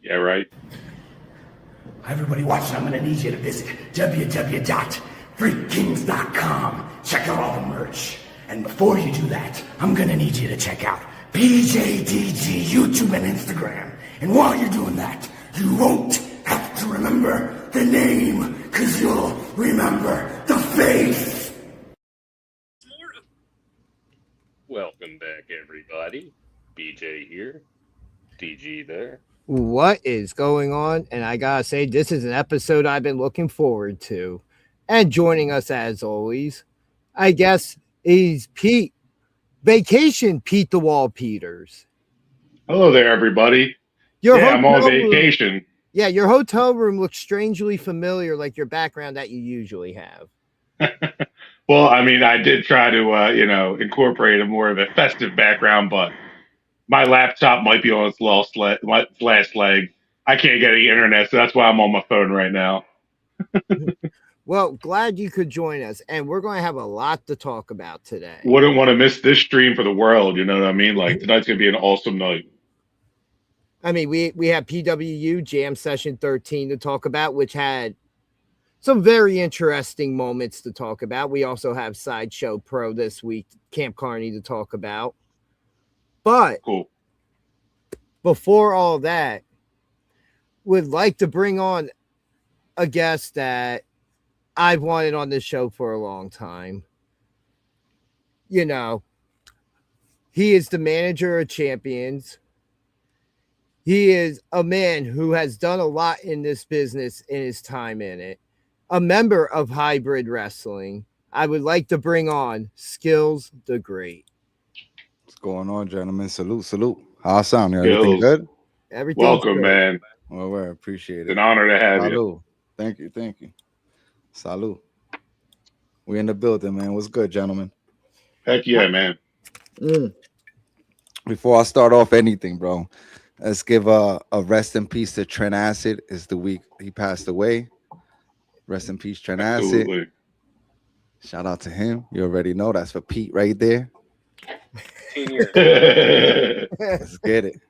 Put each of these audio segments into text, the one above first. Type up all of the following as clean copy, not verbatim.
Yeah, right. Everybody watching, I'm going to need you to visit www.freakkings.com. Check out all the merch. And before you do that, I'm going to need you to check out PJDG YouTube and Instagram. And while you're doing that, you won't have to remember the name, because you'll remember the face. Welcome back, everybody. BJ here. DG there. What is going on? And I gotta say, this is an episode I've been looking forward to. And joining us as always, I guess, is Pete. Vacation Pete the Wall Peters. Hello there, everybody. I'm on vacation. Your hotel room looks strangely familiar, like your background that you usually have. Well, I mean, I did try to, incorporate a more of a festive background, but my laptop might be on its last leg. I can't get any internet, so that's why I'm on my phone right now. Well, glad you could join us, and we're going to have a lot to talk about today. Wouldn't want to miss this stream for the world, you know what I mean? Like, tonight's going to be an awesome night. I mean, we have PWU Jam Session 13 to talk about, which had some very interesting moments to talk about. We also have Sideshow Pro this week, Camp Carny, to talk about. But cool. Before all that, would like to bring on a guest that I've wanted on this show for a long time. You know, he is the manager of champions. He is a man who has done a lot in this business in his time in it. A member of Hybrid Wrestling. I would like to bring on Skillz the Great. What's going on, gentlemen? Salute. How I sound? Everything good? Everything. Welcome, good, man. Well, I appreciate it. It's an honor to have you. Thank you. Salute. We in the building, man. What's good, gentlemen? Heck yeah, man. Before I start off anything, bro, let's give a rest in peace to Trent Acid. It's the week he passed away. Rest in peace, Trent Acid. Shout out to him. You already know that's for Pete right there. Let's get it.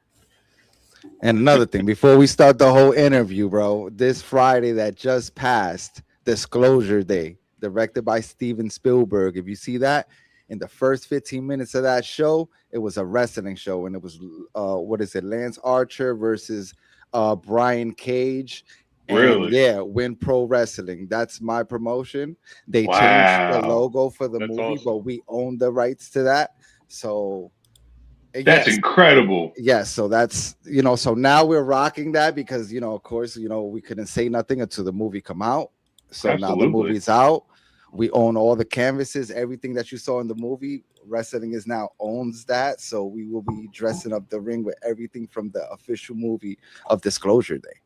And another thing, before we start the whole interview, bro, this Friday that just passed, Disclosure Day, directed by Steven Spielberg. If you see that, in the first 15 minutes of that show, it was a wrestling show, and it was Lance Archer versus Brian Cage. Really? And yeah, Win Pro Wrestling. That's my promotion. They changed the logo for the movie, awesome. But we own the rights to that. So that's incredible. Yes, so that's so now we're rocking that because of course, we couldn't say nothing until the movie come out. So Absolutely. Now the movie's out. We own all the canvases, everything that you saw in the movie. Wrestling is now owns that. So we will be dressing up the ring with everything from the official movie of Disclosure Day.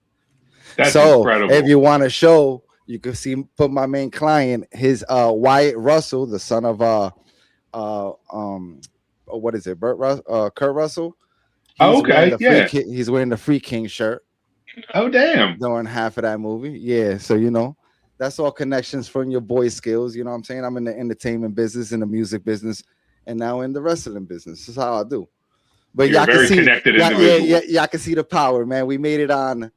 That's incredible. If you want to show, you can put my main client, his Wyatt Russell, the son of what is it, Kurt Russell. He's wearing the Free King shirt. Oh damn! During half of that movie, yeah. So that's all connections from your boy Skillz. You know what I'm saying? I'm in the entertainment business, in the music business, and now in the wrestling business. This is how I do. But y'all can see, connected y'all can see the power, man. We made it on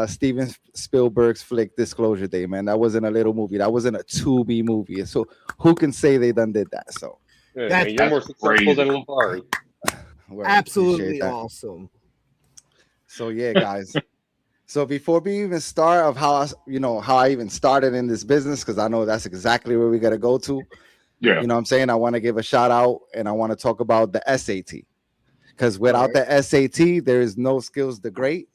Steven Spielberg's flick Disclosure Day, man. That wasn't a little movie. That wasn't a to-be movie. So who can say they done did that? So you're more successful than Lombardi. Well, absolutely awesome. So yeah, guys. So before we even start of how I even started in this business, because I know that's exactly where we got to go to. Yeah. You know what I'm saying? I want to give a shout out and I want to talk about the SAT. Because without the SAT, there is no Skillz the Great.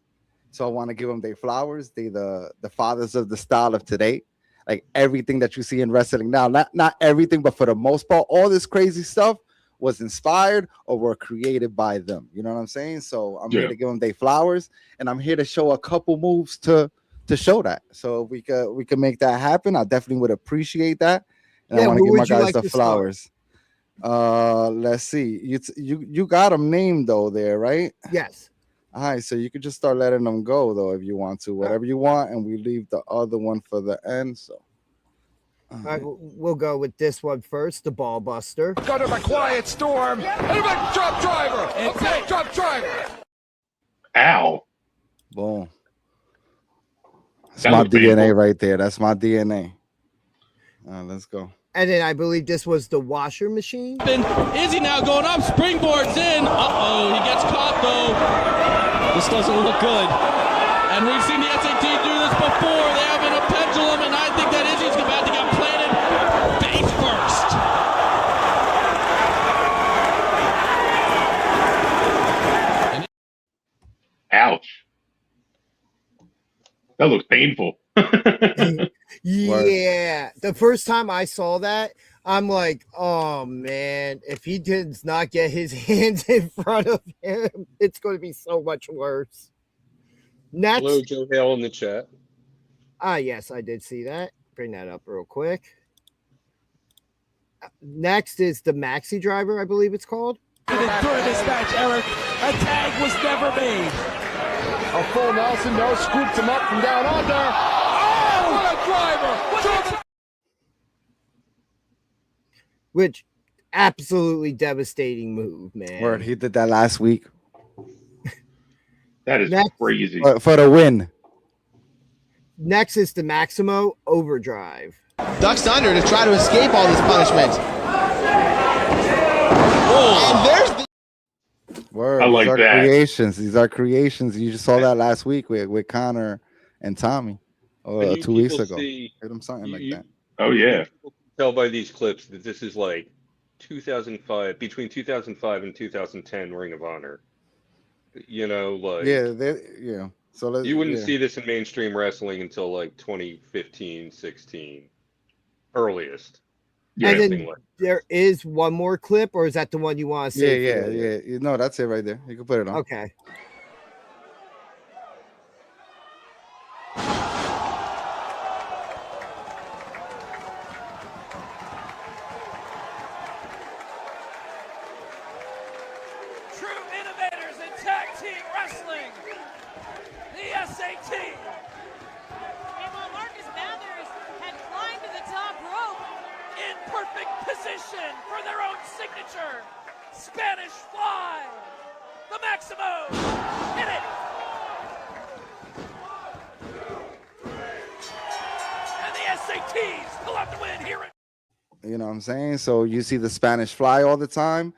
So I want to give them their flowers. They the fathers of the style of today. Like everything that you see in wrestling now, not everything, but for the most part, all this crazy stuff was inspired or were created by them. You know what I'm saying? So I'm here to give them their flowers, and I'm here to show a couple moves to show that. So if we could make that happen, I definitely would appreciate that. And I want to give my guys the flowers. Let's see. You got them named though there, right? Yes. All right, so you could just start letting them go though if you want to, whatever you want, and we leave the other one for the end. So all right, we'll go with this one first, the Ball Buster. Go to the Quiet Storm. And a drop driver. Okay, drop driver. Ow. Boom. That's That my was DNA painful. right there. That's my DNA. Let's go. And then I believe this was the washer machine. Izzy now going up, springboards in. Uh-oh, he gets caught though. This doesn't look good. And we've seen the SAT do this before. They have in a pendulum, and I think that Izzy's about to get planted face first. Ouch. That looks painful. Yeah. The first time I saw that, I'm like, oh man, if he does not get his hands in front of him, it's going to be so much worse. Next. Hello, Joe Hale in the chat. Yes, I did see that. Bring that up real quick. Next is the Maxi Driver, I believe it's called. During this match, Eric, a tag was never made. A full Nelson, no, scooped him up from down under. Oh, what a driver! Which, absolutely devastating move, man. Word, he did that last week. That is crazy. For the win. Next is the Maximo Overdrive. Ducks under to try to escape all this punishment. And there's the Word. I like These are that. creations. These are creations. You just saw that last week with Connor and Tommy, or 2 weeks ago. Hit him something like that. Oh yeah. Tell by these clips that this is like 2005, between 2005 and 2010 Ring of Honor. You know, like Yeah. So you wouldn't see this in mainstream wrestling until like 2015, 16, earliest. Yeah. And then there is one more clip, or is that the one you want to say? Yeah. No, that's it right there. You can put it on. Okay. True innovators in tag team wrestling, the SAT. And while Marcus Mathers had climbed to the top rope, In perfect position for their own signature Spanish fly. The Maximo. Hit it. And the SATs pull out the win here. You know what I'm saying? So you see the Spanish fly all the time.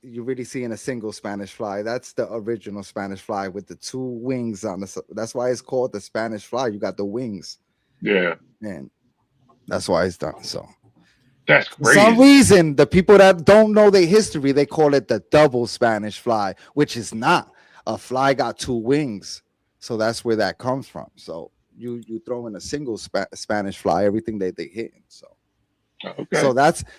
You're really seeing a single Spanish fly. That's the original Spanish fly with the two wings on the. That's why it's called the Spanish fly. You got the wings. Yeah. And that's why it's done. So that's for crazy. some reason, the people that don't know their history, they call it the double Spanish fly, which is not. A fly got two wings. So that's where that comes from. So you throw in a single Spanish fly, everything they hit. So. Okay.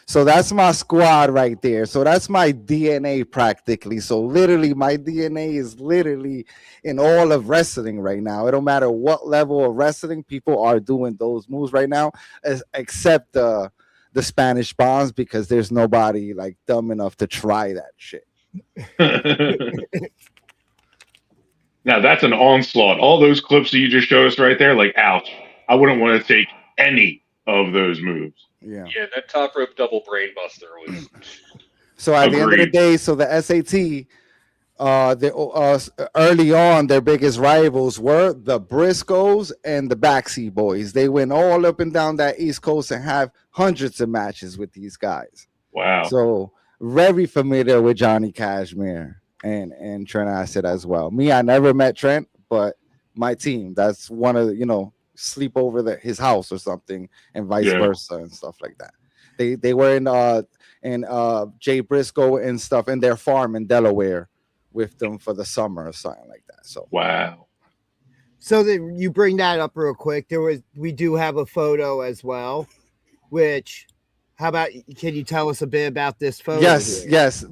So that's my squad right there. So that's my DNA practically. So literally my DNA is literally in all of wrestling right now. It don't matter what level of wrestling, people are doing those moves right now, except the Spanish bombs, because there's nobody like dumb enough to try that shit. Now that's an onslaught. All those clips that you just showed us right there, like, ouch. I wouldn't want to take any of those moves. Yeah, that top rope double brain buster was. So at the end of the day, so the SAT, early on, their biggest rivals were the Briscoes and the Backseat Boys. They went all up and down that East Coast and have hundreds of matches with these guys. Wow. So very familiar with Johnny Cashmere and Trent Acid as well. Me, I never met Trent, but my team, that's one of the, sleep over his house or something, and vice versa and stuff like that. They were in Jay Briscoe and stuff in their farm in Delaware with them for the summer or something like that. So wow. So that you bring that up real quick, we do have a photo as well, which can you tell us a bit about this photo? Yes.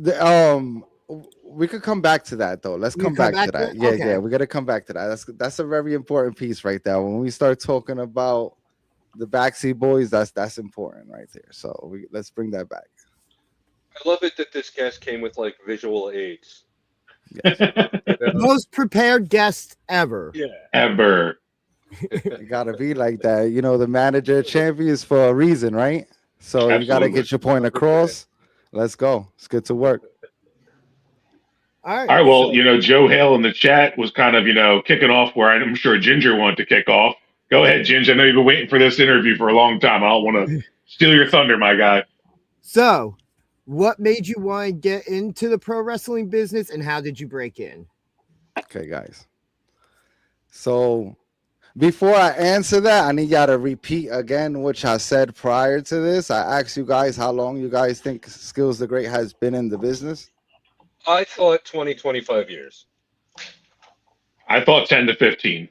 We could come back to that though. Let's come back to that. Yeah, we got to come back to that. That's a very important piece right there. When we start talking about the Backseat Boys, that's important right there. So let's bring that back. I love it that this guest came with like visual aids. Yes. Most prepared guest ever. Yeah. Ever. You gotta be like that. The manager champions for a reason, right? So You gotta get your point across. Let's go. It's good to work. All All right. right. Well, So, you know, Joe Hale in the chat was kind of, you know, kicking off where I'm sure Ginger wanted to kick off. Go ahead, Ginger. I know you've been waiting for this interview for a long time. I don't want to steal your thunder, my guy. so what made you want to get into the pro wrestling business, and how did you break in? Okay, guys. So before I answer that, I need y'all to repeat again, which I said prior to this. I asked you guys how long you guys think Skillz the Great has been in the business. I thought 20, 25 years. I thought 10 to 15.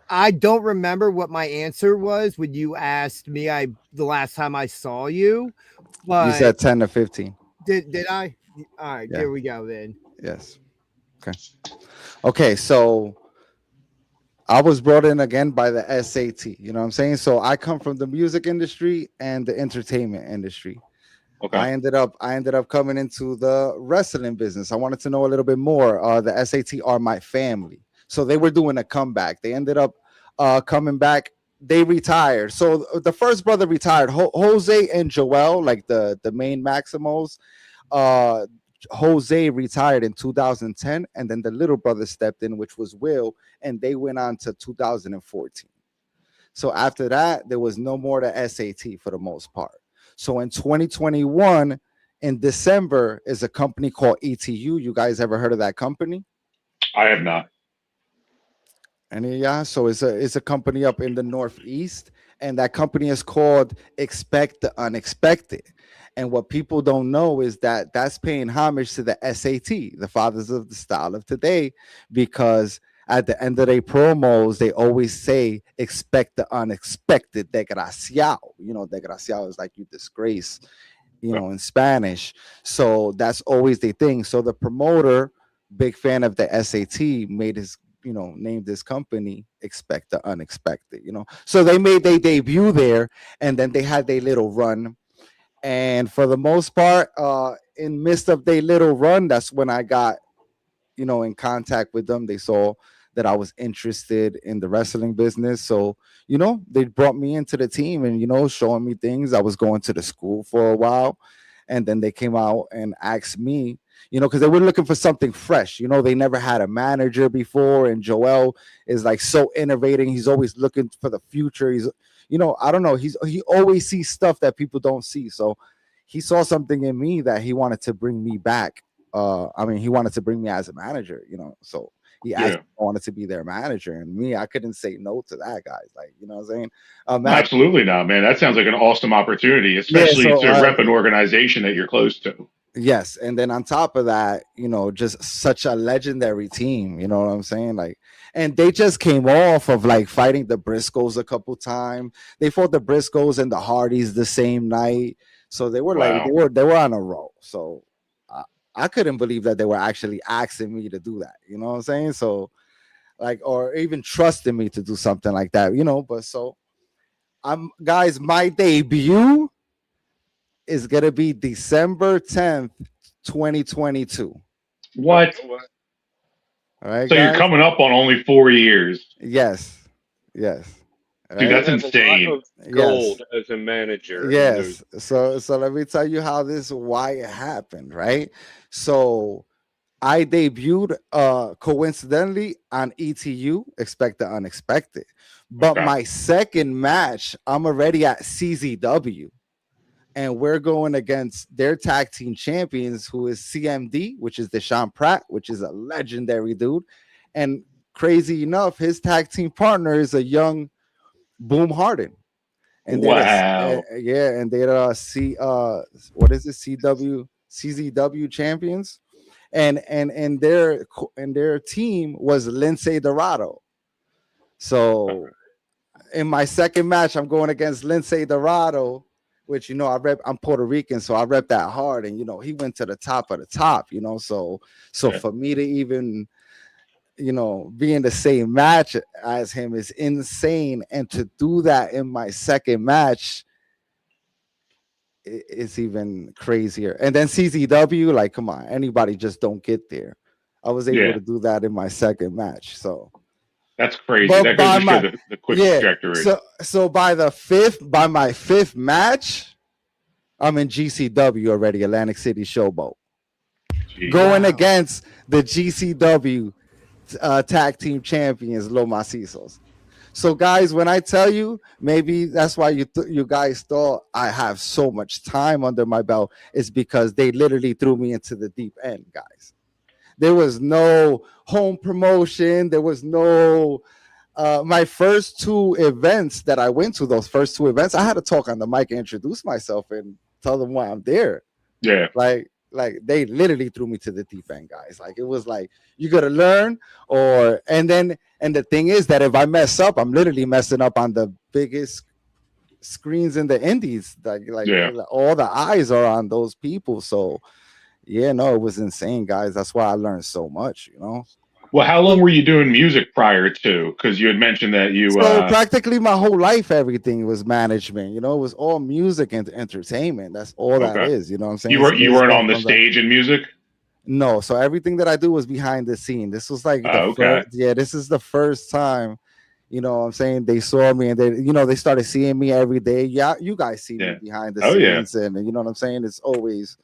I don't remember what my answer was when you asked me the last time I saw you. But You said 10 to 15. did I? All right, Yeah. there we go then. Yes. Okay, so I was brought in again by the SAT. You know what I'm saying? So I come from the music industry and the entertainment industry. Okay. I ended up coming into the wrestling business. I wanted to know a little bit more. The SAT are my family. So they were doing a comeback. They ended up coming back. They retired. So the first brother retired. Jose and Joel, like the main Maximos. Jose retired in 2010, and then the little brother stepped in, which was Will, and they went on to 2014. So after that, there was no more the SAT for the most part. So in 2021, in December, is a company called ETU. You guys ever heard of that company? I have not. Any yeah? So it's a company up in the Northeast, and that company is called Expect the Unexpected. And what people don't know is that that's paying homage to the SAT, the fathers of the style of today, because at the end of their promos, they always say, expect the unexpected, desgraciado. You know, desgraciado is like you disgrace, you know, in Spanish. So that's always the thing. So the promoter, big fan of the SAT, made his, you know, named this company Expect the Unexpected, you know. So they made their debut there, and then they had their little run. And for the most part, in midst of their little run, that's when I got, you know, in contact with them. They saw that I was interested in the wrestling business. So, you know, they brought me into the team and, you know, showing me things. I was going to the school for a while. And then they came out and asked me, you know, because they were looking for something fresh. You know, they never had a manager before. And Joel is like so innovating. He's always looking for the future. He's, you know, I don't know. He always sees stuff that people don't see. So he saw something in me that he wanted to bring me back. I mean, he wanted to bring me as a manager, you know. So he asked me, I wanted to be their manager, and me, I couldn't say no to that, guys. Like, you know what I'm saying? Absolutely not, man. That sounds like an awesome opportunity, especially to rep an organization that you're close to. Yes, and then on top of that, you know, just such a legendary team. You know what I'm saying? Like, and they just came off of like fighting the Briscoes a couple times. They fought the Briscoes and the Hardys the same night, so they were like they were on a roll. So I couldn't believe that they were actually asking me to do that. You know what I'm saying? So like, or even trusting me to do something like that. You know, but so guys, my debut is gonna be December 10th, 2022. What? All right. So guys? you're coming up on only 4 years. Yes. Yes. Dude, that's insane. Gold as a manager. Yes. So let me tell you why it happened, right? So I debuted coincidentally on ETU, Expect the Unexpected. But my second match, I'm already at CZW. And we're going against their tag team champions, who is CMD, which is Deshaun Pratt, which is a legendary dude. And crazy enough, his tag team partner is a young Boom Harden. And wow. And they're CZW champions. And their team was Lince Dorado. So in my second match, I'm going against Lince Dorado, which, you know, I'm Puerto Rican, so I rep that hard. And, you know, he went to the top of the top, you know, so for me to even, you know, be in the same match as him is insane. And to do that in my second match, it's even crazier. And then CZW, like, come on, anybody just don't get there. I was able to do that in my second match. So that's crazy. That goes to show the quick trajectory. So by my fifth match, I'm in GCW already, Atlantic City Showboat. going against the GCW tag team champions, Los Macizos. So, guys, when I tell you, maybe that's why you guys thought I have so much time under my belt, is because they literally threw me into the deep end, guys. There was no home promotion. There was no. My first two events that I went to, those first two events, I had to talk on the mic and introduce myself and tell them why I'm there. Yeah. Like they literally threw me to the deep end, guys. Like, it was like, you gotta learn, and the thing is that if I mess up, I'm literally messing up on the biggest screens in the indies. All the eyes are on those people. So yeah, no, it was insane, guys. That's why I learned so much, Well, how long were you doing music prior to? Because you had mentioned that you. So practically my whole life, everything was management. It was all music and entertainment. That's all that is. You know what I'm saying? You weren't on the stage in music. No, so everything that I do was behind the scene. This was like this is the first time, what I'm saying, they saw me, and they started seeing me every day. Yeah, you guys see me behind the scenes, and you know what I'm saying? It's always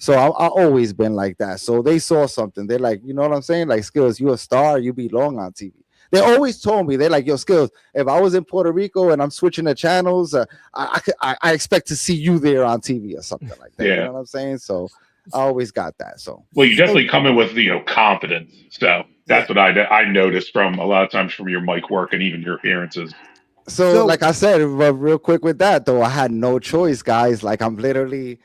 I've always been like that. So they saw something. They're like, you know what I'm saying? Like, Skillz, you a star, you belong on TV. They always told me, they're like, yo, Skillz, if I was in Puerto Rico and I'm switching the channels, I expect to see you there on TV or something like that. You know what I'm saying? So I always got that. So well, you definitely come in with confidence. So that's what I noticed from a lot of times from your mic work and even your appearances. So like I said, real quick with that though, I had no choice, guys. Like, I'm literally,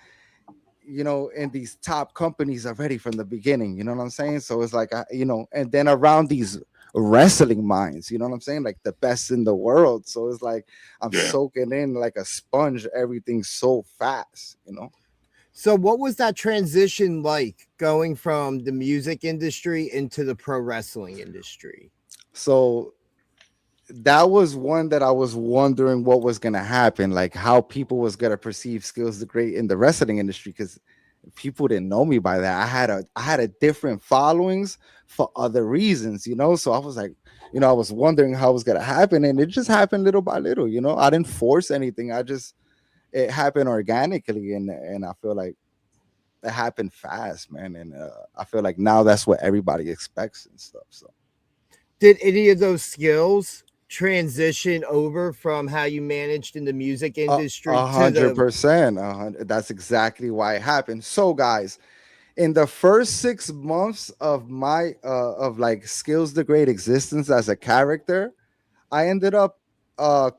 in these top companies already from the beginning. You know what I'm saying? So it's like, and then around these wrestling minds, you know what I'm saying? Like the best in the world. So it's like I'm soaking in like a sponge, everything so fast, So what was that transition like, going from the music industry into the pro wrestling industry? So that was one that I was wondering what was going to happen, like how people was going to perceive Skillz the Great in the wrestling industry, because people didn't know me by that. I had a different followings for other reasons, so I was like, I was wondering how it was going to happen, and it just happened little by little. I didn't force anything. It happened organically, and I feel like it happened fast, man. And I feel like now that's what everybody expects and stuff. So did any of those skills transition over from how you managed in the music industry? 100%. That's exactly why it happened. So guys, in the first 6 months of my like Skillz the Great existence as a character, I ended up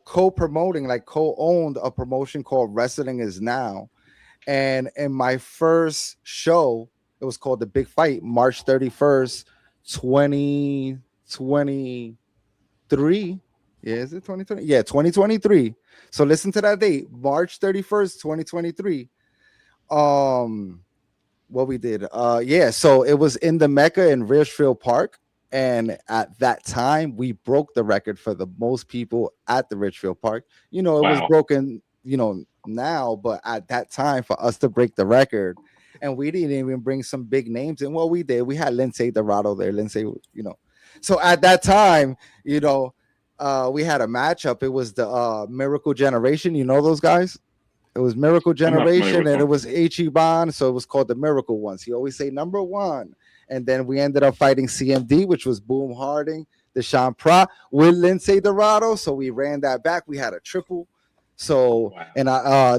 co-promoting, like co-owned a promotion called Wrestling Is Now. And in my first show, it was called The Big Fight, March 31st, 2023. Yeah, is it 2020? Yeah, 2023. So listen to that date, March 31st, 2023. What we did. So it was in the Mecca in Ridgefield Park. And at that time, we broke the record for the most people at the Ridgefield Park. It was broken, now, but at that time, for us to break the record, and we didn't even bring some big names. And what we did, we had Lindsay Dorado there. Lindsay, So at that time, we had a matchup. It was the Miracle Generation. You know those guys? It was Miracle Generation, and it was Ichiban. So it was called the Miracle Ones. He always say number one. And then we ended up fighting CMD, which was Boom Harding, Deshaun Pra with Lindsay Dorado. So we ran that back. We had a triple. So and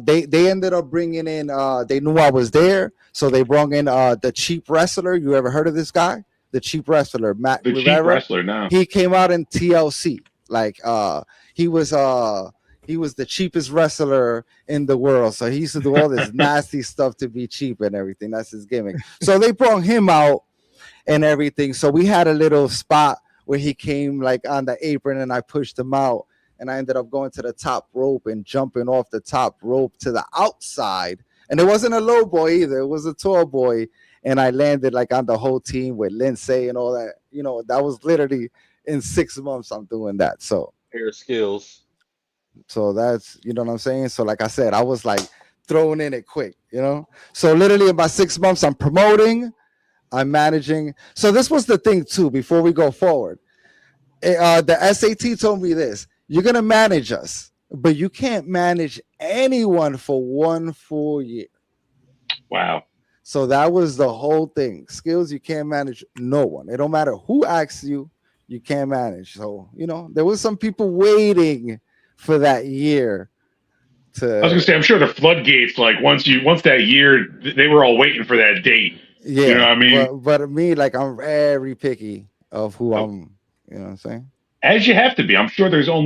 they ended up bringing in. They knew I was there, so they brought in the Cheap Wrestler. You ever heard of this guy? The Cheap Wrestler, Matt the Rivera. Cheap Wrestler. No, he came out in TLC. Like he was the cheapest wrestler in the world. So he used to do all this nasty stuff to be cheap and everything. That's his gimmick. So they brought him out and everything. So we had a little spot where he came like on the apron, and I pushed him out, and I ended up going to the top rope and jumping off the top rope to the outside. And it wasn't a low boy either. It was a tall boy. And I landed like on the whole team with Lindsay and all that. That was literally in 6 months I'm doing that. So Pair of skills. So that's, you know what I'm saying? So like I said, I was like throwing in it quick, So literally in about 6 months, I'm promoting, I'm managing. So this was the thing too, before we go forward. The SAT told me this: you're going to manage us, but you can't manage anyone for 1 full year. Wow. So that was the whole thing. Skillz, you can't manage no one. It don't matter who asks you, you can't manage. So, there was some people waiting for that year to. I was gonna say, I'm sure the floodgates, like once that year, they were all waiting for that date. Yeah. You know what I mean? But me, like, I'm very picky of who I'm, you know what I'm saying? As you have to be. I'm sure there's so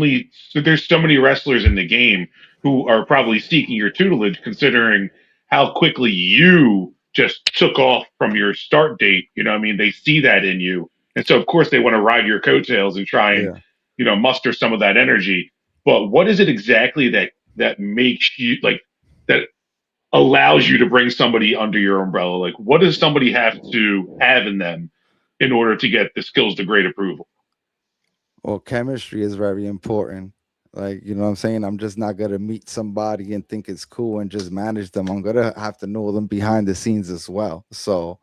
many wrestlers in the game who are probably seeking your tutelage, considering how quickly you just took off from your start date. You know what I mean? They see that in you. And so of course they want to ride your coattails and try and, Yeah. muster some of that energy. But what is it exactly that makes you like that allows you to bring somebody under your umbrella? Like what does somebody have to have in them in order to get the Skillz to great approval? Well, chemistry is very important. Like, you know what I'm saying? I'm just not going to meet somebody and think it's cool and just manage them. I'm going to have to know them behind the scenes as well. So,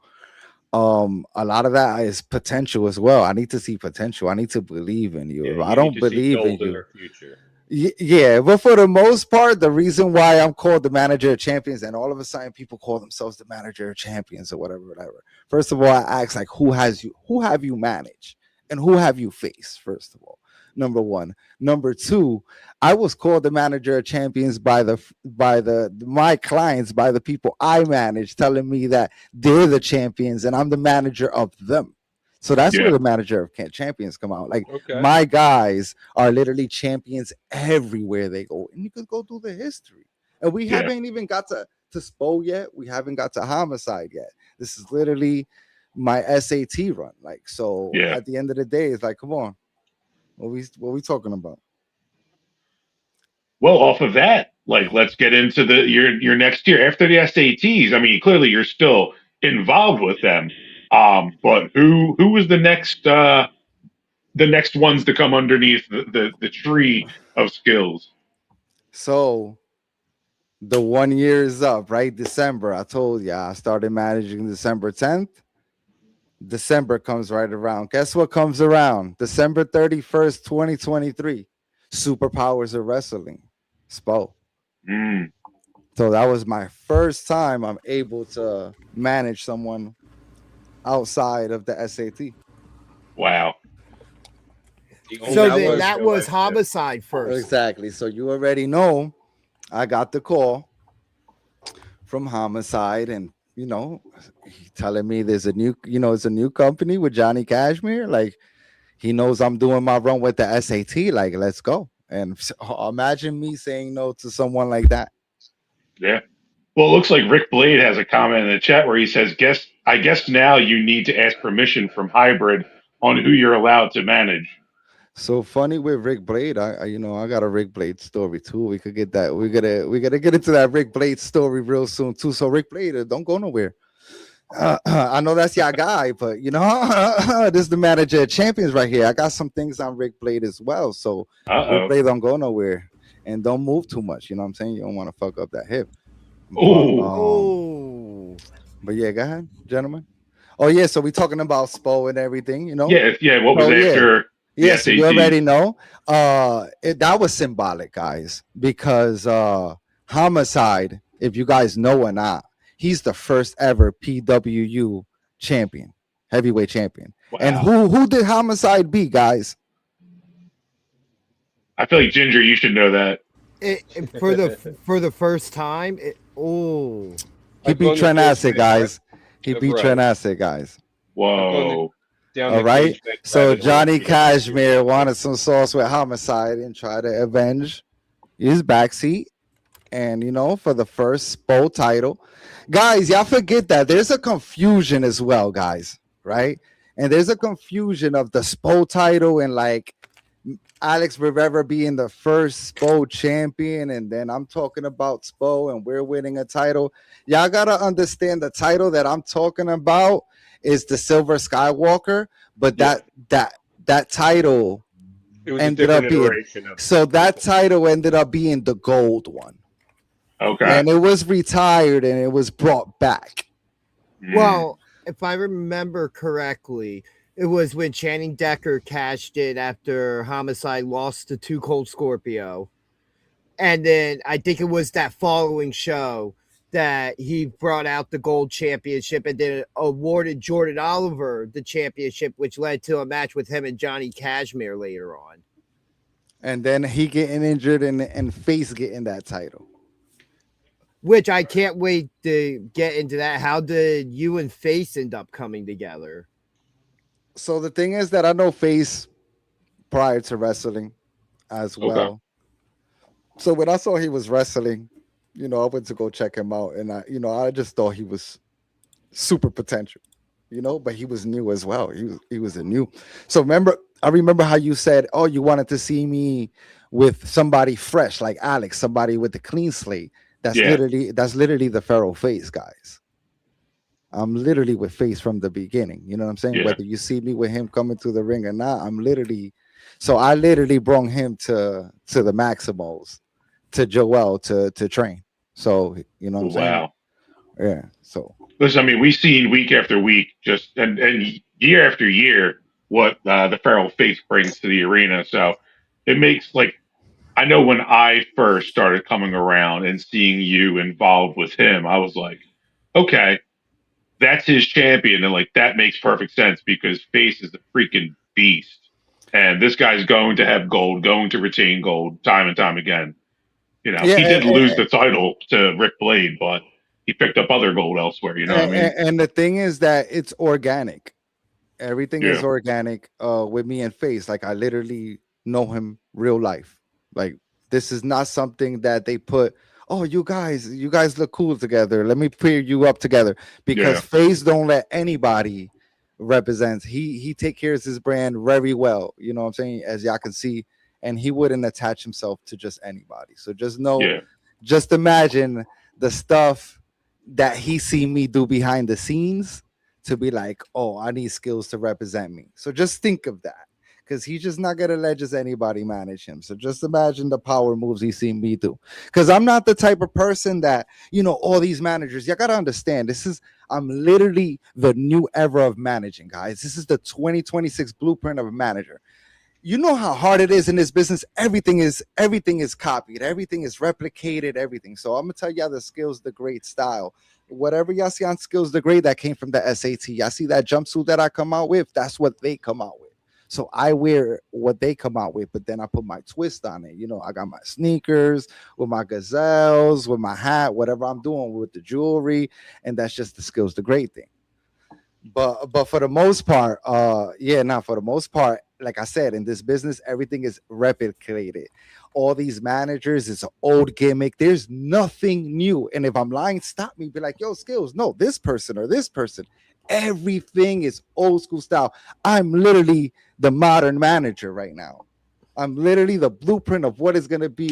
a lot of that is potential as well. I need to see potential. I need to believe in you. If I don't believe in you. Future. Yeah, but for the most part, the reason why I'm called the manager of champions, and all of a sudden people call themselves the manager of champions or whatever. First of all, I ask, like, who have you managed and who have you faced? First of all, number one. Number two, I was called the manager of champions by my clients, by the people I manage, telling me that they're the champions and I'm the manager of them. So that's where the manager of champions come out. Like, my guys are literally champions everywhere they go. And you could go through the history. And we haven't even got to SPO yet. We haven't got to Homicide yet. This is literally my SAT run. Like, so at the end of the day, it's like, come on. What we talking about? Well, off of that, like, let's get into your next year after the SATs. I mean, clearly you're still involved with them. But who was the next ones to come underneath the tree of Skillz? So the 1 year is up, right? December. I told you I started managing December 10th. December comes right around. Guess what comes around? December 31st, 2023. Superpowers of Wrestling. SPO. So that was my first time I'm able to manage someone outside of the SAT. Wow. So then that was Homicide first. Exactly. So you already know I got the call from Homicide, and he telling me there's a new company with Johnny Cashmere. Like, he knows I'm doing my run with the SAT. Like, let's go. And imagine me saying no to someone like that. Yeah. Well, it looks like Rick Blade has a comment in the chat where he says, I guess now you need to ask permission from Hybrid on who you're allowed to manage. So funny with Rick Blade. I got a Rick Blade story too. We could get that. We gotta get into that Rick Blade story real soon too. So Rick Blade, don't go nowhere. I know that's your guy, but this is the manager of champions right here. I got some things on Rick Blade as well. So Rick Blade, don't go nowhere and don't move too much. You know what I'm saying? You don't want to fuck up that hip. But yeah, go ahead, gentlemen. Oh yeah, so we talking about SPO and everything, Yeah. What was after? Yeah, so you already know. That was symbolic, guys, because Homicide, if you guys know or not, he's the first ever PWU champion, heavyweight champion. Wow. And who did Homicide beat, guys? I feel like Ginger, you should know that. For the first time. He beat Trent Acid, guys. He beat Trent Acid, guys. Whoa. All right. So Johnny Cashmere wanted some sauce with Homicide and tried to avenge his backseat. And, for the first SPO title. Guys, y'all forget that there's a confusion as well, guys. Right? And there's a confusion of the SPO title and like Alex Rivera being the first SPO champion. And then I'm talking about SPO and we're winning a title. Y'all got to understand the title that I'm talking about is the Silver Skywalker, but that title ended up being that title ended up being the gold one. Okay. And it was retired and it was brought back. Well, if I remember correctly, it was when Channing Decker cashed in after Homicide lost to Too Cold Scorpio. And then I think it was that following show that he brought out the gold championship and then awarded Jordan Oliver the championship, which led to a match with him and Johnny Cashmere later on. And then he getting injured and Face getting that title. Which I can't wait to get into that. How did you and Face end up coming together? So the thing is that I know Face prior to wrestling as well. Okay. So when I saw he was wrestling, I went to go check him out, and I just thought he was super potential, but he was new as well. He was a new. So I remember how you said, oh, you wanted to see me with somebody fresh like Alex, somebody with a clean slate. That's literally the Pharaoh Face, guys. I'm literally with Face from the beginning. You know what I'm saying? Yeah. Whether you see me with him coming to the ring or not, I literally brought him to the Maximals, to Joel to train. So you know what I'm saying? Wow. Yeah. So Listen, I mean, we've seen week after week, just and year after year, what the Feral Face brings to the arena. So it makes, like, I know when I first started coming around and seeing you involved with him, I was like, okay, that's his champion, and like that makes perfect sense because Face is a freaking beast, and this guy's going to have gold, going to retain gold time and time again. yeah, He did lose the title to Rick Blade, but he picked up other gold elsewhere. You know what I mean? and the thing is that it's organic. Everything is Yeah. organic with me and Face. Like, I literally know him real life. Like, this is not something that they put, oh, you guys look cool together, let me pair you up together, because Yeah. Face don't let anybody represent. He take care of his brand very well, you know what I'm saying, as y'all can see, and he wouldn't attach himself to just anybody. So just know, Yeah. just imagine the stuff that he see me do behind the scenes to be like, oh, I need Skillz to represent me. So just think of that, because he's just not gonna let just anybody manage him. So just imagine the power moves he seen me do. Because I'm not the type of person that, all these managers, you gotta understand, I'm literally the new era of managing, guys. This is the 2026 blueprint of a manager. You know how hard it is in this business. Everything is copied, everything is replicated, everything. So I'm gonna tell y'all the Skillz the Great style. Whatever y'all see on Skillz the Great, that came from the SAT. Y'all see that jumpsuit that I come out with? That's what they come out with. So I wear what they come out with, but then I put my twist on it. I got my sneakers with my gazelles, with my hat, whatever I'm doing with the jewelry, and that's just the Skillz the Great thing. But for the most part, for the most part, like I said, in this business, everything is replicated. All these managers, it's an old gimmick. There's nothing new. And if I'm lying, stop me. Be like, yo, Skillz, no, this person or this person. Everything is old school style. I'm literally the modern manager right now. I'm literally the blueprint of what is going to be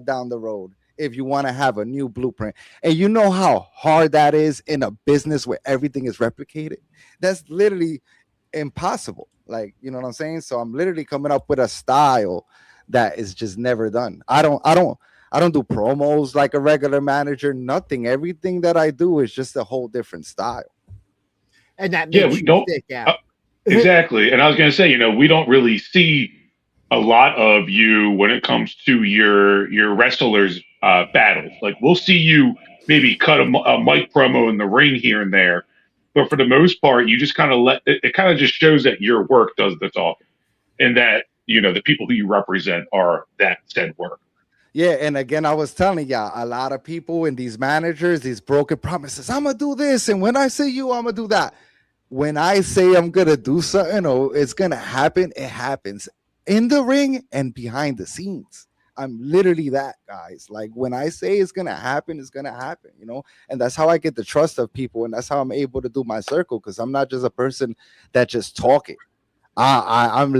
down the road, if you want to have a new blueprint. And you know how hard that is in a business where everything is replicated? That's literally impossible. Like, you know what I'm saying? So I'm literally coming up with a style that is just never done. I don't do promos like a regular manager, nothing. Everything that I do is just a whole different style. And that Yeah, makes we you don't stick out. exactly. And I was going to say, we don't really see a lot of you when it comes to your wrestlers battles. Like, we'll see you maybe cut a mic promo in the ring here and there, but for the most part, you just kind of let it kind of just shows that your work does the talking, and that the people who you represent are that said work. Yeah, and again, I was telling y'all, a lot of people and these managers, these broken promises. I'm gonna do this, and when I say you, I'm gonna do that. When I say I'm gonna do something, it's gonna happen. It happens in the ring and behind the scenes. I'm literally that, guys. Like, when I say it's gonna happen, it's gonna happen. And that's how I get the trust of people, and that's how I'm able to do my circle. Because I'm not just a person that just talk it. I'm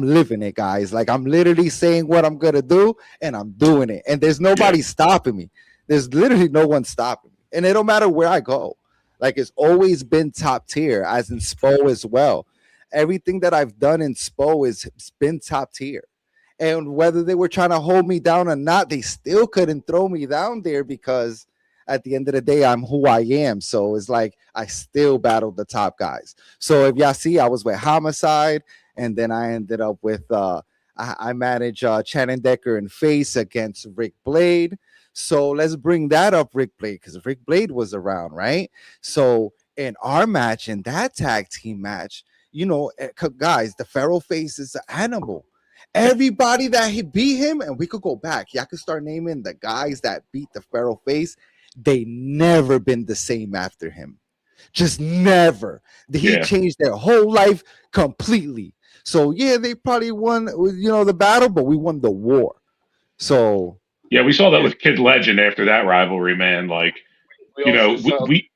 living it, guys. Like, I'm literally saying what I'm gonna do, and I'm doing it. And there's nobody stopping me. There's literally no one stopping me. And it don't matter where I go. Like, it's always been top tier, as in SPO as well. Everything that I've done in SPO has been top tier. And whether they were trying to hold me down or not, they still couldn't throw me down there, because at the end of the day, I'm who I am. So it's like I still battled the top guys. So if y'all see, I was with Homicide, and then I ended up with I managed Channing Decker and Face against Rick Blade. So let's bring that up, Rick Blade, because Rick Blade was around, right? So in our match, in that tag team match, guys, the Pharaoh Face is an animal. Everybody that he beat him, and we could go back. Y'all could start naming the guys that beat the Pharaoh Face. They never been the same after him. Just never. He changed their whole life completely. So yeah, they probably won, the battle, but we won the war. So yeah, we saw that with Kid Legend after that rivalry, man. Like, we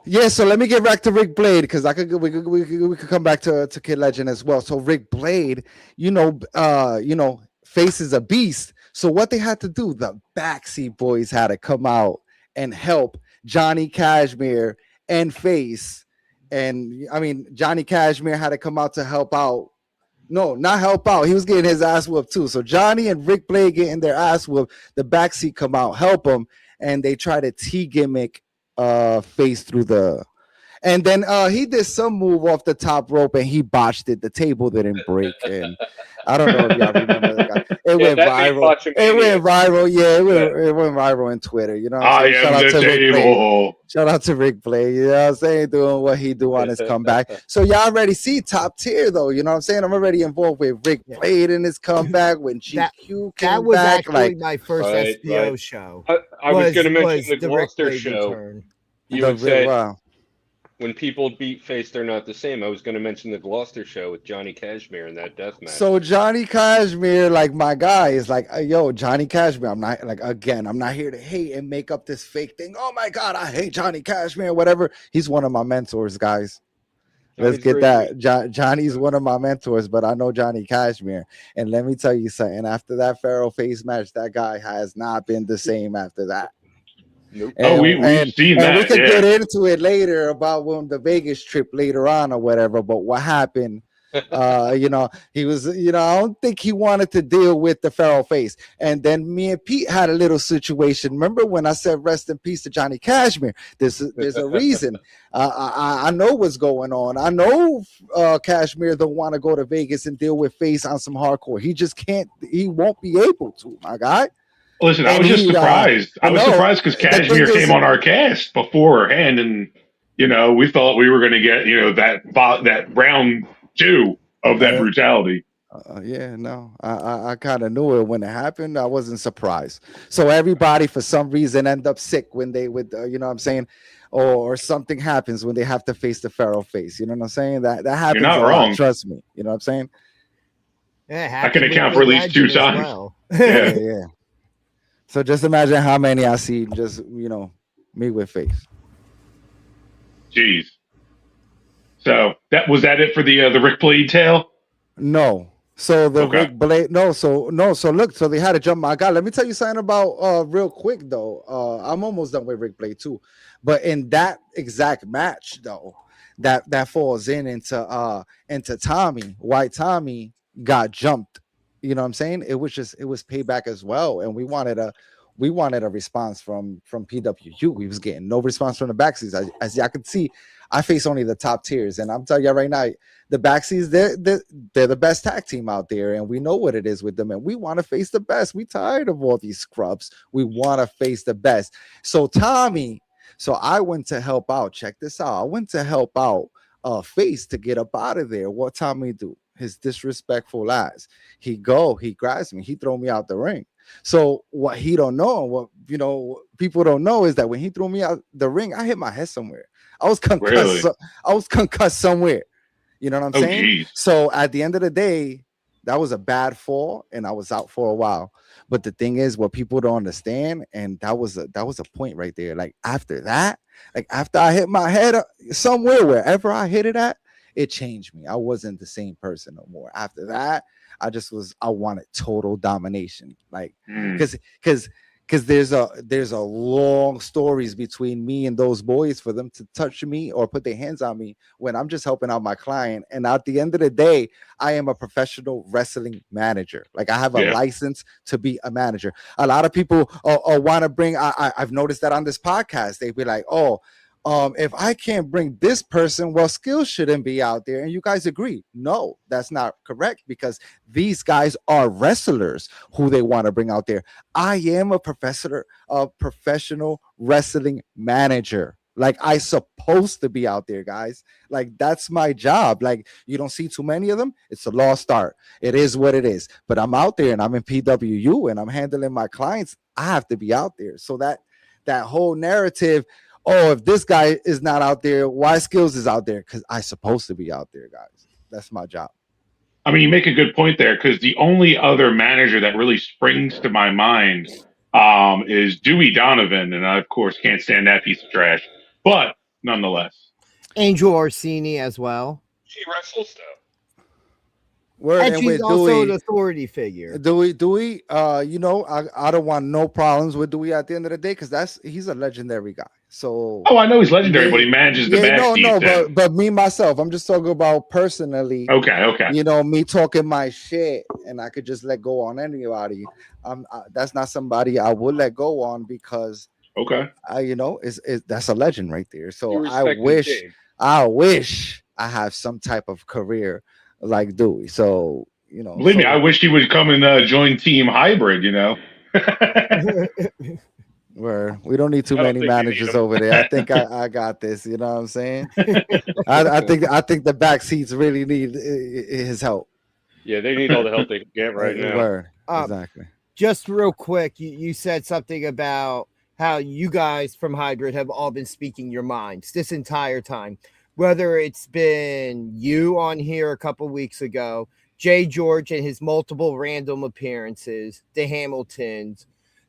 yeah, so let me get back to Rick Blade because we could come back to Kid Legend as well. So Rick Blade, Face is a beast. So what they had to do, the Backseat Boys had to come out and help Johnny Cashmere and Face. And I mean, Johnny Cashmere had to come out to help out. No, not help out. He was getting his ass whooped too. So Johnny and Rick Blade getting their ass whooped. The Backseat come out, help him, and they try to T-gimmick Face through the, and then he did some move off the top rope and he botched it. The table didn't break, and I don't know if y'all remember that guy. It went viral. It went viral. Yeah, it went viral on Twitter. You know what I'm saying? Shout out to Rick Blade. Shout out to Rick Blade. You know what I'm saying? Doing what he do on his comeback. So y'all already see top tier though. You know what I'm saying? I'm already involved with Rick Blade in his comeback when GQ came that was back. Actually my first SPO show. I was going to mention the Gloucester show. Return. You would say when people beat Face, they're not the same. I was going to mention the Gloucester show with Johnny Cashmere in that death match. So Johnny Cashmere, like my guy, is like, yo, Johnny Cashmere. I'm not I'm not here to hate and make up this fake thing. Oh my God, I hate Johnny Cashmere, whatever. He's one of my mentors, guys. Let's get that. Johnny's one of my mentors, but I know Johnny Cashmere. And let me tell you something. After that Pharaoh Face match, that guy has not been the same after that. Nope. And, we've seen that. And we could get into it later about when the Vegas trip later on or whatever. But what happened? He was, I don't think he wanted to deal with the Pharaoh Face. And then me and Pete had a little situation. Remember when I said rest in peace to Johnny Cashmere? There's a reason. I know what's going on. I know Cashmere don't want to go to Vegas and deal with Face on some hardcore. He just can't. He won't be able to, my guy. Listen, I was just surprised. I was surprised because Cashmere came on our cast beforehand, and we thought we were going to get that round 2 of that brutality. I kind of knew it when it happened. I wasn't surprised. So everybody, for some reason, end up sick when they would, what I'm saying, or something happens when they have to face the Pharaoh Face. You know what I'm saying? That happens. You're not wrong. Trust me. You know what I'm saying? Yeah, I can account for at least 2 times. Well. Yeah. So just imagine how many I see just, me with Face. Jeez. So was that it for the Rick Blade tale? No. So Rick Blade, So look, so they had to jump my guy. Let me tell you something about real quick though. I'm almost done with Rick Blade too. But in that exact match though, that falls into Tommy. White Tommy got jumped. You know what I'm saying? It was payback as well. And we wanted a response from PWU. We was getting no response from the Backseas. As y'all can see, I face only the top tiers. And I'm telling you right now, the Backseas, they're the best tag team out there. And we know what it is with them. And we want to face the best. We tired of all these scrubs. We want to face the best. So I went to help out. Check this out. I went to help out Face to get up out of there. What Tommy do? His disrespectful ass. He grabs me. He throw me out the ring. So what he don't know, what people don't know is that when he threw me out the ring, I hit my head somewhere. I was concussed. Really? I was concussed somewhere. You know what I'm saying? Geez. So at the end of the day, that was a bad fall, and I was out for a while. But the thing is, what people don't understand, and that was a point right there. Like after that, after I hit my head somewhere, wherever I hit it at, it changed me. I wasn't the same person no more. After that, I wanted total domination. Because there's a long stories between me and those boys for them to touch me or put their hands on me when I'm just helping out my client. And at the end of the day, I am a professional wrestling manager. Like I have a license to be a manager. A lot of people want to bring, I've noticed that on this podcast, they'd be like, oh, if I can't bring this person, well, Skillz shouldn't be out there. And you guys agree? No, that's not correct, because these guys are wrestlers who they want to bring out there. I am a professional wrestling manager. Like, I supposed to be out there, guys. Like, that's my job. Like, you don't see too many of them. It's a lost art. It is what it is. But I'm out there and I'm in PWU and I'm handling my clients. I have to be out there. So that whole narrative, oh, if this guy is not out there, why Skillz is out there? Because I'm supposed to be out there, guys. That's my job. I mean, you make a good point there, because the only other manager that really springs to my mind is Dewey Donovan, and I, of course, can't stand that piece of trash. But nonetheless, Angel Orsini as well. She wrestles though. And she's also an authority figure. Dewey, you know, I don't want no problems with Dewey at the end of the day, because he's a legendary guy. So I know he's legendary, but he manages the backstage. But me myself, I'm just talking about personally. Okay. You know, me talking my shit, and I could just let go on anybody. That's not somebody I would let go on, because you know, that's a legend right there. So I wish I have some type of career like Dewey. So, you know, believe me, I wish he would come and join Team Hybrid, you know. Where we don't need too many managers over there. I think I got this, you know what I'm saying? I think the back seats really need his help. Yeah, they need all the help they can get right now. Exactly. Just real quick, you said something about how you guys from Hybrid have all been speaking your minds this entire time. Whether it's been you on here a couple weeks ago, Jay George and his multiple random appearances, the Hamiltons,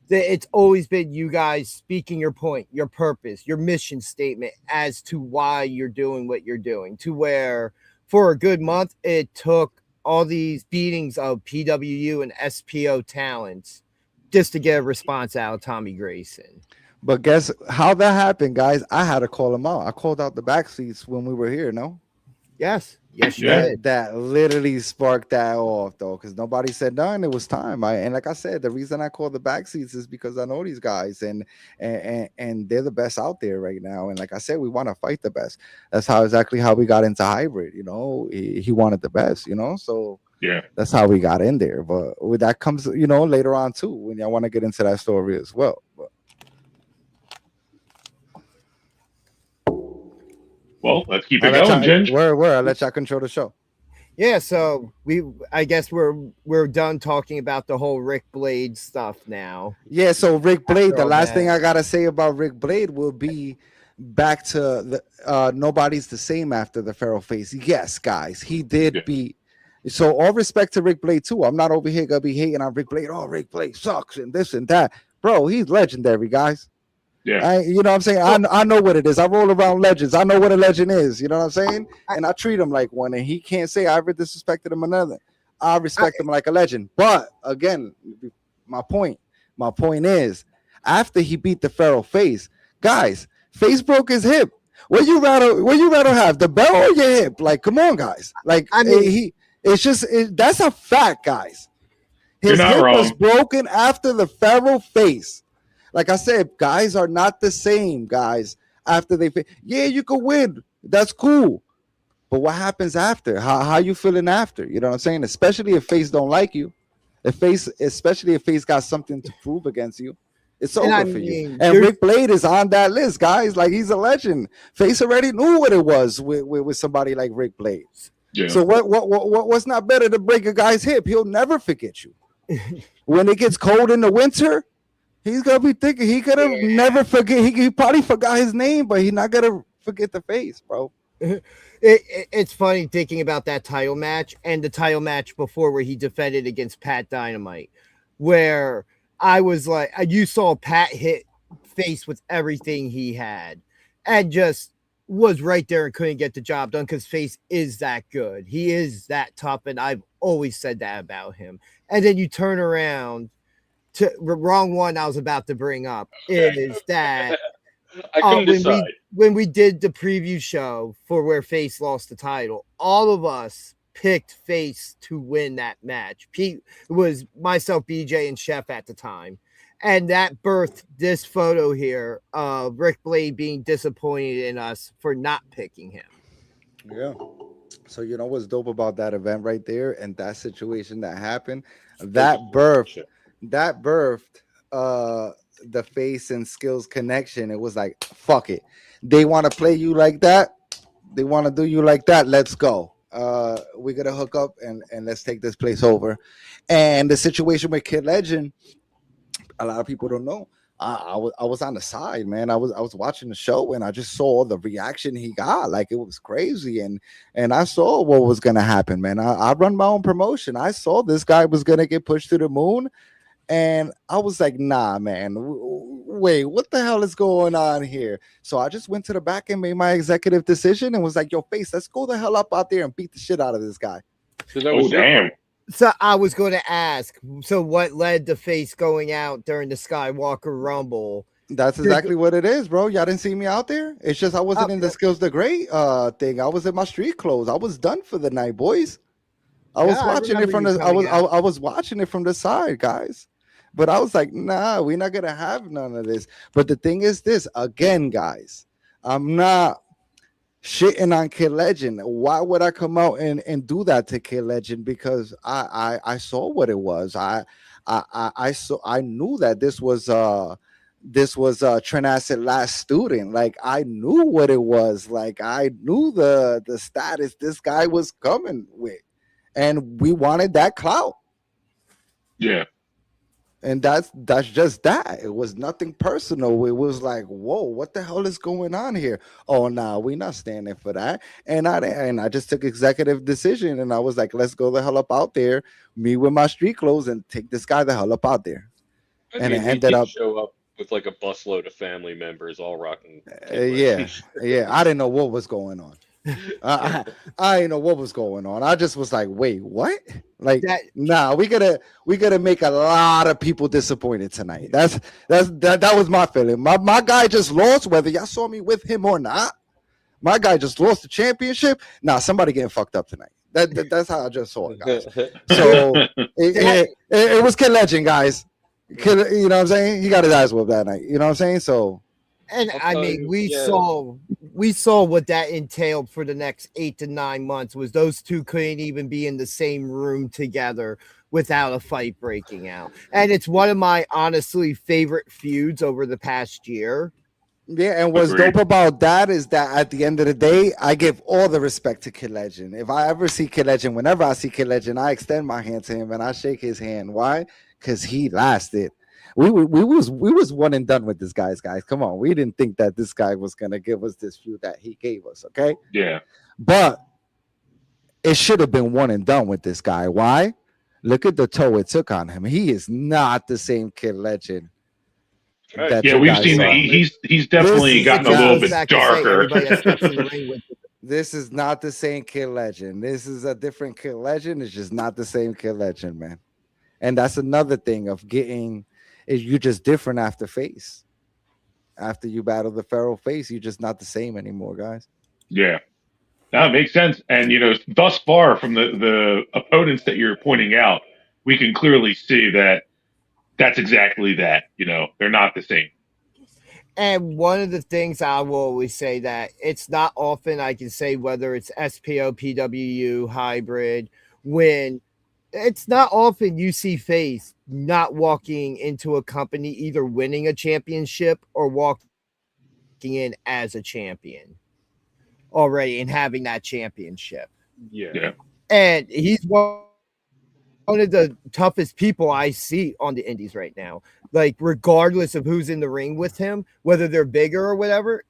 it's always been you guys speaking your point, your purpose, your mission statement as to why you're doing what you're doing, to where for a good month, it took all these beatings of PWU and SPO talents just to get a response out of Tommy Grayson. But guess how that happened, guys? I had to call him out. I called out the back seats when we were here, no? Yes, you did. That literally sparked that off, though, because nobody said nothing. It was time. And like I said, the reason I call the back seats is because I know these guys, and they're the best out there right now. And like I said, we want to fight the best. That's exactly how we got into Hybrid. You know, he wanted the best. You know, so yeah, that's how we got in there. But with that comes, you know, later on too, when y'all want to get into that story as well. But well, let's keep it going, Ginge. I'll let y'all control the show. Yeah, so I guess we're done talking about the whole Rick Blade stuff now. Yeah, so Rick Blade, the last thing I gotta say about Rick Blade will be back to the nobody's the same after the Pharaoh face. Yes, guys, he did beat. So all respect to Rick Blade too. I'm not over here gonna be hating on Rick Blade. Oh, Rick Blade sucks and this and that, bro. He's legendary, guys. Yeah, you know what I'm saying? I know what it is. I roll around legends. I know what a legend is. You know what I'm saying? And I treat him like one. And he can't say I ever disrespected him another. I respect him like a legend. But again, my point is, after he beat the Pharaoh face, guys, face broke his hip. What you rather have, the bell or your hip? Like, come on, guys. Like, I mean, that's a fact, guys. His hip was broken after the Pharaoh face. Like I said, guys are not the same, guys. After yeah, you could win. That's cool. But what happens after? How you feeling after? You know what I'm saying? Especially if face don't like you. Especially if face got something to prove against you. It's over for you. And Rick Blade is on that list, guys. Like, he's a legend. Face already knew what it was with somebody like Rick Blade. Yeah. So what's not better to break a guy's hip? He'll never forget you. When it gets cold in the winter, he's gonna be thinking he could have never forget. He probably forgot his name, but he's not gonna forget the face, bro. It's funny thinking about that title match and the title match before where he defended against Pat Dynamite, where I was like, you saw Pat hit face with everything he had and just was right there and couldn't get the job done because face is that good. He is that tough, and I've always said that about him. And then you turn around to the wrong one I was about to bring up is that I couldn't decide. When we did the preview show for where Face lost the title, all of us picked Face to win that match. It was myself, BJ, and Chef at the time. And that birthed this photo here of Rick Blade being disappointed in us for not picking him. Yeah. So you know what's dope about that event right there and that situation that happened? That birthed uh the face and skills connection. It was like, fuck it. They want to play you like that. They want to do you like that. Let's go. We're gonna hook up and let's take this place over. And the situation with Kid Legend, a lot of people don't know. I was on the side, man. I was watching the show and I just saw the reaction he got. Like it was crazy, and I saw what was gonna happen, man. I run my own promotion. I saw this guy was gonna get pushed to the moon, and I was like, nah, man. Wait, what the hell is going on here? So I just went to the back and made my executive decision and was like, yo, face, let's go the hell up out there and beat the shit out of this guy. So that was damn. So I was going to ask, so what led to Face going out during the Skywalker Rumble? That's exactly what it is, bro. Y'all didn't see me out there. It's just I wasn't in the Skills the Great thing. I was in my street clothes. I was done for the night, boys. I was watching it from the I was watching it from the side, guys. But I was like, nah, we're not gonna have none of this. But the thing is this, again, guys, I'm not shitting on Kid Legend. Why would I come out and do that to Kid Legend? Because I saw what it was. I knew that this was Trent Acid last student. Like I knew what it was. Like I knew the status this guy was coming with, and we wanted that clout. Yeah. And that's just that. It was nothing personal. It was like, whoa, what the hell is going on here? Oh, nah, we're not standing for that. And I just took executive decision, and I was like, let's go the hell up out there, me with my street clothes, and take this guy the hell up out there. I mean, it ended up show up with like a busload of family members all rocking. Yeah. I didn't know what was going on. I didn't know what was going on. I just was like, wait, what? Like, nah, we gotta make a lot of people disappointed tonight. That was my feeling. My guy just lost, whether y'all saw me with him or not. My guy just lost the championship. Nah, somebody getting fucked up tonight. That's how I just saw it, guys. So it was Kid Legend, guys. Kid, you know what I'm saying? He got his eyes whooped that night. You know what I'm saying? So. And I mean, we saw what that entailed for the next 8 to 9 months. Was those two couldn't even be in the same room together without a fight breaking out. And it's one of my honestly favorite feuds over the past year. Yeah, and what's dope about that is that at the end of the day, I give all the respect to Kid Legend. If I ever see Kid Legend, whenever I see Kid Legend, I extend my hand to him and I shake his hand. Why? Because he lasted. We was one and done with this guys. Come on, we didn't think that this guy was gonna give us this feud that he gave us. Okay, yeah, but it should have been one and done with this guy. Why? Look at the toe it took on him. He is not the same Kid Legend. Yeah, we've seen that. He's definitely gotten a little bit darker. This is not the same Kid Legend. This is a different Kid Legend. It's just not the same Kid Legend, man. And that's another thing of getting. Is you just different after face. After you battle the feral face, you're just not the same anymore, guys. Yeah, that makes sense. And thus far from the opponents that you're pointing out, we can clearly see that that's exactly that. They're not the same. And one of the things I will always say that it's not often I can say whether it's SPO, PWU, hybrid, when it's not often you see Face not walking into a company either winning a championship or walking in as a champion already and having that championship. Yeah. And he's one of the toughest people I see on the indies right now. Like, regardless of who's in the ring with him, whether they're bigger or whatever,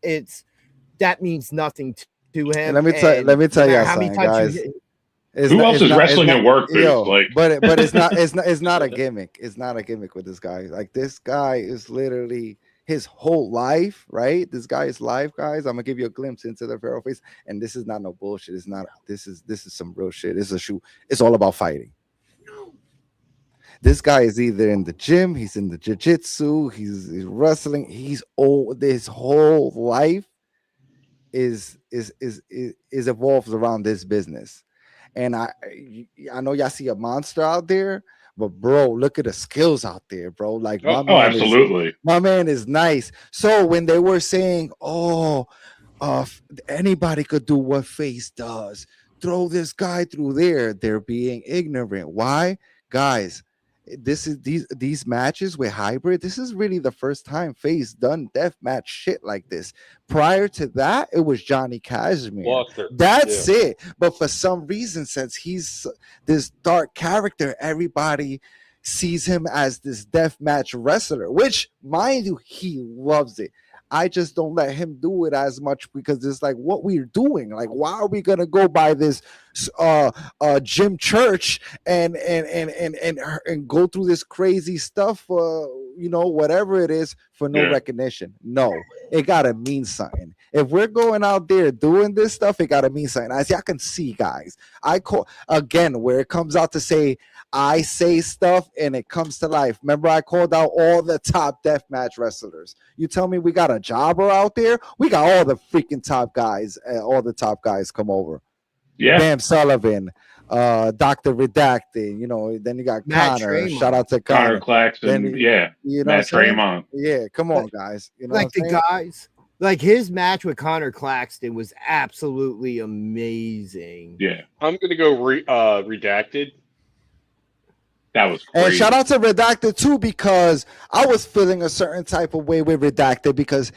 that means nothing to him. Let me tell you something, guys. Who else is wrestling at work? But it's not a gimmick. It's not a gimmick with this guy. Like, this guy is literally his whole life, right? This guy is life, guys. I'm gonna give you a glimpse into the feral face, and this is not no bullshit. It's not. This is some real shit. It's a shoot. It's all about fighting. This guy is either in the gym, he's in the jiu-jitsu, he's wrestling. He's old. His whole life is evolves around this business. And I know y'all see a monster out there, But bro, look at the skills out there, bro. Like Absolutely. my man is nice. So when they were saying, anybody could do what Face does, throw this guy through there, they're being ignorant. Why, guys? This is these matches with hybrid. This is really the first time Face done death match shit like this. Prior to that, it was Johnny Cashmere. Walker. That's it. But for some reason, since he's this dark character, everybody sees him as this death match wrestler, which, mind you, he loves it. I just don't let him do it as much because it's like what we're doing. Like, why are we gonna go by this Jim Church and go through this crazy stuff, whatever it is, for no recognition? No, it gotta mean something. If we're going out there doing this stuff, it gotta mean something. As y'all can see, guys, I call again where it comes out to say I say stuff and it comes to life. Remember, I called out all the top deathmatch wrestlers. You tell me we got a jobber out there? We got all the freaking top guys. All the top guys come over. Yeah. Bam Sullivan, Dr. Redacted. Then you got Matt Connor. Tremont. Shout out to Connor Claxton. Matt Tremont. Yeah, come on, guys. Like the guys. Like his match with Connor Claxton was absolutely amazing. Yeah. I'm going to go Redacted. That was crazy. And shout out to Redacted too, because I was feeling a certain type of way with Redacted because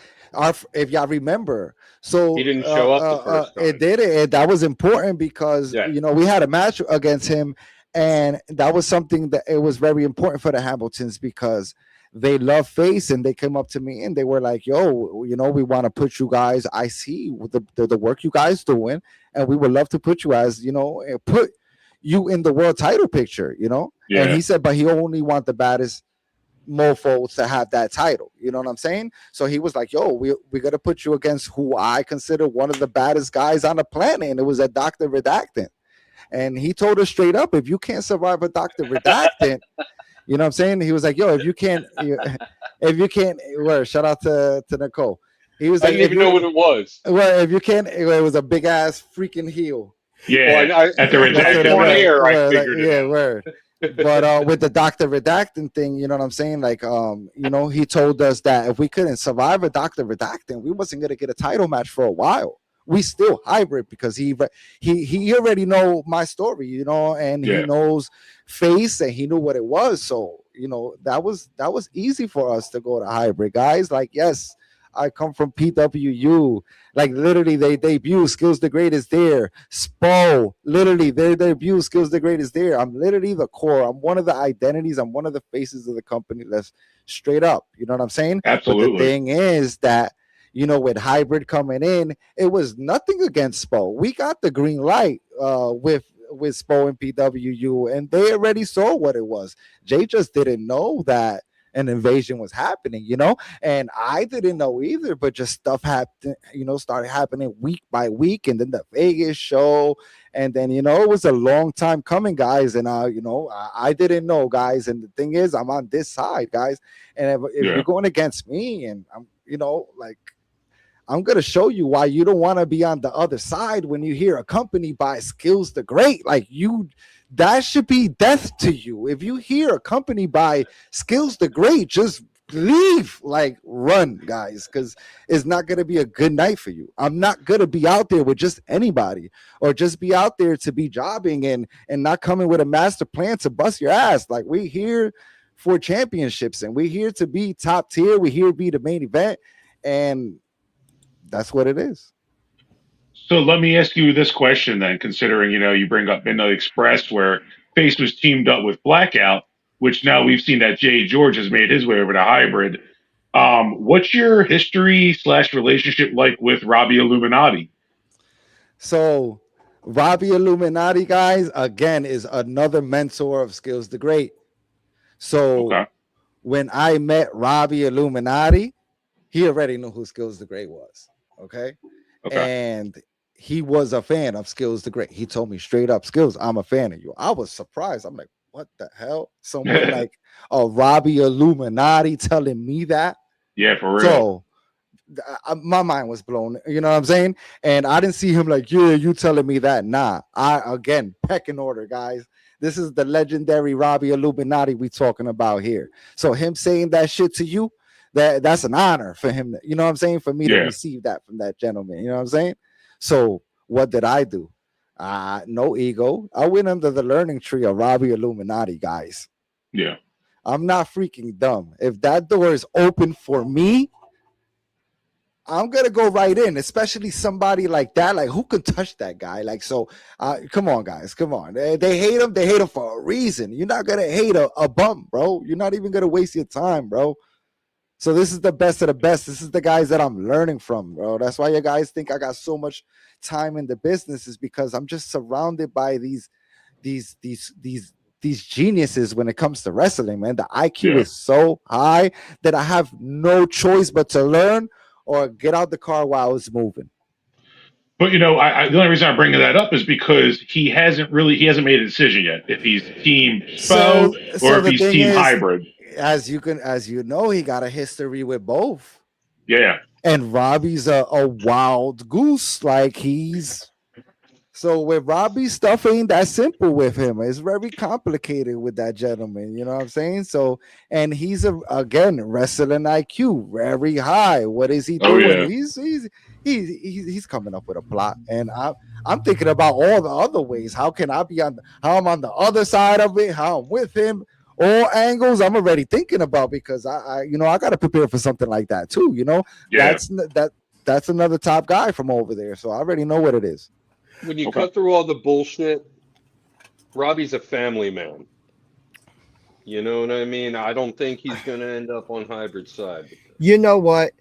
if y'all remember, so he didn't show up the first time. It did. That was important because we had a match against him, and that was something that it was very important for the Hamiltons because they love Face, and they came up to me and they were like, "Yo, we want to put you guys. I see the work you guys doing, and we would love to put you as put you in the world title picture, Yeah. And he said, but he only want the baddest mofos to have that title. You know what I'm saying? So he was like, yo, we got to put you against who I consider one of the baddest guys on the planet. And it was a Dr. Redactant. And he told us straight up, if you can't survive a Dr. Redactant, you know what I'm saying? He was like, yo, if you can't, shout out to Nicole. He was I like, didn't even know what it was. Well, if you can't, it was a big ass freaking heel. Yeah, at the redacted on air, I figured it out. Word. But with the Dr. Redactant thing, you know what I'm saying? Like, he told us that if we couldn't survive a Dr. Redactant, we wasn't gonna get a title match for a while. We still hybrid because he already know my story, and he knows Face and he knew what it was. So that was easy for us to go to hybrid, guys. Like, yes, I come from PWU. Like, literally, they debut Skillz the Great is there. SPO, literally, their debut Skillz the Great is there. I'm literally the core. I'm one of the identities. I'm one of the faces of the company. That's straight up. You know what I'm saying? Absolutely. But the thing is that, with hybrid coming in, it was nothing against SPO. We got the green light with SPO and PWU, and they already saw what it was. Jay just didn't know that an invasion was happening, and I didn't know either, but just stuff happened, started happening week by week, and then the Vegas show, and then it was a long time coming, guys, and I didn't know, guys, and the thing is, I'm on this side, guys, and if you're going against me, and I'm I'm gonna show you why you don't want to be on the other side when you hear a company buy Skillz the Great. Like, that should be death to you. If you hear a company buy Skillz the Great, just leave, like, run, guys, because it's not gonna be a good night for you. I'm not gonna be out there with just anybody, or just be out there to be jobbing and not coming with a master plan to bust your ass. Like, we here for championships, and we here to be top tier. We here to be the main event, and that's what it is. So let me ask you this question then, considering, you bring up Midnight Express where Face was teamed up with Blackout, which now we've seen that Jay George has made his way over to hybrid. What's your history / relationship like with Robbie Illuminati? So Robbie Illuminati, guys, again, is another mentor of Skillz the Great. So when I met Robbie Illuminati, he already knew who Skillz the Great was. Okay. And he was a fan of Skillz the Great. He told me straight up, Skillz, I'm a fan of you. I was surprised. I'm like, what the hell? Someone like a Robbie Illuminati telling me that? Yeah, for real. So my mind was blown. You know what I'm saying? And I didn't see him like, yeah, you telling me that. Nah. Again, pecking order, guys. This is the legendary Robbie Illuminati we talking about here. So him saying that shit to you, that's an honor for him. You know what I'm saying? For me to receive that from that gentleman. You know what I'm saying? So what did I do? No ego. I went under the learning tree of Robbie Illuminati, guys. Yeah. I'm not freaking dumb. If that door is open for me, I'm gonna go right in, especially somebody like that. Like, who can touch that guy? Like, so come on, guys, come on. They hate him. They hate him for a reason. You're not gonna hate a bum, bro. You're not even gonna waste your time, bro. So this is the best of the best. This is the guys that I'm learning from, bro. That's why you guys think I got so much time in the business, is because I'm just surrounded by these geniuses when it comes to wrestling, man. The IQ is so high that I have no choice but to learn or get out the car while it's moving. But the only reason I'm bringing that up is because he hasn't made a decision yet if he's team Spo or if he's team hybrid. As you know, he got a history with both. Yeah. And Robbie's a wild goose. Like, so with Robbie, stuff ain't that simple with him. It's very complicated with that gentleman. You know what I'm saying? So, and he's again, wrestling IQ very high. What is he doing? He's coming up with a plot, and I'm thinking about all the other ways. How can I be how I'm on the other side of it? How I'm with him? All angles I'm already thinking about, because I got to prepare for something like that too. That's another top guy from over there, so I already know what it is. When you cut through all the bullshit, Robbie's a family man. You know what I mean? I don't think he's going to end up on hybrid side. You know what?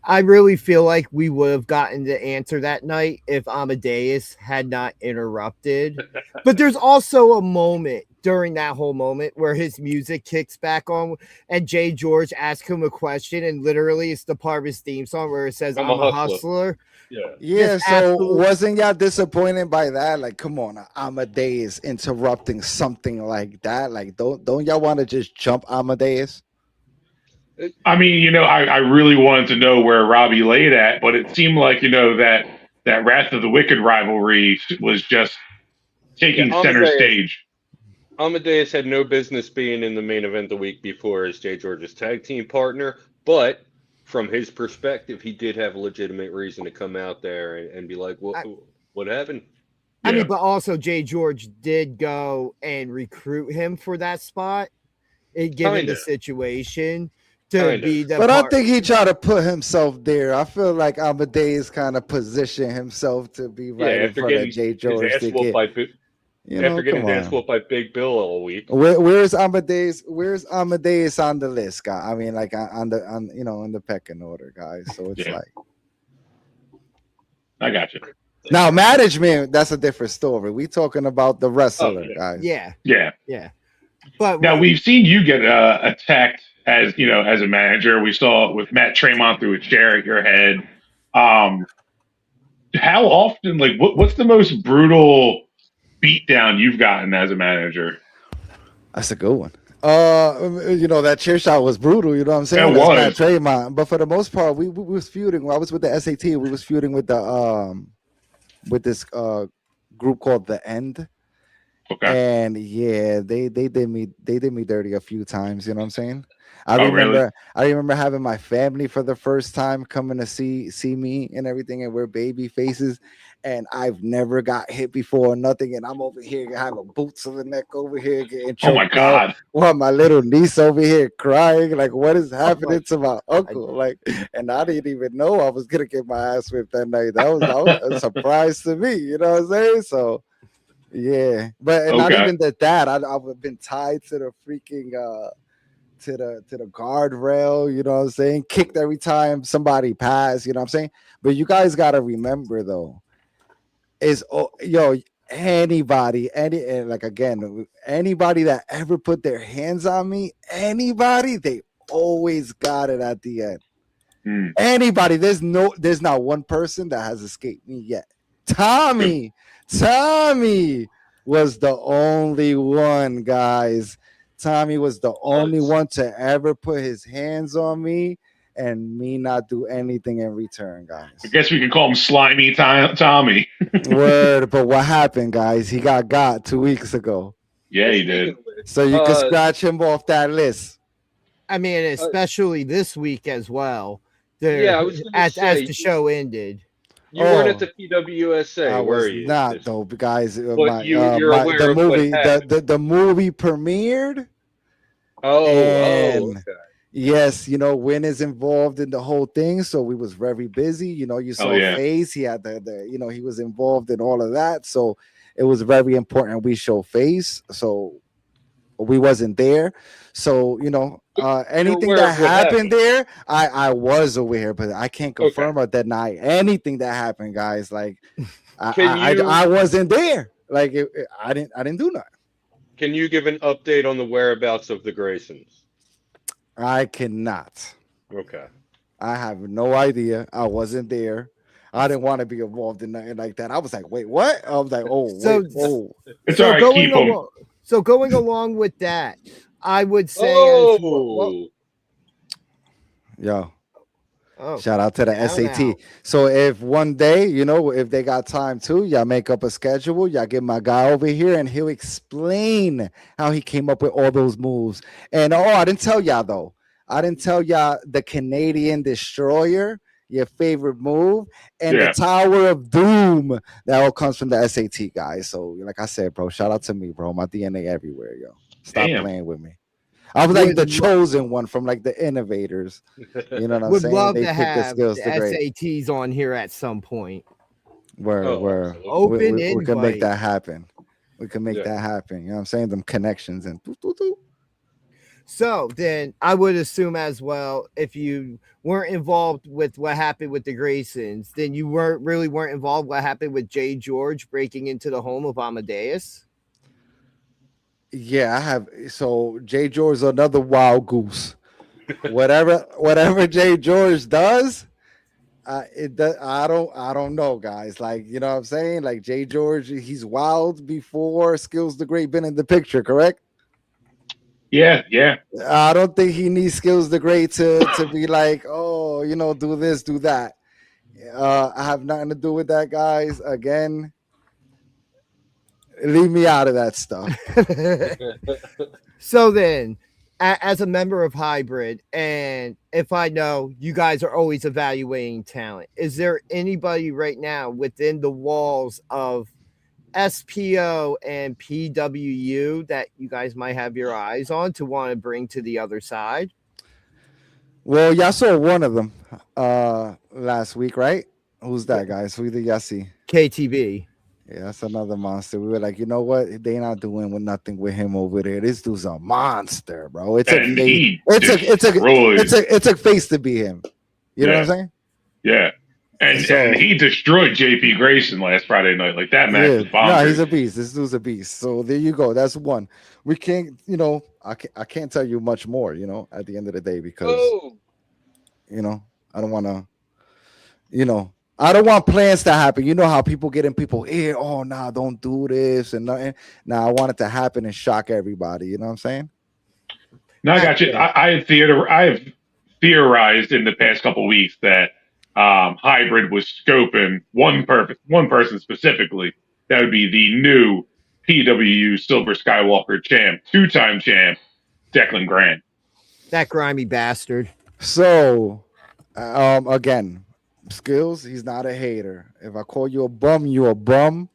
I really feel like we would have gotten the answer that night if Amadeus had not interrupted. But there's also a moment during that whole moment where his music kicks back on and Jay George asks him a question, and literally it's the part of his theme song where it says, I'm a hustler. Yeah. So wasn't y'all disappointed by that? Like, come on, Amadeus interrupting something like that. Like, don't y'all want to just jump Amadeus? I mean, I really wanted to know where Robbie laid at, but it seemed like, that Wrath of the Wicked rivalry was just taking center stage. Amadeus had no business being in the main event the week before as Jay George's tag team partner, but from his perspective, he did have a legitimate reason to come out there and be like, what happened? I mean, but also Jay George did go and recruit him for that spot, given the situation. But I think he tried to put himself there. I feel like Amadeus kind of positioned himself to be right in front of Jay George. After getting dance whooped by Big Bill all week. Where's Amadeus? Where's Amadeus on the list, guy? I mean, like on the pecking order, guys. So it's like, I got you. Now management, that's a different story. We talking about the wrestler, guys. Yeah. But now we've seen you get attacked as a manager. We saw it with Matt Tremont threw a chair at your head. How often? Like, what's the most brutal beatdown you've gotten as a manager? That's a good one. That chair shot was brutal. You know what I'm saying? It was. Matt Tremont. But for the most part, we was feuding. When I was with the SAT, we was feuding with the with this group called The End. Okay. And yeah, they did me dirty a few times. You know what I'm saying? I remember having my family for the first time coming to see me and everything, and we're baby faces, and I've never got hit before or nothing, and I'm over here having boots to the neck over here getting choked. Oh my God. While my little niece over here crying, like, what is happening to my uncle? Like, and I didn't even know I was gonna get my ass whipped that night. That was a surprise to me. You know what I'm saying? So yeah, but not even that. I've been tied to the freaking to the guardrail, you know what I'm saying? Kicked every time somebody passed, you know what I'm saying? But you guys got to remember though, anybody that ever put their hands on me, they always got it at the end. Anybody, there's not one person that has escaped me yet. Tommy was the only one, guys. Tommy was the only one to ever put his hands on me and me not do anything in return, guys. I guess we could call him Slimy Tommy. Word, but what happened, guys? He got 2 weeks ago. Yeah, he Speaking did. of which, So you can scratch him off that list. I mean, especially this week as well. Yeah, I was gonna As say the show ended. you weren't at Oh, the PWUSA, I were was you? not though, guys. But you're aware The of what movie happened. the movie premiered, Oh, and okay. yes, Win is involved in the whole thing, so we was very busy. You Oh saw yeah. FaZe. He had the he was involved in all of that, so it was very important we show FaZe. So we wasn't there. So anything aware that of what happened happened. there, I was aware, but I can't Okay. confirm or deny anything that happened, guys. Like Can you I wasn't there. Like I didn't do nothing. can you give an update on the whereabouts of the Graysons? I cannot. Okay. I have no idea. I wasn't there. I didn't want to be involved in nothing like that. I was like, wait, what? I was like, It's all right. Keep him. So going along with that, I would say Yo. Oh, Shout out to the now, SAT. now. So if one day, if they got time too, y'all make up a schedule, y'all get my guy over here and he'll explain how he came up with all those moves. And I didn't tell y'all though. I didn't tell y'all the Canadian Destroyer, your favorite move, and the Tower of Doom. That all comes from the SAT, guys. So like I said, bro, shout out to me, bro. My DNA everywhere, yo. Stop playing with me. I was like the chosen one from like the innovators. You know what I'm would saying? love They to picked the have skills the to great. SATs on here at some point. Where Open we can make invite. that happen. We can make that happen. You know what I'm saying? Them connections and So then I would assume as well, if you weren't involved with what happened with the Graysons, then you weren't involved what happened with Jay George breaking into the home of Amadeus. yeah, I have. So Jay George is another wild goose. whatever Jay George does, I don't know, guys. Like, you know what I'm saying? Like Jay George, he's wild before Skillz the Great been in the picture, correct? Yeah. I don't think he needs Skillz the Great to be like, oh, do this, do that. I have nothing to do with that, guys. Again, leave me out of that stuff. So then, as a member of Hybrid, and if I know you guys are always evaluating talent, is there anybody right now within the walls of SPO and PWU that you guys might have your eyes on to want to bring to the other side? Well, y'all saw one of them last week, right? Who's that, guys? Who did y'all see? KTB. Yeah, that's another monster. We were like, you know what? They not doing nothing with him over there. This dude's a monster, bro. It took face to be him. You know what I'm saying? Yeah. And he destroyed JP Grayson last Friday night. Like that match was bonkers. No, he's a beast. This dude's a beast. So there you go. That's one. We can't, I can't tell you much more, at the end of the day, because I don't want to, I don't want plans to happen. You know how people get in people's ear. Oh, nah, don't do this and nothing. Nah, I want it to happen and shock everybody. You know what I'm saying? No, I got you. I have theorized in the past couple of weeks that Hybrid was scoping one person specifically. That would be the new PWU Silver Skywalker champ, 2-time champ, Declan Grant. That grimy bastard. So, again, Skillz, he's not a hater. If I call you a bum, you a bum.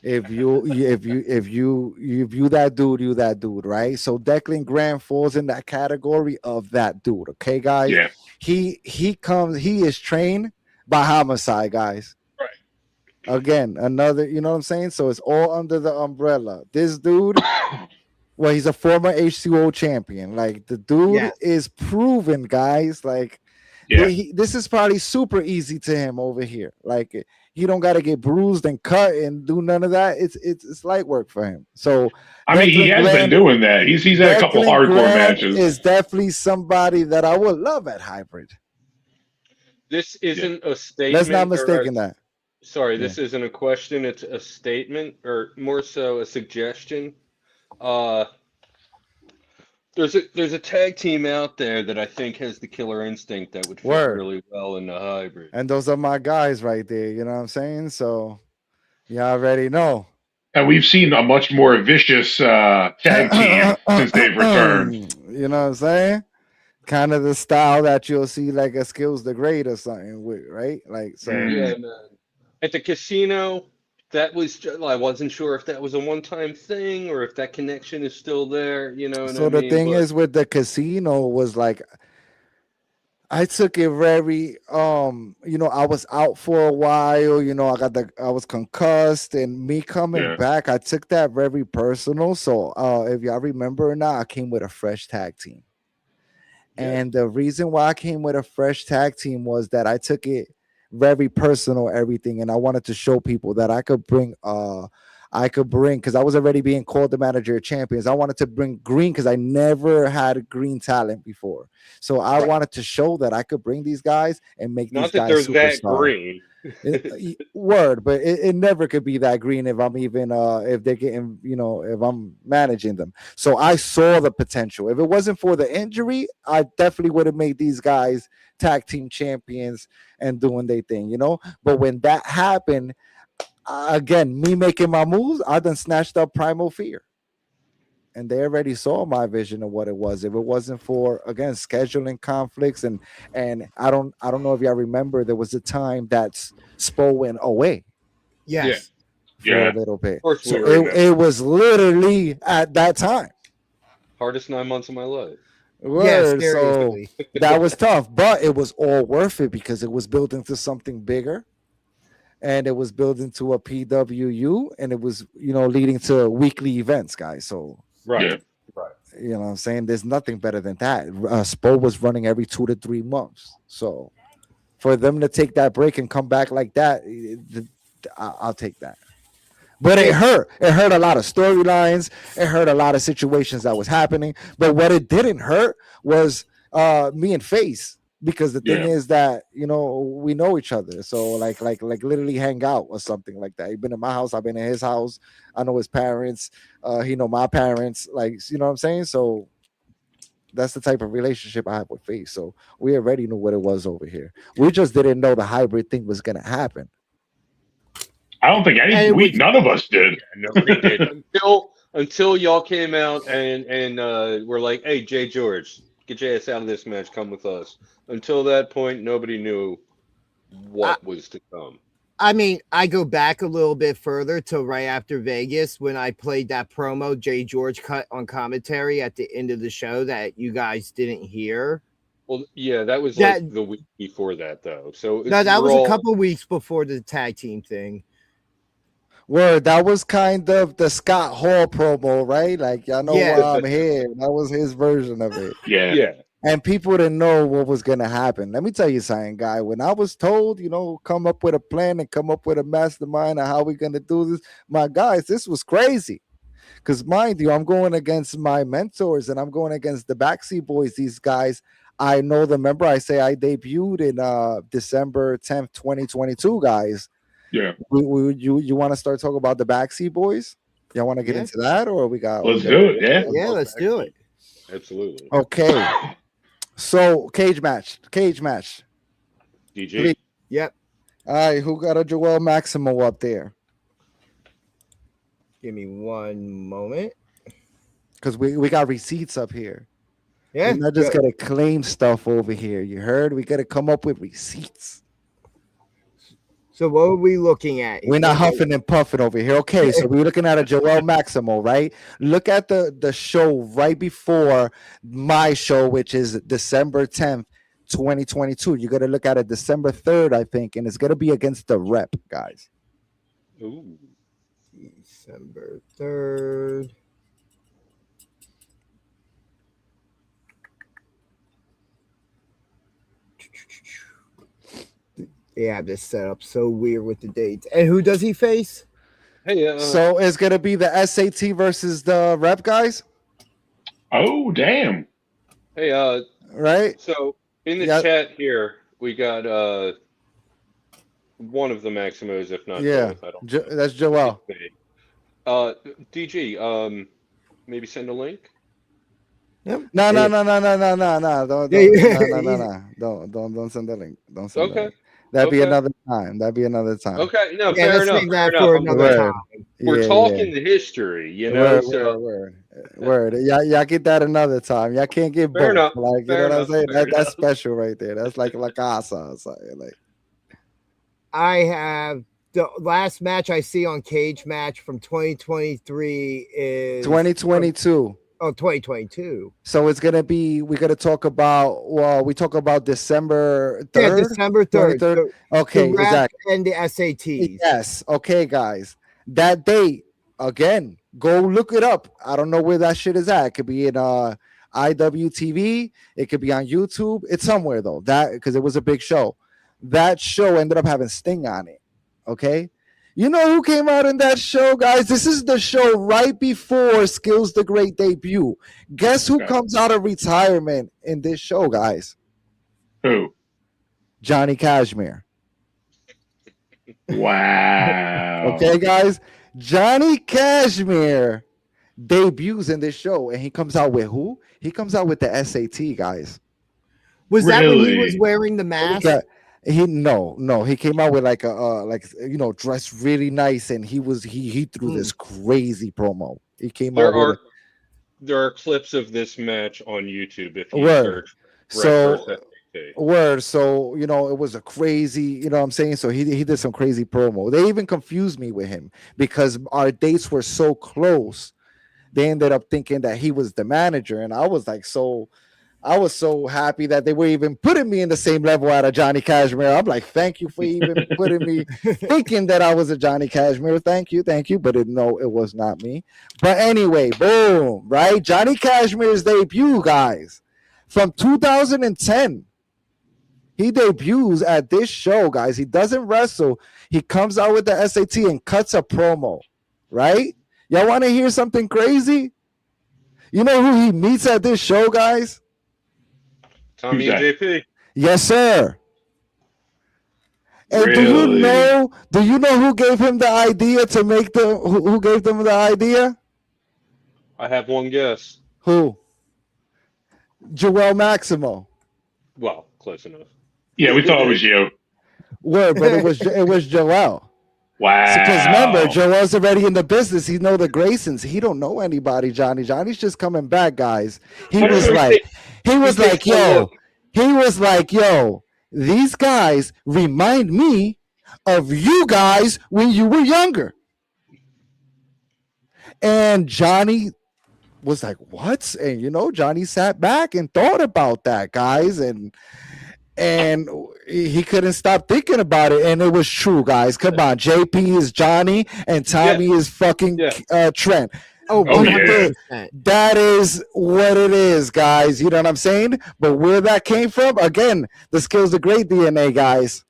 If you that dude, you that dude, right? So Declan Grant falls in that category of that dude. Okay, guys. Yeah. He is trained by Homicide, guys. Right. Again, another, you know what I'm saying? So it's all under the umbrella. This dude, well, he's a former H2O champion. Like the dude is proven, guys. Like this is probably super easy to him over here. Like he don't got to get bruised and cut and do none of that. It's light work for him. So I mean, he has been doing that. He's had a couple hardcore matches. Is definitely somebody that I would love at Hybrid. This isn't a statement. Let's not mistake that. Sorry, this isn't a question. It's a statement, or more so a suggestion. There's a tag team out there that I think has the killer instinct that would fit really well in the Hybrid. And those are my guys right there. You know what I'm saying? So you already know. And we've seen a much more vicious tag team since they've returned. You know what I'm saying? Kind of the style that you'll see like a Skillz the Great or something with, right? Like so. Yeah, man. At the casino, that was I wasn't sure if that was a one-time thing or if that connection is still there. You know what So I the mean? thing is with the casino was like I took it very I was out for a while, I was concussed, and me coming back, I took that very personal. So if y'all remember or not, I came with a fresh tag team. And the reason why I came with a fresh tag team was that I took it very personal, everything, and I wanted to show people that I could bring because I was already being called the manager of champions. I wanted to bring green because I never had green talent before. So I wanted to show that I could bring these guys and make these guys superstars. Not that they're that green. Word, but it never could be that green if I'm even if they're getting, if I'm managing them. So I saw the potential. If it wasn't for the injury, I definitely would have made these guys tag team champions and doing their thing, But when that happened, again, me making my moves, I done snatched up Primal Fear. And they already saw my vision of what it was. If it wasn't for, again, scheduling conflicts and I don't know if y'all remember, there was a time that Spo went away. Yes. For a little bit. So it was literally at that time. Hardest 9 months of my life. Word. Yes, so that was tough, but it was all worth it because it was building to something bigger. And it was building to a PWU, and it was, leading to weekly events, guys. So right. You know what I'm saying? There's nothing better than that. Spo was running every 2 to 3 months. So for them to take that break and come back like that, I'll take that. But it hurt. It hurt a lot of storylines. It hurt a lot of situations that was happening. But what it didn't hurt was me and Face. Because the thing is that, we know each other. So like literally hang out or something like that. He's been in my house. I've been in his house. I know his parents. He know my parents. Like, you know what I'm saying? So that's the type of relationship I have with Face. So we already knew what it was over here. We just didn't know the hybrid thing was going to happen. I don't think none of us did. Yeah, nobody did. Until y'all came out and were like, hey, Jay George, get your ass out of this match. Come with us. Until that point, nobody knew what was to come. I mean, I go back a little bit further to right after Vegas when I played that promo Jay George cut on commentary at the end of the show that you guys didn't hear. Well, yeah, that was like the week before that, though. So no, that was a couple weeks before the tag team thing. Word, that was kind of the Scott Hall promo, right? Like, y'all know why I'm here. That was his version of it. Yeah. And people didn't know what was going to happen. Let me tell you something, guy. When I was told, come up with a plan and come up with a mastermind on how we're going to do this, my guys, this was crazy. Because mind you, I'm going against my mentors and I'm going against the Backseat Boys. These guys, I know them. Remember, I debuted in December 10th, 2022, guys. Yeah. You want to start talking about the Backseat Boys? Y'all want to get into that, or we got? Let's do it. Yeah, let's do it. Absolutely. Okay. So cage match. DG. Yep. All right. Who got a Joel Maximo up there? Give me one moment. Because we got receipts up here. Yeah. We're not just gonna claim stuff over here. You heard? We gotta come up with receipts. So what are we looking at? We're not huffing and puffing over here. Okay, so we're looking at a Joel Maximo, right? Look at the show right before my show, which is December 10th, 2022. You got to look at it December 3rd, I think, and it's going to be against the Rep, guys. Ooh. December 3rd. They have this set up so weird with the dates. And who does he face? Hey, so it's gonna be the SAT versus the Rep guys. Oh, damn! Hey, right. So in the chat here, we got one of the Maximos, if not both. I don't that's Joel. DG, maybe send a link. Yep. No. Don't send the link. Don't send the link. That'd be Okay. another time. That'd be another time. Okay, no, Yeah, fair let's enough. save Fair that enough. for I'm another glad- time. We're Yeah, talking the history, you know. Word, So word. Y'all get that another time. Y'all can't get Fair both. enough. Like, you Fair know what I'm enough. saying? Fair That's enough. special right there. That's like La Casa or something. Like, I have the last match I see on Cage Match from 2023 is 2022. Oh, 2022. So it's gonna be. We're gonna talk about. Well, we talk about December 3rd. Yeah, December 3rd. 23rd. Okay, the rep exactly. and the SATs. Yes. Okay, guys. That date again. Go look it up. I don't know where that shit is at. It could be in IWTV. It could be on YouTube. It's somewhere though. That because it was a big show. That show ended up having Sting on it. Okay. You know who came out in that show, guys? This is the show right before Skillz the Great debut. Guess who comes out of retirement in this show, guys? Who? Johnny Cashmere. Wow. Okay, guys. Johnny Cashmere debuts in this show, and he comes out with who? He comes out with the SAT, guys. Was that when he Really? was wearing the mask? He came out with like a dressed really nice, and he threw this crazy promo. He came out with There are clips of this match on YouTube if you Word. search. Word. So, it was a crazy, you know what I'm saying? So he did some crazy promo. They even confused me with him because our dates were so close. They ended up thinking that he was the manager, and I was so happy that they were even putting me in the same level at a Johnny Cashmere. I'm like, thank you for even putting me thinking that I was a Johnny Cashmere. Thank you. But it was not me. But anyway, boom, right? Johnny Cashmere's debut, guys, from 2010. He debuts at this show, guys. He doesn't wrestle. He comes out with the SAT and cuts a promo, right? Y'all want to hear something crazy? You know who he meets at this show, guys? Tommy and JP. Yes, sir. And Really? do you know who gave him the idea to make who gave them the idea? I have one guess. Who? Joel Maximo. Well, close enough. Yeah, we thought it was you. Word, but it was Joel. Wow. Because remember, Joel's already in the business. He know the Graysons. He don't know anybody, Johnny. Johnny's just coming back, guys. He was like, yo, these guys remind me of you guys when you were younger. And Johnny was like, what? And Johnny sat back and thought about that, guys, and he couldn't stop thinking about it, and it was true, guys. Come on, JP is Johnny, and Tommy is fucking Trent. Oh, yeah. That is what it is, guys. You know what I'm saying? But where that came from, again, the Skillz the Great DNA, guys.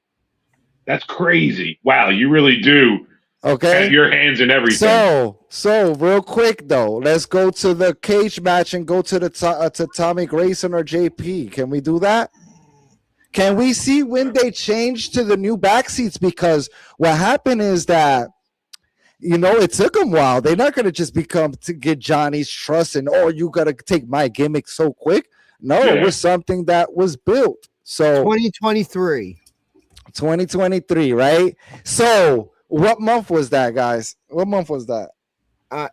That's crazy. Wow, you really do have your hands in everything. So real quick though, let's go to the cage match and go to to Tommy Grayson or JP. Can we do that? Can we see when they changed to the new back seats? Because what happened is that, it took them a while. They're not going to just to get Johnny's trust and, you got to take my gimmick so quick. No, It was something that was built. So 2023, right? So what month was that, guys? What month was that?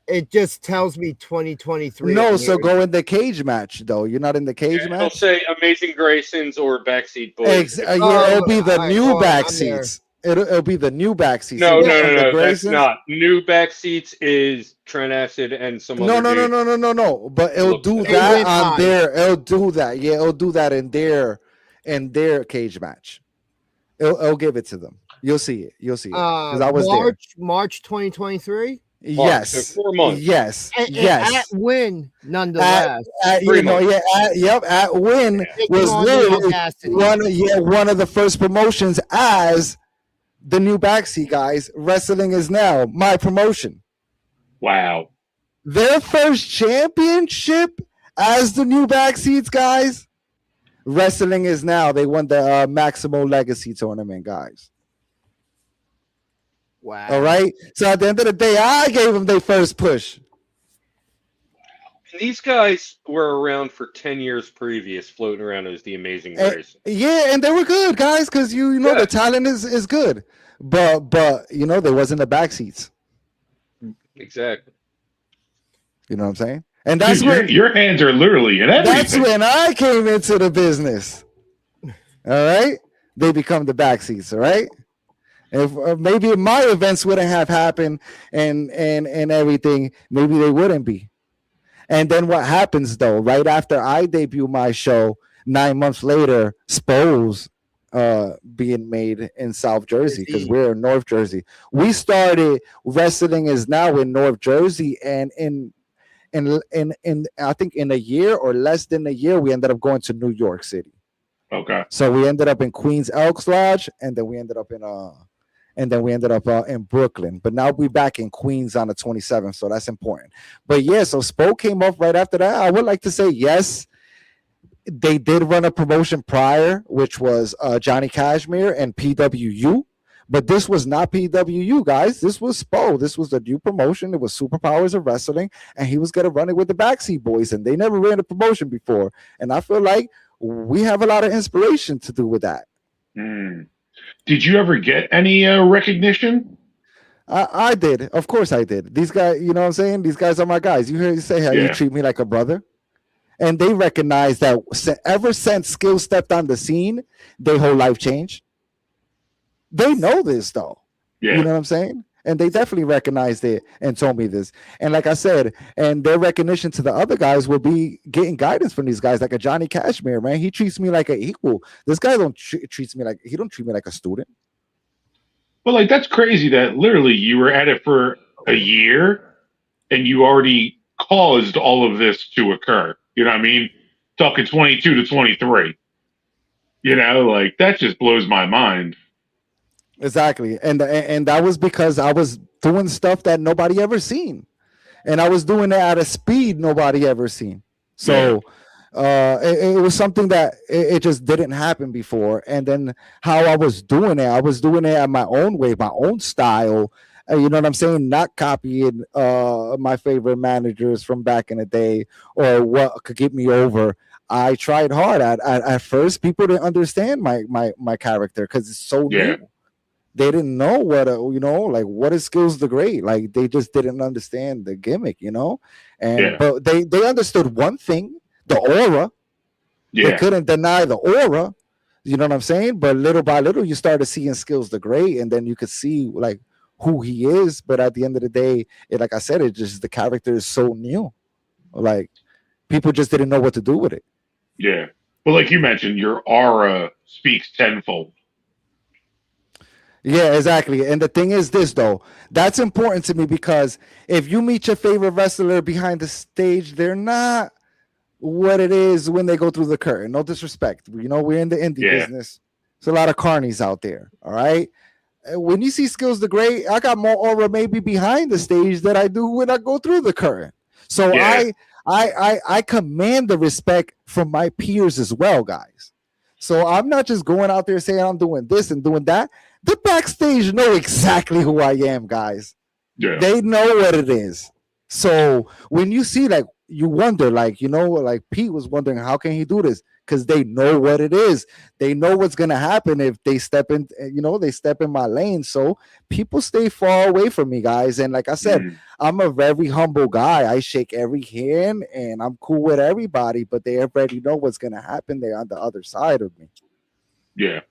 It just tells me 2023. No, so go in the cage match, though. You're not in the cage It'll match? say Amazing Graysons or Backseat Boys. It'll be the new back seats. It'll be the new back seats. No, that's not. New back seats is Trent Acid and some other dude. No. But it'll do that on their. It'll do that. Yeah, it'll do that in their cage match. It'll give it to them. You'll see it. Because I was March 2023. Yes. So 4 months. Yes. And at Win, nonetheless. At Win was literally one of the first promotions as the new backseat guys. Wrestling is now my promotion. Wow. Their first championship as the new backseats guys. Wrestling is now. They won the Maximo Legacy tournament, guys. Wow. All right. So at the end of the day, I gave them their first push. these guys were around for 10 years previous, floating around as the Amazing Race. Yeah, and they were good guys because you know Yeah. the talent is good, but you know there wasn't the back seats. Exactly. You know what I'm saying? And that's Dude, when your hands are literally in everything. that's when I came into the business. All right, they become the back seats. All right. If maybe my events wouldn't have happened and everything, maybe they wouldn't be. And then what happens though? Right after I debut my show, 9 months later, Spo's being made in South Jersey because we're in North Jersey. We started wrestling is now in North Jersey, and in I think in a year or less than a year, we ended up going to New York City. Okay. So we ended up in Queens Elks Lodge, and then we ended up in Brooklyn. But now we're back in Queens on the 27th, so that's important. But yeah, so Spo came up right after that. I would like to say yes, they did run a promotion prior, which was Johnny Cashmere and PWU. But this was not PWU, guys. This was Spo. This was a new promotion. It was Superpowers of Wrestling, and he was going to run it with the Backseat Boys, and they never ran a promotion before. And I feel like we have a lot of inspiration to do with that. Did you ever get any recognition? I did. Of course I did. These guys, you know what I'm saying? These guys are my guys. You hear you say how you treat me like a brother. And they recognize that ever since Skillz stepped on the scene, their whole life changed. They know this though. You know what I'm saying? And they definitely recognized it and told me this. And like I said, and their recognition to the other guys will be getting guidance from these guys, like a Johnny Cashmere, man. He treats me like an equal. This guy don't treat me like a student. Well, like that's crazy that literally you were at it for a year and you already caused all of this to occur. You know what I mean? Talking 22 to 23. You know, like that just blows my mind. Exactly. And that was because I was doing stuff that nobody ever seen. And I was doing it at a speed nobody ever seen. So it was something that it just didn't happen before. And then how I was doing it at my own way, my own style. You know what I'm saying? Not copying my favorite managers from back in the day or what could get me over. I tried hard. At first, people didn't understand my character because it's so new. They didn't know what what is Skillz the Great. Like they just didn't understand the gimmick, you know. And but they understood one thing: the aura. They couldn't deny the aura. You know what I'm saying? But little by little, you started seeing Skillz the Great, and then you could see like who he is. But at the end of the day, like I said, it just the character is so new. Like people just didn't know what to do with it. Yeah. Well, like you mentioned, your aura speaks tenfold. Yeah, exactly. And the thing is this, though, that's important to me because if you meet your favorite wrestler behind the stage, they're not what it is when they go through the curtain. No disrespect. You know, we're in the indie business. There's a lot of carnies out there. All right. When you see Skillz the Great, I got more aura maybe behind the stage than I do when I go through the curtain. So I command the respect from my peers as well, guys. So I'm not just going out there saying I'm doing this and doing that. The backstage know exactly who I am, guys. Yeah. They know what it is. So when you see, like, you wonder, like, you know, like Pete was wondering, how can he do this? Because they know what it is. They know what's going to happen if they step in, you know, they step in my lane. So people stay far away from me, guys. And like I said, I'm a very humble guy. I shake every hand and I'm cool with everybody, but they already know what's going to happen. They're on the other side of me. Yeah.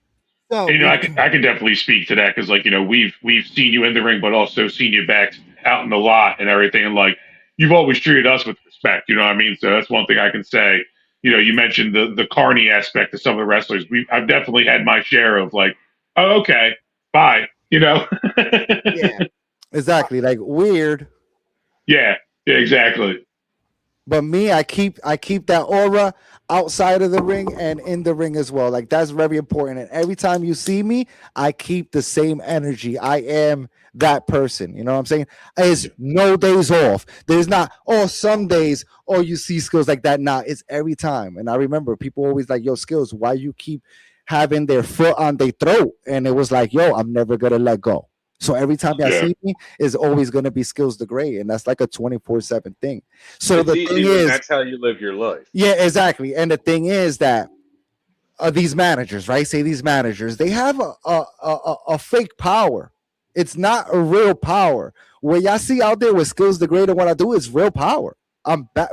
So, you know, I can definitely speak to that because, like, you know, we've seen you in the ring, but also seen you back out in the lot and everything. And like, you've always treated us with respect. You know what I mean? So that's one thing I can say. You know, you mentioned the carny aspect of some of the wrestlers. I've definitely had my share of like, oh, okay, bye. You know? Yeah, exactly. Like weird. Yeah, exactly. But me, I keep that aura outside of the ring and in the ring as well. Like that's very important. And every time you see me, I keep the same energy. I am that person. You know what I'm saying? It's no days off. There's not, some days, you see Skillz like that. Nah, it's every time. And I remember people always like, yo, Skillz, why you keep having their foot on their throat? And it was like, yo, I'm never gonna let go. So every time y'all Yeah. see me, is always going to be Skillz the Great, and that's like a 24/7 thing. So It's the easy thing when is, that's how you live your life. yeah, exactly. And the thing is that these managers, right? Say these managers, they have a fake power. It's not a real power. What y'all see out there with Skillz the Great and what I do is real power.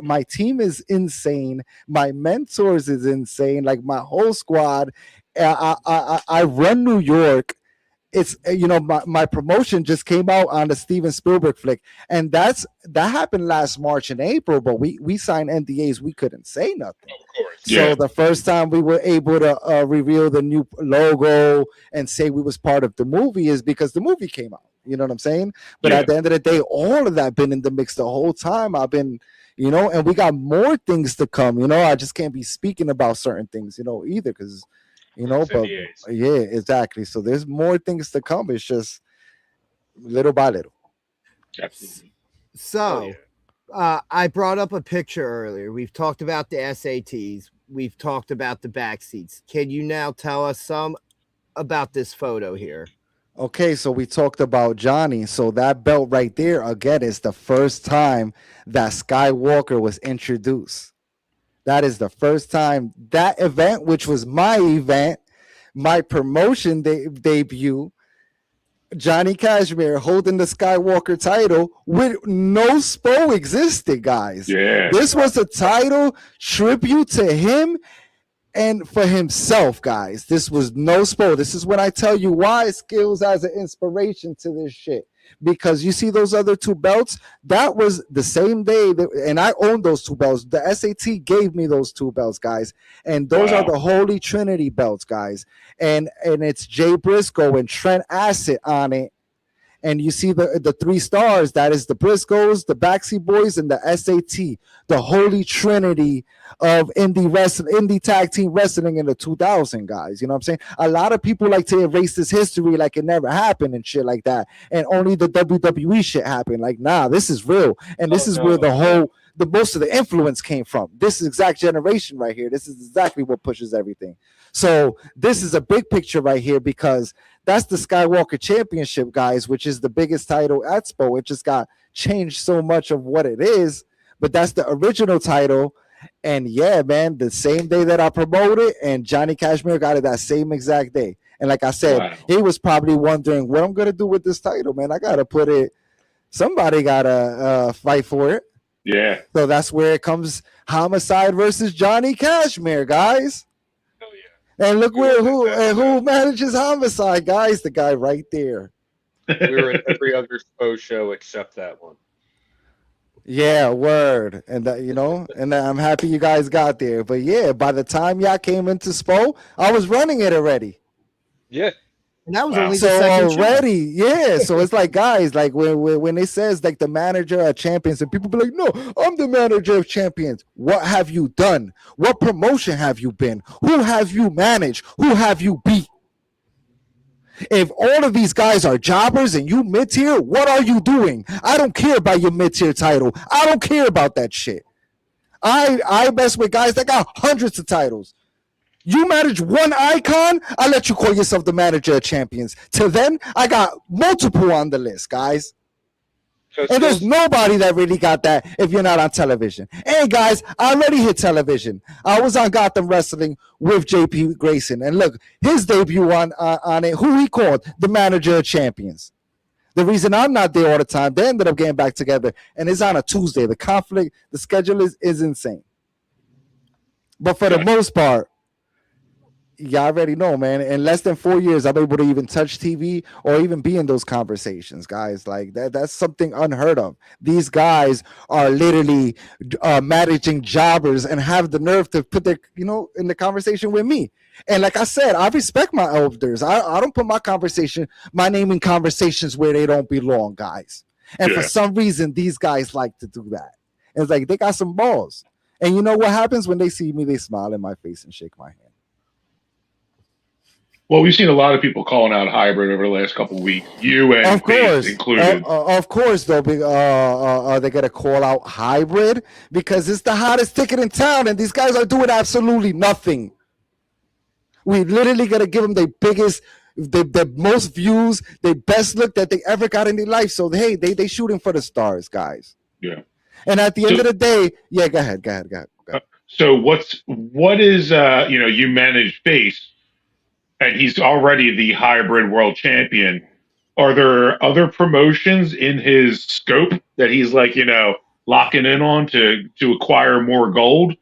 My team is insane. My mentors is insane. Like my whole squad. I run New York. It's my promotion just came out on the Steven Spielberg flick, and that happened last March and April, but we signed NDAs. We couldn't say nothing. Of course. So the first time we were able to reveal the new logo and say we was part of the movie is because the movie came out. You know what I'm saying? But at the end of the day, all of that been in the mix the whole time. I've been, and we got more things to come. I just can't be speaking about certain things, either, because but yeah, exactly. So there's more things to come. It's just little by little. Absolutely. So I brought up a picture earlier. We've talked about the SATs. We've talked about the back seats. Can you now tell us some about this photo here? Okay, so we talked about Johnny. So that belt right there, again, is the first time that Skywalker was introduced. That is the first time that event, which was my event, my promotion debut, Johnny Cashmere holding the Skywalker title with no SPO existed, guys. Yeah. This was a title tribute to him and for himself, guys. This was no SPO. This is when I tell you why Skillz has an inspiration to this shit. Because you see those other two belts, that was the same day and I owned those two belts. The SAT gave me those two belts, guys, and those are the Holy Trinity belts, guys, and it's Jay Briscoe and Trent Acid on it. And you see the 3 stars, that is the Briscoes, the Backseat Boys, and the SAT, the Holy Trinity of indie tag team wrestling in the 2000, guys. You know what I'm saying? A lot of people like to erase this history like it never happened and shit like that. And only the WWE shit happened. Like, nah, this is real. And this is where the most of the influence came from. This exact generation right here. This is exactly what pushes everything. So this is a big picture right here because that's the Skywalker Championship, guys, which is the biggest title at SPO. It just got changed so much of what it is, but that's the original title. And yeah, man, the same day that I promoted, and Johnny Cashmere got it that same exact day. And like I said, he was probably wondering what I'm gonna do with this title, man. I gotta put it. Somebody gotta fight for it. Yeah. So that's where it comes. Homicide versus Johnny Cashmere, guys. And look who manages Homicide, guys. The guy right there. We were at every other SPO show except that one. Yeah, word. And and I'm happy you guys got there. But yeah, by the time y'all came into SPO, I was running it already. Yeah. And that was only so the second already, show. yeah. So it's like, guys, like when it says like the manager of champions, and people be like, no, I'm the manager of champions. What have you done? What promotion have you been? Who have you managed? Who have you beat? If all of these guys are jobbers and you mid-tier, what are you doing? I don't care about your mid-tier title. I don't care about that shit. I mess with guys that got hundreds of titles. You manage one icon, I let you call yourself the manager of champions. Till then, I got multiple on the list, guys. And there's nobody that really got that if you're not on television. And guys, I already hit television. I was on Gotham Wrestling with JP Grayson. And look, his debut on it, who he called the manager of champions. The reason I'm not there all the time, they ended up getting back together. And it's on a Tuesday. The conflict, the schedule is insane. But for the most part, y'all already know, man. In less than 4 years, I'm able to even touch TV or even be in those conversations, guys. Like that's something unheard of. These guys are literally managing jobbers and have the nerve to put their, in the conversation with me. And like I said, I respect my elders. I don't put my name in conversations where they don't belong, guys. And for some reason, these guys like to do that. And it's like they got some balls. And you know what happens when they see me? They smile in my face and shake my hand. Well, we've seen a lot of people calling out hybrid over the last couple of weeks. You and of course, included. Of course, though, are they going to call out hybrid? Because it's the hottest ticket in town, and these guys are doing absolutely nothing. We literally going to give them the biggest the most views, the best look that they ever got in their life. So hey, they shooting for the stars, guys. Yeah. And at the end of the day, yeah, go ahead. So what is you manage Face, and he's already the hybrid world champion. Are there other promotions in his scope that he's like, locking in on to acquire more gold?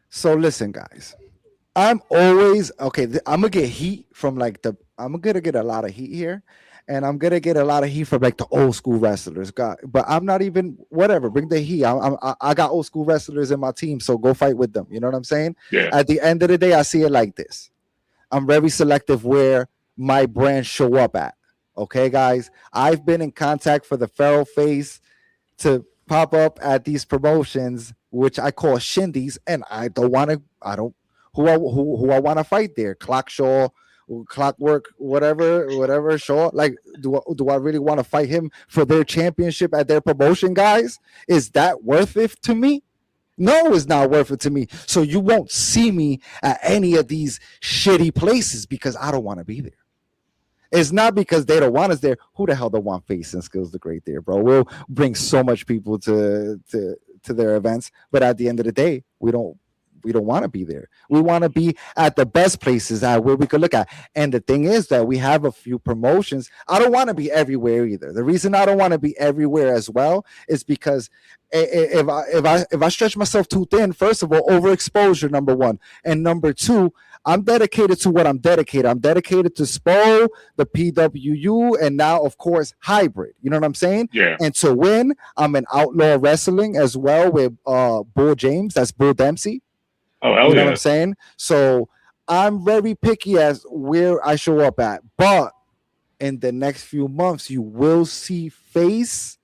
So listen, guys, I'm always okay. I'm gonna get heat from I'm gonna get a lot of heat here, and I'm gonna get a lot of heat from like the old school wrestlers. God, but I'm not even whatever. Bring the heat. I got old school wrestlers in my team, so go fight with them. You know what I'm saying? Yeah. At the end of the day, I see it like this. I'm very selective where my brands show up at. Okay, guys, I've been in contact for the feral face to pop up at these promotions, which I call shindies, and I don't who I want to fight there. Clockwork, whatever show. Like, do I really want to fight him for their championship at their promotion, guys? Is that worth it to me? No, it's not worth it to me. So you won't see me at any of these shitty places because I don't want to be there. It's not because they don't want us there. Who the hell don't want Face and Skillz the Great there, bro? We'll bring so much people to their events, but at the end of the day, we don't want to be there. We want to be at the best places where we could look at. And the thing is that we have a few promotions. I don't want to be everywhere either. The reason I don't want to be everywhere as well is because if I stretch myself too thin, first of all, overexposure, number one, and number two, I'm dedicated to what I'm dedicated. I'm dedicated to SPO, the PWU, and now, of course, hybrid. You know what I'm saying? Yeah. And to win, I'm in outlaw wrestling as well with Bull James. That's Bull Dempsey. Oh, hell you know yeah. what I'm saying? So I'm very picky as where I show up at. But in the next few months, you will see Face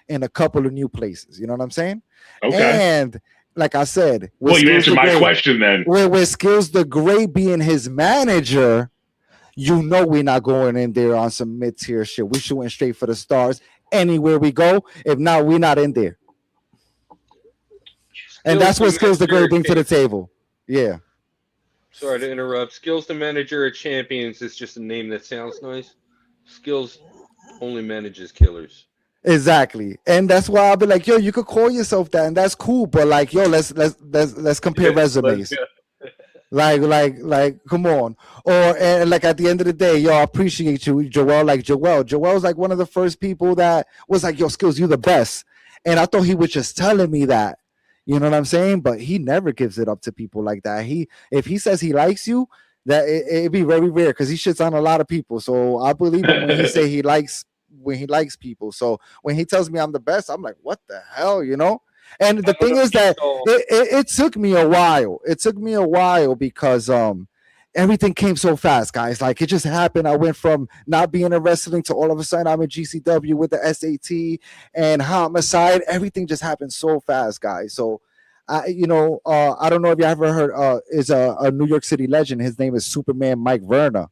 in a couple of new places. You know what I'm saying? Okay. And like I said, well, you answered my question then. With Skillz the Great being his manager, we're not going in there on some mid-tier shit. We're shooting straight for the stars anywhere we go. If not, we're not in there. And that's what Skillz the Great brings to the table. Yeah. Sorry to interrupt. Skillz the Manager of Champions is just a name that sounds nice. Skillz only manages killers. Exactly. And that's why I'll be like, yo, you could call yourself that, and that's cool. But like, yo, let's compare resumes. Like, come on. And like at the end of the day, yo, I appreciate you, Joel. Like Joel's like one of the first people that was like, yo, Skillz, you the best. And I thought he was just telling me that. You know what I'm saying? But he never gives it up to people like that. If he says he likes you, that it'd be very rare because he shits on a lot of people. So I believe him when he say he likes people. So when he tells me I'm the best, I'm like, what the hell, you know? And the thing is that it took me a while. It took me a while because everything came so fast, guys. Like, it just happened. I went from not being in wrestling to all of a sudden I'm in GCW with the SAT and Homicide. Everything just happened so fast, guys. So, I don't know if you ever heard, is a New York City legend. His name is Superman Mike Verna.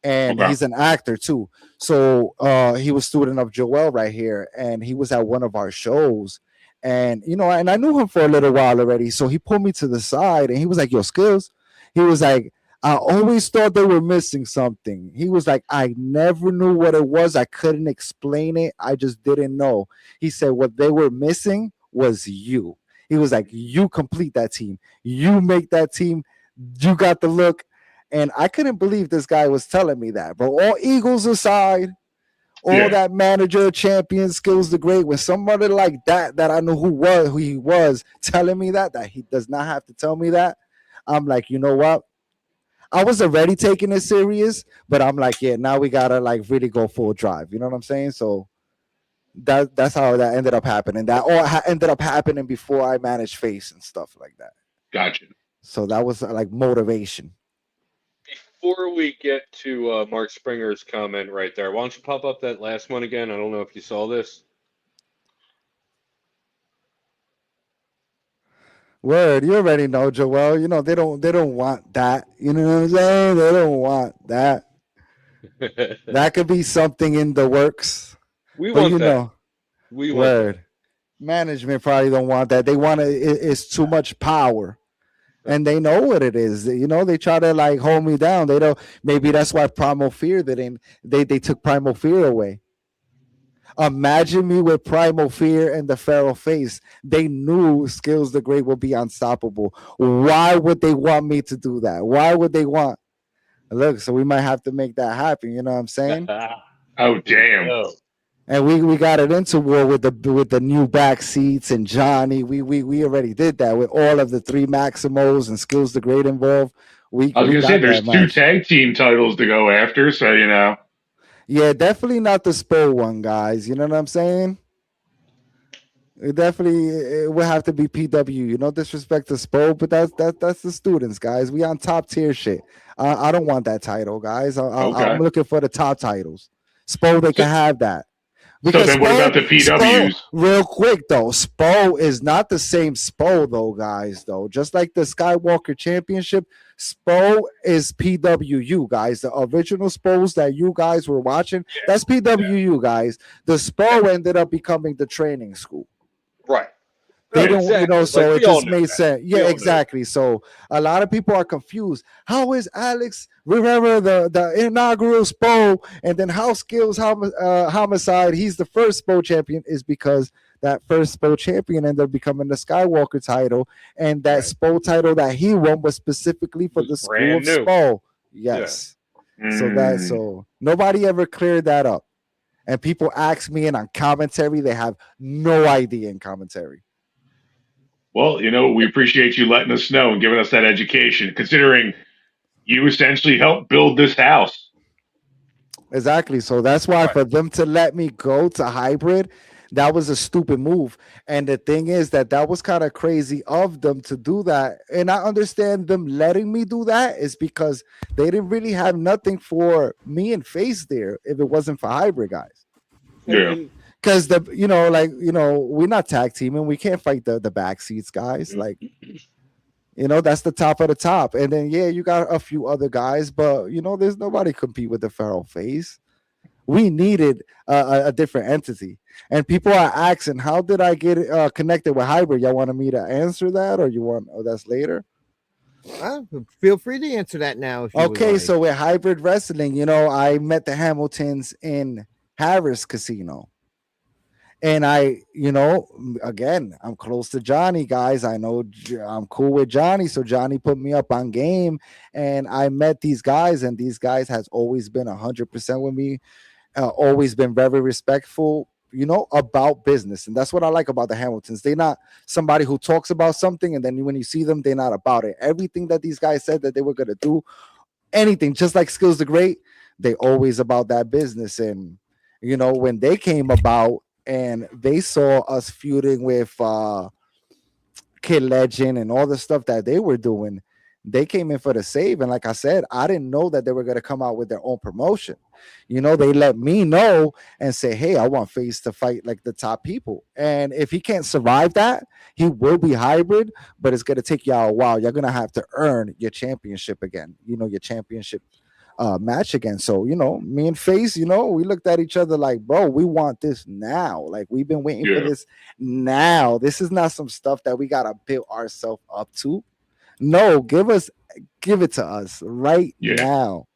And he's an actor too. So he was student of Joel right here. And he was at one of our shows. And, and I knew him for a little while already. So he pulled me to the side and he was like, yo, Skillz. He was like, I always thought they were missing something. He was like, I never knew what it was. I couldn't explain it. I just didn't know. He said what they were missing was you. He was like, you complete that team. You make that team. You got the look. And I couldn't believe this guy was telling me that. But all Eagles aside, all that manager, champion, Skillz the Great, when somebody like that I knew who he was, telling me that he does not have to tell me that, I'm like, you know what? I was already taking it serious, but I'm like, yeah, now we gotta like really go full drive. You know what I'm saying? So that's how that ended up happening. That all ended up happening before I managed Face and stuff like that. Gotcha. So that was like motivation. Before we get to Mark Springer's comment right there, why don't you pop up that last one again? I don't know if you saw this. Word, you already know, Joel. You know they don't want that. You know what I'm saying? They don't want that. That could be something in the works. We want that. We want word. That. Management probably don't want that. They want it's too much power. and they know what it is. You know, they try to like hold me down. They don't. Maybe that's why Primal Fear they took Primal Fear away. Imagine me with Primal Fear and the Feral Face. They knew Skillz the Great would be unstoppable. Why would they want me to do that? Why would they want? Look, so we might have to make that happen. You know what I'm saying? Oh damn! And we got it into war with the new back seats and Johnny. We already did that with all of the 3 Maximos and Skillz the Great involved. I was gonna say there's 2 match. tag team titles to go after, so you know. Yeah, definitely not the Spo one, guys. You know what I'm saying? It would have to be PW. No disrespect to Spo, but that's the students, guys. We on top tier shit. I don't want that title, guys. I'm looking for the top titles. Spo, they can have that. Because so then what about the PWs? Spo, real quick though, Spo is not the same Spo though, guys. Though, just like the Skywalker Championship, Spo is PWU, guys. The original Spos that you guys were watching, that's PWU, guys. The Spo ended up becoming the training school. Right. They don't, exactly. You know, so like, it just made sense. Yeah, exactly. So a lot of people are confused. How is Alex, remember the inaugural Spo, and then how Skillz Homicide, he's the first Spo champion, is because that first Spo champion ended up becoming the Skywalker title, and that Spo title that he won was specifically for the school of Spo. Yes. Yeah. So nobody ever cleared that up. And people ask me, and on commentary, they have no idea in commentary. Well, you know, we appreciate you letting us know and giving us that education, considering you essentially helped build this house. Exactly. So that's why for them to let me go to hybrid, that was a stupid move. And the thing is that was kind of crazy of them to do that. And I understand them letting me do that is because they didn't really have nothing for me and Face there if it wasn't for hybrid guys. Yeah. Because we're not tag teaming. We can't fight the back seats guys. Like, that's the top of the top. And then you got a few other guys, but there's nobody compete with the Feral Face. We needed a different entity. And people are asking, how did I get connected with hybrid? Y'all wanted me to answer that, or that's later? Feel free to answer that now. If you okay, like. So with hybrid wrestling, I met the Hamiltons in Harris Casino. And again, I'm close to Johnny, guys. I know I'm cool with Johnny. So Johnny put me up on game, and I met these guys, and these guys has always been 100% with me, always been very respectful, about business. And that's what I like about the Hamiltons. They're not somebody who talks about something, and then when you see them, they're not about it. Everything that these guys said that they were going to do, anything, just like Skillz the Great, they always about that business. And, when they came about, and they saw us feuding with Kid Legend and all the stuff that they were doing, they came in for the save. And like I said, I didn't know that they were going to come out with their own promotion. They let me know and say, hey, I want Face to fight like the top people. And if he can't survive that, he will be hybrid, but it's going to take y'all a while. You're going to have to earn your championship again, your championship match again. So me and Face, we looked at each other like, bro, we want this now. Like, we've been waiting for this now. This is not some stuff that we gotta build ourselves up to. No, give it to us right now.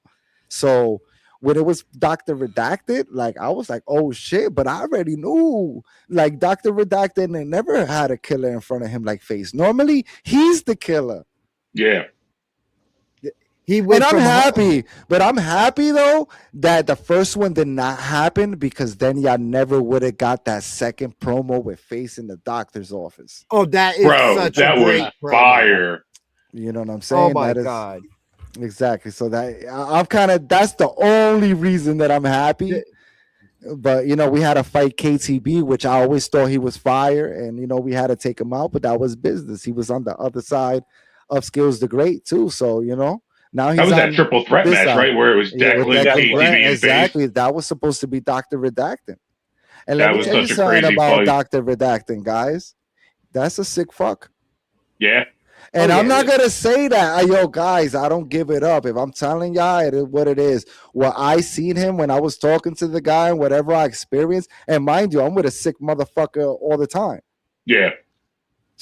So when it was Dr. Redacted, like, I was like, oh shit, but I already knew, like, Dr. Redacted never had a killer in front of him like Face. Normally he's the killer. Yeah. And I'm happy, but I'm happy though that the first one did not happen, because then y'all never would have got that second promo with Face in the doctor's office. Oh, that is such that a great was fire. You know what I'm saying? Oh my God. Exactly. So that I'm that's the only reason that I'm happy. But we had to fight KTB, which I always thought he was fire, and we had to take him out, but that was business. He was on the other side of Skillz the Great too. So now he's that was that triple threat match, right? Where it was Declan, KTB, and exactly. Face. That was supposed to be Dr. Redacting. And that let me was tell you such a something crazy about fight. Dr. Redacting, guys. That's a sick fuck. Yeah. And I'm not gonna say that, yo, guys, I don't give it up. If I'm telling y'all it is what it is, what I seen him when I was talking to the guy and whatever I experienced, and mind you, I'm with a sick motherfucker all the time. Yeah.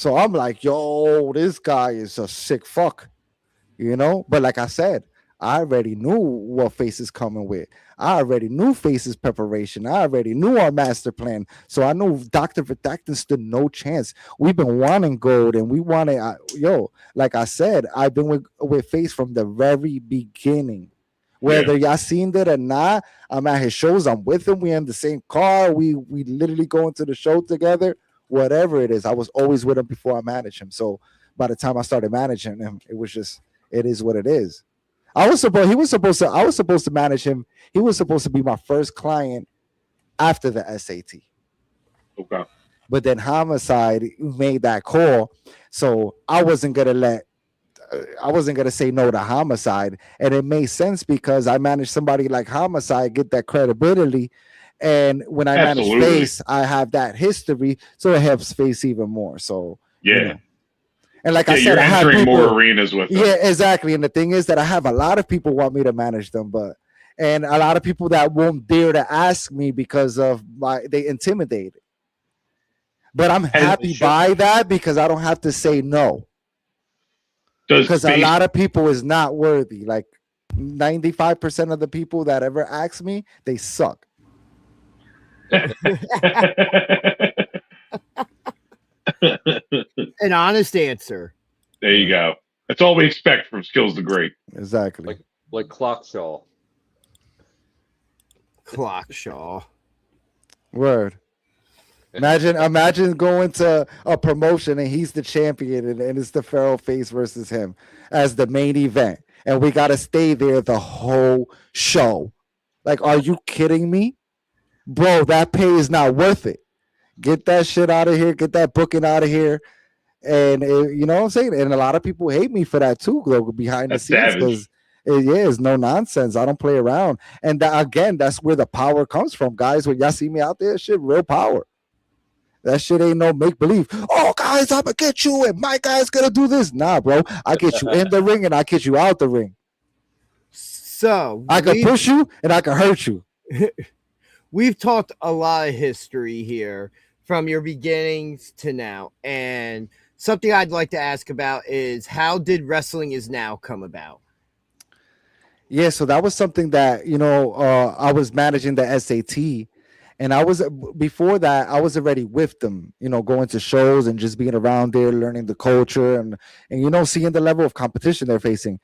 So I'm like, yo, this guy is a sick fuck, you know. But like I said, I already knew what Face is coming with. I already knew Face's preparation. I already knew our master plan. So I know Dr. Verdactin stood no chance. We've been wanting gold, and we wanted, like I said, I've been with Face from the very beginning. Whether y'all seen it or not, I'm at his shows. I'm with him. We in the same car. We literally go into the show together. Whatever it is, I was always with him before I managed him. So by the time I started managing him, it was just, it is what it is. I was supposed to manage him. He was supposed to be my first client after the SAT. Okay. But then Homicide made that call, so I wasn't gonna say no to Homicide, and it made sense because I managed somebody like Homicide, get that credibility, and when I manage Face, I have that history, so it helps Face even more. So and like I said, you're I have entering people, more arenas with them. Yeah, exactly. And the thing is that I have a lot of people want me to manage them, and a lot of people that won't dare to ask me because of they intimidated. But I'm happy by that because I don't have to say no. Because a lot of people is not worthy. Like 95% of the people that ever ask me, they suck. An honest answer. There you go. That's all we expect from Skillz the Great. Exactly. Like Clockshaw. Clockshaw. Word. Imagine going to a promotion and he's the champion and it's the Pharaoh Face versus him as the main event. And we got to stay there the whole show. Like, are you kidding me? Bro, that pay is not worth it. Get that shit out of here. Get that booking out of here. And you know what I'm saying? And a lot of people hate me for that too, though, behind the scenes, because it's no nonsense. I don't play around. And again, that's where the power comes from, guys. When y'all see me out there, shit, real power. That shit ain't no make believe. Oh, guys, I'm gonna get you, and my guy's gonna do this. Nah, bro, I get you in the ring and I get you out the ring. So I can push you and I can hurt you. We've talked a lot of history here from your beginnings to now, and something I'd like to ask about is how did Wrestling Is Now come about? Yeah, so that was something that I was managing the SAT. And before that, I was already with them, going to shows and just being around there, learning the culture and seeing the level of competition they're facing.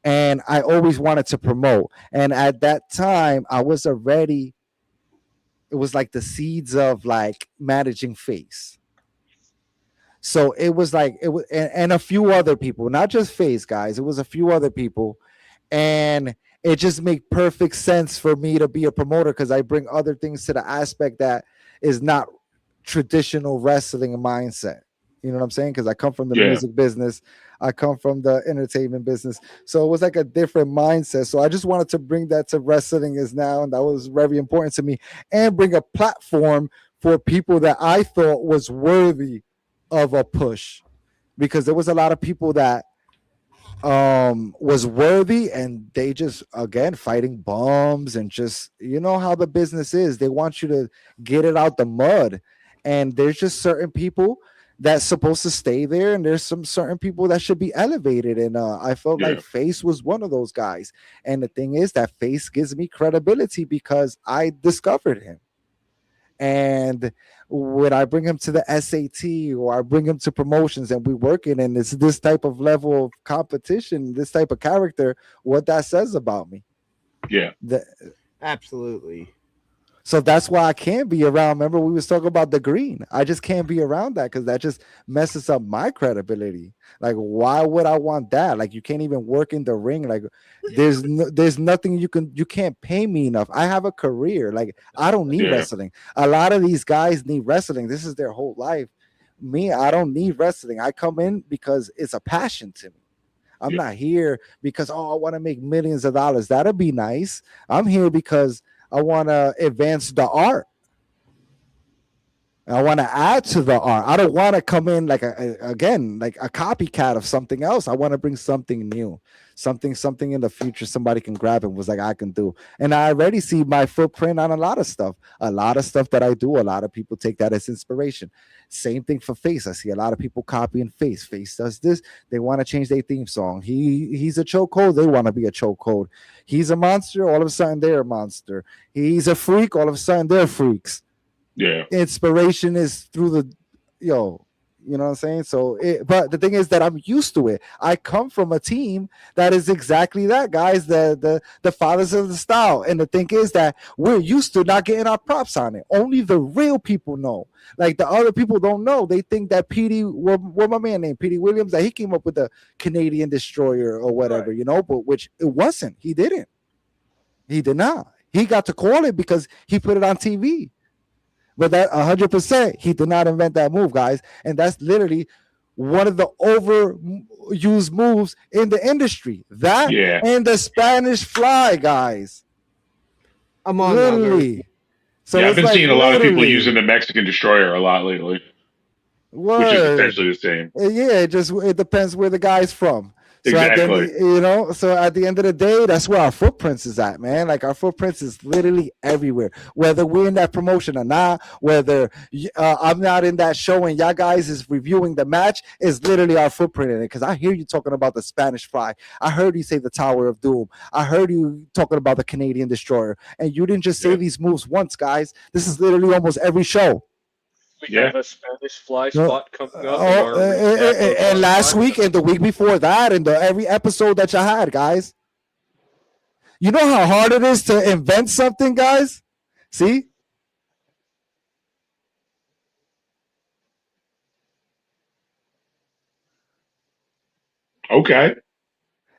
And I always wanted to promote. And at that time, it was like the seeds of like managing Face. So it was like, and a few other people, not just Face, guys. It was a few other people. And it just made perfect sense for me to be a promoter because I bring other things to the aspect that is not traditional wrestling mindset. You know what I'm saying? Because I come from the music business. I come from the entertainment business. So it was like a different mindset. So I just wanted to bring that to Wrestling Is Now. And that was very important to me. And bring a platform for people that I thought was worthy of a push. Because there was a lot of people that was worthy and they just again fighting bums and just how the business is. They want you to get it out the mud, and there's just certain people that's supposed to stay there, and there's some certain people that should be elevated. And I felt like Face was one of those guys. And the thing is that Face gives me credibility because I discovered him. And when I bring him to the SAT or I bring him to promotions and we working and it's this type of level of competition, this type of character, what that says about me. Yeah. Absolutely. So that's why I can't be around. Remember, we was talking about the green. I just can't be around that because that just messes up my credibility. Like, why would I want that? Like, you can't even work in the ring. Like, there's nothing you can't pay me enough. I have a career. Like, I don't need wrestling. A lot of these guys need wrestling. This is their whole life. Me, I don't need wrestling. I come in because it's a passion to me. I'm not here because, I want to make millions of dollars. That'd be nice. I'm here because I want to advance the art. I want to add to the art. I don't want to come in like again like a copycat of something else. I want to bring something new, something in the future somebody can grab and was like I can do. And I already see my footprint on a lot of stuff. A lot of stuff that I do. A lot of people take that as inspiration. Same thing for Face. I see a lot of people copying Face. Face does this. They want to change their theme song. He's a chokehold. They want to be a chokehold. He's a monster. All of a sudden they're a monster. He's a freak. All of a sudden they're freaks. Yeah. Inspiration is through the you know what I'm saying. So but the thing is that I'm used to it. I come from a team that is exactly that, guys, the fathers of the style. And the thing is that we're used to not getting our props on it. Only the real people know. Like the other people don't know. They think that what my man named Petey Williams, that he came up with the Canadian destroyer or whatever, right. But which it wasn't. He did not. He got to call it because he put it on TV. But that 100%, he did not invent that move, guys. And that's literally one of the overused moves in the industry. That and the Spanish fly, guys. I'm on literally. So I've been seeing a lot of people using the Mexican destroyer a lot lately. Which is essentially the same. Yeah, it depends where the guy's from. So exactly. So at the end of the day, that's where our footprints is at, man. Like our footprints is literally everywhere. Whether we're in that promotion or not, whether I'm not in that show and y'all guys is reviewing the match, is literally our footprint in it. Because I hear you talking about the Spanish Fly. I heard you say the Tower of Doom. I heard you talking about the Canadian Destroyer. And you didn't just say these moves once, guys. This is literally almost every show. We have a Spanish Fly spot coming up. And last week and the week before that, and every episode that you had, guys. You know how hard it is to invent something, guys? See? Okay.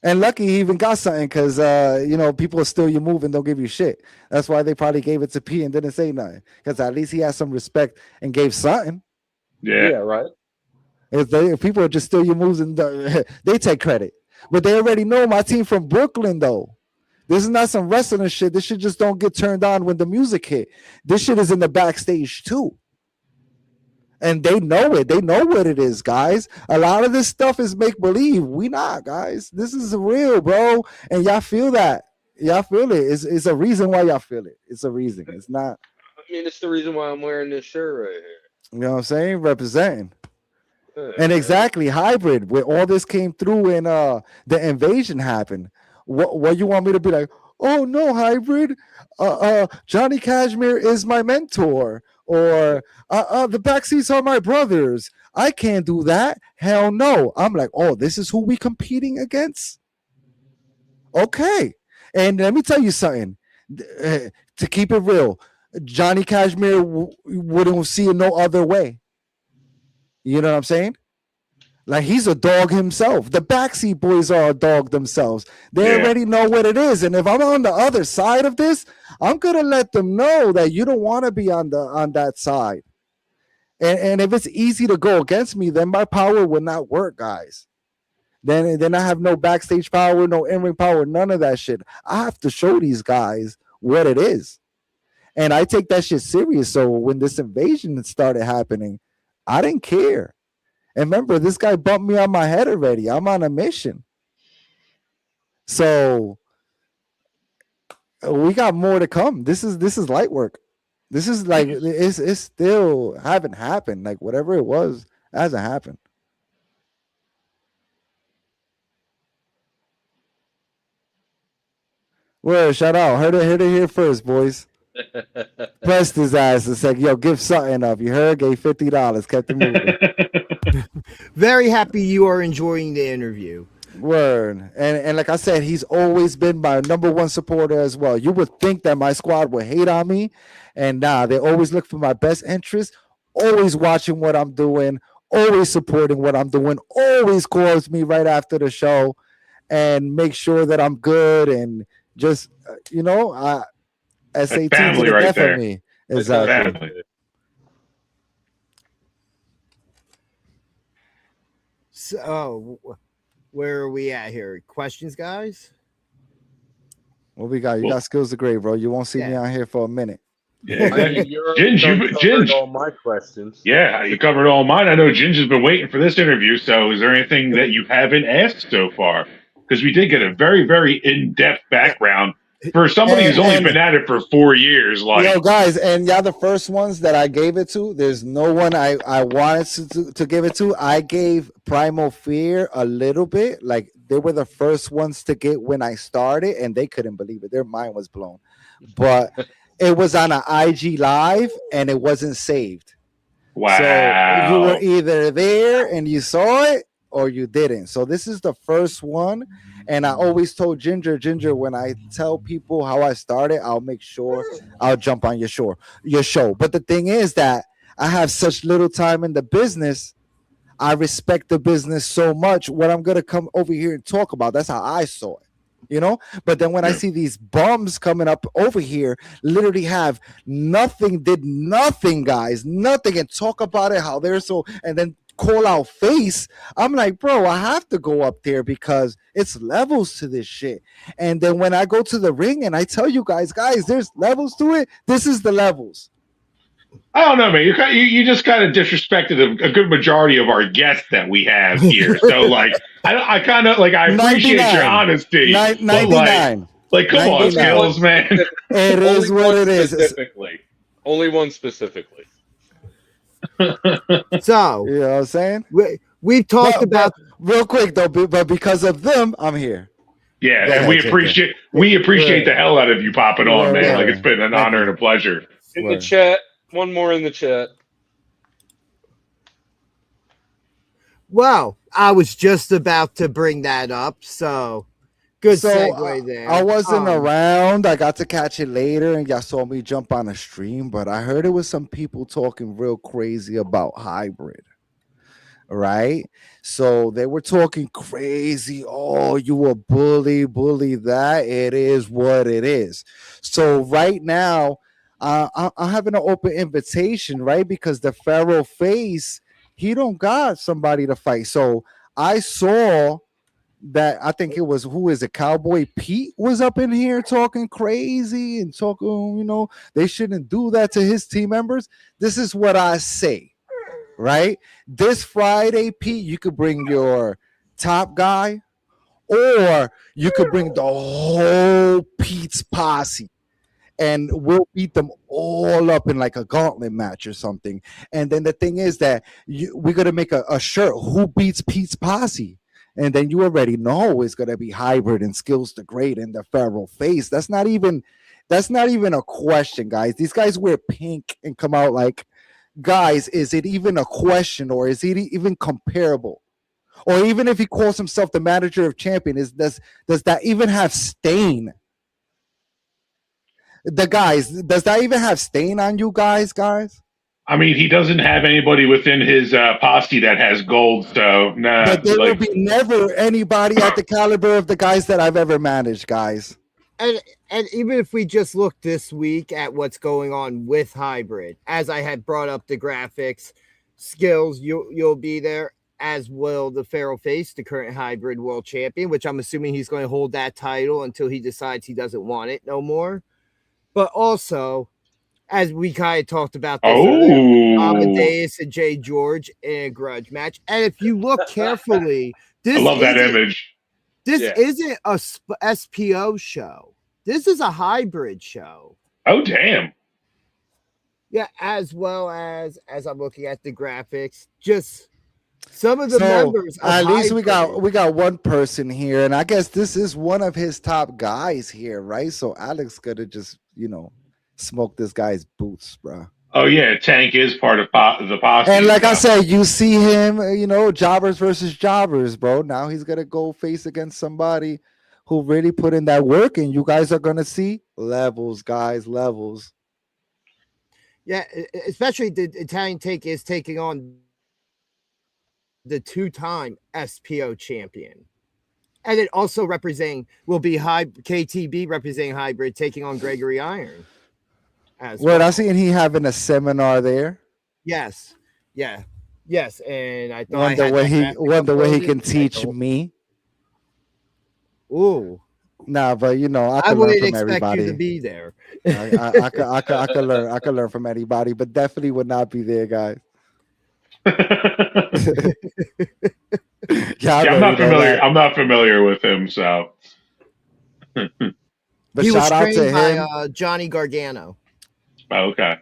And lucky he even got something because, people steal your move and don't give you shit. That's why they probably gave it to P and didn't say nothing. Because at least he had some respect and gave something. Yeah, right. If people just steal your moves and they take credit. But they already know my team from Brooklyn, though. This is not some wrestling shit. This shit just don't get turned on when the music hit. This shit is in the backstage, too. And they know it. They know what it is, guys. A lot of this stuff is make-believe. We not, guys. This is real, bro. And y'all feel that. Y'all feel it. It's a reason why y'all feel it. It's a reason. It's not. I mean, it's the reason why I'm wearing this shirt right here. You know what I'm saying? Representing. And exactly, hybrid. Where all this came through and the invasion happened. What you want me to be like? Oh, no, hybrid. Johnny Cashmere is my mentor. Or the backseats are my brothers. I can't do that. Hell no. I'm like, oh, this is who we competing against? Okay. And let me tell you something. To keep it real, Johnny Cashmere wouldn't see it no other way. You know what I'm saying? Like he's a dog himself. The backseat boys are a dog themselves. They already know what it is. And if I'm on the other side of this, I'm gonna let them know that you don't want to be on that side. And if it's easy to go against me, then my power will not work, guys. Then I have no backstage power, no in-ring power, none of that shit. I have to show these guys what it is. And I take that shit serious. So when this invasion started happening, I didn't care. And remember, this guy bumped me on my head already. I'm on a mission. So we got more to come. This is light work. This is like it's still haven't happened. Like whatever it was hasn't happened. Well, shout out. Heard it here first, boys. Pressed his ass and said, yo, give something up. You heard? Gave $50. Kept it moving. Very happy you are enjoying the interview. Word. And like I said, he's always been my number one supporter as well. You would think that my squad would hate on me. And nah, they always look for my best interest, always watching what I'm doing, always supporting what I'm doing, always calls me right after the show and make sure that I'm good and just, SAT family to the right death there. of me. Exactly. Family. So, where are we at here? Questions, guys? What we got? You got Skillz the Great, bro. You won't see me out here for a minute. Yeah, I mean, you already Ginge, covered all my questions. yeah, you covered all mine. I know Ginge has been waiting for this interview. So, is there anything that you haven't asked so far? Because we did get a very, very in-depth background for somebody who's only been at it for 4 years. Like, Yo, guys, and y'all the first ones that I gave it to. There's no one I wanted to give it to. I gave Primal Fear a little bit. Like, they were the first ones to get when I started, and they couldn't believe it. Their mind was blown. But it was on an IG live, and it wasn't saved. wow. So you were either there and you saw it, or you didn't. So this is the first one. And I always told Ginger, when I tell people how I started, I'll make sure I'll jump on your show. But the thing is that I have such little time in the business. I respect the business so much. What I'm going to come over here and talk about, that's how I saw it, you know? But then when I see these bums coming up over here, literally have did nothing, guys, nothing, and talk about it, how they're so, and then call out face. I'm like, bro, I have to go up there because it's levels to this shit. And then when I go to the ring and I tell you guys, there's levels to it. This is the levels. I don't know, man. You just kind of disrespected a good majority of our guests that we have here. So, like, I kind of like I appreciate 99. your honesty. 99. Like, come on, Skillz, man. It is what it is. Specifically, only one specifically. So, you know what I'm saying? We've talked about real quick though, but because of them, I'm here. Yeah, and we appreciate the hell out of you popping on, man. Like, it's been an honor and a pleasure. In the chat, one more in the chat. Well, I was just about to bring that up, so good segue there. I wasn't around. I got to catch it later, and y'all saw me jump on a stream, but I heard it was some people talking real crazy about hybrid. Right? So they were talking crazy. Oh, you a bully that. It is what it is. So right now, I'm having an open invitation, right? Because the Pharaoh face, he don't got somebody to fight. So I saw that, I think it was, who is it? Cowboy Pete was up in here talking crazy and talking, you know, they shouldn't do that to his team members. This is what I say. Right? This Friday, Pete, you could bring your top guy, or you could bring the whole Pete's posse, and we'll beat them all up in like a gauntlet match or something. And then the thing is that we're going to make a shirt, who beats Pete's posse? And then you already know it's going to be Hybrid and Skillz the Great and the Pharaoh face. That's not even a question, guys. These guys wear pink and come out like, guys, is it even a question, or is it even comparable? Or even if he calls himself the manager of champion, does that even have stain? Does that even have stain on you guys? I mean, he doesn't have anybody within his posse that has gold, so nah. But there will be never anybody at the caliber of the guys that I've ever managed, guys. And even if we just look this week at what's going on with hybrid, as I had brought up the graphics, Skillz, you'll be there, as will the Pharaoh face, the current hybrid world champion, which I'm assuming he's going to hold that title until he decides he doesn't want it no more. But also, as we kind of talked about this earlier, Amadeus and Jay George in a grudge match. And if you look carefully, I love that image. This isn't a SPO show. This is a hybrid show. Oh, damn. Yeah, as well as I'm looking at the graphics, just some of the members. At least we got one person here, and I guess this is one of his top guys here, right? So Alex gonna just, smoke this guy's boots, bro. Oh yeah, Tank is part of the posse. And like I said, you see him, jobbers versus jobbers, bro. Now he's gonna go face against somebody who really put in that work, and you guys are gonna see levels, guys, levels. Yeah, especially the Italian Take is taking on the two-time SPO champion. And it also will be KTB representing hybrid, taking on Gregory Iron. I seen he having a seminar there. Yes. Yeah. Yes. And I thought wonder what he can teach me. Ooh. Nah, but you know, I I can learn wouldn't from expect everybody. you to be there. I could learn. I could learn from anybody, but definitely would not be there, guys. Yeah, Yeah, I'm not familiar with him, so. But He was shout out to trained by him. Johnny Gargano. Okay.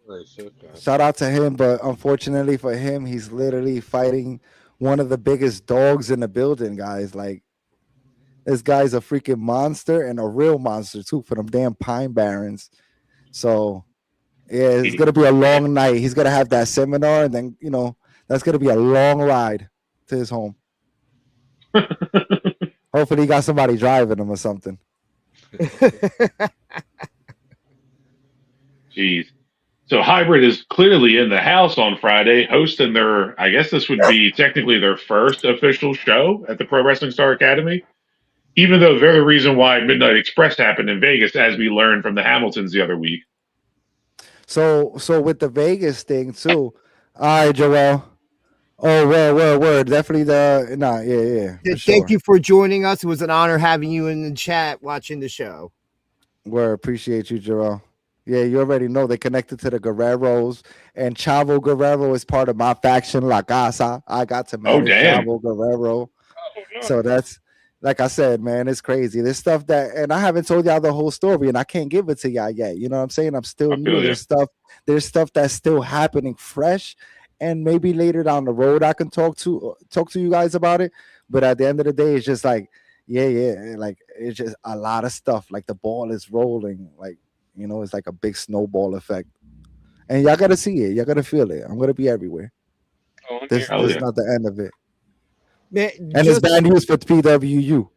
Nice, okay. Shout out to him, but unfortunately for him, he's literally fighting one of the biggest dogs in the building, guys. Like this guy's a freaking monster and a real monster too for them damn Pine Barrens. So yeah, it's gonna be a long night. He's gonna have that seminar, and then you know that's gonna be a long ride to his home. Hopefully, he got somebody driving him or something. Jeez. So Hybrid is clearly in the house on Friday, hosting their, I guess this would be technically their first official show at the Pro Wrestling Star Academy, even though they're the reason why Midnight Express happened in Vegas, as we learned from the Hamiltons the other week. So with the Vegas thing too. All right, Joel. Oh, word. Definitely yeah. For Thank sure. you for joining us. It was an honor having you in the chat watching the show. Word, appreciate you, Joel. Yeah, you already know they connected to the Guerreros, and Chavo Guerrero is part of my faction, La Casa. I got to manage Chavo Guerrero. So that's, like I said, man, it's crazy. There's stuff that, and I haven't told y'all the whole story, and I can't give it to y'all yet. You know what I'm saying? I'm still new. There's stuff that's still happening fresh, and maybe later down the road I can talk to you guys about it. But at the end of the day, it's just like, yeah, like it's just a lot of stuff. Like the ball is rolling, like. You know, it's like a big snowball effect. And y'all got to see it. Y'all got to feel it. I'm going to be everywhere. This is not the end of it. Man, and it's bad news for PWU.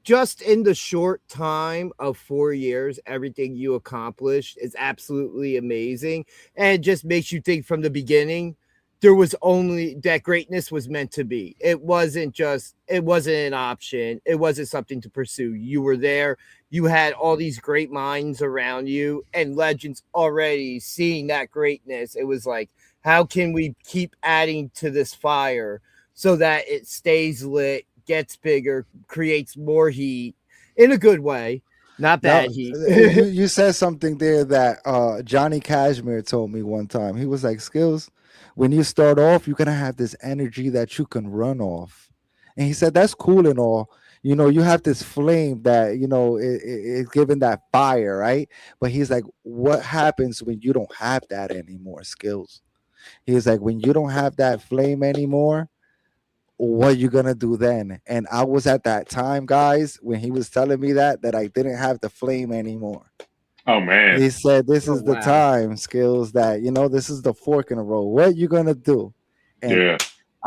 Just in the short time of 4 years, everything you accomplished is absolutely amazing. And it just makes you think from the beginning, there was only that greatness was meant to be. It wasn't an option. It wasn't something to pursue. You were there. You had all these great minds around you and legends already seeing that greatness. It was like, how can we keep adding to this fire so that it stays lit, gets bigger, creates more heat in a good way, not bad heat. You said something there that Johnny Cashmere told me one time. He was like, Skillz, when you start off, you're going to have this energy that you can run off. And he said, that's cool and all. You know, you have this flame that, you know, it's giving that fire, right? But he's like, what happens when you don't have that anymore, Skillz? He's like, when you don't have that flame anymore, what are you going to do then? And I was at that time, guys, when he was telling me that I didn't have the flame anymore. Oh, man. He said, this is the time, Skillz, that, you know, this is the fork in the road. What are you going to do? And yeah.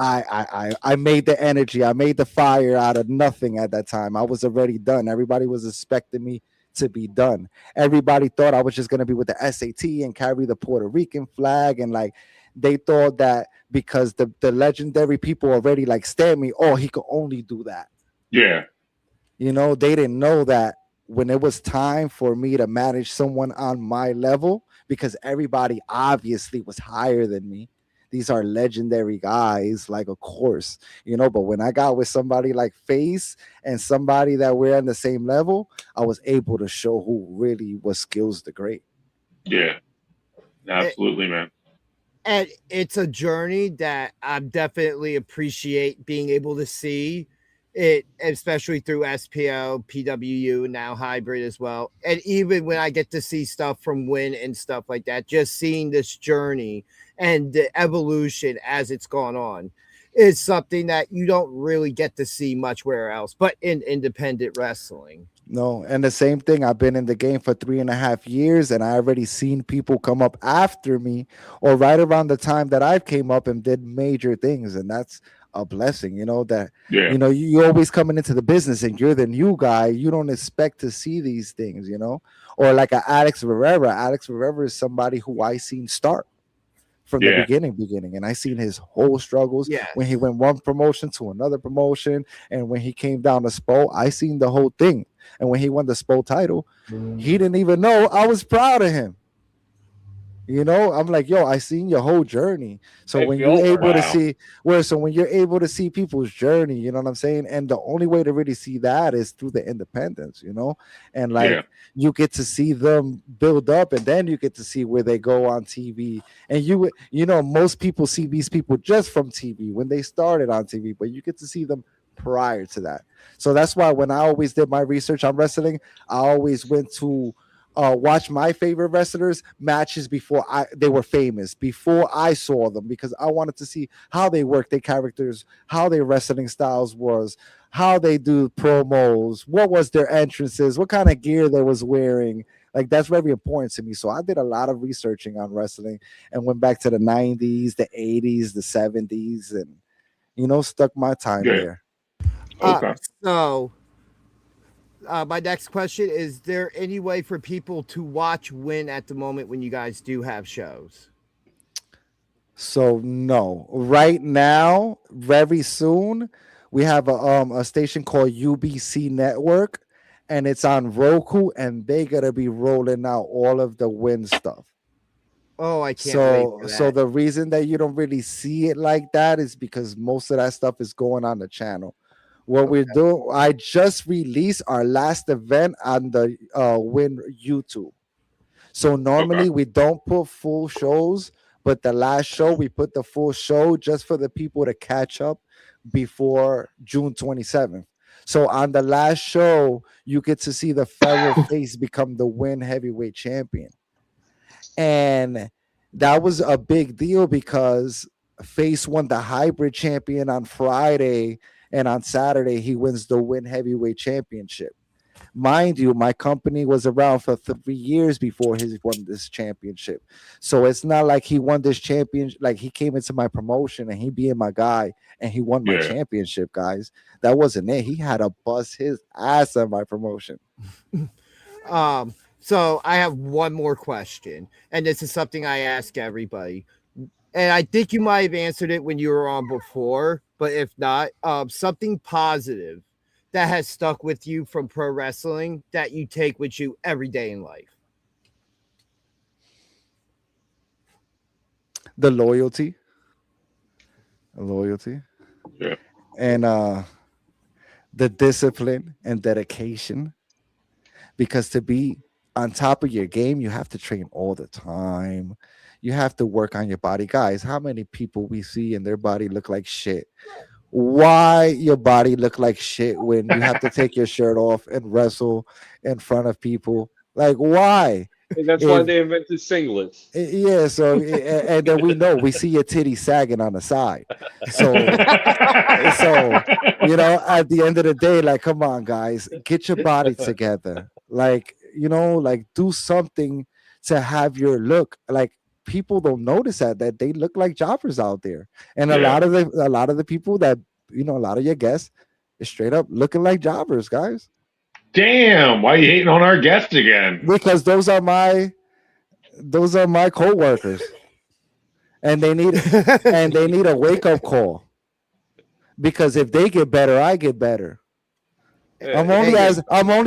I made the energy. I made the fire out of nothing at that time. I was already done. Everybody was expecting me to be done. Everybody thought I was just going to be with the SAT and carry the Puerto Rican flag. And like, they thought that because the legendary people already like stand me, oh, he could only do that. Yeah. You know, they didn't know that when it was time for me to manage someone on my level, because everybody obviously was higher than me. These are legendary guys, like, of course, you know, but when I got with somebody like Face and somebody that we're on the same level, I was able to show who really was Skillz the Great. Yeah, absolutely, man. And it's a journey that I definitely appreciate being able to see it, especially through SPL, PWU, now Hybrid as well. And even when I get to see stuff from Win and stuff like that, just seeing this journey and the evolution as it's gone on is something that you don't really get to see much where else, but in independent wrestling. No, and the same thing. I've been in the game for 3.5 years, and I already seen people come up after me or right around the time that I came up and did major things, and that's a blessing, you know, that, you know, you're always coming into the business and you're the new guy. You don't expect to see these things, you know, or like a Alex Rivera. Alex Rivera is somebody who I seen start from the beginning, and I seen his whole struggles when he went one promotion to another promotion, and when he came down to SPO, I seen the whole thing. And when he won the SPO title, he didn't even know I was proud of him. You know, I'm like, yo, I seen your whole journey. So Hey, when Phil, you're able to wow. see so when you're able to see people's journey, you know what I'm saying? And the only way to really see that is through the independence, you know? And Yeah. like you get to see them build up, and then you get to see where they go on TV. And you know, most people see these people just from TV when they started on TV, but you get to see them prior to that. So that's why when I always did my research on wrestling, I always went to watch my favorite wrestlers matches before they were famous, before I saw them, because I wanted to see how they work their characters, how their wrestling styles was, how they do promos, what was their entrances, what kind of gear they was wearing. Like that's very important to me. So I did a lot of researching on wrestling and went back to the 90s, the 80s, the 70s, and stuck my time Yeah. there. Okay. So my next question is: there any way for people to watch Win at the moment when you guys do have shows? So no, right now, very soon, we have a station called UBC Network, and it's on Roku, and they gotta be rolling out all of the Win stuff. Oh, I can't wait So for so that. the reason that you don't really see it like that is because most of that stuff is going on the channel. What we're Okay. doing, I just released our last event on the Win YouTube. So Okay. normally we don't put full shows, but the last show we put the full show just for the people to catch up before June 27th. So on the last show, you get to see the Feral Face become the Win Heavyweight Champion. And that was a big deal because Face won the Hybrid Champion on Friday, and on Saturday he wins the Win Heavyweight Championship. Mind you, my company was around for 3 years before he won this championship. So it's not like he won this championship, like he came into my promotion and he being my guy and he won my Yeah. championship, guys. That wasn't it. He had to bust his ass on my promotion. So I have one more question, and this is something I ask everybody. And I think you might have answered it when you were on before, but if not, something positive that has stuck with you from pro wrestling that you take with you every day in life. The loyalty. Loyalty. Yeah. And the discipline and dedication. Because to be on top of your game, you have to train all the time. You have to work on your body. Guys, how many people we see and their body look like shit? Why your body look like shit when you have to take your shirt off and wrestle in front of people? Like, why? And that's why If they invented singlets. yeah, so and then we see your titty sagging on the side. So at the end of the day, like, come on, guys, get your body together. Like, like do something to have your look. Like people don't notice that they look like jobbers out there, and Yeah. a lot of the people that a lot of your guests is straight up looking like jobbers, guys. Damn. Why are you hating on our guest again? Because those are my co-workers, and they need a wake-up call, because if they get better, I get better. I'm only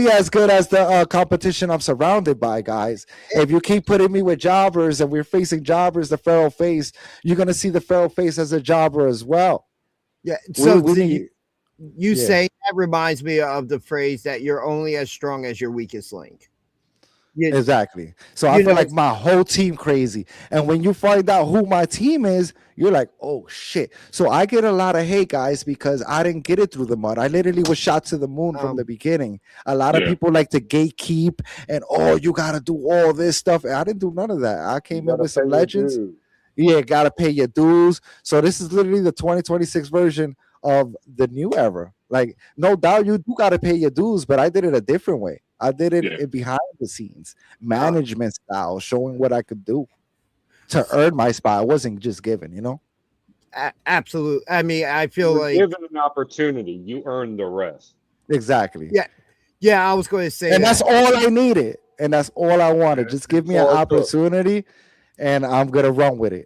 as good as the competition I'm surrounded by, guys. If you keep putting me with jobbers and we're facing jobbers, the Feral Face, you're gonna see the Feral Face as a jobber as well. Yeah. So We you saying that reminds me of the phrase that you're only as strong as your weakest link. Exactly. So I feel like my whole team crazy. And when you find out who my team is, you're like, oh shit. So I get a lot of hate, guys, because I didn't get it through the mud. I literally was shot to the moon from the beginning. A lot of people like to gatekeep and you gotta do all this stuff. I didn't do none of that. I came in with some legends. Yeah, gotta pay your dues. So this is literally the 2026 version of the new era. Like, no doubt you do gotta pay your dues, but I did it a different way. I did it behind the scenes, management style, showing what I could do to earn my spot. I wasn't just given, Absolutely. I mean, I feel like given an opportunity, you earn the rest. Exactly. Yeah. I was going to say, and that's all I needed, and that's all I wanted. Just give me an opportunity, and I'm gonna run with it.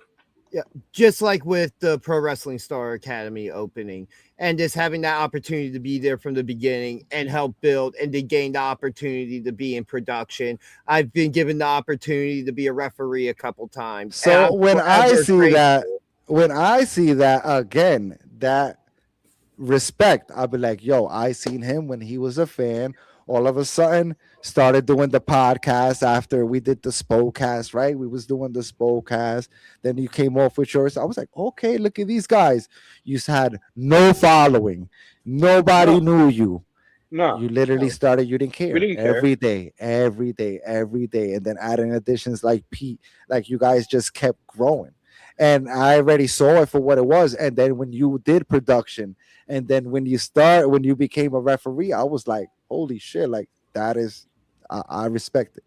Yeah, just like with the Pro Wrestling Star Academy opening, and just having that opportunity to be there from the beginning and help build, and to gain the opportunity to be in production. I've been given the opportunity to be a referee a couple times. So when I see that, grateful. when I see that again, that respect, I'll be like, yo, I seen him when he was a fan. All of a sudden, started doing the podcast after we did the Spocast, right? We was doing the Spocast. Then you came off with yours. I was like, okay, look at these guys. You had no following. Nobody knew you. No, You literally started, you didn't care. We didn't care. Every day, every day, every day. And then adding additions like Pete, like you guys just kept growing. And I already saw it for what it was. And then when you did production, and then when you became a referee, I was like, holy shit, like that is, I respect it.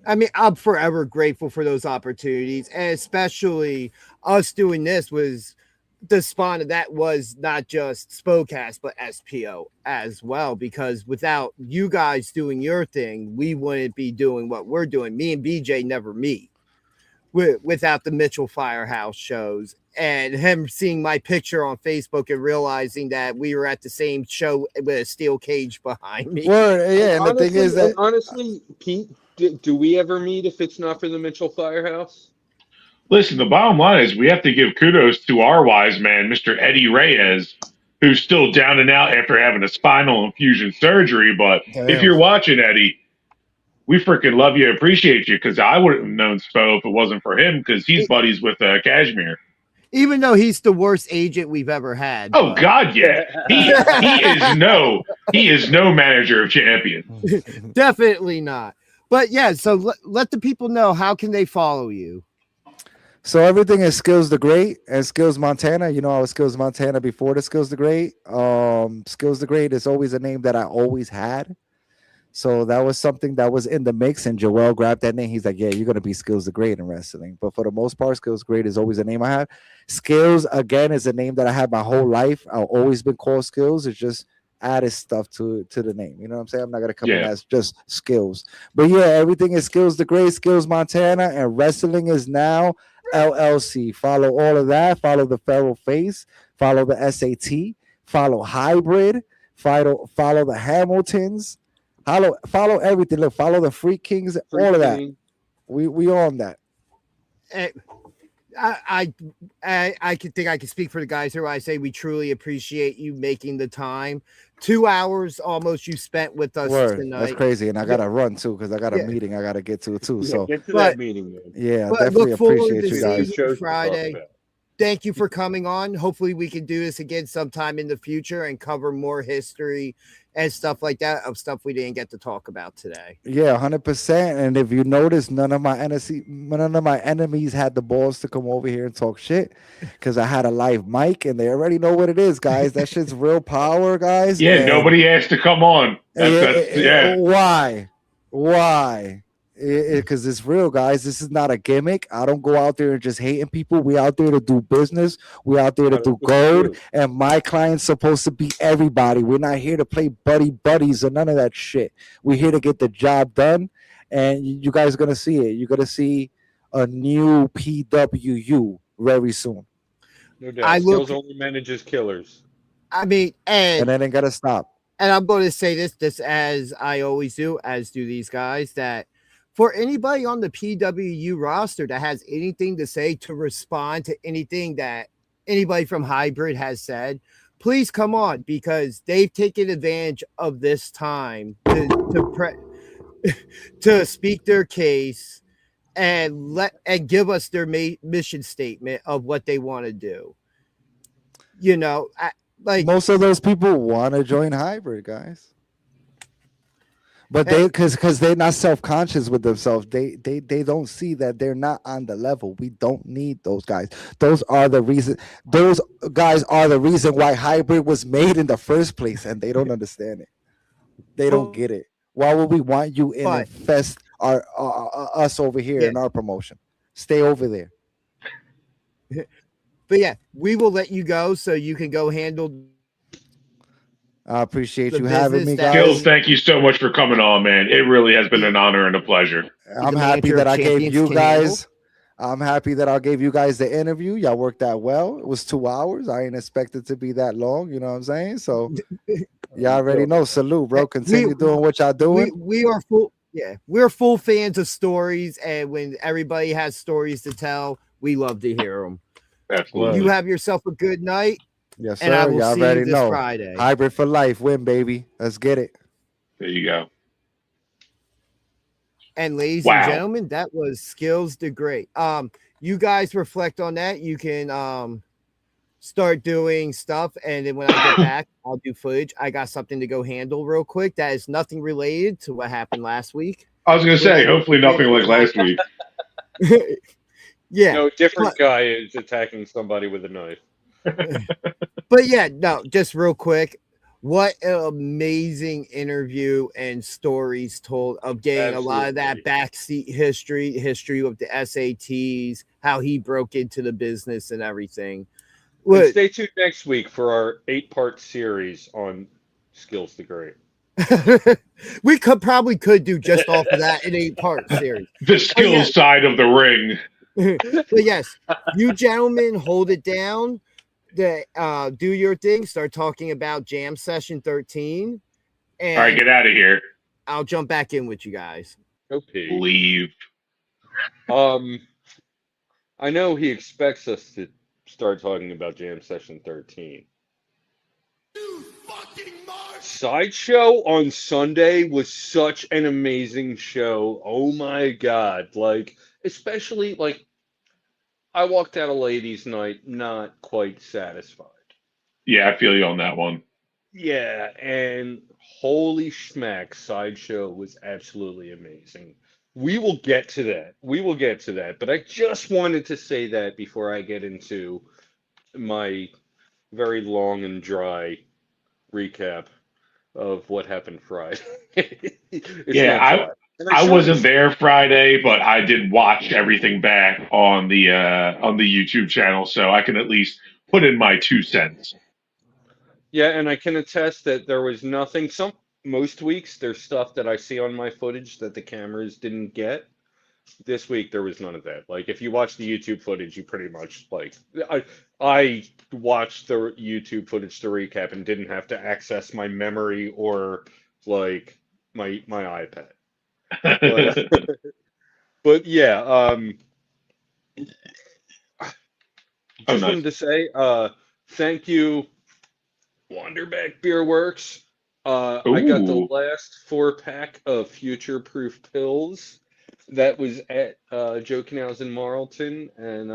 I mean, I'm forever grateful for those opportunities, and especially us doing this was the spawn of that was not just Spocast, but SPO as well. Because without you guys doing your thing, we wouldn't be doing what we're doing. Me and BJ never meet without the Mitchell Firehouse shows, and him seeing my picture on Facebook and realizing that we were at the same show with a steel cage behind me. Word, yeah. And honestly, the thing is that honestly, Pete, do we ever meet if it's not for the Mitchell Firehouse? Listen, the bottom line is we have to give kudos to our wise man, Mr. Eddie Reyes, who's still down and out after having a spinal infusion surgery. But if you're watching, Eddie, we freaking love you, appreciate you, because I wouldn't have known Spo if it wasn't for him, because he's buddies with Kashmir. Even though he's the worst agent we've ever had. Oh God, yeah, he is no manager of champions. Definitely not. But yeah, so let the people know, how can they follow you? so everything is Skillz the Great and Skillz Montana. You know, I was Skillz Montana before the Skillz the Great. Skillz the Great is always a name that I always had. So that was something that was in the mix, and Joel grabbed that name. He's like, yeah, you're going to be Skillz the Great in wrestling. But for the most part, Skillz Great is always a name I have. Skillz, again, is a name that I had my whole life. I've always been called Skillz. It's just added stuff to the name. You know what I'm saying? I'm not going to come in as just Skillz. But yeah, everything is Skillz the Great, Skillz Montana, and wrestling is now LLC. Follow all of that. Follow the Feral Face. Follow the SAT. Follow Hybrid. Follow the Hamiltons. Follow everything. Look, follow the Freak Kings, all of that. We on that. I think I can speak for the guys here. I say we truly appreciate you making the time. 2 hours almost you spent with us tonight. That's crazy, and I gotta run too because I got a meeting I gotta get to too. So get to that meeting, man. Yeah, definitely appreciate you guys. Friday. Thank you for coming on. Hopefully we can do this again sometime in the future and cover more history and stuff like that of stuff we didn't get to talk about today. Yeah, 100%. And if you notice, none of my enemies had the balls to come over here and talk shit because I had a live mic, and they already know what it is, guys. That shit's real power, guys. Yeah, nobody asked to come on. Why? Because it's real, guys. This is not a gimmick. I don't go out there and just hating people. We out there to do business. We out there to do gold. And my client's supposed to be everybody. We're not here to play buddies or none of that shit. We're here to get the job done. And you guys are gonna see it. You're gonna see a new PWU very soon. No doubt. Skillz only manages killers. I mean, and then ain't gotta stop. And I'm going to say this as I always do, as do these guys, that for anybody on the PWU roster that has anything to say, to respond to anything that anybody from Hybrid has said, please come on, because they've taken advantage of this time to speak their case and give us their mission statement of what they want to do. You know, like most of those people want to join Hybrid, guys. But because they're not self-conscious with themselves, they don't see that they're not on the level. We don't need those guys. Those guys are the reason why Hybrid was made in the first place, and they don't understand it. They don't get it. Why would we want you in infest us over here in our promotion? Stay over there. But yeah, we will let you go so you can go handle. I appreciate you having me, guys. Skillz, thank you so much for coming on, man. It really has been an honor and a pleasure. I'm happy that I gave you guys I'm happy that I gave you guys the interview. Y'all worked that well. It was 2 hours. I ain't expected to be that long. You know what I'm saying? So y'all already know. Salute, bro. Continue doing what y'all doing. We are full. Yeah, we're full fans of stories, and when everybody has stories to tell, we love to hear them. Absolutely. You have yourself a good night. Yes, And I sir. will Y'all see you already this know. Friday. Hybrid for life. Win, baby. Let's get it. There you go. And ladies Wow. and gentlemen, that was Skillz the Great. You guys reflect on that. You can start doing stuff, and then when I get back, I'll do footage. I got something to go handle real quick. That is nothing related to what happened last week. I was going to say, hopefully nothing like last week. Yeah. No, different guy is attacking somebody with a knife. But yeah, no, just real quick. What an amazing interview and stories told of getting a lot of that backseat history of the SATs, how he broke into the business and everything. And stay tuned next week for our 8-part series on Skillz the Great. We probably could do just off of that an 8-part series. The Skillz side of the ring. But yes, you gentlemen hold it down. Do your thing. Start talking about Jam Session 13. And all right, get out of here. I'll jump back in with you guys. Okay. Leave. I know he expects us to start talking about Jam Session 13. Sideshow on Sunday was such an amazing show. Oh my God. Like, especially, like, I walked out of ladies' night not quite satisfied. Yeah, I feel you on that one. Yeah, and holy schmack, Sideshow was absolutely amazing. We will get to that. We will get to that. But I just wanted to say that before I get into my very long and dry recap of what happened Friday. Yeah, I wasn't there Friday, but I did watch everything back on the YouTube channel, so I can at least put in my 2 cents. Yeah, and I can attest that there was nothing. Most weeks there's stuff that I see on my footage that the cameras didn't get. This week there was none of that. Like if you watch the YouTube footage, you pretty much like I watched the YouTube footage to recap and didn't have to access my memory or like my iPad. But yeah, just wanted to say thank you, Wanderback Beer Works. I got the last 4-pack of Future Proof Pills that was at Joe Canals in Marlton, and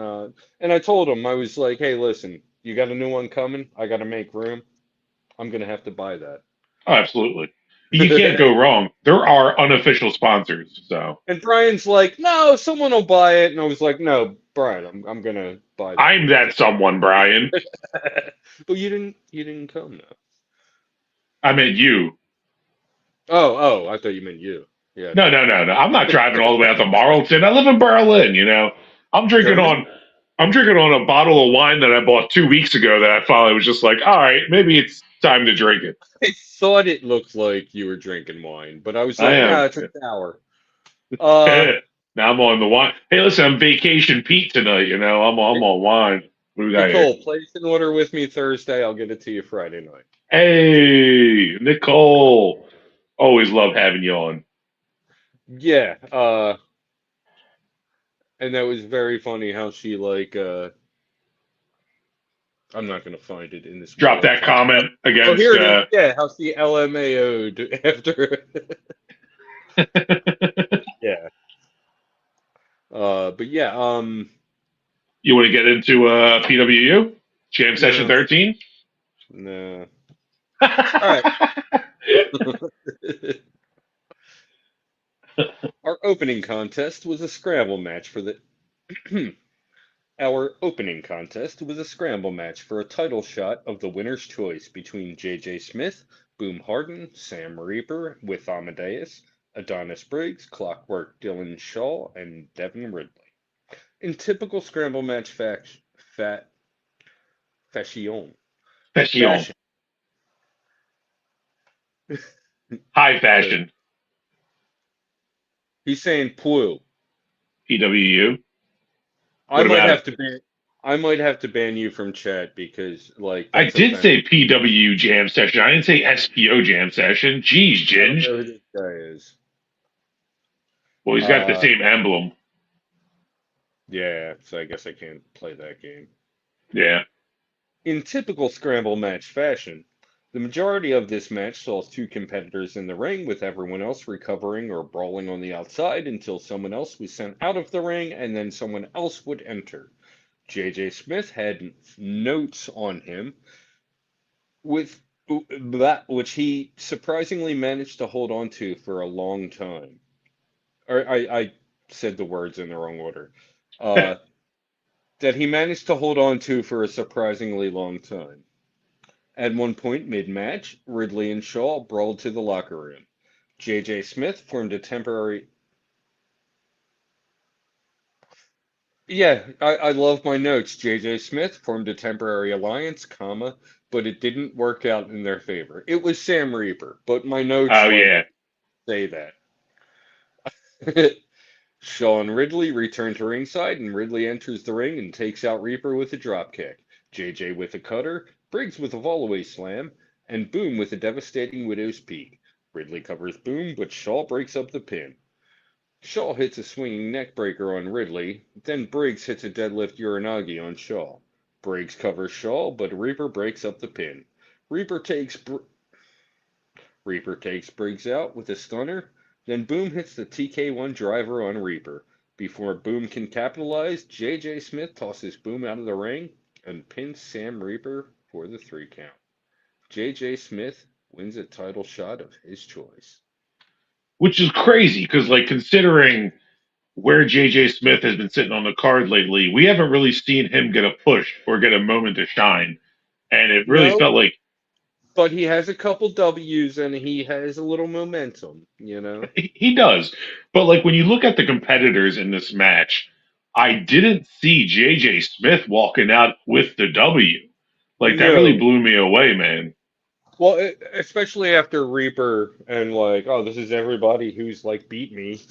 I told him, I was like, hey, listen, you got a new one coming? I got to make room. I'm gonna have to buy that. Oh, absolutely. You can't go wrong. There are unofficial sponsors, so. And Brian's like, no, someone will buy it, and I was like, no, Brian, I'm gonna buy that. I'm that someone, Brian. But you didn't come though. I meant you. Oh, I thought you meant you. Yeah. No. I'm not driving all the way out to Marlton. I live in Berlin, you know. I'm drinking on a bottle of wine that I bought 2 weeks ago that I finally was just like, all right, maybe it's time to drink it. I thought it looked like you were drinking wine, but I was like, it's a sour. Now I'm on the wine. Hey, listen, I'm Vacation Pete tonight, you know. I'm on wine. What do we got Nicole, here? place an order with me Thursday. I'll get it to you Friday night. Hey, Nicole. Always love having you on. Yeah, and that was very funny how she like I'm not gonna find it in this. Drop that comment against. Oh, here it is. Yeah, how she LMAO'd after. Yeah. But yeah, you want to get into PWU Jam Session 13? No. All right. Our opening contest was a scramble match for the Our opening contest was a scramble match for a title shot of the winner's choice between J.J. Smith, Boom Harden, Sam Reaper with Amadeus, Adonis Briggs, Clockwork Dylan Shaw, and Devin Ridley. In typical scramble match fashion. High fashion. He's saying PWU. PWU. I What might about it? have to ban. I might have to ban you from chat because like I that's did offensive. say PWU Jam Session. I didn't say SPO Jam Session. Jeez, I don't Ginge. know who this guy is. Well, he's got the Uh, same emblem. yeah, so I guess I can't play that game. Yeah. In typical scramble match fashion, the majority of this match saw two competitors in the ring, with everyone else recovering or brawling on the outside until someone else was sent out of the ring and then someone else would enter. JJ Smith had notes on him with that which he surprisingly managed to hold on to for a long time. Or I said the words in the wrong order. That he managed to hold on to for a surprisingly long time. At one point mid-match, Ridley and Shaw brawled to the locker room. J.J. Smith formed a temporary. Yeah, I love my notes. J.J. Smith formed a temporary alliance, comma, but it didn't work out in their favor. It was Sam Reaper, but my notes Oh like yeah. say that. Shaw and Ridley return to ringside, and Ridley enters the ring and takes out Reaper with a dropkick. JJ with a cutter, Briggs with a fallaway slam, and Boom with a devastating Widow's Peak. Ridley covers Boom, but Shaw breaks up the pin. Shaw hits a swinging neckbreaker on Ridley, then Briggs hits a deadlift Uranagi on Shaw. Briggs covers Shaw, but Reaper breaks up the pin. Reaper takes Reaper takes Briggs out with a stunner, then Boom hits the TK1 driver on Reaper. Before Boom can capitalize, JJ Smith tosses Boom out of the ring and pins Sam Reaper for the 3 count. JJ Smith wins a title shot of his choice. Which is crazy because, like, considering where JJ Smith has been sitting on the card lately, we haven't really seen him get a push or get a moment to shine. And it really No, felt like but he has a couple W's and he has a little momentum, you know? he does. But, like, when you look at the competitors in this match, I didn't see JJ Smith walking out with the W. Like, that really No. blew me away, man. Well, especially after Reaper and like, oh, this is everybody who's like beat me.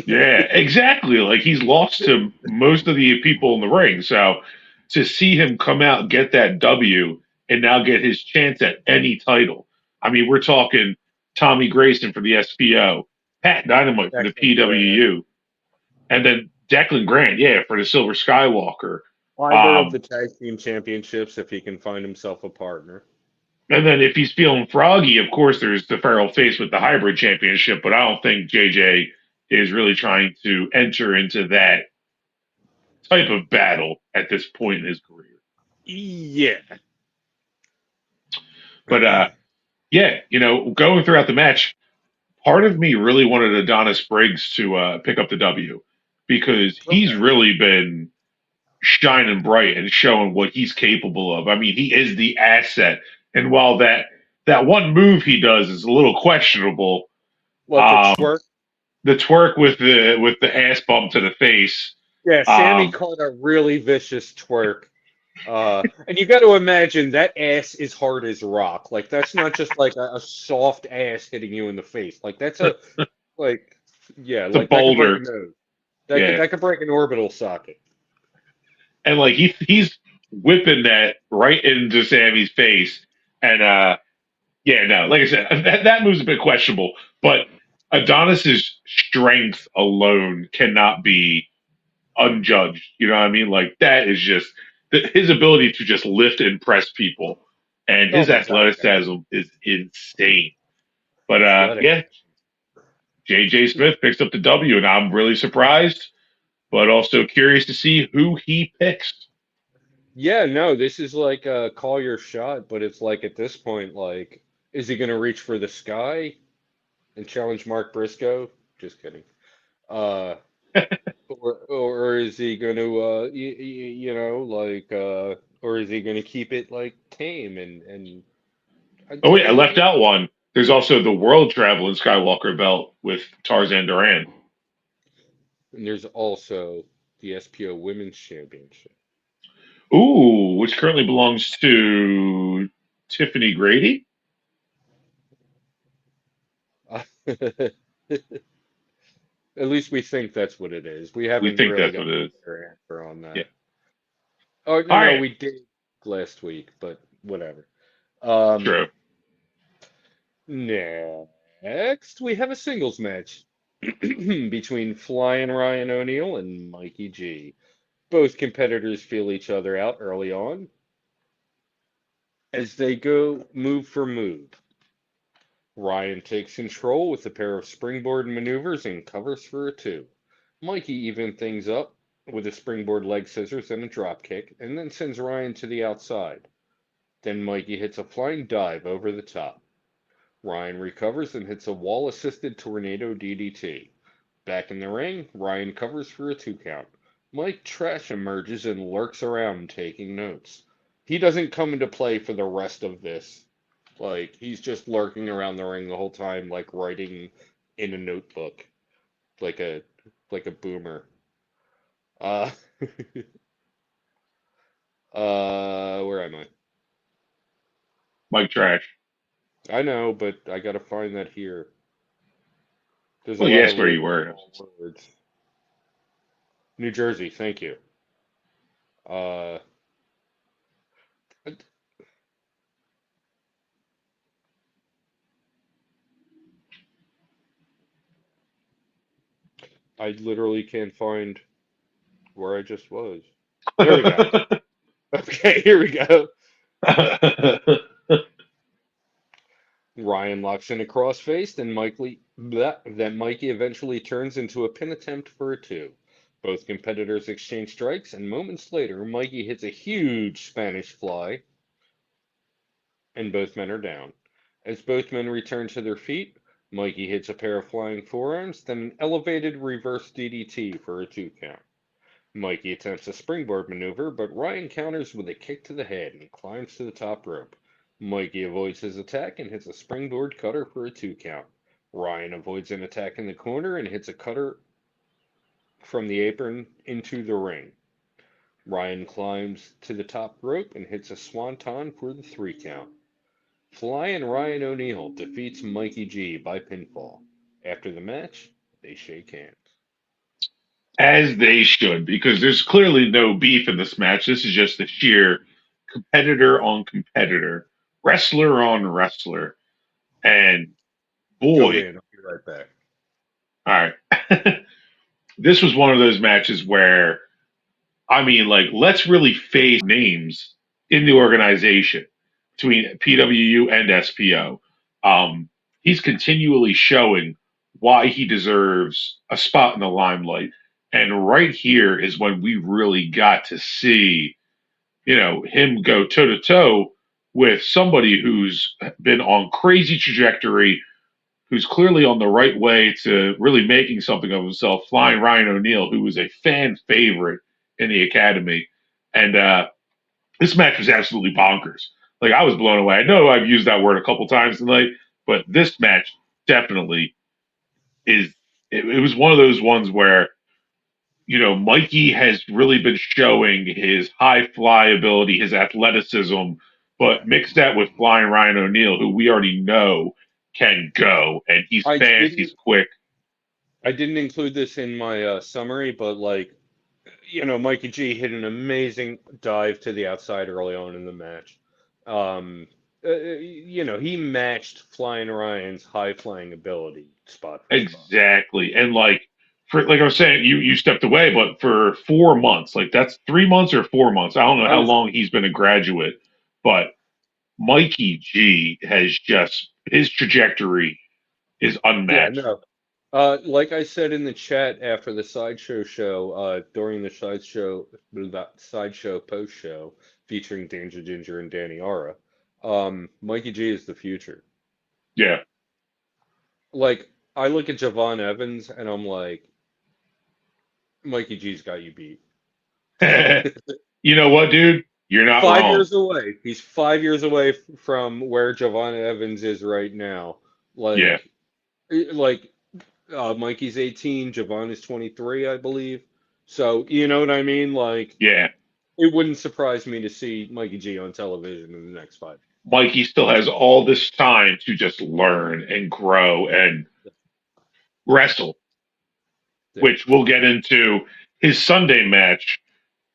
Yeah, exactly. Like he's lost to most of the people in the ring. So to see him come out, get that W, and now get his chance at any title. I mean, we're talking Tommy Grayson for the SPO, Pat Dynamite for the Excellent Grant. PWU, and then Declan Grant, yeah, for the Silver Skywalker. Either of the tag team championships if he can find himself a partner. And then if he's feeling froggy, of course, there's the Feral Face with the Hybrid Championship, but I don't think JJ is really trying to enter into that type of battle at this point in his career. Yeah. But yeah, going throughout the match, part of me really wanted Adonis Briggs to pick up the W because he's Okay. really been shining bright and showing what he's capable of. I mean, he is the asset, and while that one move he does is a little questionable, What, the um, twerk? the twerk with the ass bump to the face. Yeah, Sammy Um, caught a really vicious twerk. And you got to imagine that ass is hard as rock. Like that's not just like a soft ass hitting you in the face. Like that's like yeah, the like that could break a boulder, nose. yeah. That could break an orbital socket. And like he's whipping that right into Sammy's face, and yeah, no, like I said, that move's a bit questionable, but Adonis's strength alone cannot be unjudged. You know what I mean? Like that is just his ability to just lift and press people, and Oh his my God, yeah. athleticism is insane. But Athletic. yeah, JJ Smith picks up the W, and I'm really surprised, but also curious to see who he picks. Yeah, no, this is like a call your shot, but it's like at this point, like, is he gonna reach for the sky and challenge Mark Briscoe? Just kidding. Uh, or is he gonna or is he gonna keep it like tame and Oh wait, I left out one. There's also the World Traveling Skywalker belt with Tarzan Duran. and there's also the SPO Women's Championship. Ooh, which currently belongs to Tiffany Grady. At least we think that's what it is. We We haven't think really that's got what it is. a clear answer on Yeah. that. Oh, All no, right. we did last week, but whatever. Um, True. Next, we have a singles match between Flying Ryan O'Neal and Mikey G. Both competitors feel each other out early on as they go move for move. Ryan takes control with a pair of springboard maneuvers and covers for a 2. Mikey even things up with a springboard leg scissors and a drop kick, and then sends Ryan to the outside. Then Mikey hits a flying dive over the top. Ryan recovers and hits a wall-assisted tornado DDT. Back in the ring, Ryan covers for a 2 count. Mike Trash emerges and lurks around taking notes. He doesn't come into play for the rest of this. Like, he's just lurking around the ring the whole time, like writing in a notebook. Like a boomer. Uh where am I? Mike Trash. I know, but I gotta find that here. There's a Well, lot yes, of where really you were. small words. New Jersey, thank you. Uh, I literally can't find where I just was. There we go. Okay, here we go. Ryan locks in a crossface, then Mikey eventually turns into a pin attempt for a 2. Both competitors exchange strikes, and moments later, Mikey hits a huge Spanish fly, and both men are down. As both men return to their feet, Mikey hits a pair of flying forearms, then an elevated reverse DDT for a 2 count. Mikey attempts a springboard maneuver, but Ryan counters with a kick to the head and climbs to the top rope. Mikey avoids his attack and hits a springboard cutter for a 2 count. Ryan avoids an attack in the corner and hits a cutter from the apron into the ring. Ryan climbs to the top rope and hits a swanton for the 3 count. Flying Ryan O'Neal defeats Mikey G by pinfall. After the match, they shake hands. As they should, because there's clearly no beef in this match. This is just a sheer competitor on competitor, wrestler on wrestler. And Go boy, in, I'll be right back. all right. This was one of those matches where, I mean, like, let's really face names in the organization between PWU and SPO. He's continually showing why he deserves a spot in the limelight. And right here is when we really got to see, him go toe to toe with somebody who's been on crazy trajectory, who's clearly on the right way to really making something of himself, Flying Ryan O'Neal, who was a fan favorite in the academy. And this match was absolutely bonkers. Like, I was blown away. I know I've used that word a couple times tonight, but this match definitely is. It was one of those ones where, Mikey has really been showing his high fly ability, his athleticism, but mix that with Flying Ryan O'Neal, who we already know can go, and he's I fast, didn't he's quick. I didn't include this in my summary, but Mikey G hit an amazing dive to the outside early on in the match. He matched Flying Ryan's high flying ability spot for spot. Exactly. And like I was saying, you stepped away, but for 4 months, like that's 3 months or 4 months. I don't know I how was, long he's been a graduate, but Mikey G has just his trajectory is yeah, unmatched. no. Like I said in the chat after the Sideshow show, during the Sideshow post show featuring Danger Ginger and Danny Ara, Mikey G is the future. Yeah. Like, I look at Javon Evans and I'm like, Mikey G's got you beat. You know what, dude? You're not 5 years wrong. away. He's 5 years away from where Javon Evans is right now. Yeah. Mikey's 18, Javon is 23, I believe. So, you know what I mean? Like, Yeah. it wouldn't surprise me to see Mikey G on television in the next 5 years. Mikey still has all this time to just learn and grow and wrestle. which we'll get into his Sunday match,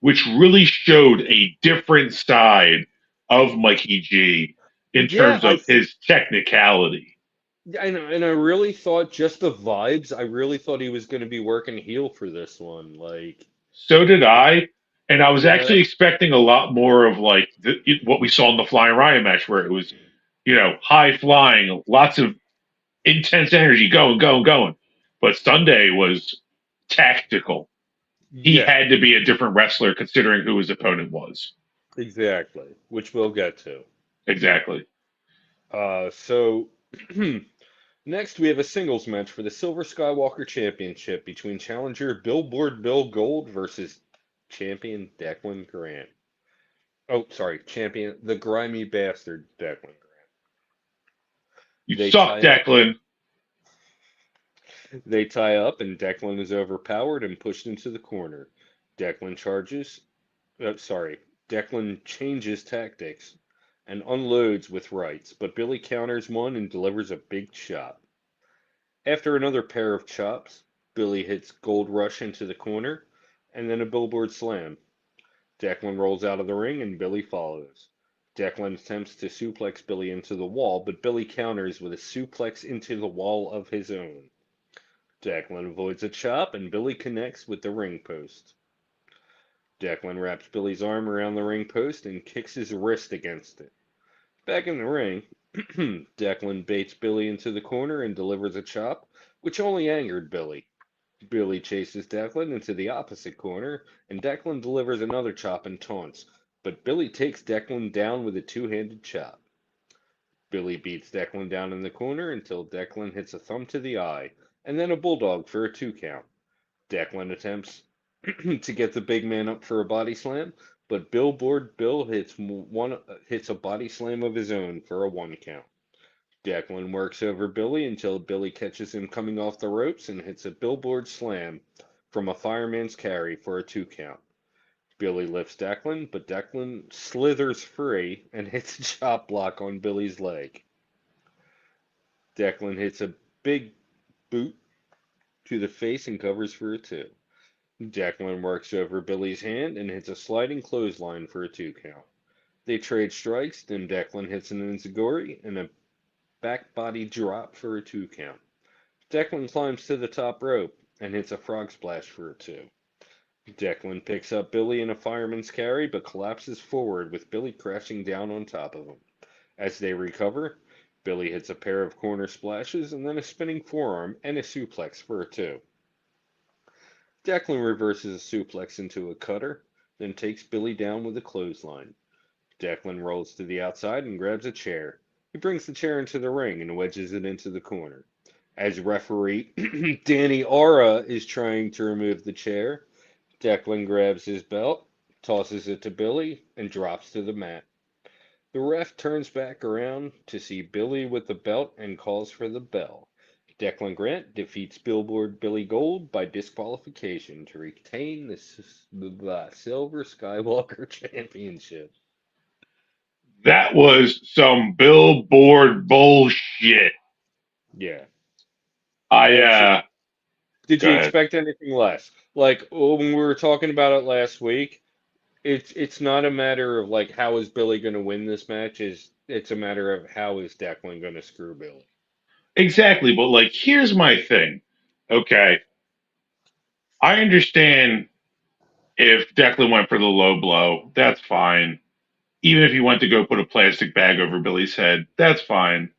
which really showed a different side of Mikey G in Yeah, terms of his technicality. and I really thought just the vibes. I really thought he was going to be working heel for this one. Like, So did I. And I was yeah, actually expecting a lot more of like what we saw in the Flying Ryan match, where it was, high flying, lots of intense energy, going, going, going. But Sunday was tactical. He yeah, had to be a different wrestler considering who his opponent was. exactly. Which we'll get to. Exactly. So next we have a singles match for the Silver Skywalker Championship between challenger Billboard Bill Gold versus champion Declan Grant. Oh, sorry, champion the grimy bastard Declan Grant. You They suck, tie up. Declan. They tie up, and Declan is overpowered and pushed into the corner. Declan charges. Sorry, Declan changes tactics and unloads with rights, but Billy counters one and delivers a big chop. After another pair of chops, Billy hits Gold Rush into the corner and then a billboard slam. Declan rolls out of the ring and Billy follows. Declan attempts to suplex Billy into the wall, but Billy counters with a suplex into the wall of his own. Declan avoids a chop and Billy connects with the ring post. Declan wraps Billy's arm around the ring post and kicks his wrist against it. Back in the ring, Declan baits Billy into the corner and delivers a chop, which only angered Billy. Billy chases Declan into the opposite corner, and Declan delivers another chop and taunts, but Billy takes Declan down with a two-handed chop. Billy beats Declan down in the corner until Declan hits a thumb to the eye, and then a bulldog for a 2 count. Declan attempts to get the big man up for a body slam, but Billboard Bill hits a body slam of his own for a 1 count. Declan works over Billy until Billy catches him coming off the ropes and hits a billboard slam from a fireman's carry for a 2 count. Billy lifts Declan, but Declan slithers free and hits a chop block on Billy's leg. Declan hits a big boot to the face and covers for a 2. Declan works over Billy's hand and hits a sliding clothesline for a 2 count. They trade strikes, then Declan hits an enziguri and a back body drop for a 2 count. Declan climbs to the top rope and hits a frog splash for a 2. Declan picks up Billy in a fireman's carry but collapses forward with Billy crashing down on top of him. As they recover, Billy hits a pair of corner splashes and then a spinning forearm and a suplex for a 2. Declan reverses a suplex into a cutter, then takes Billy down with a clothesline. Declan rolls to the outside and grabs a chair. He brings the chair into the ring and wedges it into the corner. As referee Danny Aura is trying to remove the chair, Declan grabs his belt, tosses it to Billy, and drops to the mat. The ref turns back around to see Billy with the belt and calls for the bell. Declan Grant defeats Billboard Billy Gold by disqualification to retain the Silver Skywalker Championship. That was some billboard bullshit. Yeah. Did Go you ahead. expect anything less? Like when we were talking about it last week, it's not a matter of like how is Billy going to win this match. It's a matter of how is Declan going to screw Billy. Exactly, but like, here's my thing. Okay, I understand if Declan went for the low blow, that's fine. Even if he went to go put a plastic bag over Billy's head, that's fine.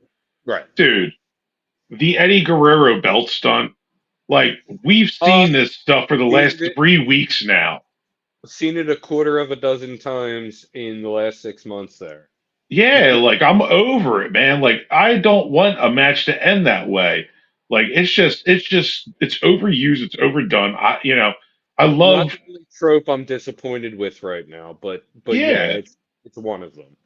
Right. Dude, the Eddie Guerrero belt stunt, like, we've seen this stuff for the last 3 weeks now. Seen it a quarter of a dozen times in the last 6 months there. Yeah, like, I'm over it, man. Like, I don't want a match to end that way. Like, it's overused, it's overdone. I love. Not the only trope I'm disappointed with right now, but yeah, it's one of them.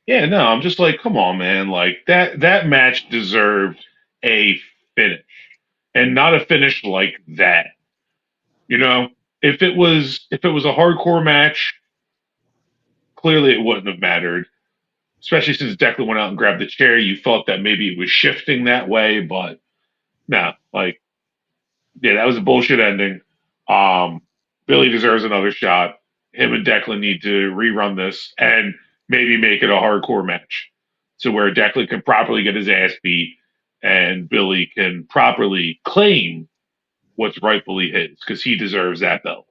Yeah, no, I'm just like, come on, man. Like, that match deserved a finish, and not a finish like that. If it was a hardcore match, clearly it wouldn't have mattered. Especially since Declan went out and grabbed the chair, you thought that maybe it was shifting that way, but no, like, Yeah, that was a bullshit ending. Billy deserves another shot. Him and Declan need to rerun this and maybe make it a hardcore match, to where Declan can properly get his ass beat and Billy can properly claim what's rightfully his, because he deserves that belt.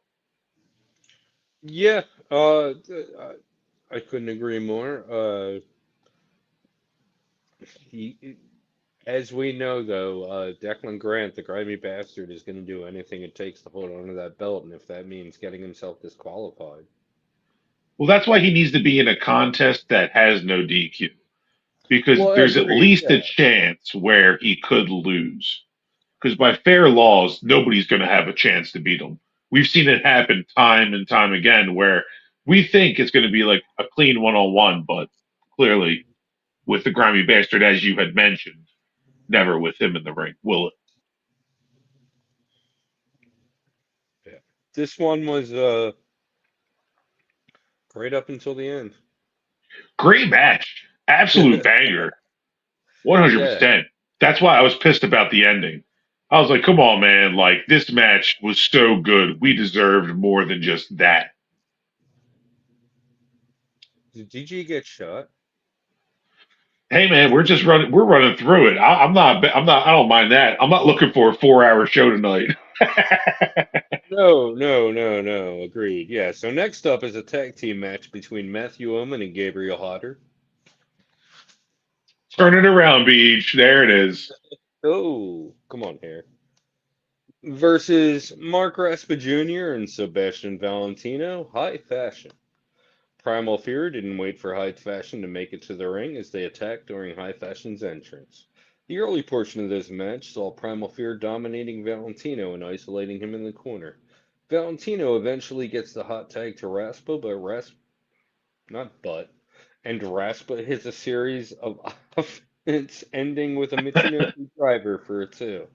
Yeah, I couldn't agree more. He, as we know, though, Declan Grant, the grimy bastard, is going to do anything it takes to hold on to that belt, and if that means getting himself disqualified. Well, that's why he needs to be in a contest that has no DQ, because Well, there's at agreed. least a Yeah. chance where he could lose. Because by fair laws, nobody's going to have a chance to beat him. We've seen it happen time and time again where we think it's going to be like a clean one-on-one, but clearly, with the grimy bastard, as you had mentioned, never with him in the ring, will it? Yeah. This one was great up until the end. Great match. Absolute banger. Yeah. 100%. That's why I was pissed about the ending. I was like, come on, man. Like, this match was so good. We deserved more than just that. Did DG get shot? Hey, man, we're running through it. I don't mind that. I'm not looking for a 4-hour show tonight. No, no, no, no. Agreed. Yeah. So next up is a tag team match between Matthew Omen and Gabriel Hodder. Turn it around, Beach. There it is. Oh, come on here. Versus Mark Raspa Jr. and Sebastian Valentino, High Fashion. Primal Fear didn't wait for High Fashion to make it to the ring as they attacked during High Fashion's entrance. The early portion of this match saw Primal Fear dominating Valentino and isolating him in the corner. Valentino eventually gets the hot tag to Raspa, and Raspa hits a series of offense ending with a Michinoku driver for a 2.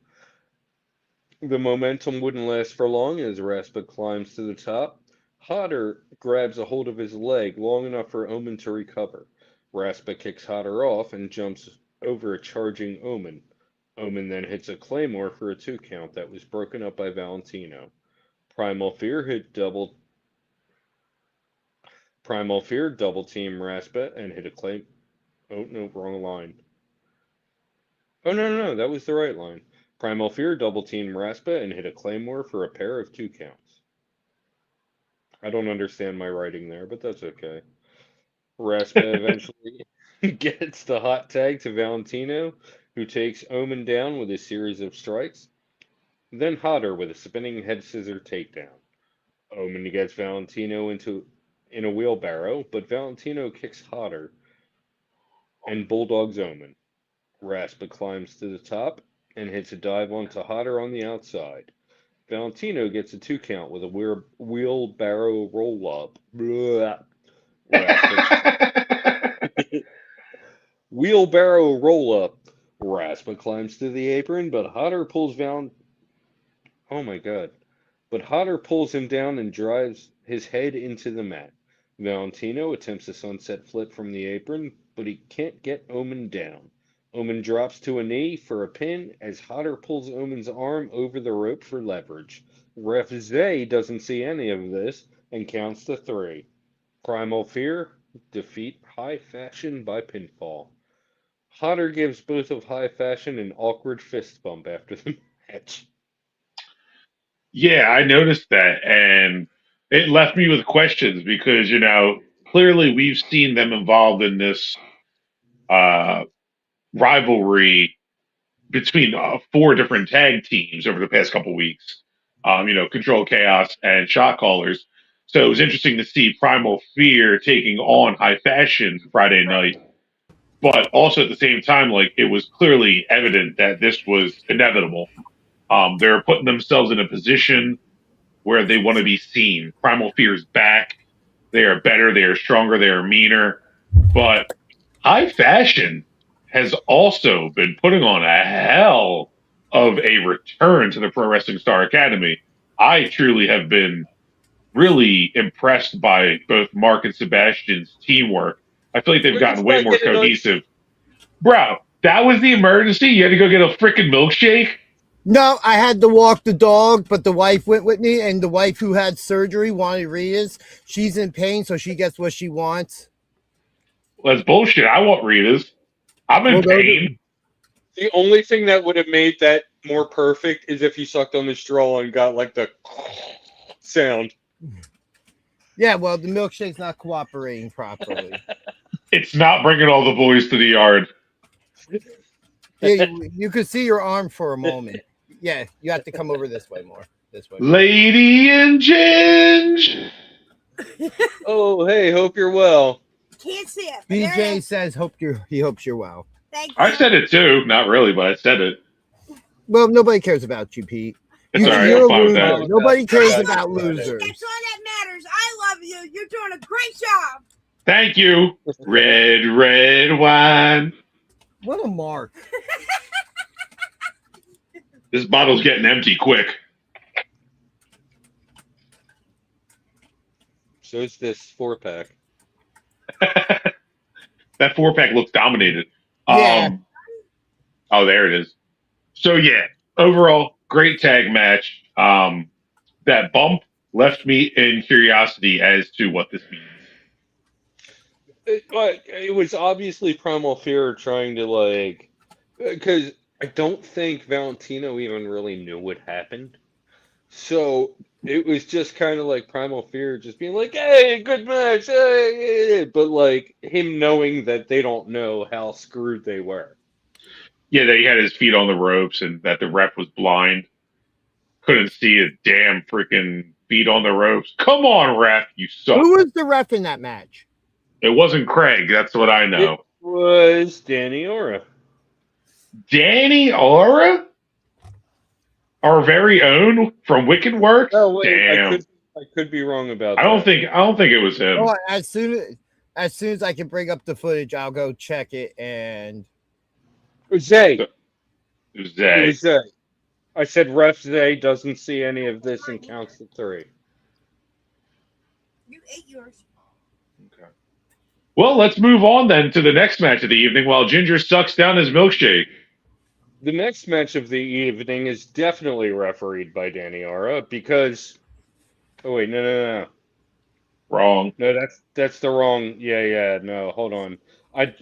The momentum wouldn't last for long as Raspa climbs to the top. Hodder grabs a hold of his leg long enough for Omen to recover. Raspa kicks Hodder off and jumps over a charging Omen. Omen then hits a Claymore for a 2 count that was broken up by Valentino. Primal Fear double team Raspa and hit a claim. Oh no, wrong line. Oh no, that was the right line. Primal Fear double team Raspa and hit a Claymore for a pair of 2 counts. I don't understand my writing there, but that's okay. Raspa eventually gets the hot tag to Valentino, who takes Omen down with a series of strikes. Then Hodder with a spinning head scissor takedown. Omen gets Valentino in a wheelbarrow, but Valentino kicks Hodder and bulldogs Omen. Raspa climbs to the top and hits a dive onto Hodder on the outside. Valentino gets a 2 count with a wheelbarrow roll up. Wheelbarrow roll up. Raspa climbs to the apron, but Hodder pulls Oh my god. But Hodder pulls him down and drives his head into the mat. Valentino attempts a sunset flip from the apron, but he can't get Omen down. Omen drops to a knee for a pin as Hodder pulls Omen's arm over the rope for leverage. Ref Zay doesn't see any of this and counts to 3. Primal Fear defeat High Fashion by pinfall. Hodder gives both of High Fashion an awkward fist bump after the match. Yeah, I noticed that, and it left me with questions because, clearly we've seen them involved in this uh, rivalry between 4 different tag teams over the past couple weeks. Control Chaos and Shot Callers. So it was interesting to see Primal Fear taking on High Fashion Friday night, but also at the same time, like, it was clearly evident that this was inevitable. They're putting themselves in a position where they want to be seen. Primal Fear's back. They are better. They are stronger. They are meaner. But High Fashion has also been putting on a hell of a return to the Pro Wrestling Star Academy. I truly have been really impressed by both Mark and Sebastian's teamwork. I feel like they've gotten way more cohesive. Bro, that was the emergency? You had to go get a freaking milkshake? No, I had to walk the dog, but the wife went with me, and the wife who had surgery wanted Rita's. She's in pain, so she gets what she wants. Well, that's bullshit. I want Rita's. I'm in pain. The only thing that would have made that more perfect is if you sucked on the straw and got like the sound. Yeah, well, the milkshake's not cooperating properly. It's not bringing all the boys to the yard. Yeah, you could see your arm for a moment. Yeah, you have to come over this way more. This way. Lady and Ginge. Oh, hey, hope you're well. Can't see it. but there it BJ is. says he hopes you're well. Thank you. I said it too. Not really, but I said it. Well, nobody cares about you, Pete. It's all right. You're I'm a fine with loser. that. Nobody cares I about love you. losers. That's all that matters. I love you. You're doing a great job. Thank you. Red wine. What a mark. This bottle's getting empty quick. So is this 4-pack. That 4-pack looks dominated. Yeah. Oh, there it is. So yeah, overall, great tag match. That bump left me in curiosity as to what this means. It was obviously Primal Fear trying to because I don't think Valentino even really knew what happened. So it was just kind of like Primal Fear just being like, hey, good match, hey. But like him knowing that they don't know how screwed they were. Yeah, that he had his feet on the ropes and that the ref was blind. Couldn't see a damn freaking feet on the ropes. Come on, ref, you suck. Who was the ref in that match? It wasn't Craig, that's what I know. It was Danny Ora. Danny Ora? Our very own from Wicked Works? Oh wait, damn. I could be wrong about I don't think it was him. Oh, as soon as I can bring up the footage, I'll go check it. And it was Zay. It was Zay. It was Zay. I said ref Zay doesn't see any of this and counts to 3. You ate yours. Okay. Well, let's move on then to the next match of the evening while Ginger sucks down his milkshake. The next match of the evening is definitely refereed by Danny Ora because. Oh wait, no. Wrong. No, that's the wrong. Yeah. No, hold on.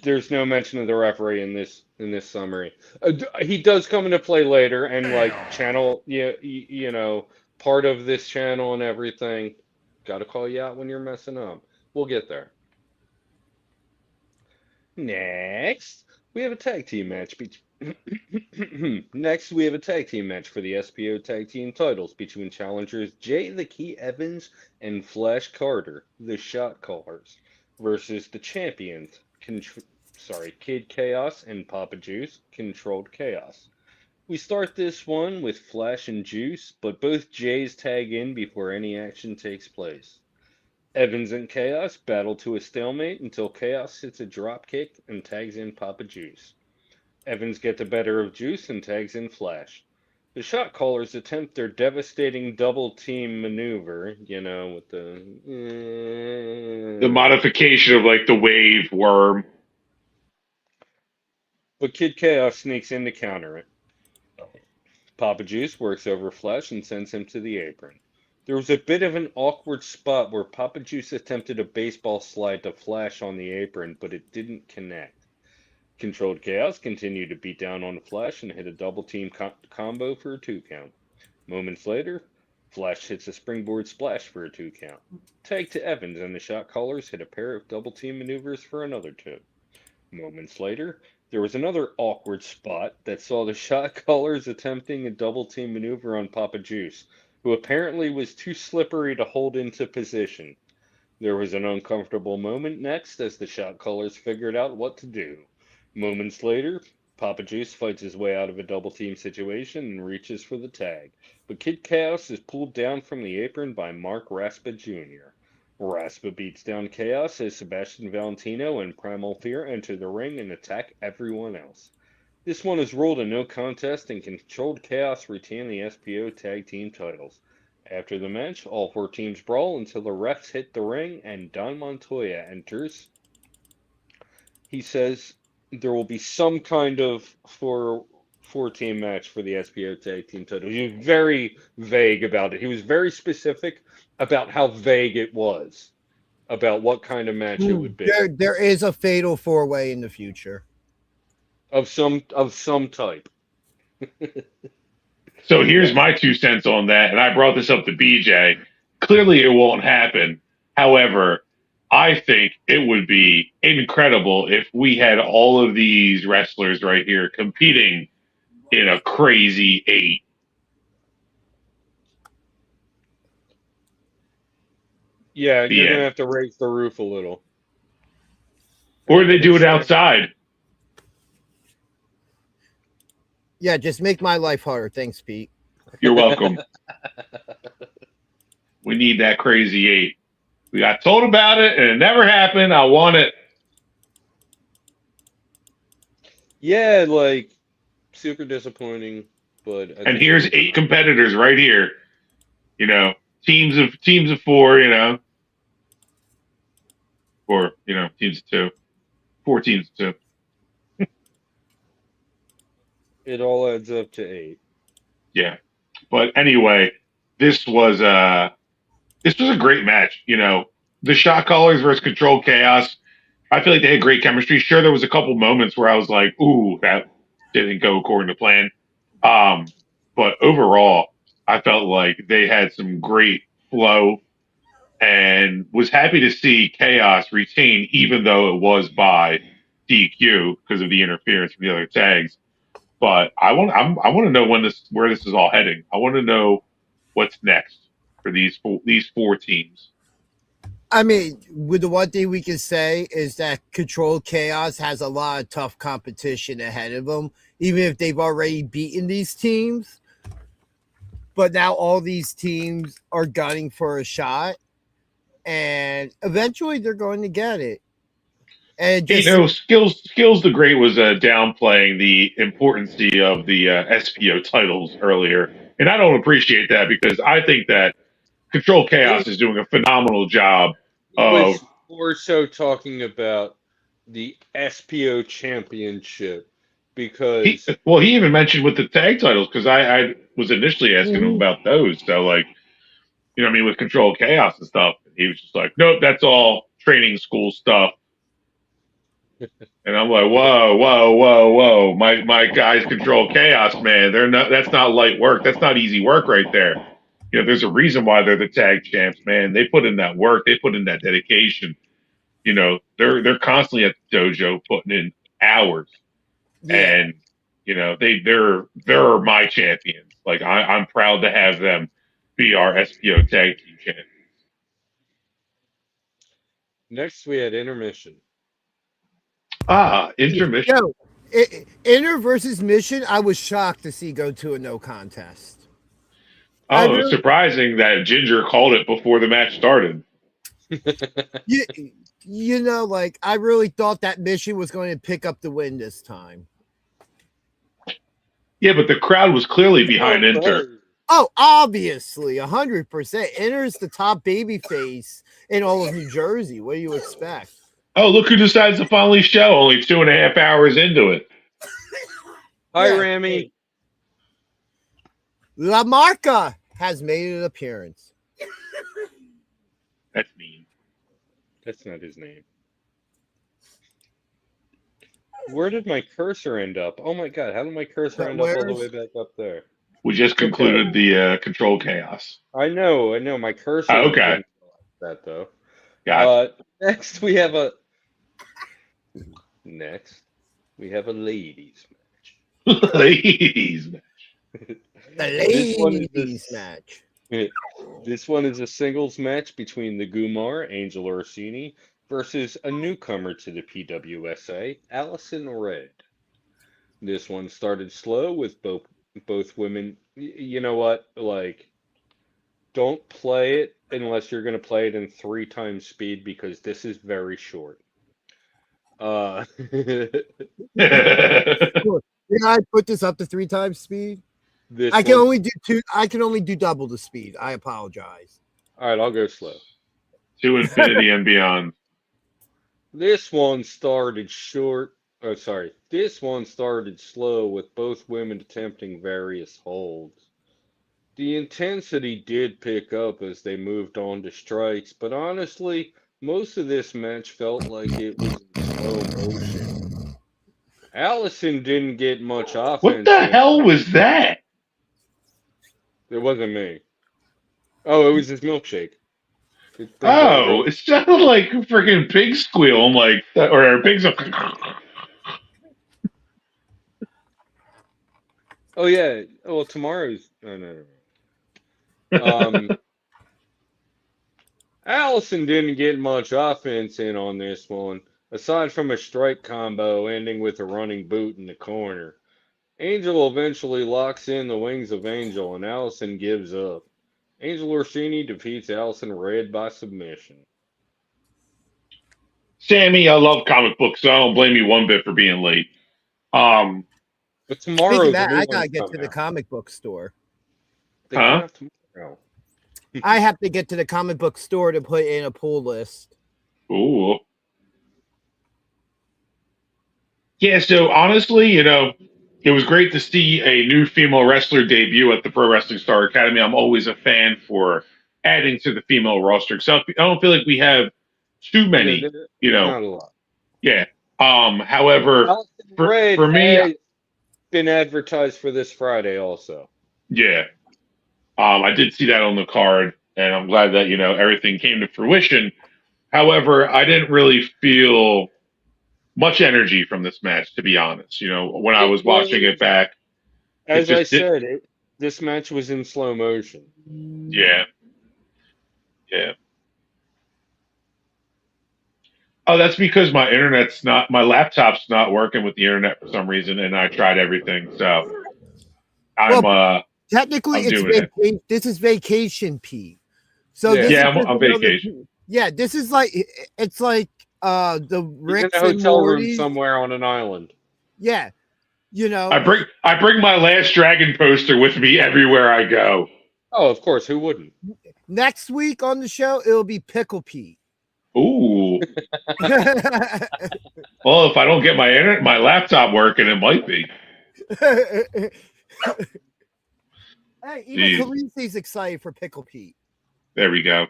There's no mention of the referee in this summary. He does come into play later and channel. Yeah, part of this channel and everything. Got to call you out when you're messing up. We'll get there. Next, we have a tag team match. Next, we have a tag team match for the SPO tag team titles between challengers Jay the Key Evans and Flash Carter, the Shot Callers, versus the champions, Kid Chaos and Papa Juice, Controlled Chaos. We start this one with Flash and Juice, but both Jays tag in before any action takes place. Evans and Chaos battle to a stalemate until Chaos hits a drop kick and tags in Papa Juice. Evans gets the better of Juice and tags in Flash. The Shot Callers attempt their devastating double team maneuver, with the modification of the wave worm. But Kid Chaos sneaks in to counter it. Papa Juice works over Flash and sends him to the apron. There was a bit of an awkward spot where Papa Juice attempted a baseball slide to Flash on the apron, but it didn't connect. Controlled Chaos continued to beat down on Flash and hit a double team combo for a 2 count. Moments later, Flash hits a springboard splash for a 2 count. Tag to Evans and the Shot Callers hit a pair of double team maneuvers for another 2. Moments later, there was another awkward spot that saw the Shot Callers attempting a double team maneuver on Papa Juice, who apparently was too slippery to hold into position. There was an uncomfortable moment next as the Shot Callers figured out what to do. Moments later, Papa Juice fights his way out of a double team situation and reaches for the tag, but Kid Chaos is pulled down from the apron by Mark Raspa Jr. Raspa beats down Chaos as Sebastian Valentino and Primal Fear enter the ring and attack everyone else. This one is ruled a no contest and Controlled Chaos retain the SPO tag team titles. After the match, all 4 teams brawl until the refs hit the ring and Don Montoya enters. He says there will be some kind of 4-team match for the SPO tag team title. He was very vague about it. He was very specific about how vague it was, about what kind of match it would be. There is a fatal 4-way in the future. Of some type. So here's my 2 cents on that, and I brought this up to BJ. Clearly, it won't happen. However, I think it would be incredible if we had all of these wrestlers right here competing in a crazy 8. Yeah, you're going to have to raise the roof a little. Or they do it outside. Yeah, just make my life harder. Thanks, Pete. You're welcome. We need that crazy 8. We got told about it, and it never happened. I want it. Yeah, like, super disappointing. But and here's 8 competitors right here. You know, teams of 4. You know, or teams of 2. 4 teams of 2. It all adds up to 8. Yeah, but anyway, this was a great match. You know, the Shot Callers versus Controlled Chaos. I feel like they had great chemistry. Sure, there was a couple moments where I was like, "Ooh, that didn't go according to plan." But overall, I felt like they had some great flow, and was happy to see Chaos retain, even though it was by DQ because of the interference from the other tags. But I want to know where this is all heading. I want to know what's next for these 4 teams. I mean, with the one thing we can say is that Controlled Chaos has a lot of tough competition ahead of them, even if they've already beaten these teams. But now all these teams are gunning for a shot, and eventually they're going to get it. And just, Skillz the Great was downplaying the importance of the SPO titles earlier, and I don't appreciate that because I think that Control Chaos is doing a phenomenal job. Was more so talking about the SPO Championship because he even mentioned with the tag titles because I was initially asking him about those. So like, with Control Chaos and stuff, he was just like, nope, that's all training school stuff. And I'm like, whoa. My guys Control Chaos, man. That's not light work. That's not easy work right there. There's a reason why they're the tag champs, man. They put in that work. They put in that dedication. They're constantly at the dojo putting in hours. Yeah. And, they're my champions. Like, I'm proud to have them be our SPO tag team champions. Next, we had intermission. Intermission. Inter versus Mission, I was shocked to see go to a no contest. Oh, it's surprising that Ginger called it before the match started. I really thought that Mission was going to pick up the win this time. Yeah, but the crowd was clearly behind Inter. Oh, obviously, 100%. Inter's the top baby face in all of New Jersey. What do you expect? Oh, look who decides to finally show only 2.5 hours into it. Hi, Rami. La Marca has made an appearance. That's mean. That's not his name. Where did my cursor end up? Oh my god, how did my cursor end up all the way back up there? We just concluded the Control Chaos. I know. My cursor. Okay. That though. Got it. Next we have a ladies match. Ladies match. The ladies match. This one is a singles match between the Gumar, Angel Orsini, versus a newcomer to the PWSA, Allison Red. This one started slow with both women. You know what? Like, don't play it unless you're going to play it in 3 times speed because this is very short. Can I put this up to 3 times speed? I can only do double the speed. I apologize. All right, I'll go slow. To infinity and beyond. This one started short Oh, sorry. This one started slow with both women attempting various holds. The intensity did pick up as they moved on to strikes, but honestly, most of this match felt like it was in slow motion. Allison didn't get much What offense the in. hell was that? It wasn't me. Oh, it was his milkshake. It brings out the Oh, real. it sounded like a freaking pig squeal. I'm like, or a pig's. Oh yeah. Well, tomorrow's. Oh, no, no. Allison didn't get much offense in on this one, aside from a strike combo ending with a running boot in the corner. Angel eventually locks in the wings of Angel, and Allison gives up. Angel Orsini defeats Allison Red by submission. Sammy, I love comic books, so I don't blame you one bit for being late. Um, But Speaking of tomorrow the that, new I gotta ones get come to the out. comic book store. They come huh? out tomorrow. I have to get to the comic book store to put in a pull list. Ooh. Yeah, so honestly, it was great to see a new female wrestler debut at the Pro Wrestling Star Academy. I'm always a fan for adding to the female roster. So I don't feel like we have too No, many, you know. not a lot. Yeah. However, Allison for Red me, has been advertised for this Friday also. yeah. I did see that on the card, and I'm glad that, everything came to fruition. However, I didn't really feel much energy from this match, to be honest. When I It was watching it was, back, it as I just did. said, this match was in slow motion. Yeah. Yeah. Oh, that's because my laptop's not working with the internet for some reason, and I tried everything. So I'm, Well, technically, I'm it's doing it. This is vacation, Pete. So Yeah. this Yeah, is I'm just on another. vacation. Yeah, this is like it's like the He's in a Ricks and hotel room Morty. somewhere on an island. Yeah, I bring my Last Dragon poster with me everywhere I go. Oh, of course. Who wouldn't? next week on the show it'll be Pickle Pete. Ooh. Well, if I don't get my laptop working, it might be. Hey, even Jeez. Khaleesi's excited for Pickle Pete. There we go.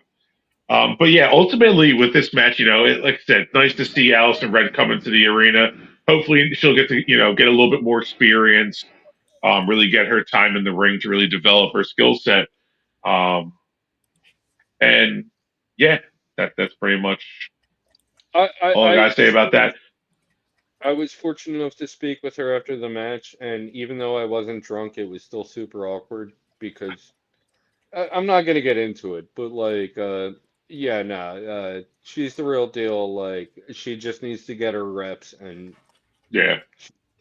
But yeah, ultimately with this match, like I said, nice to see Allison Red come into the arena. Hopefully she'll get to, get a little bit more experience, really get her time in the ring to really develop her skill set. And yeah, that's pretty much all I gotta say about that. I was fortunate enough to speak with her after the match, and even though I wasn't drunk, it was still super awkward because I'm not gonna get into it, but like, yeah, nah, she's the real deal. Like, she just needs to get her reps, and Yeah,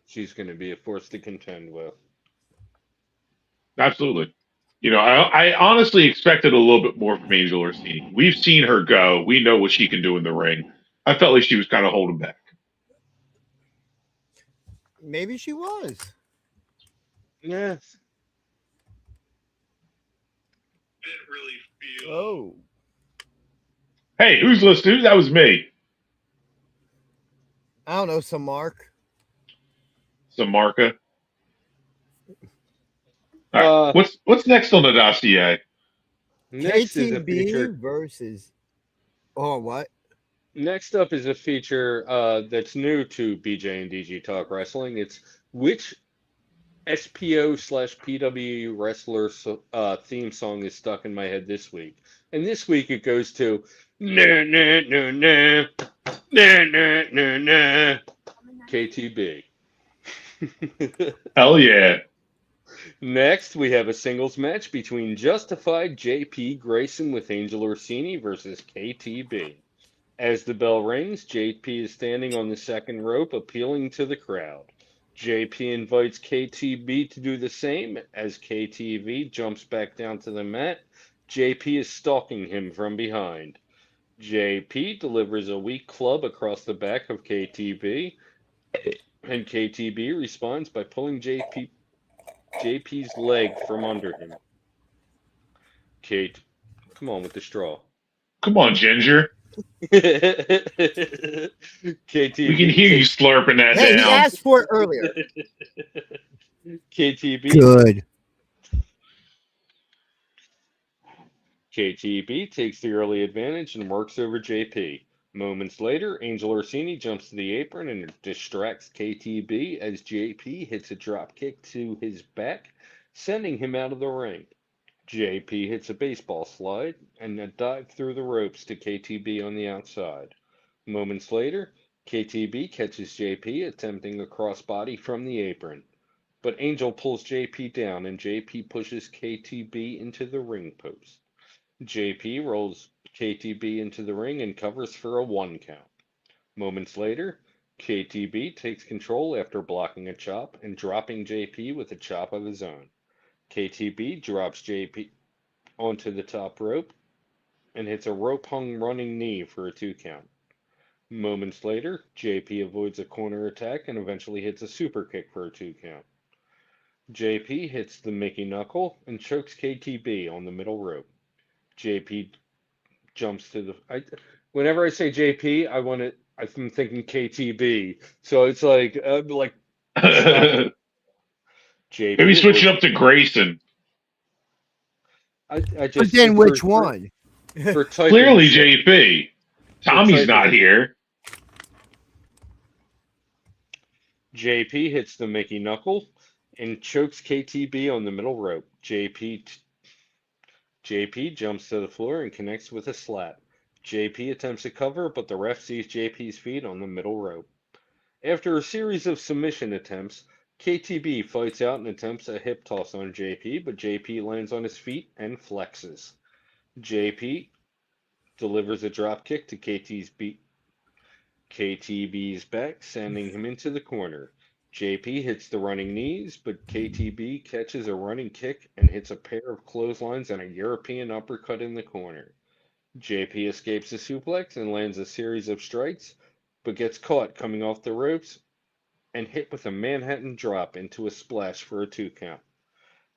she's gonna be a force to contend with. absolutely. I honestly expected a little bit more from Angel Orsini. We've seen her go. We know what she can do in the ring. I felt like she was kind of holding back. Maybe she was. Yes. Didn't really feel. Oh. Hey, who's listening? That was me. I don't know, some Mark. Some Marca. All right. What's next on the dossier? Next is a KTB feature. versus. Oh, what? Next up is a feature that's new to BJ and DG Talk Wrestling. It's which SPO/PWU wrestler theme song is stuck in my head this week. And this week it goes to na na na na na na na na KTB. Hell yeah. Next, we have a singles match between Justified JP Grayson with Angel Orsini versus KTB. As the bell rings, JP is standing on the second rope, appealing to the crowd. JP invites KTB to do the same. As KTB jumps back down to the mat, JP is stalking him from behind. JP delivers a weak club across the back of KTB, and KTB responds by pulling JP's leg from under him. Kate, come on with the straw. Come on, Ginger. KTB We can hear you takes slurping that Hey, he down. asked for it earlier. KTB Good. KTB takes the early advantage and works over JP. Moments later, Angel Orsini jumps to the apron and distracts KTB as JP hits a drop kick to his back, sending him out of the ring. JP hits a baseball slide and a dive through the ropes to KTB on the outside. Moments later, KTB catches JP attempting a crossbody from the apron. But Angel pulls JP down and JP pushes KTB into the ring post. JP rolls KTB into the ring and covers for a 1 count. Moments later, KTB takes control after blocking a chop and dropping JP with a chop of his own. KTB drops JP onto the top rope and hits a rope hung running knee for a 2 count. Moments later, JP avoids a corner attack and eventually hits a super kick for a 2 count. JP hits the Mickey Knuckle and chokes KTB on the middle rope. JP jumps to the. Whenever I say JP, I'm thinking KTB. So it's like Maybe JP switch it avoids. up to Grayson. I But just then which one? for typing Clearly, sake- JP. Tommy's typing- not here. JP hits the Mickey Knuckle and chokes KTB on the middle rope. JP jumps to the floor and connects with a slap. JP attempts to cover, but the ref sees JP's feet on the middle rope. After a series of submission attempts, KTB fights out and attempts a hip toss on JP, but JP lands on his feet and flexes. JP delivers a drop kick to KTB's back, sending him into the corner. JP hits the running knees, but KTB catches a running kick and hits a pair of clotheslines and a European uppercut in the corner. JP escapes the suplex and lands a series of strikes, but gets caught coming off the ropes and hit with a Manhattan drop into a splash for a 2 count.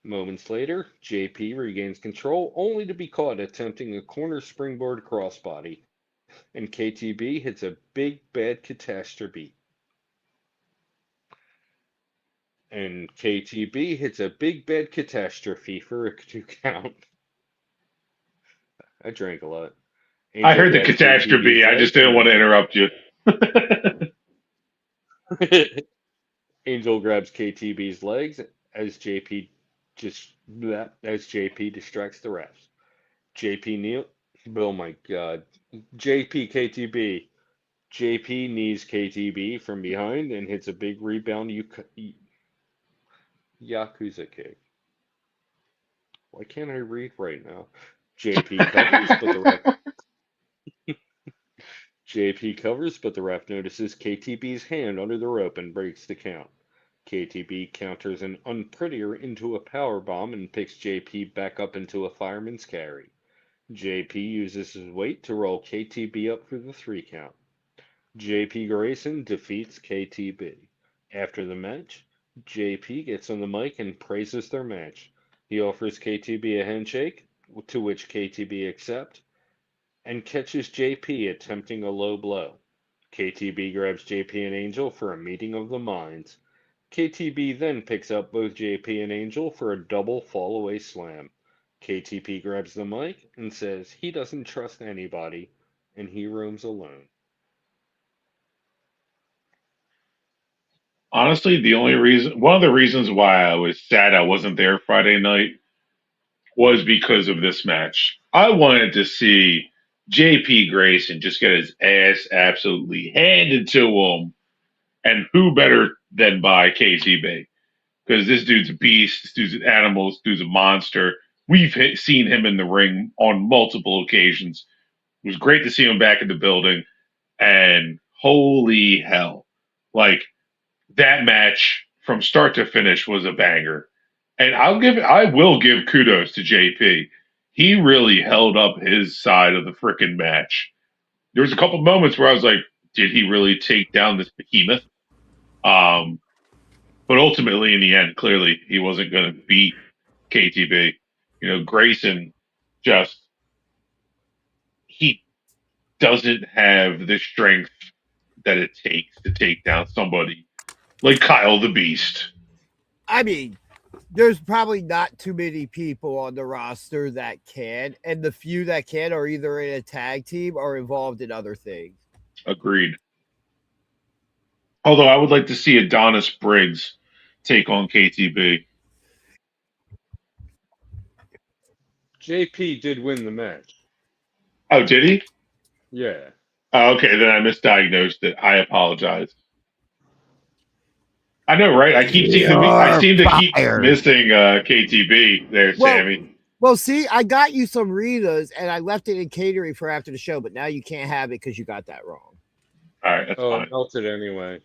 Moments later, JP regains control only to be caught attempting a corner springboard crossbody, and KTB hits a big bad catastrophe. And KTB hits a big bad catastrophe for a 2 count. I drank a lot. I heard the catastrophe. I just didn't want to interrupt you. Angel grabs KTB's legs as JP distracts the refs. Oh my god. KTB. JP knees KTB from behind and hits a big rebound Yakuza kick. Why can't I read right now? JP covers, but the ref notices KTB's hand under the rope and breaks the count. KTB counters an unprettier into a powerbomb and picks JP back up into a fireman's carry. JP uses his weight to roll KTB up for the 3 count. JP Grayson defeats KTB. After the match, JP gets on the mic and praises their match. He offers KTB a handshake, to which KTB accepts, and catches JP attempting a low blow. KTB grabs JP and Angel for a meeting of the minds. KTB then picks up both JP and Angel for a double fall-away slam. KTB grabs the mic and says he doesn't trust anybody, and he roams alone. Honestly, one of the reasons why I was sad I wasn't there Friday night was because of this match. I wanted to see JP Grayson just get his ass absolutely handed to him, and who better than by KTB? Because this dude's a beast, this dude's an animal, this dude's a monster. We've seen him in the ring on multiple occasions. It was great to see him back in the building, and holy hell, like that match from start to finish was a banger. And I will give kudos to JP. He really held up his side of the frickin' match. There was a couple moments where I was like, did he really take down this behemoth? But ultimately, in the end, clearly he wasn't going to beat KTB. Grayson just he doesn't have the strength that it takes to take down somebody like Kyle the Beast. I mean, there's probably not too many people on the roster that can, and the few that can are either in a tag team or involved in other things. Agreed. Although I would like to see Adonis Briggs take on KTB. JP did win the match. Oh, did he? Yeah. Oh, okay, then I misdiagnosed it. I apologize. I know, right? I seem to keep missing KTB there, Sammy. Well, see, I got you some Ritas and I left it in catering for after the show, but now you can't have it because you got that wrong. All right, that's fine. It melted anyway.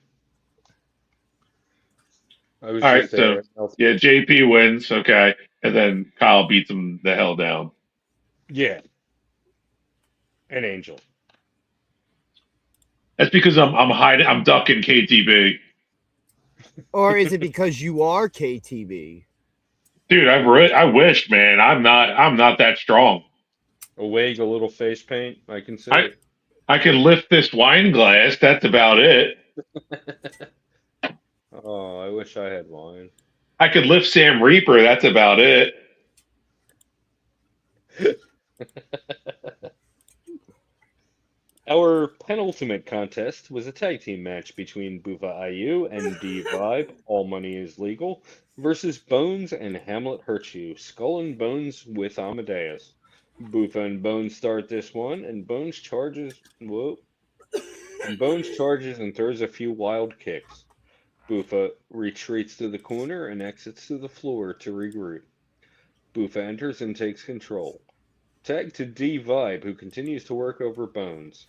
All right, so yeah, JP wins, okay, and then Kyle beats him the hell down. Yeah. An Angel. That's because I'm ducking KTB. Or is it because you are KTB? Dude, I wish, man. I'm not that strong. Awake a little face paint, I can say. I can lift this wine glass. That's about it. Oh, I wish I had wine. I could lift Sam Reaper. That's about it. Our penultimate contest was a tag team match between Bufa IU and D Vibe, All Money is Legal, versus Bones and Hamlet Hurts You, Skull and Bones with Amadeus. Bufa and Bones start this one, and Bones charges and throws a few wild kicks. Bufa retreats to the corner and exits to the floor to regroup. Bufa enters and takes control. Tag to D Vibe, who continues to work over Bones.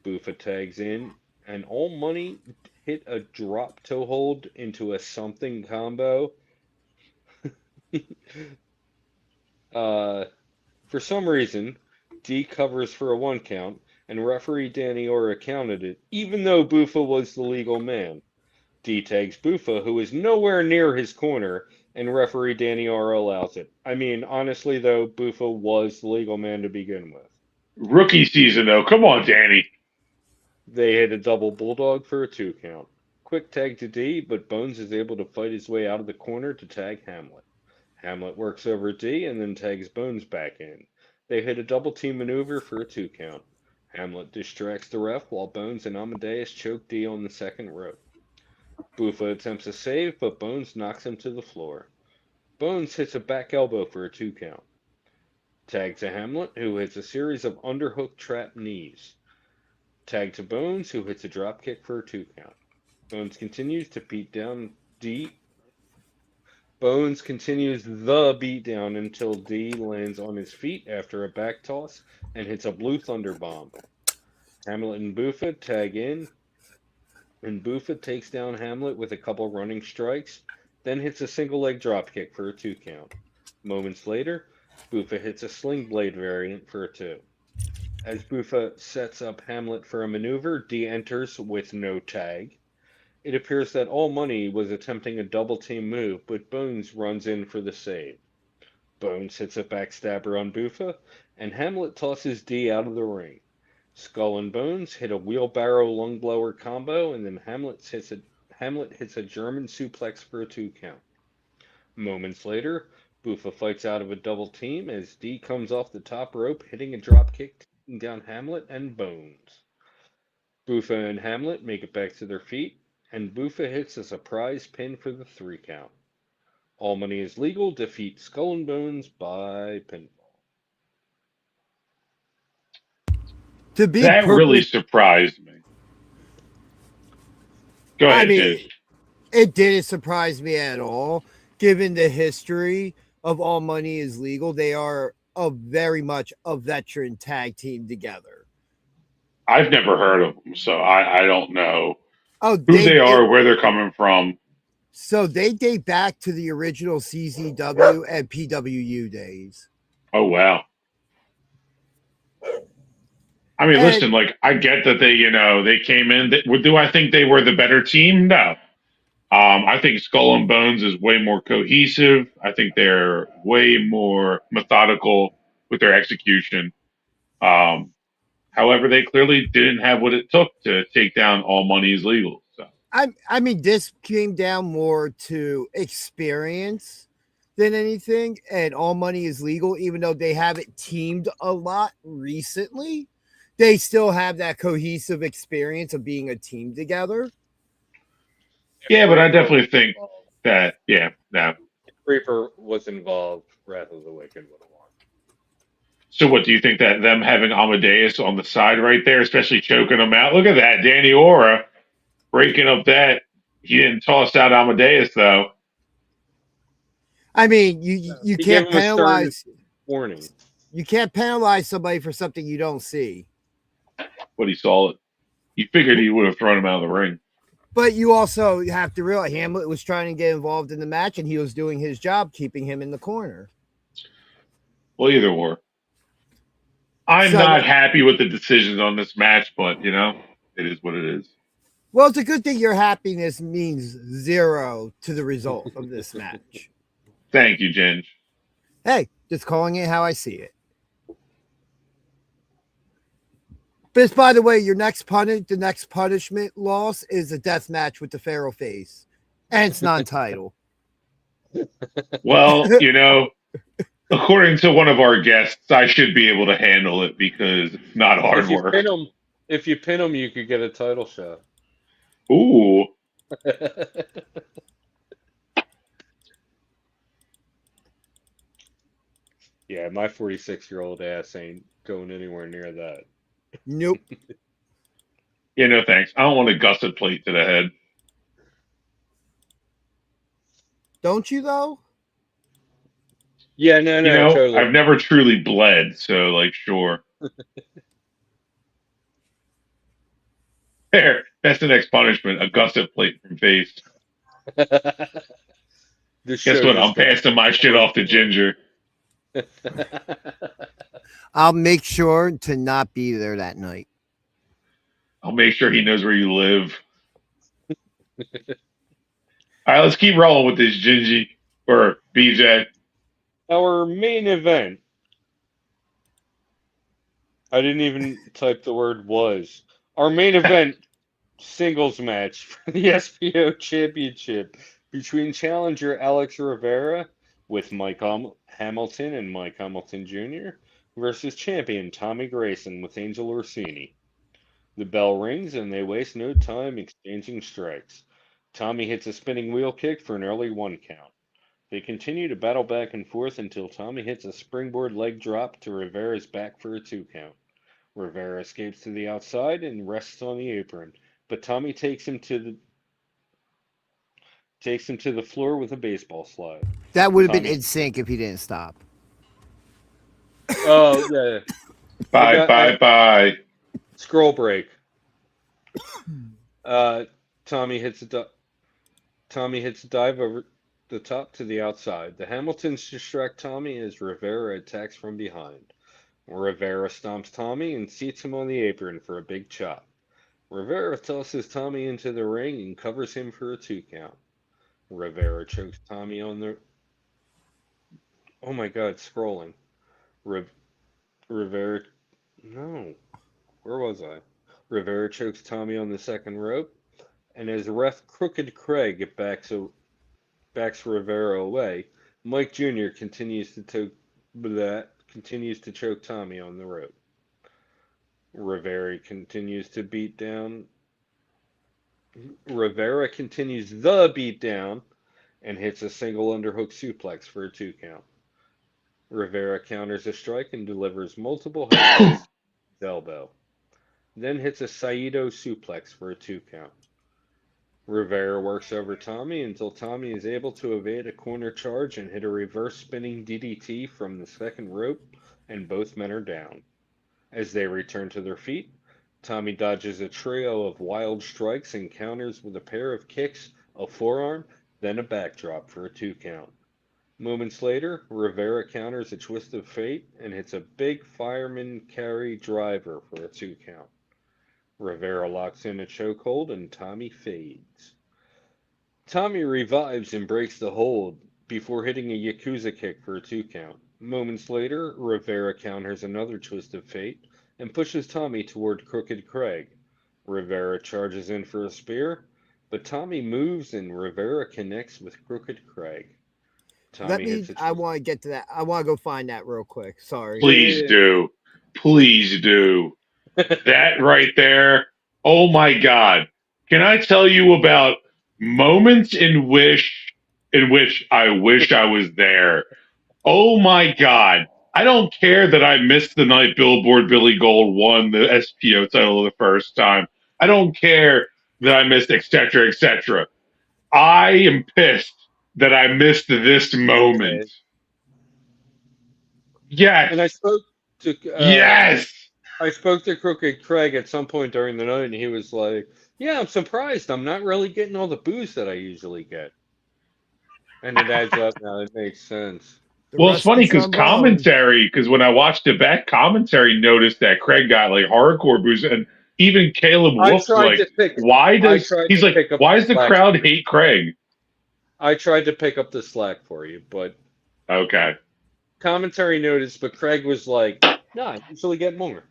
Bufa tags in, and All Money hit a drop toe hold into a something combo. For some reason, D covers for a 1 count, and referee Danny Ora counted it, even though Bufa was the legal man. D tags Bufa, who is nowhere near his corner, and referee Danny Ora allows it. I mean, honestly, though, Bufa was the legal man to begin with. Rookie season, though. Come on, Danny. They hit a double bulldog for a 2 count. Quick tag to D, but Bones is able to fight his way out of the corner to tag Hamlet. Hamlet works over D and then tags Bones back in. They hit a double team maneuver for a 2 count. Hamlet distracts the ref while Bones and Amadeus choke D on the second rope. Bufa attempts a save, but Bones knocks him to the floor. Bones hits a back elbow for a 2 count. Tag to Hamlet, who hits a series of underhook trap knees. Tag to Bones, who hits a drop kick for a 2 count. Bones continues to beat down D. Bones continues the beatdown until D lands on his feet after a back toss and hits a blue thunder bomb. Hamlet and Bufa tag in, and Bufa takes down Hamlet with a couple running strikes, then hits a single leg drop kick for a 2 count. Moments later, Bufa hits a sling blade variant for a 2. As Bufa sets up Hamlet for a maneuver, D enters with no tag. It appears that All Money was attempting a double team move, but Bones runs in for the save. Bones hits a backstabber on Bufa, and Hamlet tosses D out of the ring. Skull and Bones hit a wheelbarrow lung blower combo, and then Hamlet hits a German suplex for a 2 count. Moments later, Bufa fights out of a double team as D comes off the top rope, hitting a drop kick, taking down Hamlet and Bones. Bufa and Hamlet make it back to their feet, and Bufa hits a surprise pin for the 3 count. All Money is Legal defeats Skull and Bones by pinfall. That really surprised me. Go ahead, Jay. It didn't surprise me at all, given the history of All Money is Legal. They are very much a veteran tag team together. I've never heard of them, so I don't know who they are, where they're coming from. So they date back to the original CZW and PWU days. Oh, wow. I mean, listen, like, I get that they came in. Do I think they were the better team? No. I think Skull and Bones is way more cohesive. I think they're way more methodical with their execution. However, they clearly didn't have what it took to take down All Money is Legal. So I mean, this came down more to experience than anything, and All Money is Legal, even though they haven't teamed a lot recently, they still have that cohesive experience of being a team together. yeah, but I definitely think that no. Reaper was involved, Wrath of the Wicked would have won. So what do you think that them having Amadeus on the side right there, especially choking him out? Look at that, Danny Ora breaking up that. He didn't toss out Amadeus though. I mean, you He can't gave him a stern penalize warning. you can't penalize somebody for something you don't see. But he saw it. You figured he would have thrown him out of the ring. But you also have to realize Hamlet was trying to get involved in the match, and he was doing his job, keeping him in the corner. Well, either or. I'm So- not happy with the decisions on this match, but you know, it is what it is. Well, it's a good thing your happiness means 0 to the result of this match. Thank you, Ginge. Hey, just calling it how I see it. But by the way, the next punishment loss is a death match with the Pharaoh face, and it's non-title. Well, you know, according to one of our guests, I should be able to handle it because it's not hard work. If you pin him, you could get a title shot. Ooh. Yeah, my 46-year-old ass ain't going anywhere near that. Nope. Yeah, no thanks. I don't want a gusset plate to the head. Don't you though? Yeah, no, You know, totally. I've never truly bled, so like, sure. There, that's the next punishment, a gusset plate from face. Guess what? I'm passing my shit off to Ginger. I'll make sure to not be there that night. I'll make sure he knows where you live. All right, let's keep rolling with this, Gingy or BJ. Our main event. I didn't even type the word was. Our main event singles match for the SPO Championship between challenger Alex Rivera with Mike Hamilton and Mike Hamilton Jr. versus champion Tommy Grayson with Angel Orsini. The bell rings and they waste no time exchanging strikes. Tommy hits a spinning wheel kick for an early 1 count. They continue to battle back and forth until Tommy hits a springboard leg drop to Rivera's back for a 2 count. Rivera escapes to the outside and rests on the apron, but Tommy takes him to the floor with a baseball slide. That would have been in sync if he didn't stop. Oh yeah. Bye. Scroll break. Tommy hits a dive over the top to the outside. The Hamiltons distract Tommy as Rivera attacks from behind. Rivera stomps Tommy and seats him on the apron for a big chop. Rivera tosses Tommy into the ring and covers him for a 2 count. Rivera chokes Tommy on the... Oh my god, scrolling. Rivera... No. Where was I? Rivera chokes Tommy on the second rope, and as ref Crooked Craig backs Rivera away, Mike Jr. continues to choke Tommy on the rope. Rivera continues the beatdown and hits a single underhook suplex for a 2 count. Rivera counters a strike and delivers multiple headbutts to his elbow. Then hits a Saito suplex for a 2 count. Rivera works over Tommy until Tommy is able to evade a corner charge and hit a reverse spinning DDT from the second rope, and both men are down. As they return to their feet, Tommy dodges a trio of wild strikes and counters with a pair of kicks, a forearm, then a backdrop for a 2 count. Moments later, Rivera counters a twist of fate and hits a big fireman carry driver for a 2 count. Rivera locks in a chokehold and Tommy fades. Tommy revives and breaks the hold before hitting a Yakuza kick for a 2 count. Moments later, Rivera counters another twist of fate and pushes Tommy toward Crooked Craig. Rivera charges in for a spear, but Tommy moves and Rivera connects with Crooked Craig. Tommy hits a I want to get to that. I want to go find that real quick. Sorry. Please do. Please do. That right there. Oh my God. Can I tell you about moments in which I wish I was there? Oh my God. I don't care that I missed the night Billboard Billy Gold won the SPO title the first time. I don't care that I missed etc. etc. I am pissed that I missed this moment. Yes. And I spoke to Yes. I spoke to Crooked Craig at some point during the night, and he was like, "Yeah, I'm surprised. I'm not really getting all the booze that I usually get." And it adds up now. It makes sense. Well, it's funny because when I watched it back, commentary noticed that Craig got like hardcore booze, and even Caleb Wolf's like, why does the crowd hate Craig? I tried to pick up the slack for you, but okay. Commentary noticed, but Craig was like, "No, I usually get more."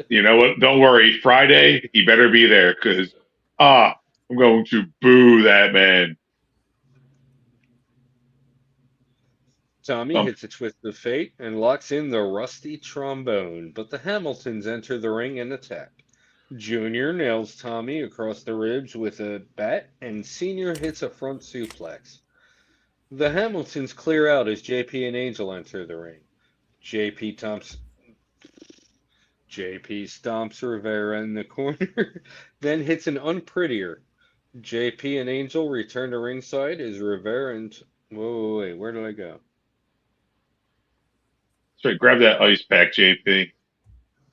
You know what? Don't worry. Friday, he better be there because I'm going to boo that man. Tommy hits a twist of fate and locks in the rusty trombone, but the Hamiltons enter the ring and attack. Junior nails Tommy across the ribs with a bat, and Senior hits a front suplex. The Hamiltons clear out as JP and Angel enter the ring. JP stomps Rivera in the corner, then hits an unprettier. JP and Angel return to ringside as Rivera and... Wait, where did I go? Sorry, grab that ice pack, JP.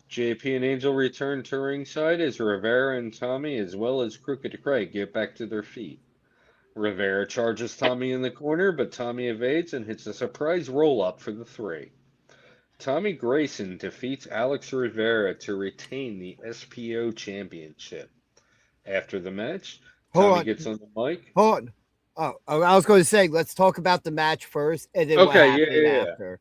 JP and Angel return to ringside as Rivera and Tommy, as well as Crooked Craig, get back to their feet. Rivera charges Tommy in the corner, but Tommy evades and hits a surprise roll-up for the three. Tommy Grayson defeats Alex Rivera to retain the SPO championship. After the match, Tommy gets on the mic. Hold on. Oh, I was going to say, let's talk about the match first, and then what happened after.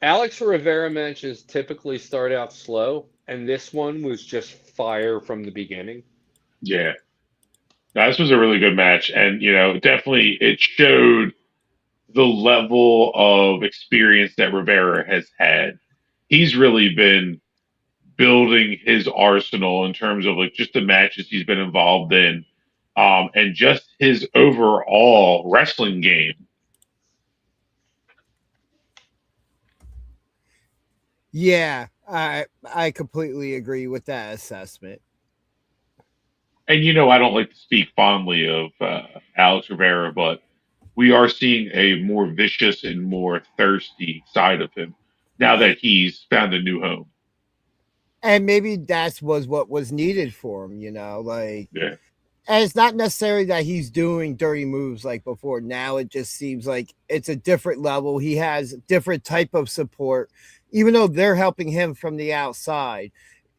Alex Rivera matches typically start out slow, and this one was just fire from the beginning. Yeah. No, this was a really good match, and definitely it showed the level of experience that Rivera has had. He's really been building his arsenal in terms of like just the matches he's been involved in, and just his overall wrestling game. Yeah, I completely agree with that assessment. And I don't like to speak fondly of Alex Rivera, but we are seeing a more vicious and more thirsty side of him now that he's found a new home. And maybe that was what was needed for him, like. Yeah. And it's not necessarily that he's doing dirty moves like before. Now it just seems like it's a different level. He has different type of support, even though they're helping him from the outside.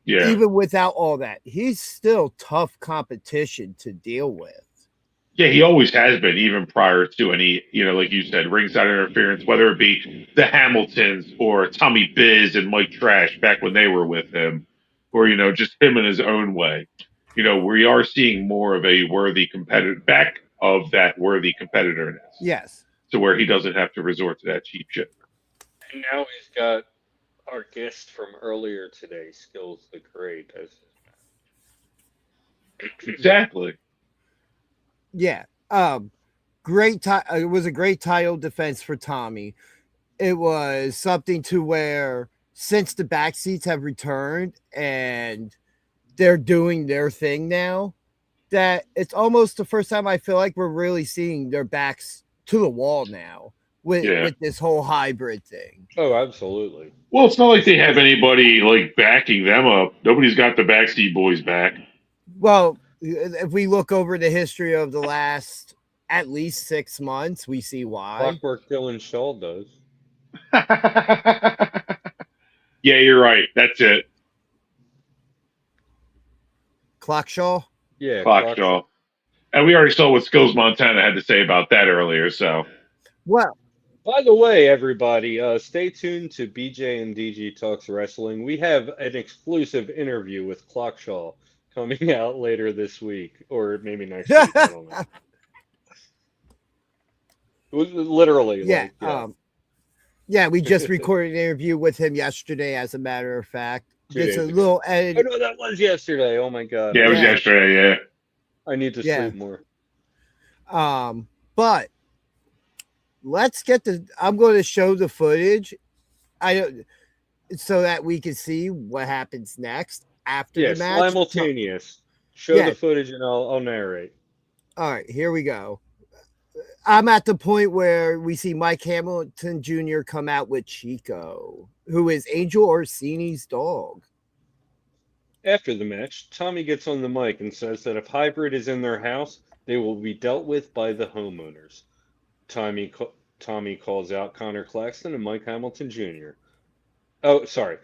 Yeah. Even without all that, he's still tough competition to deal with. Yeah, he always has been, even prior to any, like you said, ringside interference, whether it be the Hamiltons or Tommy Biz and Mike Trash back when they were with him, or, just him in his own way. We are seeing more of a worthy competitor, back of that worthy competitiveness. Yes. To where he doesn't have to resort to that cheap shit. And now he's got our guest from earlier today, Skillz the Great, as exactly. Yeah. Great. It was a great title defense for Tommy. It was something to where since the backseats have returned and they're doing their thing now, that it's almost the first time I feel like we're really seeing their backs to the wall now with this whole hybrid thing. Oh, absolutely. Well, it's not like they have anybody like backing them up. Nobody's got the Backseat Boys back. Well, if we look over the history of the last at least 6 months, we see why. Clockwork Dylan Shaw does. Yeah, you're right. That's it. Clockshaw? Yeah, Clockshaw. And we already saw what Skillz Montana had to say about that earlier, so. Well, By the way, everybody, stay tuned to BJ and DG Talks Wrestling. We have an exclusive interview with Clockshaw coming out later this week, or maybe next week. I don't know. Literally, Yeah. like, yeah. Yeah, we just recorded an interview with him yesterday, as a matter of fact. 2 It's a days ago. little I edit. know that was yesterday. Oh my god. Yeah, it was Yeah. yesterday. Yeah. I need to Yeah. sleep more. But let's get I'm going to show the footage. I don't, so that we can see what happens next after Yeah, the match. simultaneous. Show Yeah. the footage and I'll narrate. All right, here we go. I'm at the point where we see Mike Hamilton Jr. come out with Chico, who is Angel Orsini's dog. After the match, Tommy gets on the mic and says that if Hybrid is in their house, they will be dealt with by the homeowners. Tommy calls out Connor Claxton and Mike Hamilton Jr. Oh, sorry.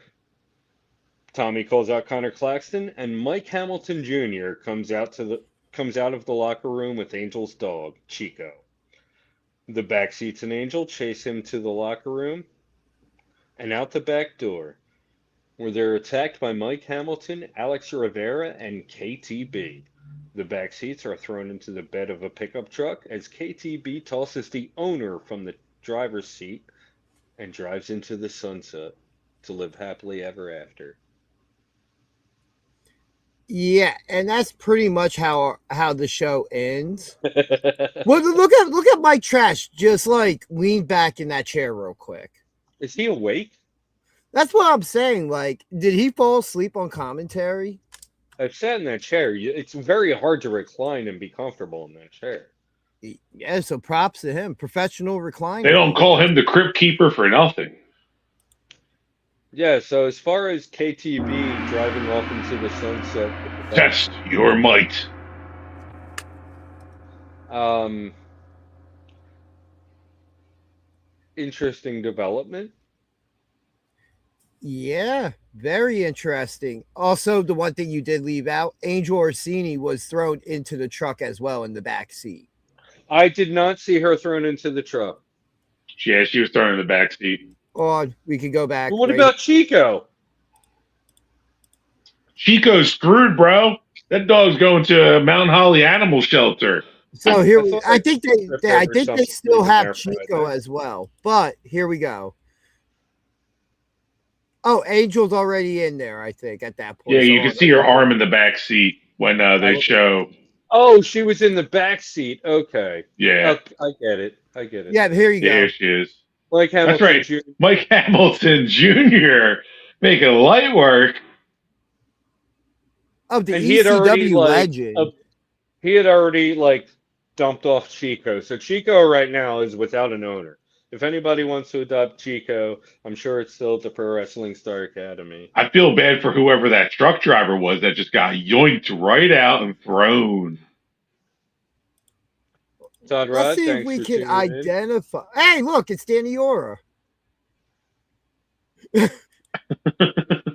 Tommy calls out Connor Claxton and Mike Hamilton Jr. comes out of the locker room with Angel's dog, Chico. The Backseats and Angel chase him to the locker room and out the back door, where they're attacked by Mike Hamilton, Alex Rivera, and KTB. The Backseats are thrown into the bed of a pickup truck as KTB tosses the owner from the driver's seat and drives into the sunset to live happily ever after. Yeah, and that's pretty much how the show ends. Well, look at Mike Trash just like lean back in that chair real quick. Is he awake? That's what I'm saying. Like, did he fall asleep on commentary? I've sat in that chair. It's very hard to recline and be comfortable in that chair. Yeah, so props to him. Professional recliner. They don't call him the Crypt Keeper for nothing. Yeah, so as far as KTB driving off into the sunset, Test your might. Interesting development. Yeah, very interesting. Also, the one thing you did leave out, Angel Orsini was thrown into the truck as well in the back seat. I did not see her thrown into the truck. Yeah, she was thrown in the back seat. On, we could go back. But what about Chico? Chico's screwed, bro. That dog's going to Mount Holly Animal Shelter. So here, I I think they still have Chico as well. But here we go. Oh, Angel's already in there, I think, at that point. Yeah, you can see her arm in the back seat when they show. Oh, she was in the back seat. Okay. Yeah. I get it. Yeah, here you go. There she is. Mike Hamilton That's right. Jr. Mike Hamilton Jr. making light work. Of the And he had already, ECW legend. He had already dumped off Chico. So Chico right now is without an owner. If anybody wants to adopt Chico, I'm sure it's still at the Pro Wrestling Star Academy. I feel bad for whoever that truck driver was that just got yoinked right out and thrown. Todd Rod, Let's see if thanks we for can tuning identify. Hey, look, it's Danny Ora. in.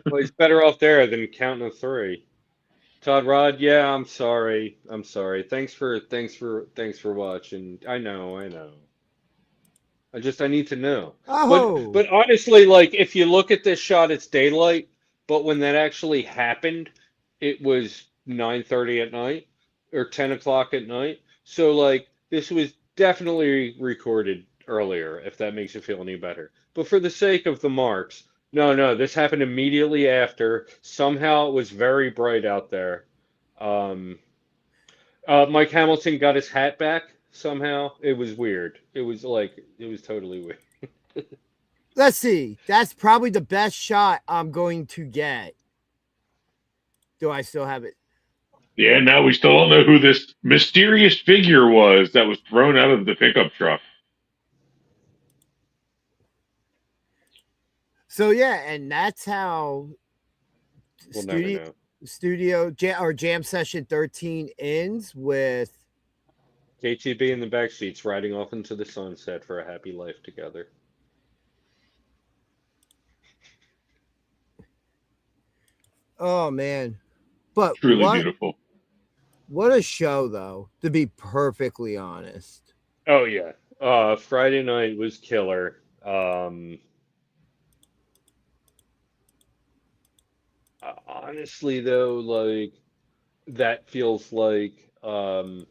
Well, he's better off there than counting to three. Todd Rod, yeah, I'm sorry. Thanks for watching. I know. I need to know. Oh. But honestly, if you look at this shot, it's daylight. But when that actually happened, it was 9:30 at night or 10 o'clock at night. So this was definitely recorded earlier, if that makes you feel any better. But for the sake of the marks, no, this happened immediately after. Somehow it was very bright out there. Mike Hamilton got his hat back somehow. It was weird. It was totally weird. Let's see. That's probably the best shot I'm going to get. Do I still have it? Yeah, now we still don't know who this mysterious figure was that was thrown out of the pickup truck. So yeah, and that's how We'll never know. Jam Session 13 ends with KTB in the back seats riding off into the sunset for a happy life together. Oh man. But Truly beautiful. What a show though, to be perfectly honest. Oh yeah. Friday night was killer. Honestly, though, like that feels like the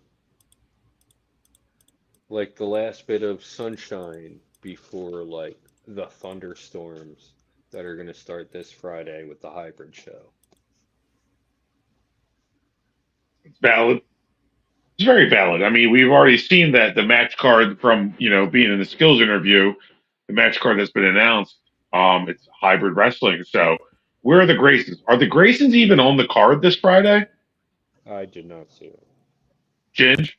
last bit of sunshine before like the thunderstorms that are going to start this Friday with the hybrid show. It's valid. It's very valid. I mean, we've already seen that the match card from, being in the Skillz interview, the match card that's been announced. It's hybrid wrestling. So where are the Graysons? Are the Graysons even on the card this Friday? I did not see it. Ginge?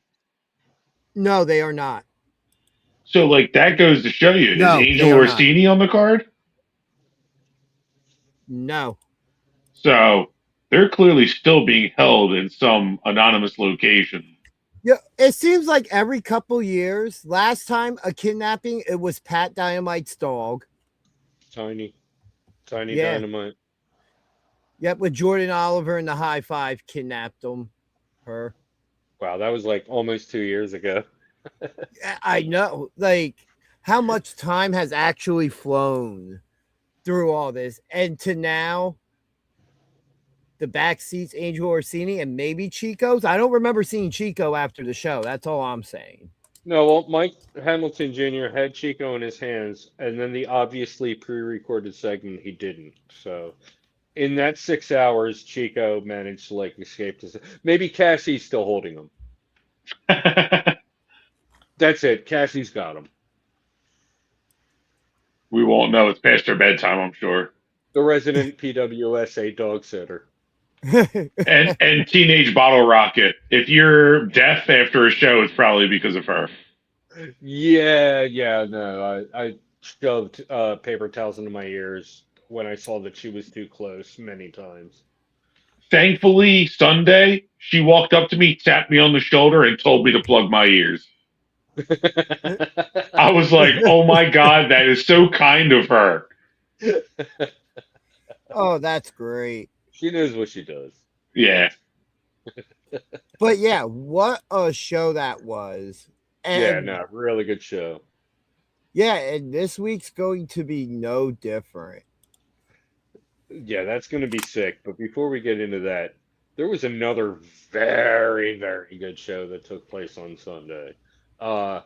No, they are not. So like that goes to show you, No, is Angel they are not. Orsini on the card? No. So they're clearly still being held in some anonymous location. Yeah, it seems like every couple years. Last time a kidnapping, it was Pat Dynamite's dog. Tiny Yeah. Dynamite. Yep, with Jordan Oliver and the high five kidnapped her. Wow, that was like almost 2 years ago. I know. Like, how much time has actually flown through all this? And to now, the back seats, Angel Orsini and maybe Chico's. I don't remember seeing Chico after the show. That's all I'm saying. No, well, Mike Hamilton Jr. had Chico in his hands, and then the obviously pre-recorded segment he didn't. So, in that 6 hours, Chico managed to like escape. Maybe Cassie's still holding him. That's it. Cassie's got him. We won't know. It's past their bedtime, I'm sure. The resident PWSA dog sitter. and Teenage Bottle Rocket. If you're deaf after a show, it's probably because of her. Yeah, no. I shoved paper towels into my ears when I saw that she was too close many times. Thankfully, Sunday, she walked up to me, tapped me on the shoulder, and told me to plug my ears. I was like, oh my God, that is so kind of her. Oh, that's great. She knows what she does. Yeah. But yeah, what a show that was. And really good show. Yeah, and this week's going to be no different. Yeah, that's going to be sick. But before we get into that, there was another very, very good show that took place on Sunday. I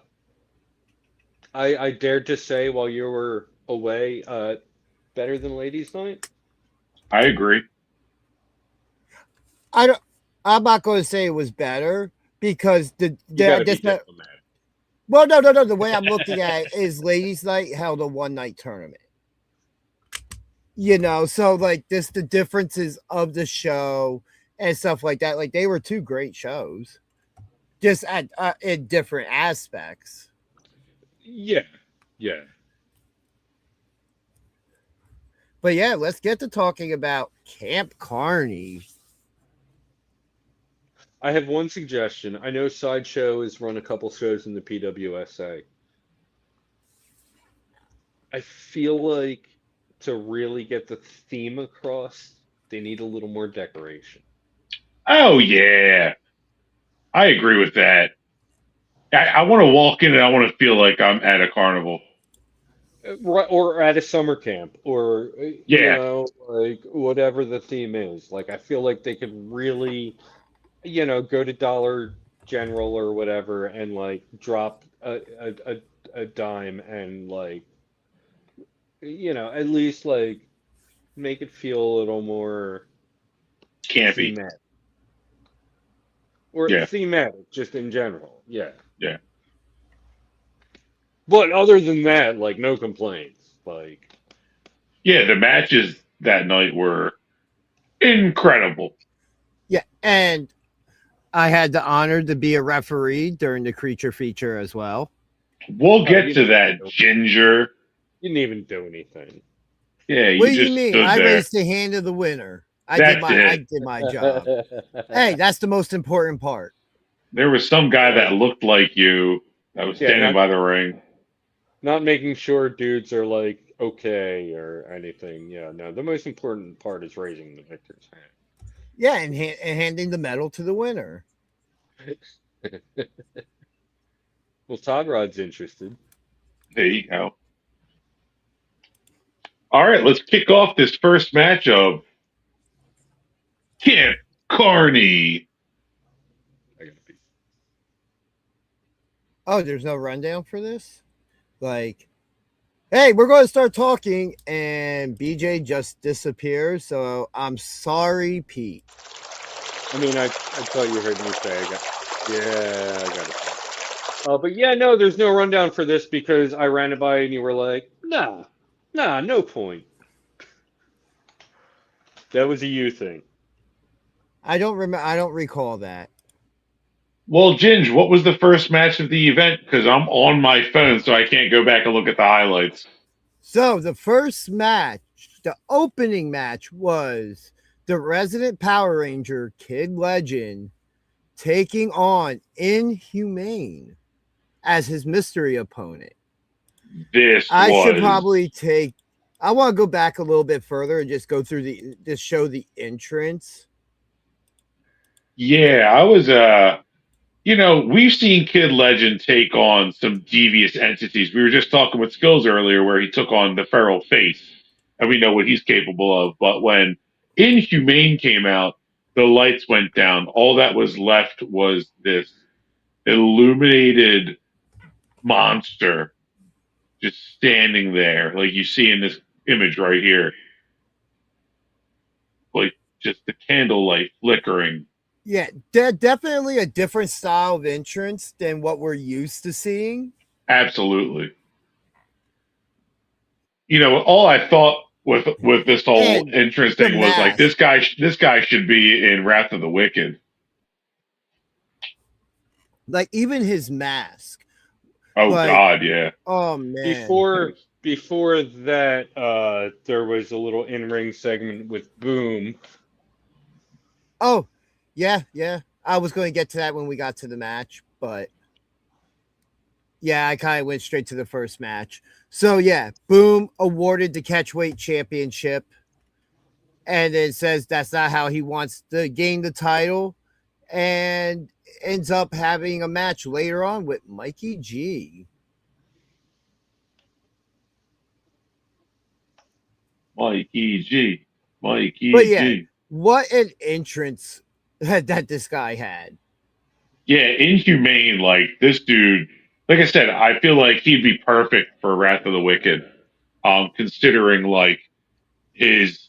dared to say while you were away, better than Ladies' Night. I agree. I'm not going to say it was better because no. The way I'm looking at it is Ladies' Night held a one-night tournament. So like the differences of the show and stuff like that. Like they were two great shows, just in different aspects. Yeah. But yeah, let's get to talking about Camp Carny. I have one suggestion. I know Sideshow has run a couple shows in the PWSA. I feel like to really get the theme across, they need a little more decoration. Oh, yeah. I agree with that. I want to walk in and I want to feel like I'm at a carnival. Or at a summer camp, or like whatever the theme is. Like I feel like they could really, go to Dollar General or whatever and like drop a dime and like, at least like make it feel a little more campy, thematic. Or thematic, just in general. Yeah. But other than that, like, no complaints. Like, yeah, the matches that night were incredible. Yeah, and I had the honor to be a referee during the creature feature as well. We'll get to that, Ginger. You didn't even do anything. Yeah, what do you mean? I raised the hand of the winner. I did my job. Hey, that's the most important part. There was some guy that looked like you that was standing by the ring. Not making sure dudes are like okay or anything. Yeah, no. The most important part is raising the victor's hand. Yeah, and handing the medal to the winner. Well, Todd Rod's interested. There you go. All right, let's kick off this first match of Camp Carny. I gotta pee. Oh, there's no rundown for this? Like, hey, we're going to start talking, and BJ just disappears. So I'm sorry, Pete. I mean, I thought you heard me say I got it. But yeah, no, there's no rundown for this because I ran it by and you were like, nah, no point. That was a you thing. I don't remember. I don't recall that. Well, Ginge, what was the first match of the event? Because I'm on my phone, so I can't go back and look at the highlights. So the first match, the opening match, was the resident Power Ranger Kid Legend taking on Inhumane as his mystery opponent. I should probably take. I want to go back a little bit further and just go through just show the entrance. Yeah, I was we've seen Kid Legend take on some devious entities. We were just talking with Skillz earlier where he took on the feral face, and we know what he's capable of. But when Inhumane came out, the lights went down. All that was left was this illuminated monster just standing there, like you see in this image right here. Like just the candlelight flickering. Yeah, definitely a different style of entrance than what we're used to seeing. Absolutely. All I thought with this whole entrance thing was like this guy should be in Wrath of the Wicked. Like even his mask. Oh God, yeah. Oh man. Before that, there was a little in-ring segment with Boom. Oh, yeah. I was going to get to that when we got to the match, but yeah, I kind of went straight to the first match. So yeah, Boom awarded the catchweight championship, and it says that's not how he wants to gain the title, and ends up having a match later on with Mikey G. Mikey G. But yeah, G. What an entrance that this guy had. Yeah, Inhumane, like this dude, like I said, I feel like he'd be perfect for Wrath of the Wicked, considering like his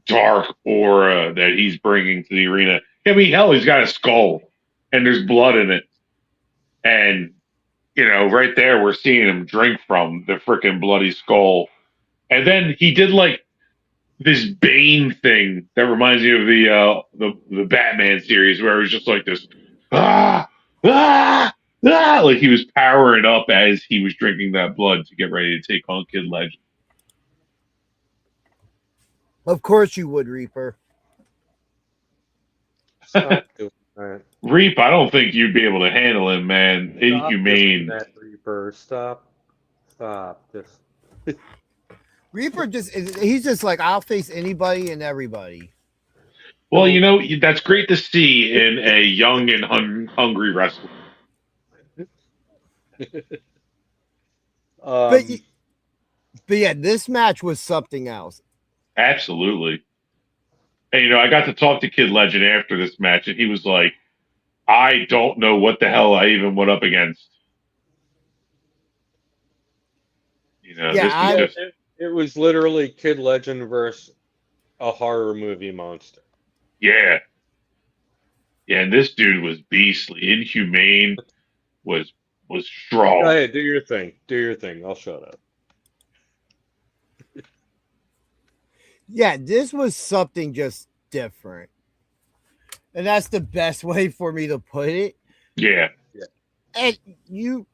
dark aura that he's bringing to the arena. I mean, hell, he's got a skull and there's blood in it. And, right there, we're seeing him drink from the freaking bloody skull. And then he did like this Bane thing that reminds me of the Batman series where it was just like this, like he was powering up as he was drinking that blood to get ready to take on Kid Legend. Of course you would, Reaper. Reap, I don't think you'd be able to handle him, man. Inhumane. That Reaper, stop. Just Reaper he's just like, I'll face anybody and everybody. Well, that's great to see in a young and hungry wrestler. But yeah, this match was something else. Absolutely. And, I got to talk to Kid Legend after this match, and he was like, I don't know what the hell I even went up against. It was literally Kid Legend versus a horror movie monster. Yeah. Yeah, and this dude was beastly. Inhumane was strong. Go ahead, do your thing. I'll shut up. Yeah, this was something just different. And that's the best way for me to put it. Yeah. And you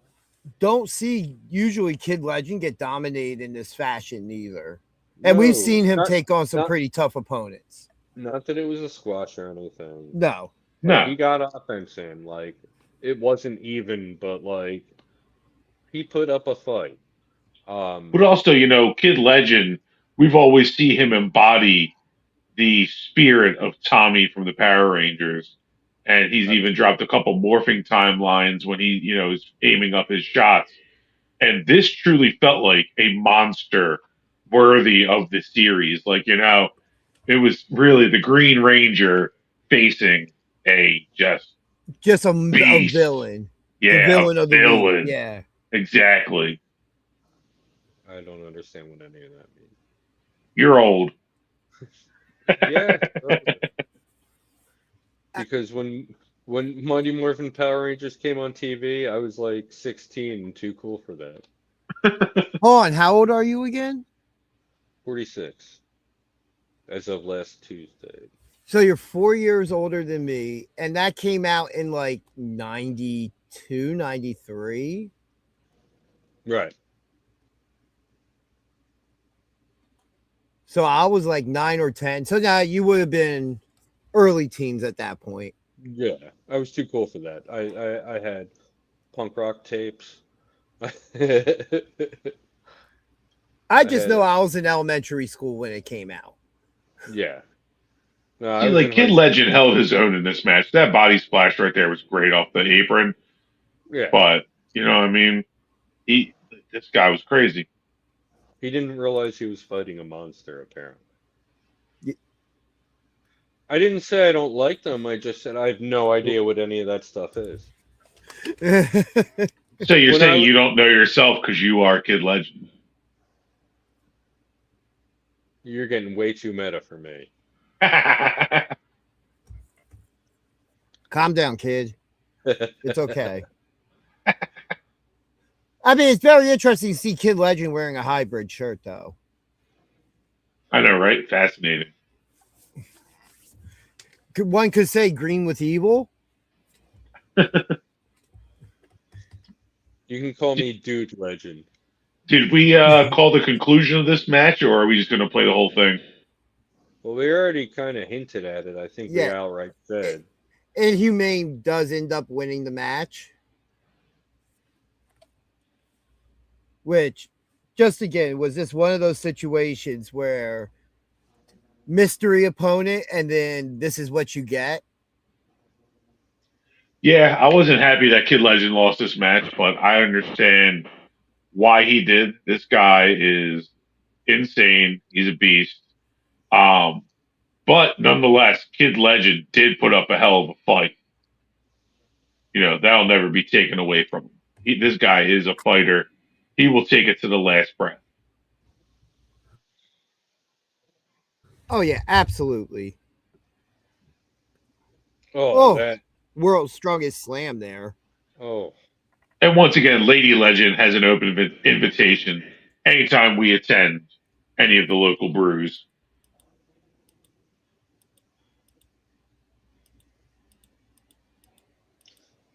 don't see usually Kid Legend get dominated in this fashion either. And we've seen him take on some pretty tough opponents. Not that it was a squash or anything. No. He got offense in. Like, it wasn't even, but like, he put up a fight. But also, Kid Legend, we've always seen him embody the spirit of Tommy from the Power Rangers. and he's even dropped a couple morphing timelines when he, is aiming up his shots. And this truly felt like a monster worthy of the series. Like, it was really the Green Ranger facing a just a beast. villain. Yeah, the villain of the villain. week. Yeah, exactly. I don't understand what any of that means. You're old. Yeah. Because when Mighty Morphin Power Rangers came on TV, I was like 16 and too cool for that. Hold on, how old are you again? 46. As of last Tuesday. So you're 4 years older than me, and that came out in like 92, 93? Right. So I was like 9 or 10. So now you would have been early teens at that point. Yeah, I was too cool for that. I had punk rock tapes. I just know I was in elementary school when it came out. Yeah. No, See, like Kid Legend held his own in this match. That body splash right there was great off the apron. Yeah. But, you know what I mean? This guy was crazy. He didn't realize he was fighting a monster, apparently. I didn't say I don't like them. I just said I have no idea what any of that stuff is. So you're saying you don't know yourself because you are Kid Legend? You're getting way too meta for me. Calm down, kid. It's okay. I mean, it's very interesting to see Kid Legend wearing a hybrid shirt, though. I know, right? Fascinating. One could say green with evil. You can call me Dude Legend. Did we call the conclusion of this match, or are we just going to play the whole thing? Well, we already kind of hinted at it. I think we outright said. Inhumane does end up winning the match. Which, just again, was this one of those situations where mystery opponent and then this is what you get? Yeah, I wasn't happy that Kid Legend lost this match, but I understand why he did. This guy is insane. He's a beast. But nonetheless, Kid Legend did put up a hell of a fight. That'll never be taken away from him. This guy is a fighter. He will take it to the last breath. Oh, yeah, absolutely. That world's strongest slam there. Oh. And once again, Lady Legend has an open invitation anytime we attend any of the local brews.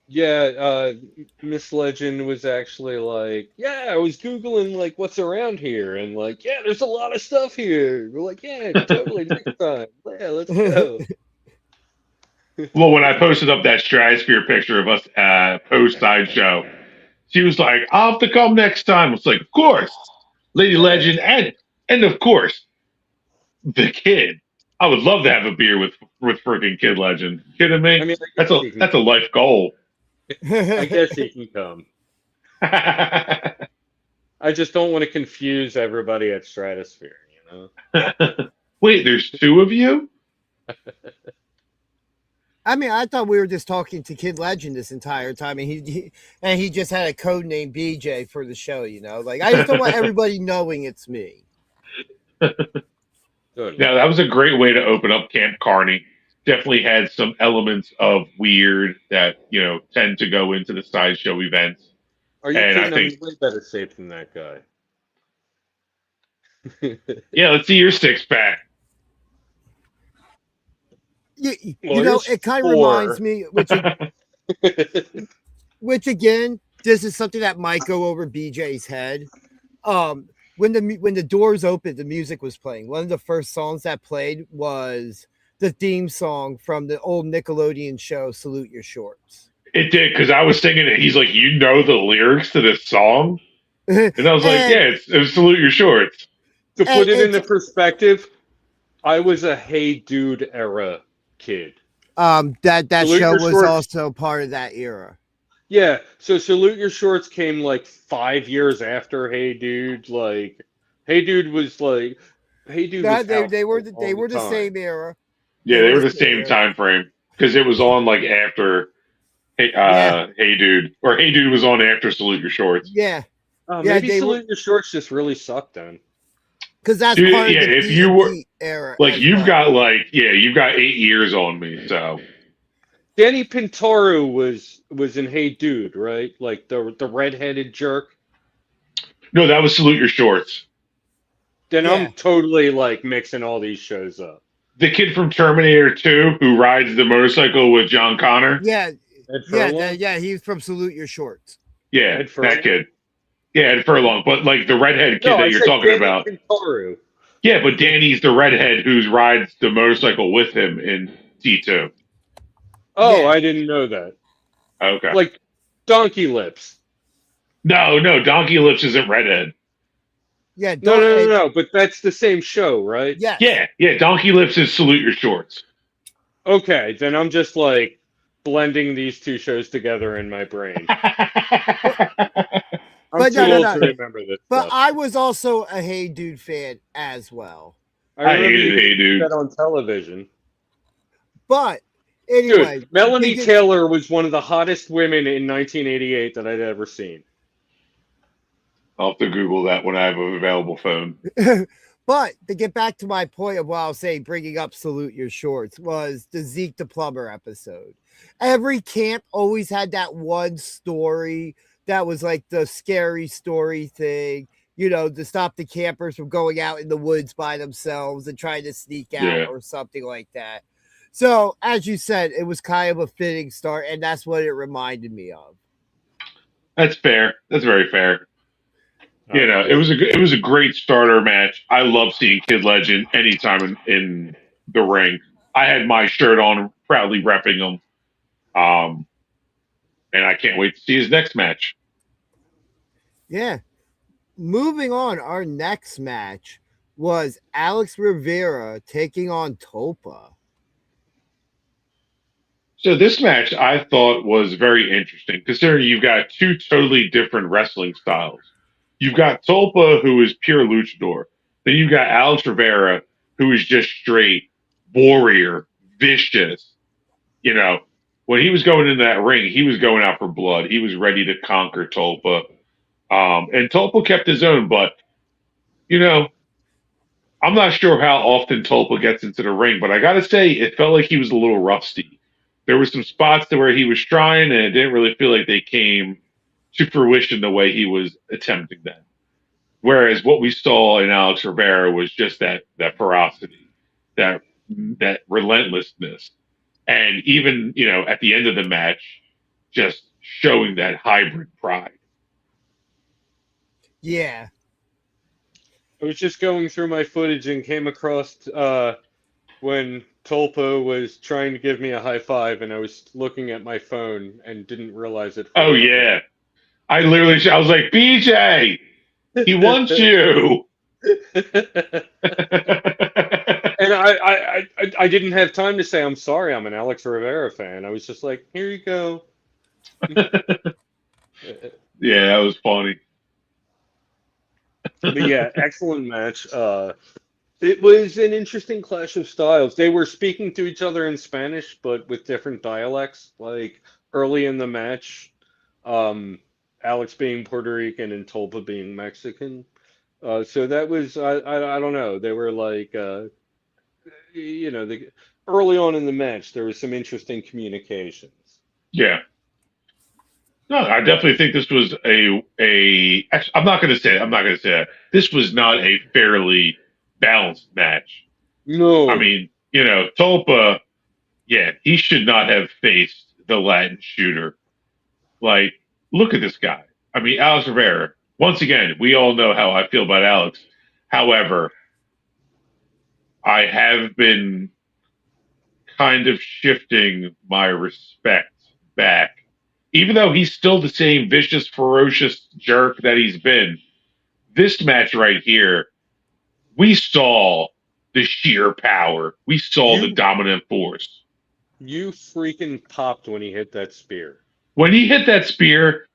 Yeah, Miss Legend was actually like, yeah, I was Googling, like, what's around here. And, like, yeah, there's a lot of stuff here. We're like, yeah, totally, next time. Yeah, let's go. Well, when I posted up that Stratosphere picture of us post Sideshow, she was like, I'll have to come next time. It's like, of course, Lady Legend, and of course, the kid. I would love to have a beer with freaking Kid Legend. Kidding me? I mean, that's a life goal. I guess he can come. I just don't want to confuse everybody at Stratosphere, Wait, there's two of you? I mean, I thought we were just talking to Kid Legend this entire time, and he just had a code name BJ for the show. Like, I just don't want everybody knowing it's me. Yeah, that was a great way to open up Camp Carny. Definitely had some elements of weird that tend to go into the Sideshow events. Are you kidding? I'm in way better shape than that guy. Yeah, let's see your six pack. It kind of reminds me, which again, this is something that might go over BJ's head. When the doors opened, the music was playing. One of the first songs that played was the theme song from the old Nickelodeon show, Salute Your Shorts. It did, because I was thinking it. He's like, you know the lyrics to this song? And I was like, yeah, it was Salute Your Shorts. To put it into perspective, I was a Hey Dude era kid. That Salute show Your was Shorts. also part of that era. Yeah, so Salute Your Shorts came like 5 years after Hey Dude. Like, Hey Dude was like, Hey Dude was out They for were a they long were the time. same era. Yeah, they were the same time frame because it was on like after Hey Dude, or Hey Dude was on after Salute Your Shorts. Yeah. Maybe they were Salute Your Shorts just really sucked then. because that's Dude, part of yeah, the if beat you and were beat era like, as you've well. got like, yeah, you've got 8 years on me. So Danny Pintaru was in Hey Dude, right? Like the redheaded jerk. no, that was Salute Your Shorts. Then Yeah. I'm totally like mixing all these shows up. The kid from Terminator 2 who rides the motorcycle with John Connor. Yeah. Ed Furlong? He's from Salute Your Shorts. Yeah, Ed Furlong? that kid. Yeah, Ed Furlong. But like the redhead kid No, that I you're said talking Danny about. Pintaru. Yeah, but Danny's the redhead who rides the motorcycle with him in T2. Oh, Yeah. I didn't know that. Okay. Like Donkey Lips. No, Donkey Lips isn't redhead. Yeah. No. But that's the same show, right? Yes. Yeah, Donkey Lips is Salute Your Shorts. Okay, then I'm just like blending these two shows together in my brain. I'm But too no. old to remember this But stuff. I was also a Hey Dude fan as well. I remember hated you Hey could see Dude. that on television. But anyway, Dude, Melanie Taylor was one of the hottest women in 1988 that I'd ever seen. I'll have to Google that when I have an available phone. But to get back to my point of what I was saying, bringing up Salute Your Shorts was the Zeke the Plumber episode. Every camp always had that one story that was like the scary story thing, to stop the campers from going out in the woods by themselves and trying to sneak out or something like that. So, as you said, it was kind of a fitting start, and that's what it reminded me of. That's fair. That's very fair. It was a great starter match. I love seeing Kid Legend anytime in the ring. I had my shirt on, proudly repping him. And I can't wait to see his next match. Yeah. Moving on, our next match was Alex Rivera taking on Tulpa. So this match I thought was very interesting, considering you've got two totally different wrestling styles. You've got Tulpa, who is pure luchador. Then you've got Alex Rivera, who is just straight warrior, vicious. When he was going into that ring, he was going out for blood. He was ready to conquer Tulpa. And Tulpa kept his own, but, I'm not sure how often Tulpa gets into the ring, but I got to say, it felt like he was a little rusty. There were some spots to where he was trying, and it didn't really feel like they came to fruition the way he was attempting them. Whereas what we saw in Alex Rivera was just that ferocity, that relentlessness, and even at the end of the match, just showing that hybrid pride. Yeah. I was just going through my footage and came across when Tulpa was trying to give me a high five, and I was looking at my phone and didn't realize it. Oh yeah, I was like, BJ, he wants you. And I didn't have time to say I'm sorry. I'm an Alex Rivera fan. I was just like, here you go. Yeah, that was funny. But yeah, excellent match. It was an interesting clash of styles. They were speaking to each other in Spanish, but with different dialects. Like early in the match, Alex being Puerto Rican and Tulpa being Mexican. So that was I don't know. They were like early on in the match there was some interesting communications. Yeah. No, I definitely think this was actually, I'm not going to say that. This was not a fairly balanced match. No. I mean, Tulpa, yeah, he should not have faced the Latin shooter. Like, look at this guy. I mean, Alex Rivera. Once again, we all know how I feel about Alex. However, I have been kind of shifting my respect back. Even though he's still the same vicious, ferocious jerk that he's been, this match right here, we saw the sheer power. We saw the dominant force. You freaking popped when he hit that spear. When he hit that spear,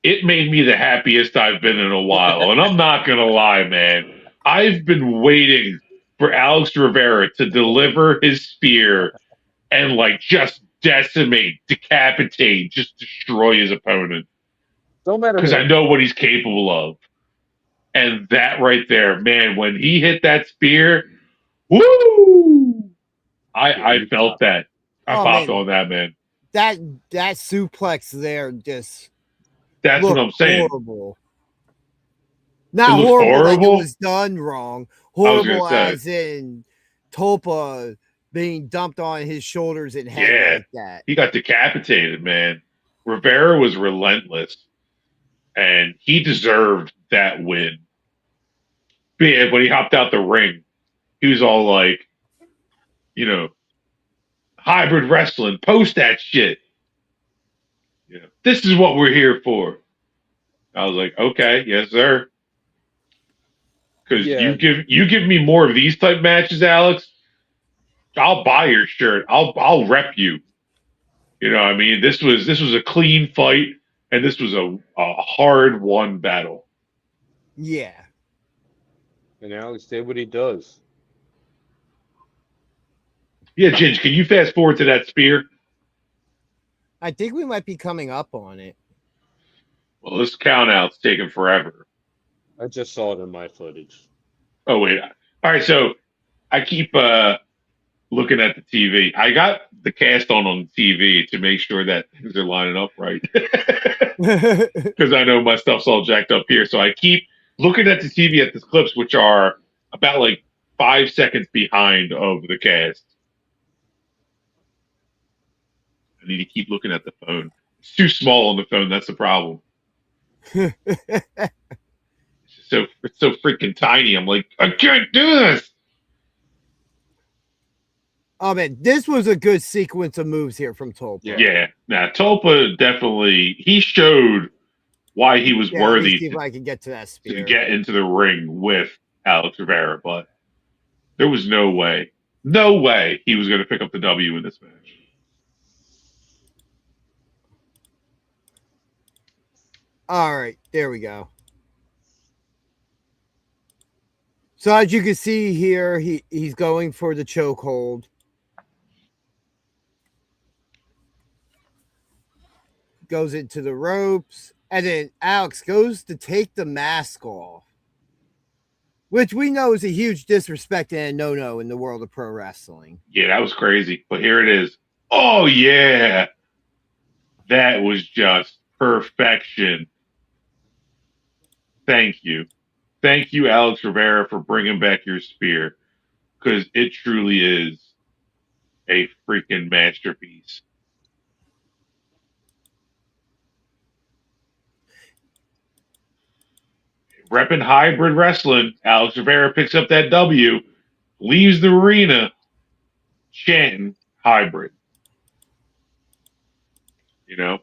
it made me the happiest I've been in a while. And I'm not going to lie, man. I've been waiting for Alex Rivera to deliver his spear and like just decimate, decapitate, just destroy his opponent. Don't matter Because I who. know what he's capable of. And that right there, man, when he hit that spear, woo! I felt that. I popped on that, man. That suplex there just That's what I'm saying. horrible. Not horrible, like it was done wrong. Horrible as in Tulpa being dumped on his shoulders and head like that. He got decapitated, man. Rivera was relentless. And he deserved that win. But yeah, when he hopped out the ring, he was all like, you know, hybrid wrestling, post that shit. You know, this is what we're here for. I was like, okay, yes, sir. Because you give me more of these type matches, Alex, I'll buy your shirt. I'll rep you. You know what I mean? This was a clean fight, and this was a hard won battle. Yeah. And Alex did what he does. Yeah, Ginge, can you fast forward to that spear? I think we might be coming up on it. Well, this count out's taking forever. I just saw it in my footage. Oh, wait. All right, so I keep looking at the TV. I got the cast on the TV to make sure that things are lining up right. Because I know my stuff's all jacked up here. So I keep looking at the TV at the clips, which are about like 5 seconds behind of the cast. I need to keep looking at the phone. It's too small on the phone. That's the problem. It's so freaking tiny. I'm like, I can't do this. Oh man, this was a good sequence of moves here from Tulpa. Yeah. Now Tulpa definitely he showed why he was worthy see if I can get to that spear. to get into the ring with Alex Rivera, but there was no way he was going to pick up the W in this match. All right, there we go. So as you can see here, he's going for the chokehold. Goes into the ropes, and then Alex goes to take the mask off, which we know is a huge disrespect and a no-no in the world of pro wrestling. Yeah, that was crazy, but here it is. Oh yeah, that was just perfection. Thank you, Alex Rivera, for bringing back your spear, because it truly is a freaking masterpiece. Repping hybrid wrestling, Alex Rivera picks up that W, leaves the arena chanting hybrid. You know,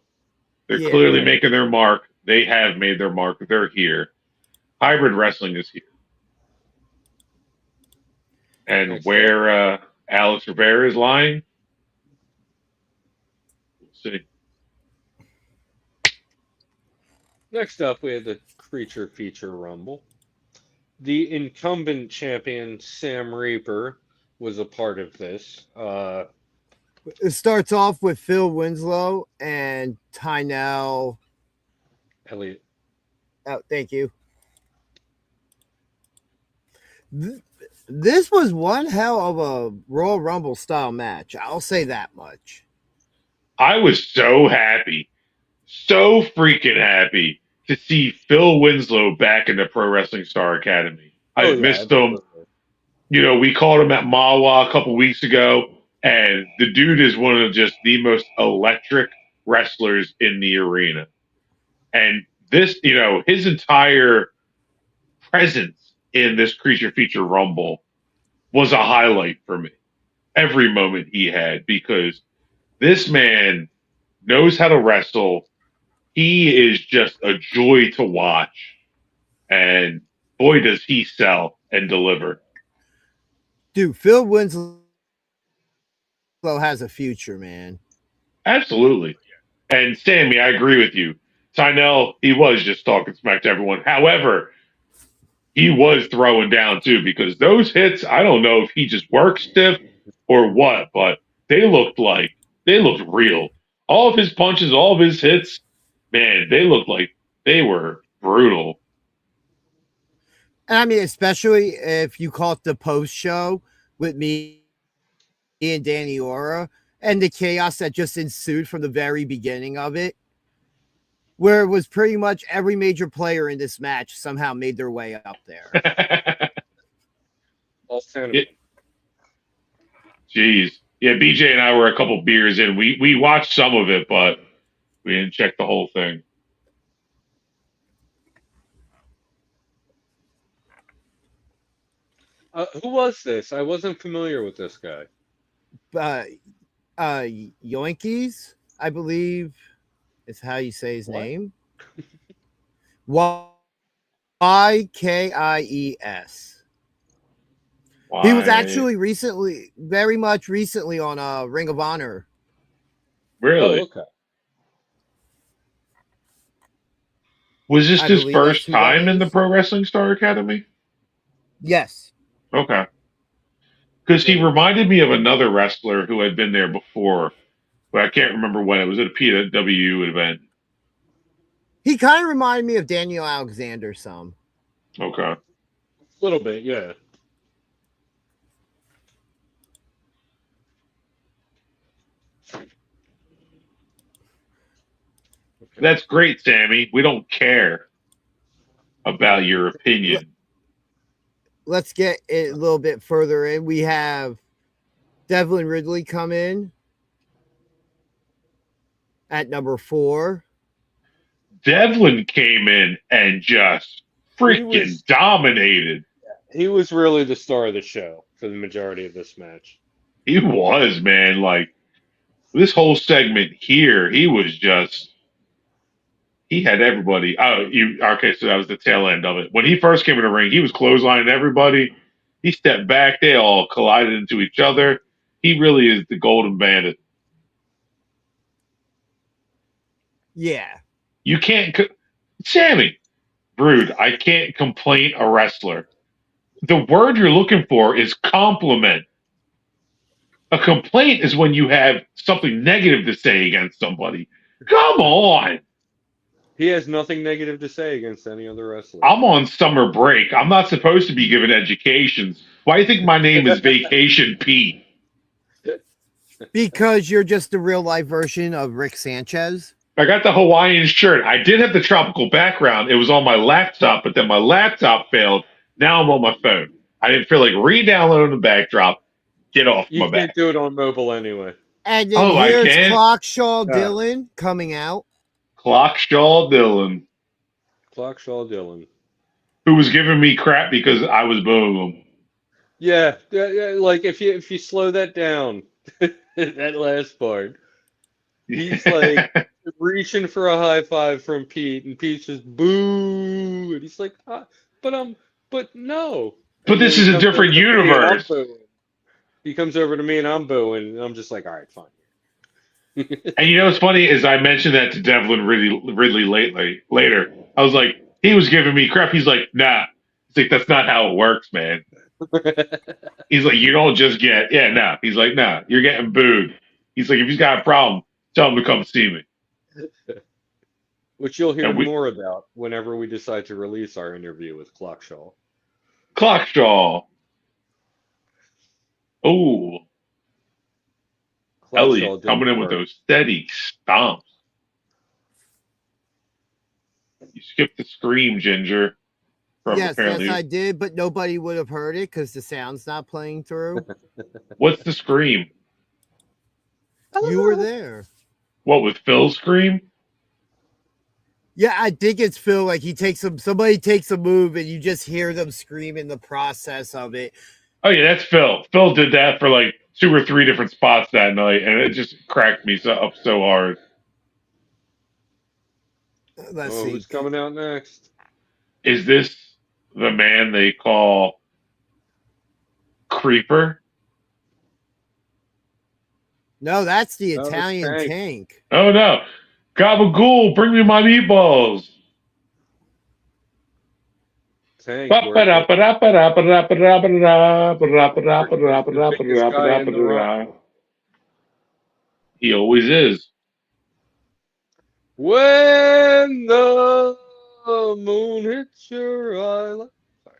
they're clearly making their mark. They have made their mark. They're here. Hybrid wrestling is here. And where Alex Rivera is lying, we'll see. Next up, we had the Creature Feature Rumble. The incumbent champion, Sam Reaper, was a part of this. It starts off with Phil Winslow and Tynell Elliott. Oh, thank you. This was one hell of a Royal Rumble style match. I'll say that much. I was so happy, so freaking happy to see Phil Winslow back in the Pro Wrestling Star Academy. I missed him. You know, we called him at Mawa a couple weeks ago, and the dude is one of just the most electric wrestlers in the arena. And this, you know, his entire presence in this Creature Feature Rumble was a highlight for me. Every moment he had, because this man knows how to wrestle. He is just a joy to watch. And boy, does he sell and deliver. Dude, Phil Winslow has a future, man. Absolutely. And Sammy, I agree with you. Tynell, he was just talking smack to everyone. However, he was throwing down too, because those hits, I don't know if he just worked stiff or what, but they looked real. All of his punches, all of his hits, man, they looked like they were brutal. And I mean, especially if you caught the post show with me and Danny Ora and the chaos that just ensued from the very beginning of it, where it was pretty much every major player in this match somehow made their way up there. Jeez. Yeah, BJ and I were a couple beers in. We watched some of it, but we didn't check the whole thing. Who was this? I wasn't familiar with this guy. Yoinkies, I believe is how you say his name. YKIES. He was actually very much recently on Ring of Honor. Really? Oh, okay. Was this his first time in the Pro Wrestling Star Academy? Yes. Okay. Because he reminded me of another wrestler who had been there before, but I can't remember when. It was at a PWU event. He kind of reminded me of Daniel Alexander some. Okay. A little bit, yeah. That's great, Sammy. We don't care about your opinion. Let's get it a little bit further in. We have Devlin Ridley come in at number 4. Devlin came in and just freaking dominated. He was really the star of the show for the majority of this match. He was, man. Like, this whole segment here, he had everybody. Okay, so that was the tail end of it. When he first came in the ring, he was clotheslining everybody. He stepped back. They all collided into each other. He really is the golden bandit. Yeah. You can't... Sammy, Brood, I can't complain a wrestler. The word you're looking for is compliment. A complaint is when you have something negative to say against somebody. Come on! He has nothing negative to say against any other wrestler. I'm on summer break. I'm not supposed to be giving educations. Why do you think my name is Vacation Pete? Because you're just the real life version of Rick Sanchez. I got the Hawaiian shirt. I did have the tropical background. It was on my laptop, but then my laptop failed. Now I'm on my phone. I didn't feel like re-downloading the backdrop. Get off my back. You can't do it on mobile anyway. And then here's Clockshaw Dillon coming out. Clockshaw Dillon. Clockshaw Dillon. Who was giving me crap because I was booing him. Yeah, like if you slow that down, that last part, he's like reaching for a high five from Pete, and Pete's just boo, and he's like, but no. But this is a different universe. He comes over to me and I'm booing, and I'm just like, all right, fine. And you know what's funny is I mentioned that to Devlin Ridley later. I was like, he was giving me crap. He's like, nah. He's like, that's not how it works, man. He's like, you don't just get, nah. He's like, nah, you're getting booed. He's like, if he's got a problem, tell him to come see me. Which you'll hear more about whenever we decide to release our interview with Clockshaw. Clockshaw. Oh. Elliot coming in with those steady stomps. You skipped the scream, Ginger. Yes, I did, but nobody would have heard it because the sound's not playing through. What's the scream? You were there. What, with Phil's scream? Yeah, I think it's Phil. Like somebody takes a move and you just hear them scream in the process of it. Oh yeah, that's Phil. Phil did that for like 2 or 3 different spots that night, and it just cracked me up so hard. Let's see. Who's coming out next? Is this the man they call Creeper? No, that's the No, it's Italian Tank. tank. Oh no. Gabagool, bring me my meatballs. Tank, we're the biggest guy in the room. He always is. When the moon hits your eye. Sorry.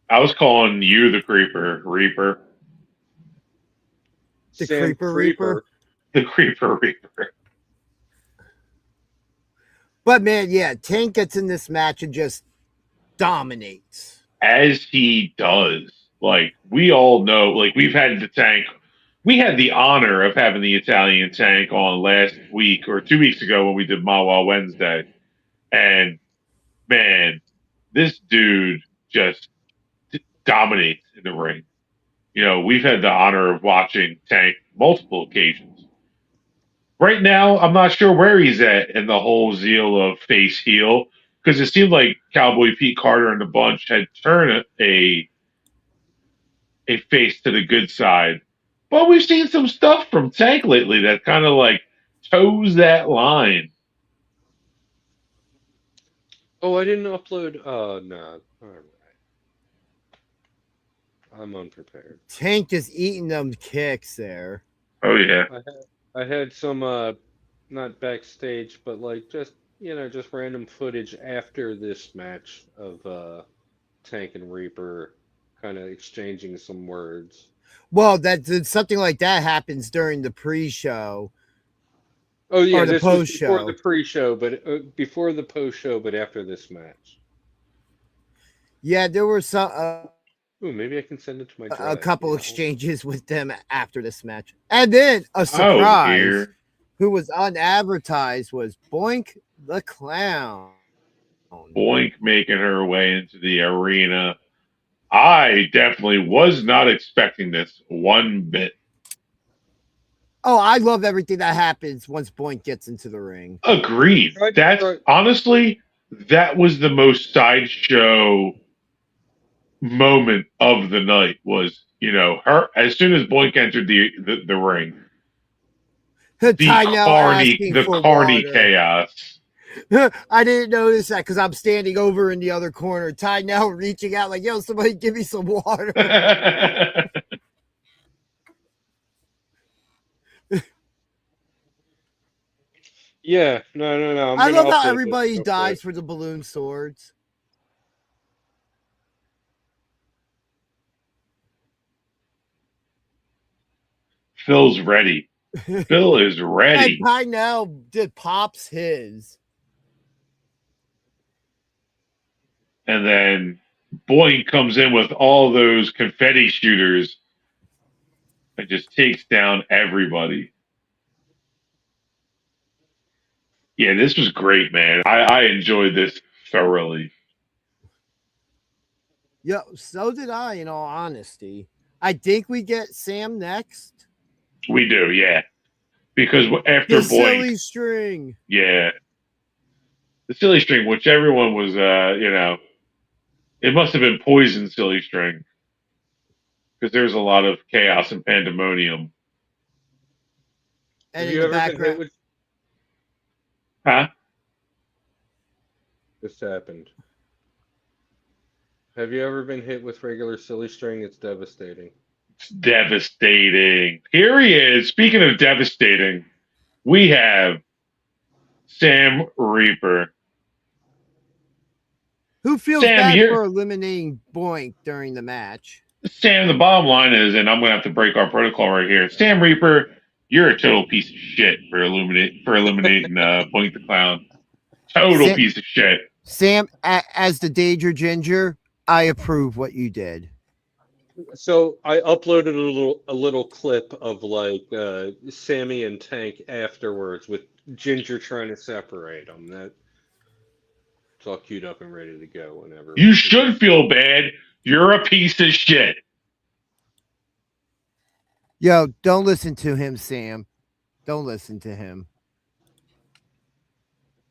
I was calling you the Creeper Reaper. The Sam Creeper Reaper. The Creeper Reaper. But man, yeah, Tank gets in this match and just dominates. As he does. Like, we all know, like, we've had the Tank. We had the honor of having the Italian Tank on last week or 2 weeks ago when we did Mawa Wednesday. And man, this dude just dominates in the ring. You know, we've had the honor of watching Tank multiple occasions. Right now, I'm not sure where he's at in the whole zeal of face heel because it seemed like Cowboy Pete Carter and the bunch had turned a face to the good side. But we've seen some stuff from Tank lately that kind of like toes that line. Oh, I didn't upload. No. All right. I'm unprepared. Tank is eating them kicks there. Oh yeah. I had some not backstage, but like just random footage after this match of Tank and Reaper kind of exchanging some words. Well, that's something like that happens during the pre-show. Oh yeah, or the this was post-show. before the pre-show, but before the post-show, but after this match. Yeah, there were some Ooh, maybe I can send it to my drive. a couple exchanges with them after this match. And then a surprise who was unadvertised was Boink the Clown. Boink making her way into the arena. I definitely was not expecting this one bit. Oh, I love everything that happens once Boink gets into the ring. Agreed. That's honestly, that was the most Sideshow moment of the night was, her as soon as Boink entered the ring. The Carny chaos. I didn't notice that because I'm standing over in the other corner. Ty now reaching out like, yo, somebody give me some water. Yeah, no. I love how everybody dives for the balloon swords. Phil's ready. Phil is ready. And Ty now pops his. And then Boink comes in with all those confetti shooters and just takes down everybody. Yeah, this was great, man. I enjoyed this thoroughly. Yeah, so did I, in all honesty. I think we get Sam next. We do, yeah. Because after the Boink... silly string. Yeah. The silly string, which everyone was, it must have been poison silly string. Because there's a lot of chaos and pandemonium. And in the background... Huh? This happened. Have you ever been hit with regular silly string? It's devastating. It's devastating. Here he is. Speaking of devastating, we have Sam Reaper. Who feels bad for eliminating Boink during the match? Sam, the bottom line is, and I'm going to have to break our protocol right here. Sam Reaper, you're a total piece of shit for eliminating Boink the Clown. Total piece of shit. Sam, as the Danger Ginger, I approve what you did. So I uploaded a little clip of like Sammy and Tank afterwards with Ginger trying to separate them. It's all queued up and ready to go whenever. You should feel bad. You're a piece of shit. Yo, don't listen to him, Sam. Don't listen to him.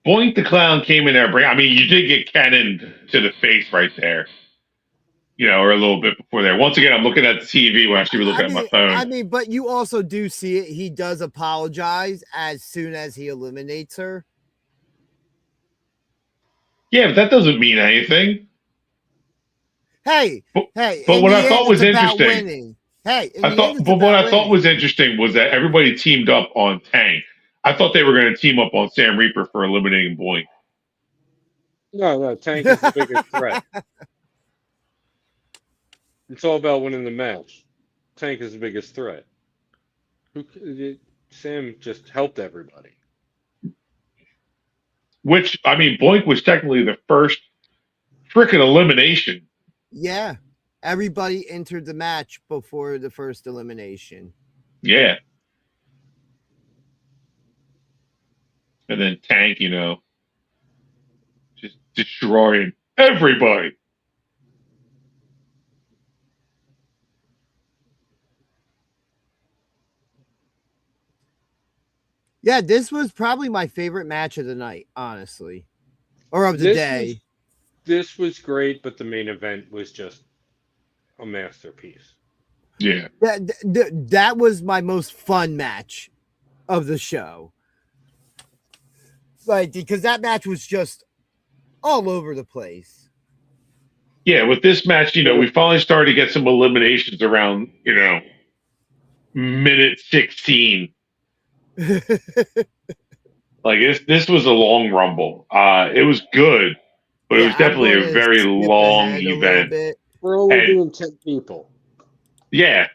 Boink the Clown came in there. I mean, you did get cannoned to the face right there. or a little bit before there. Once again, I'm looking at the TV when I should be looking at my phone. But you also do see it. He does apologize as soon as he eliminates her. Yeah, but that doesn't mean anything. Hey, but in what the I end, thought was it's about interesting. winning. Hey, What I thought was interesting was that everybody teamed up on Tank. I thought they were going to team up on Sam Reaper for eliminating Boink. No, Tank is the biggest threat. It's all about winning the match. Tank is the biggest threat. Sam just helped everybody. Which, I mean, Boink was technically the first freaking elimination. Yeah. Everybody entered the match before the first elimination. Yeah. And then Tank, just destroying everybody. Yeah, this was probably my favorite match of the night, honestly. Or of the day. This was great, but the main event was just a masterpiece. Yeah. That was my most fun match of the show. Like, because that match was just all over the place. Yeah, with this match, we finally started to get some eliminations around, minute 16. Like this was a long rumble. It was good, but it was definitely a very long event. We're only doing 10 people. Yeah,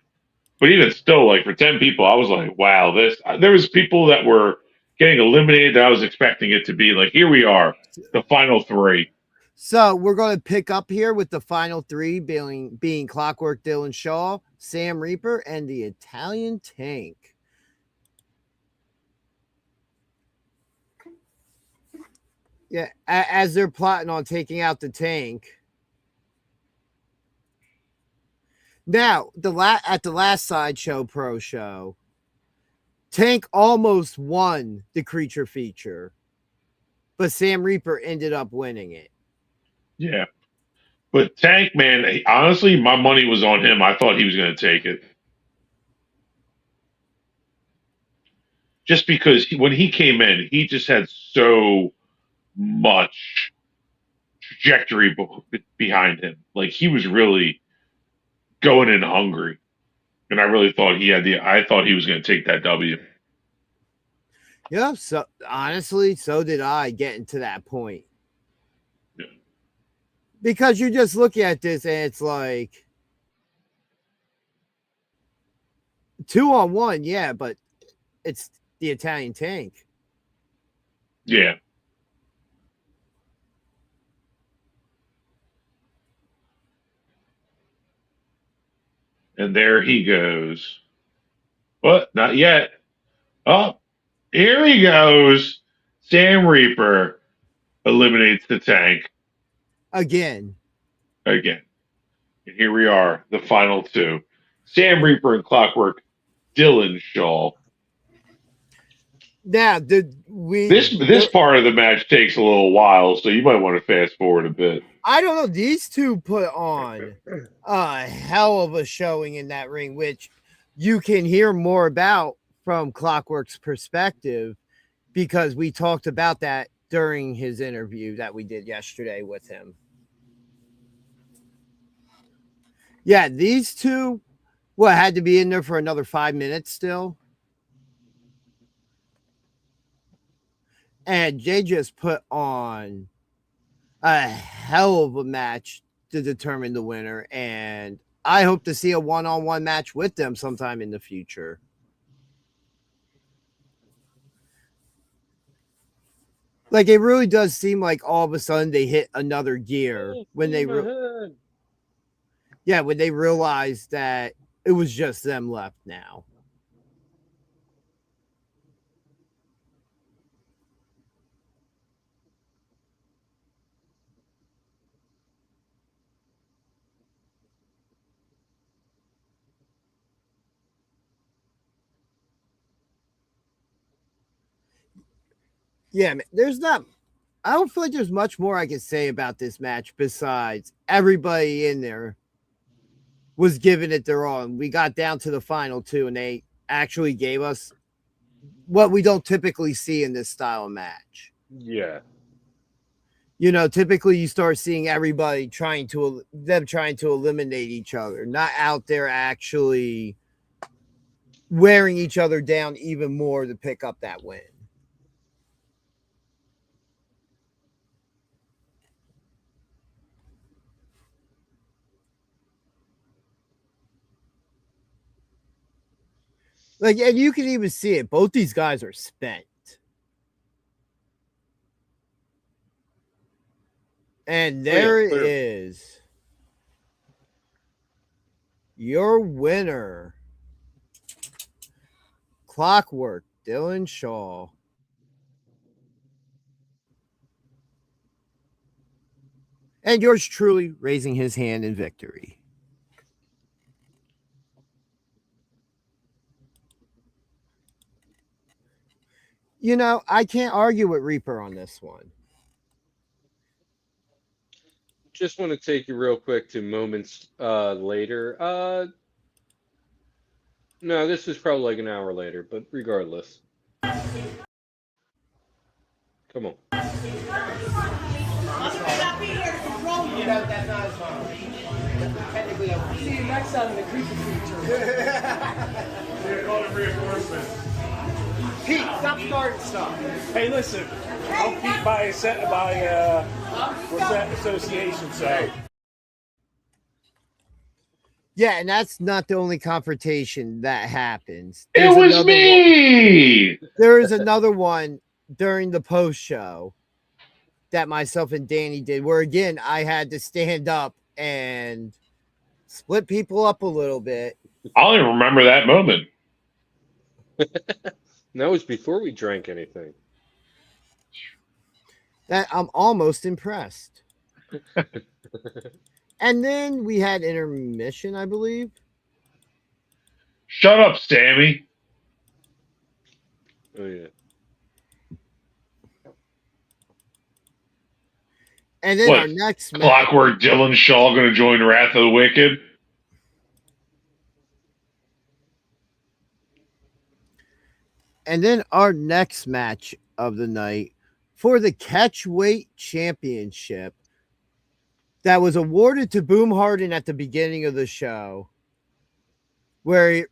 but even still, like for 10 people, I was like, wow, there was people that were getting eliminated that I was expecting it to be like, here we are, the final 3. So we're going to pick up here with the final 3 being Clockwork Dylan Shaw, Sam Reaper, and the Italian Tank. Yeah, as they're plotting on taking out the Tank. Now, at the last Sideshow Pro show, Tank almost won the creature feature, but Sam Reaper ended up winning it. Yeah. But Tank, man, honestly, my money was on him. I thought he was going to take it. Just because when he came in, he just had so much trajectory behind him. Like he was really going in hungry. And I really thought I thought he was going to take that W. Yeah, so honestly, so did I getting to that point. Yeah. Because you just look at this and it's like 2-on-1, yeah, but it's the Italian Tank. Yeah. And there he goes. What? Not yet. Oh, here he goes. Sam Reaper eliminates the Tank. Again. And here we are, the final 2. Sam Reaper and Clockwork Dylan Shaw. Now, this part of the match takes a little while, so you might want to fast forward a bit. I don't know. These two put on a hell of a showing in that ring, which you can hear more about from Clockwork's perspective because we talked about that during his interview that we did yesterday with him. Yeah, these two, had to be in there for another 5 minutes still. And Jay just put on a hell of a match to determine the winner. And I hope to see a one-on-one match with them sometime in the future. Like, it really does seem like all of a sudden they hit another gear when they when they realized that it was just them left now. Yeah, man, I don't feel like there's much more I can say about this match besides everybody in there was giving it their all. And we got down to the final two, and they actually gave us what we don't typically see in this style of match. Yeah. You know, typically you start seeing everybody trying to eliminate each other, not out there actually wearing each other down even more to pick up that win. Like, and you can even see it. Both these guys are spent. And there is your winner, Clockwork Dylan Shaw. And yours truly raising his hand in victory. You know, I can't argue with Reaper on this one. Just want to take you real quick to moments later. No, this is probably like an hour later, but regardless. Come on. See you next time in the creepy feature. They're calling reinforcements. Pete, stop starting stuff. Hey, listen. I'm Pete by association, so. Yeah, and that's not the only confrontation that happens. It was me. There is another one during the post show that myself and Danny did, where again I had to stand up and split people up a little bit. I don't even remember that moment. That was before we drank anything. That I'm almost impressed. And then we had intermission, I believe. Shut up, Sammy. Oh, yeah. And then our next match. Clockwork Dylan Shaw going to join Wrath of the Wicked? And then our next match of the night for the Catchweight Championship that was awarded to Boom Harden at the beginning of the show, where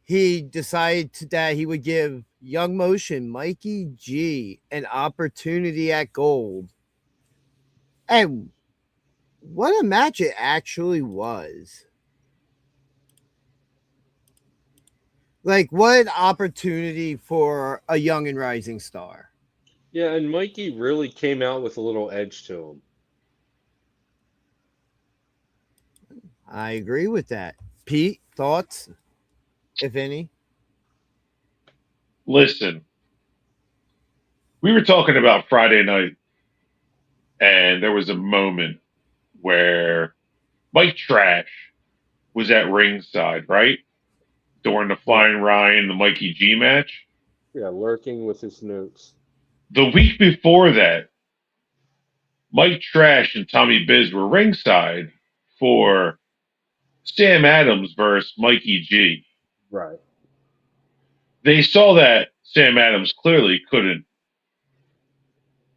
he decided that he would give Young Motion Mikey G an opportunity at gold. And what a match it actually was. Like, what an opportunity for a young and rising star. Yeah, and Mikey really came out with a little edge to him. I agree with that. Pete, thoughts, if any? Listen, we were talking about Friday night, and there was a moment where Mike Trash was at ringside, right? During the Flying Ryan, the Mikey G match. Yeah, lurking with his notes. The week before that, Mike Trash and Tommy Biz were ringside for Sam Adams versus Mikey G. Right. They saw that Sam Adams clearly couldn't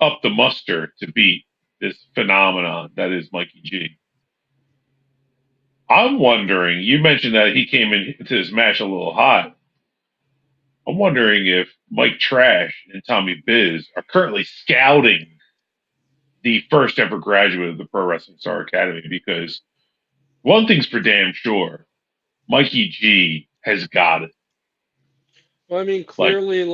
up the muster to beat this phenomenon that is Mikey G. I'm wondering, you mentioned that he came into this match a little hot. I'm wondering if Mike Trash and Tommy Biz are currently scouting the first ever graduate of the Pro Wrestling Star Academy, because one thing's for damn sure, Mikey G has got it. Well, I mean, clearly,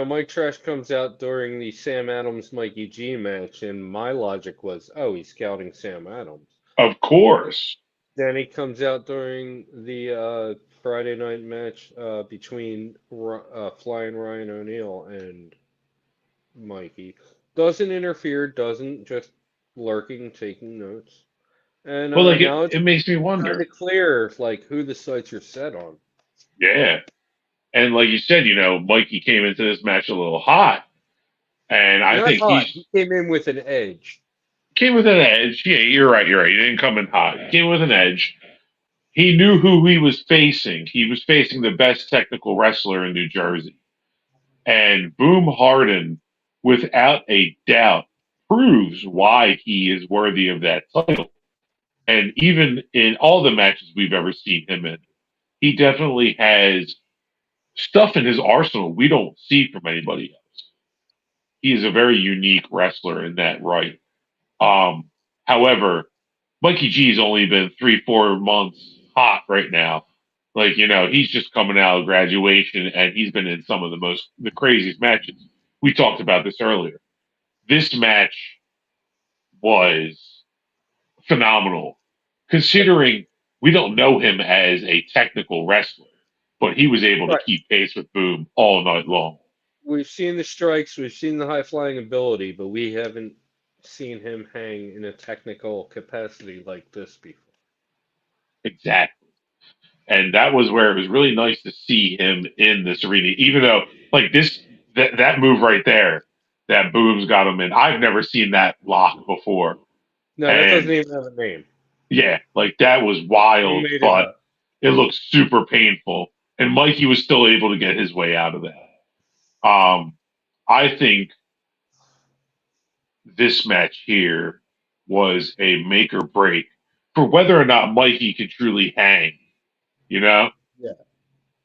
Mike Trash comes out during the Sam Adams Mikey G match, and my logic was, oh, he's scouting Sam Adams. Of course. Then he comes out during the Friday night match between Flying Ryan O'Neal and Mikey. Doesn't interfere, doesn't just lurking, taking notes. And well, it makes me wonder. Kind of clear, who the sights are set on. Yeah. And like you said, Mikey came into this match a little hot. And I think he came in with an edge. Came with an edge. Yeah, you're right. You're right. He didn't come in hot. He came with an edge. He knew who he was facing. He was facing the best technical wrestler in New Jersey. And Boom Harden, without a doubt, proves why he is worthy of that title. And even in all the matches we've ever seen him in, he definitely has stuff in his arsenal we don't see from anybody else. He is a very unique wrestler in that right. However, Mikey G's only been 3-4 months hot right now. Like, he's just coming out of graduation and he's been in some of the craziest matches. We talked about this earlier. This match was phenomenal, considering we don't know him as a technical wrestler, but he was able to keep pace with Boom all night long. We've seen the strikes, we've seen the high flying ability, but we haven't seen him hang in a technical capacity like this before. Exactly. And that was where it was really nice to see him in this arena, even though, like, that move right there, that Boom's got him in. I've never seen that lock before. No, that doesn't even have a name. Yeah, like, that was wild, but it looked super painful. And Mikey was still able to get his way out of that. I think this match here was a make or break for whether or not Mikey can truly hang, Yeah.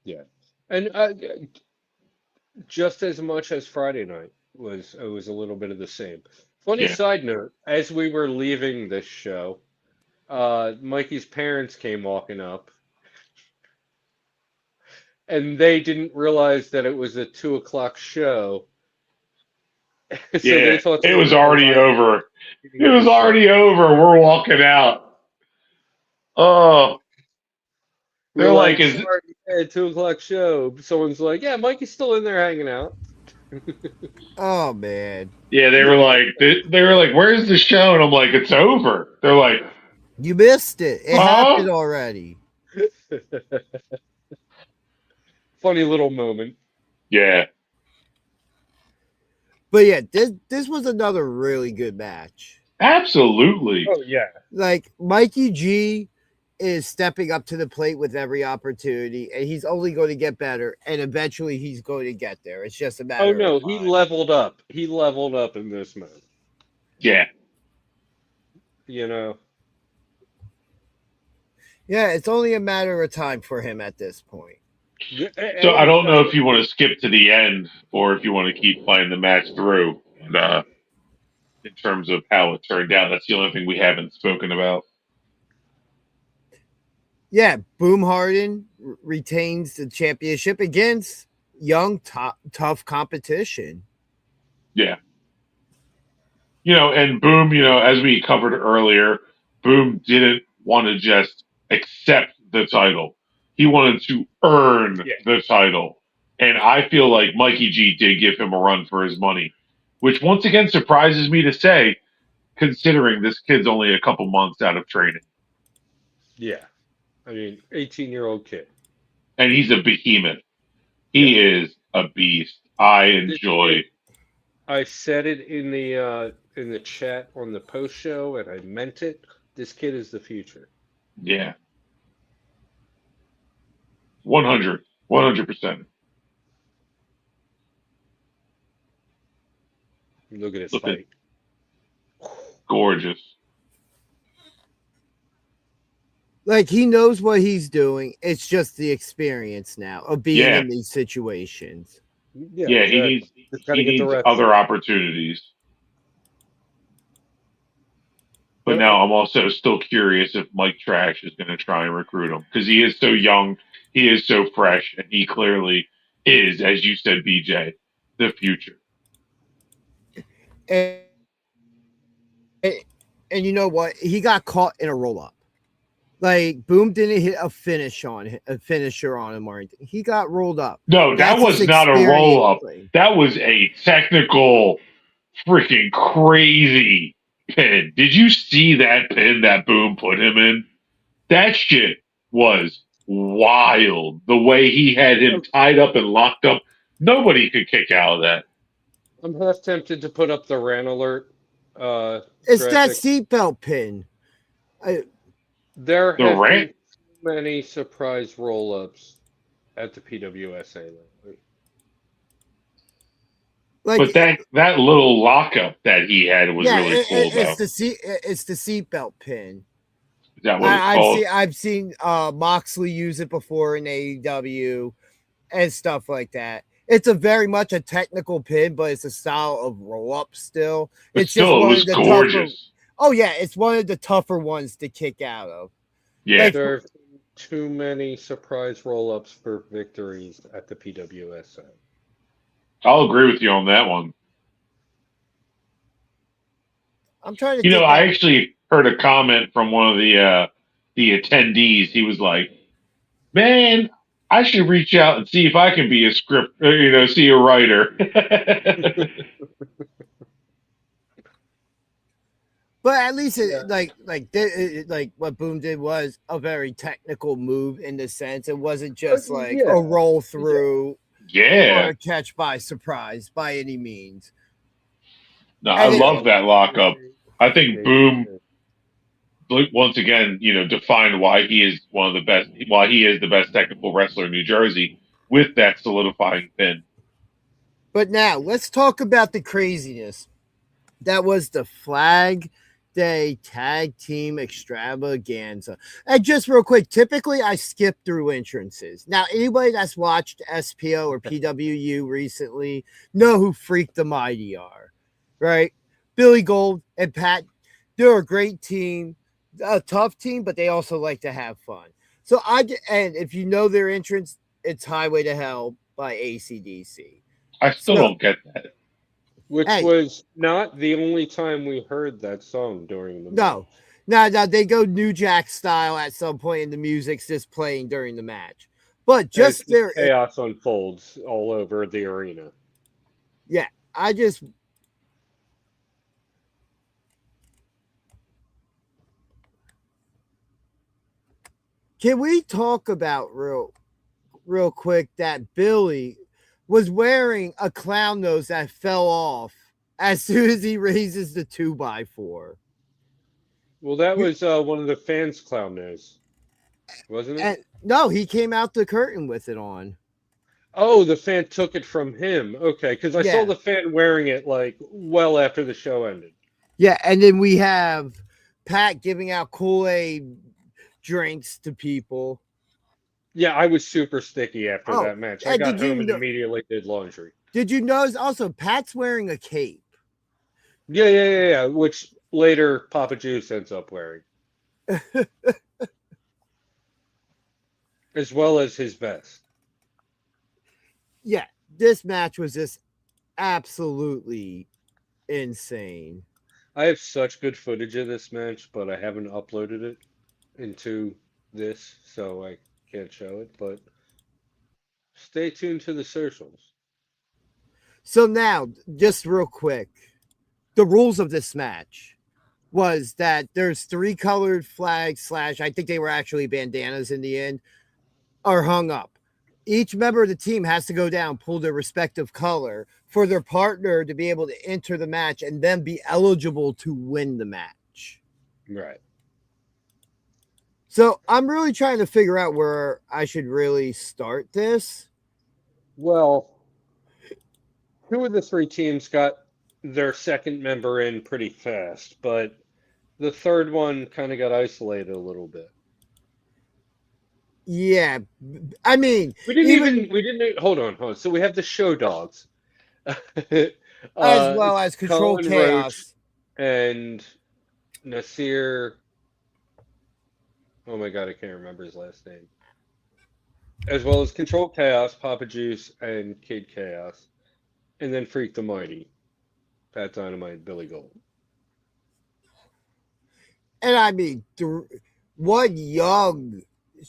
Yeah. And just as much as Friday night was a little bit of the same. Funny side note, as we were leaving this show, Mikey's parents came walking up, and they didn't realize that it was a 2:00 show. So they thought it was already over. It was already over. We're walking out. Oh, they're like, "Sorry, yeah, 2:00 show." Someone's like, "Yeah, Mikey's still in there hanging out." Oh man. Yeah, they were like, "Where's the show?" And I'm like, "It's over." They're like, "You missed it. It happened already." Funny little moment. Yeah. But yeah, this was another really good match. Absolutely. Oh yeah. Like, Mikey G is stepping up to the plate with every opportunity, and he's only going to get better, and eventually he's going to get there. It's just a matter Oh no, of time. he leveled up. He leveled up in this match. Yeah. Yeah, it's only a matter of time for him at this point. So I don't know if you want to skip to the end or if you want to keep playing the match through. In terms of how it turned out, that's the only thing we haven't spoken about. Yeah, Boom Harden retains the championship against young, tough competition. Yeah. And Boom, as we covered earlier, Boom didn't want to just accept the title. He wanted to earn the title. And I feel like Mikey G did give him a run for his money, which once again surprises me to say, considering this kid's only a couple months out of training. Yeah. I mean, 18-year-old kid. And he's a behemoth. He is a beast. I enjoy. I said it in the chat on the post show, and I meant it. This kid is the future. Yeah. 100%. Look at his fight. Gorgeous. Like, he knows what he's doing. It's just the experience now of being in these situations. Yeah, he needs other opportunities. But now I'm also still curious if Mike Trash is going to try and recruit him, because he is so young, he is so fresh, and he clearly is, as you said, BJ, the future. And you know what? He got caught in a roll-up. Like, Boom didn't hit a finisher on him or anything. He got rolled up. No, that was not a roll-up. That was a technical, freaking crazy pin. Did you see that pin that Boom put him in? That shit was wild. The way he had him tied up and locked up. Nobody could kick out of that. I'm half tempted to put up the rant alert It's that graphic. seatbelt pin. There The have rant? been too many surprise roll-ups at the PWSA lately. But that little lockup that he had was really cool, though. It's the seatbelt pin. Is that what it's called? I've seen Moxley use it before in AEW and stuff like that. It's a very much a technical pin, but it's a style of roll up still. But It's still, just it one was of the gorgeous. tougher. Oh yeah, it's one of the tougher ones to kick out of. Yeah. Like, There have been too many surprise roll-ups for victories at the PWSA. I'll agree with you on that one. I'm trying to. You know, think I out- actually heard a comment from one of the attendees. He was like, "Man, I should reach out and see if I can be a script, see a writer." But at least Yeah. like what Boom did was a very technical move in the sense it wasn't just like Yeah. a roll through or Yeah. a catch by surprise by any means. No, I And love that lockup. I think Boom, once again, defined why he is one of the best, why he is the best technical wrestler in New Jersey with that solidifying pin. But now let's talk about the craziness. That was the Flag Day Tag Team Extravaganza. And just real quick, typically I skip through entrances. Now, anybody that's watched SPO or PWU recently know who Freak the Mighty are, right? Billy Gold and Pat, they're a great team, a tough team, but they also like to have fun. And if you know their entrance, it's Highway to Hell by AC/DC. I still don't get that. Which was not the only time we heard that song during the match. No, they go New Jack style at some point, and the music's just playing during the match. But just there, chaos unfolds all over the arena. Yeah, can we talk about real quick that Billy was wearing a clown nose that fell off as soon as he raises the 2x4. Well, that was one of the fans' clown nose, wasn't it? No, he came out the curtain with it on. Oh, the fan took it from him. Okay, because I saw the fan wearing it like well after the show ended. Yeah, and then we have Pat giving out Kool-Aid drinks to people. Yeah, I was super sticky after that match. I got home and immediately did laundry. Did you notice also Pat's wearing a cape? Yeah, which later Papa Juice ends up wearing. As well as his vest. Yeah, this match was just absolutely insane. I have such good footage of this match, but I haven't uploaded it into this, so I can't show it, but stay tuned to the socials. So now, just real quick, the rules of this match was that there's 3 colored flags / I think they were actually bandanas in the end, are hung up. Each member of the team has to go down, pull their respective color for their partner to be able to enter the match and then be eligible to win the match. Right. So I'm really trying to figure out where I should really start this. Well, 2 of the 3 teams got their second member in pretty fast, but the third one kind of got isolated a little bit. Yeah, I mean, we didn't hold on. So we have the Show Dogs, as well as Control Colin Chaos Roach and Nasir. Oh my God, I can't remember his last name. As well as Control Chaos, Papa Juice, and Kid Chaos, and then Freak the Mighty, Pat Dynamite, Billy Gold. And I mean, one young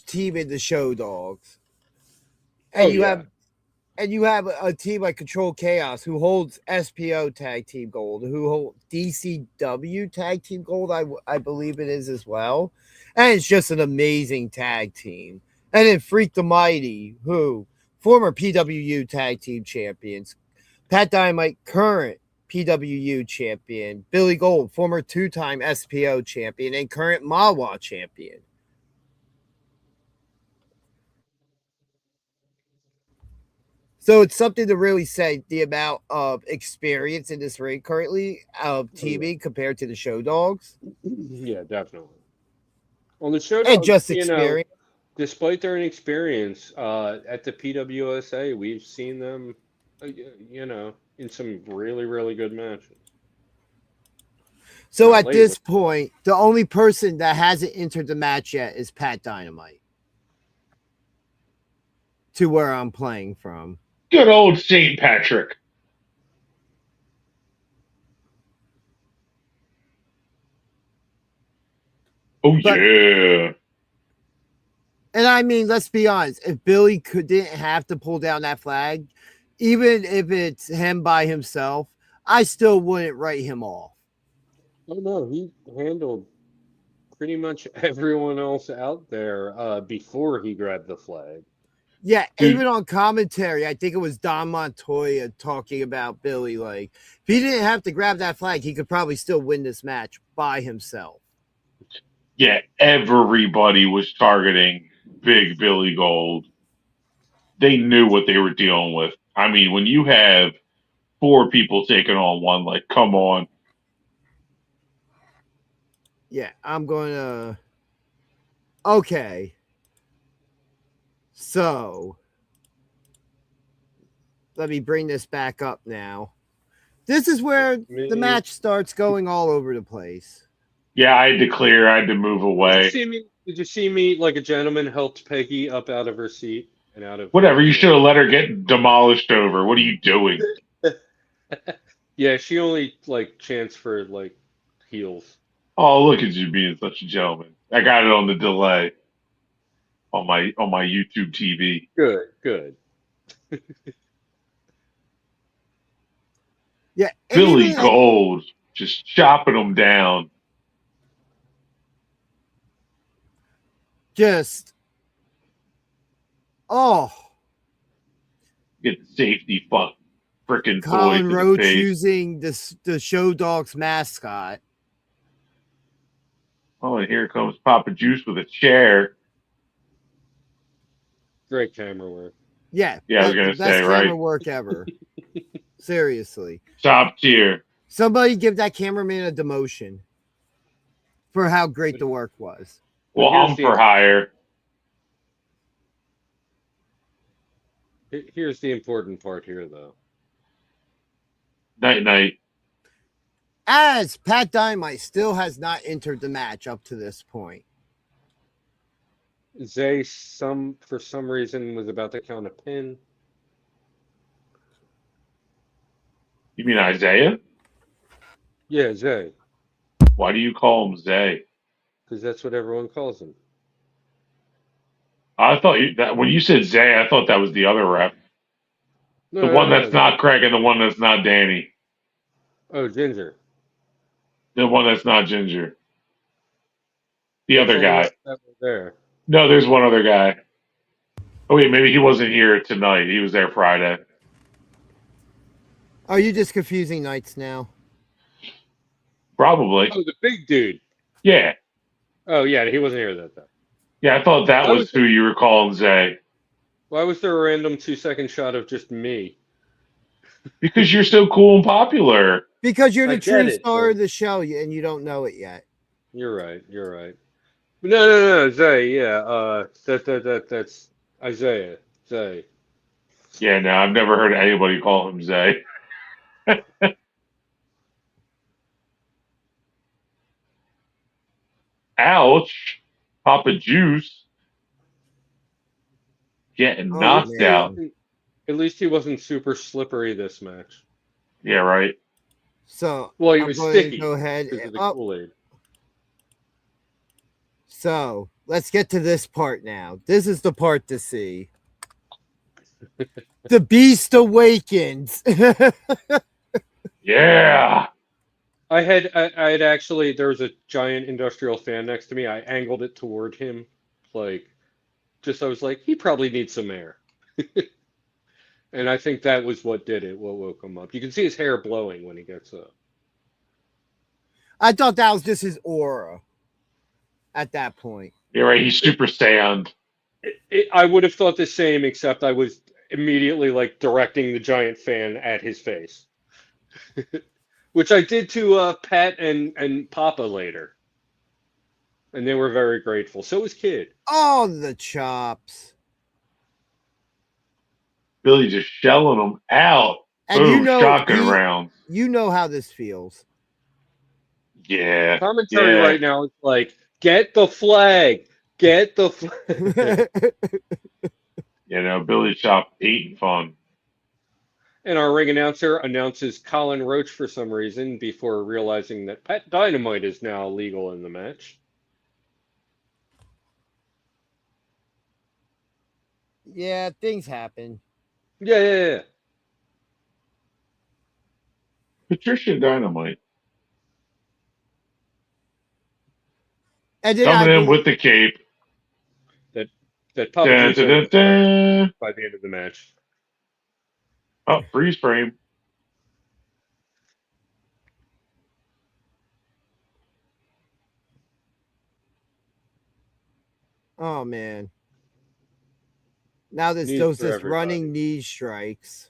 team in the Show Dogs, and you have a team like Control Chaos who holds SPO Tag Team Gold, who holds DCW Tag Team Gold, I believe it is as well, and it's just an amazing tag team. And then Freak the Mighty, who former PWU Tag Team Champions, Pat Dynamite, current PWU champion. Billy Gold, former 2-time SPO champion and current Mawa champion. So it's something to really say the amount of experience in this ring currently of teaming compared to the show dogs. Yeah, definitely. On the show And dogs, just you know, experience. despite their inexperience at the PWSA, we've seen them, you know, in some really, really good matches. So Not at lately. this point, the only person that hasn't entered the match yet is Pat Dynamite. To where I'm playing from. Good old St. Patrick. Oh, yeah. And I mean, let's be honest. If Billy didn't have to pull down that flag, even if it's him by himself, I still wouldn't write him off. Oh, no, he handled pretty much everyone else out there before he grabbed the flag. Yeah, even on commentary, I think it was Don Montoya talking about Billy. Like, if he didn't have to grab that flag, he could probably still win this match by himself. Yeah, everybody was targeting Big Billy Gold. They knew what they were dealing with. I mean, when you have 4 people taking on one, like, come on. Yeah, I'm going to... Okay. So, let me bring this back up now. This is where the match starts going all over the place. Yeah, I had to clear. I had to move away. Did you see me like a gentleman helped Peggy up out of her seat and out of Whatever. You should have let her get demolished over. What are you doing? Yeah, she only like chants for like heels. Oh, look at you being such a gentleman. I got it on the delay on my YouTube TV. Good. Yeah, Billy Gold just chopping them down. Just, get the safety fuck freaking Colin toy Roach using the show dog's mascot. Oh, and here comes Papa Juice with a chair. Great camera work. Yeah, I was gonna best say, camera right? work ever. Seriously, Top tier. Somebody give that cameraman a demotion for how great the work was. Well, I'm for hire. Here's the important part here, though. Night. As Pat Dynamite still has not entered the match up to this point. Zay, for some reason, was about to count a pin. You mean Isaiah? Yeah, Zay. Why do you call him Zay? Because that's what everyone calls him. I thought that when you said Zay, I thought that was the other ref. The one that's not Craig and the one that's not Danny. Oh, Ginger. The one that's not Ginger. The other guy. That was there. No, there's one other guy. Oh, wait, maybe he wasn't here tonight. He was there Friday. Are you just confusing nights now? Probably. Oh, the big dude. Yeah. Oh, yeah, he wasn't here that time. Yeah, I thought that was who you were calling Zay. Why was there a random 2-second shot of just me? Because you're so cool and popular. Because you're the true star of the show and you don't know it yet. You're right. No, Zay, yeah. That's Isaiah. Zay. Yeah, no, I've never heard anybody call him Zay. Ouch. Papa Juice. Getting knocked out. At least he wasn't super slippery this match. Yeah, right. So, well, he was sticky. Go ahead. Because of the Kool-Aid. So, let's get to this part now. This is the part to see. The Beast Awakens. Yeah. I had actually, there was a giant industrial fan next to me. I angled it toward him. I was like, he probably needs some air. And I think that was what did it, what woke him up. You can see his hair blowing when he gets up. I thought that was just his aura at that point. You're right. He's super saiyan. I would have thought the same, except I was immediately like directing the giant fan at his face, which I did to Pat and Papa later, and they were very grateful. So was Kid. Oh, the chops! Billy just shelling them out. And Boom, you know, shotgun round. You know how this feels. Yeah. Commentary right now is like, get the flag. Get the flag. You know, Billy Chop eating fun. And our ring announcer announces Colin Roach for some reason before realizing that Pat Dynamite is now legal in the match. Yeah, things happen. Yeah. Patricia Dynamite. And then coming in with the cape. That Papa Juice by the end of the match. Oh, freeze frame. Oh man. Now those running knee strikes.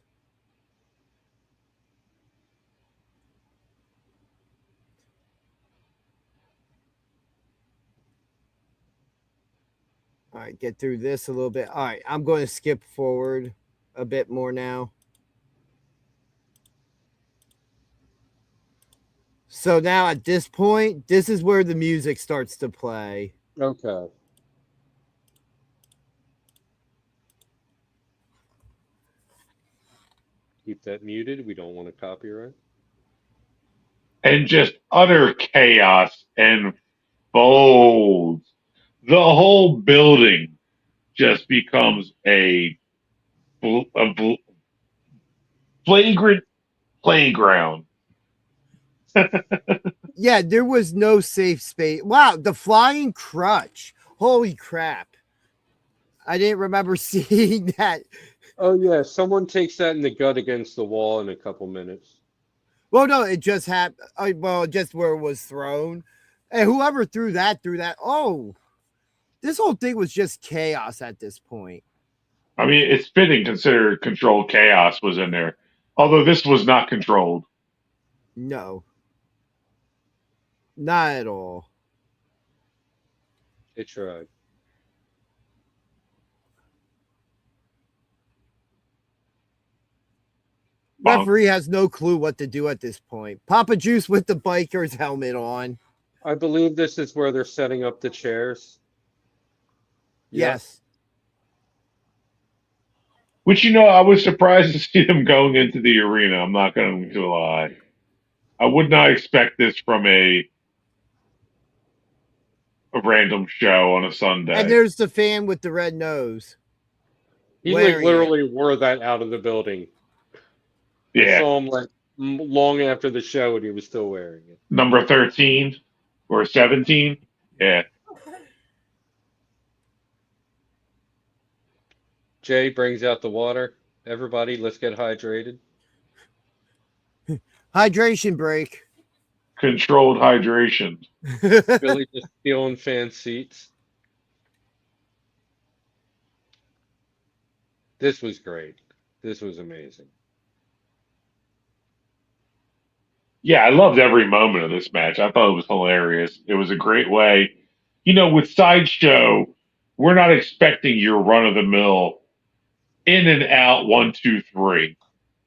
All right, get through this a little bit. All right, I'm going to skip forward a bit more now. So now at this point, this is where the music starts to play. Okay. Keep that muted. We don't want to copyright. And just utter chaos and folds. The whole building just becomes a flagrant playground. Yeah, there was no safe space. Wow, the flying crutch. Holy crap. I didn't remember seeing that. Oh, yeah. Someone takes that in the gut against the wall in a couple minutes. Well, no, it just happened. Well, just where it was thrown. And whoever threw that. Oh, this whole thing was just chaos at this point. I mean, it's fitting considered controlled chaos was in there. Although this was not controlled. No. Not at all. It tried. Referee has no clue what to do at this point. Papa Juice with the biker's helmet on. I believe this is where they're setting up the chairs. Yes. Which, I was surprised to see them going into the arena. I'm not going to lie. I would not expect this from a random show on a Sunday. And there's the fan with the red nose. He literally wore that out of the building. Yeah. I saw him long after the show and he was still wearing it. Number 13 or 17? Yeah. Jay brings out the water. Everybody, let's get hydrated. Hydration break. Controlled hydration. Billy just stealing fan seats. This was great. This was amazing. Yeah, I loved every moment of this match. I thought it was hilarious. It was a great way. With Sideshow, we're not expecting your run-of-the-mill in and out 1, 2, 3.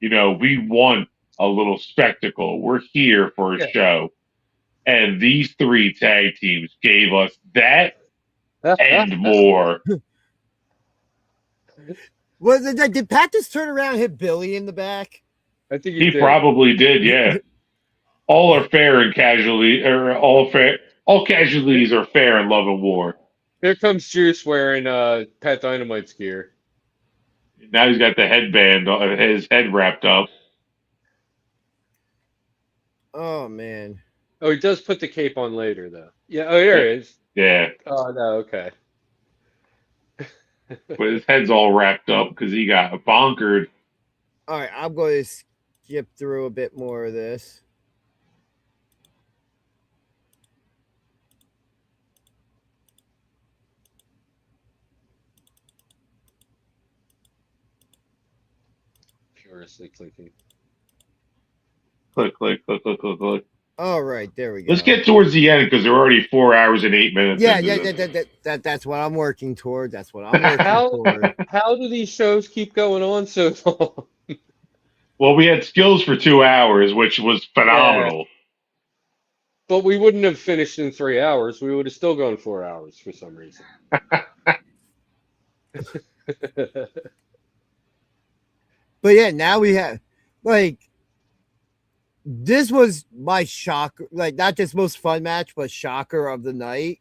We want a little spectacle. We're here for a show. And these 3 tag teams gave us that and more. Well, did Pat just turn around and hit Billy in the back? I think he probably did, yeah. All are fair in casualty, or all casualties are fair in love and war. Here comes Juice wearing Pat Dynamite's gear. Now he's got the headband, his head wrapped up. Oh, man. Oh, he does put the cape on later, though. Yeah, oh, here it is. Yeah. Oh, no, okay. But his head's all wrapped up because he got bonkered. All right, I'm going to skip through a bit more of this. Furiously clicking. Click, click, click, click, click, click. All right, there we go. Let's get towards the end because they're already 4 hours and 8 minutes. Yeah, into yeah, this. that's what I'm working toward. That's what I'm working toward. How do these shows keep going on so long? Well, we had Skillz for 2 hours, which was phenomenal. But we wouldn't have finished in 3 hours. We would have still gone 4 hours for some reason. But yeah, now we have like this was my shocker, like not just most fun match, but shocker of the night.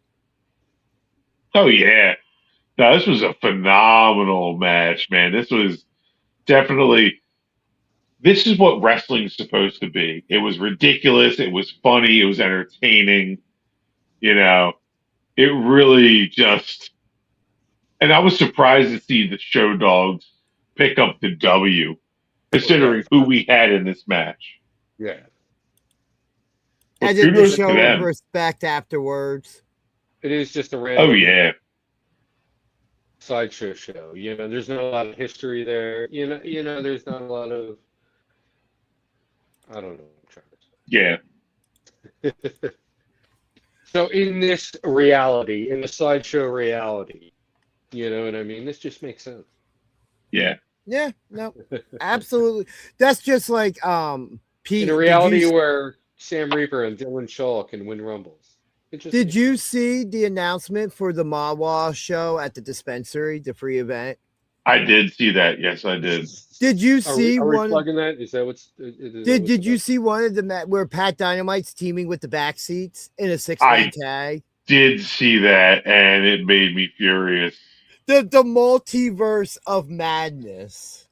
Oh yeah, no, this was a phenomenal match, man. This was definitely. This is what wrestling's supposed to be. It was ridiculous. It was funny. It was entertaining. You know, it really just. And I was surprised to see the Show Dogs pick up the W, considering who we had in this match. Yeah. Well, And then the kudos to show of them. respect afterwards. It is just a random Oh yeah. sideshow show. You know, there's not a lot of history there. You know, there's not a lot of. I don't know what I'm trying to say. Yeah. So in this reality, in the sideshow reality, you know what I mean? This just makes sense. Yeah. Yeah, no, absolutely. That's just like Pete. In a reality where Sam Reaper and Dylan Shaw can win Rumbles. Did you see the announcement for the Mawa show at the dispensary, the free event? I did see that. Yes, I did. Did you see are we one? plugging that? Is that what's? Did you see one of the where Pat Dynamite's teaming with the Backseats in a 6-man tag? Did see that, and it made me furious. The multiverse of madness.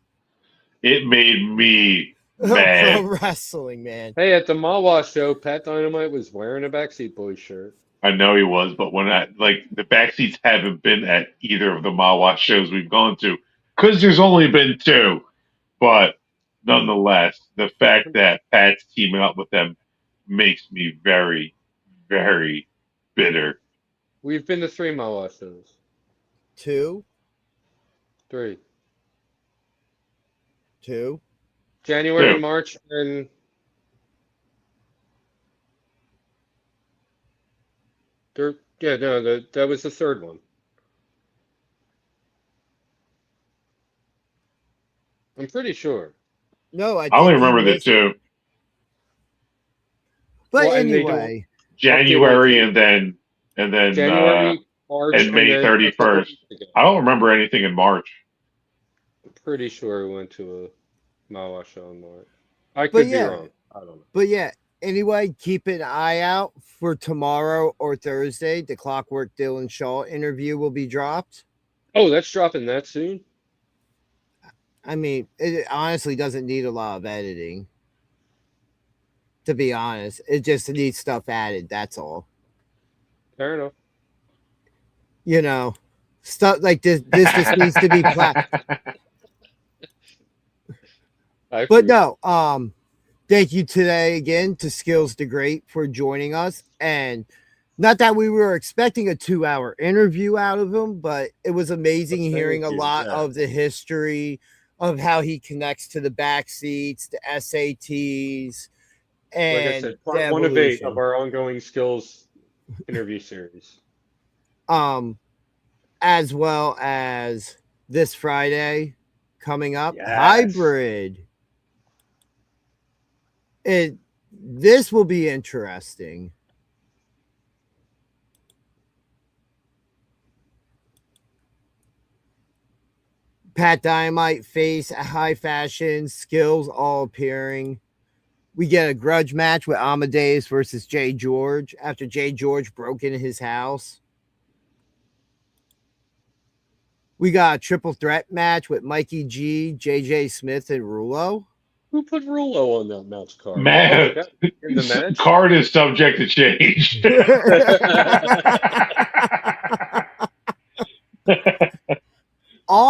It made me mad. Pro wrestling, man. Hey, at the Mawa show, Pat Dynamite was wearing a Backseat Boys shirt. I know he was, but when the backseats haven't been at either of the Mawa shows we've gone to, because there's only been 2. But nonetheless, the fact that Pat's teaming up with them makes me very, very bitter. We've been to 3 Mawa shows. 2? 3. 2? January, 2. March, and that was the 3rd one. I'm pretty sure. No, I only remember the 2. But Well, anyway, January and then January, March, and May then 31st. I don't remember anything in March. I'm pretty sure we went to a Mawa show in March. I could be wrong. I don't know. But yeah, anyway, keep an eye out for tomorrow or Thursday. The Clockwork Dylan Shaw interview will be dropped. Oh, that's dropping that soon? I mean, it honestly doesn't need a lot of editing. To be honest, it just needs stuff added. That's all. Fair enough. You know, stuff like this just needs to be But no, thank you today again to Skillz the Great for joining us. And not that we were expecting a 2-hour interview out of him, but it was amazing hearing a lot of the history of how he connects to the backseats, the SATs, and like I said, part 1 of 8 of our ongoing Skillz interview series. As well as this Friday coming up, Yes. Hybrid. This will be interesting. Pat Dynamite face High Fashion, Skillz all appearing. We get a grudge match with Amadeus versus Jay George after Jay George broke into his house. We got a triple threat match with Mikey G, JJ Smith, and Rulo. Who put Rulo on that match card? Man, in the match? Card is subject to change.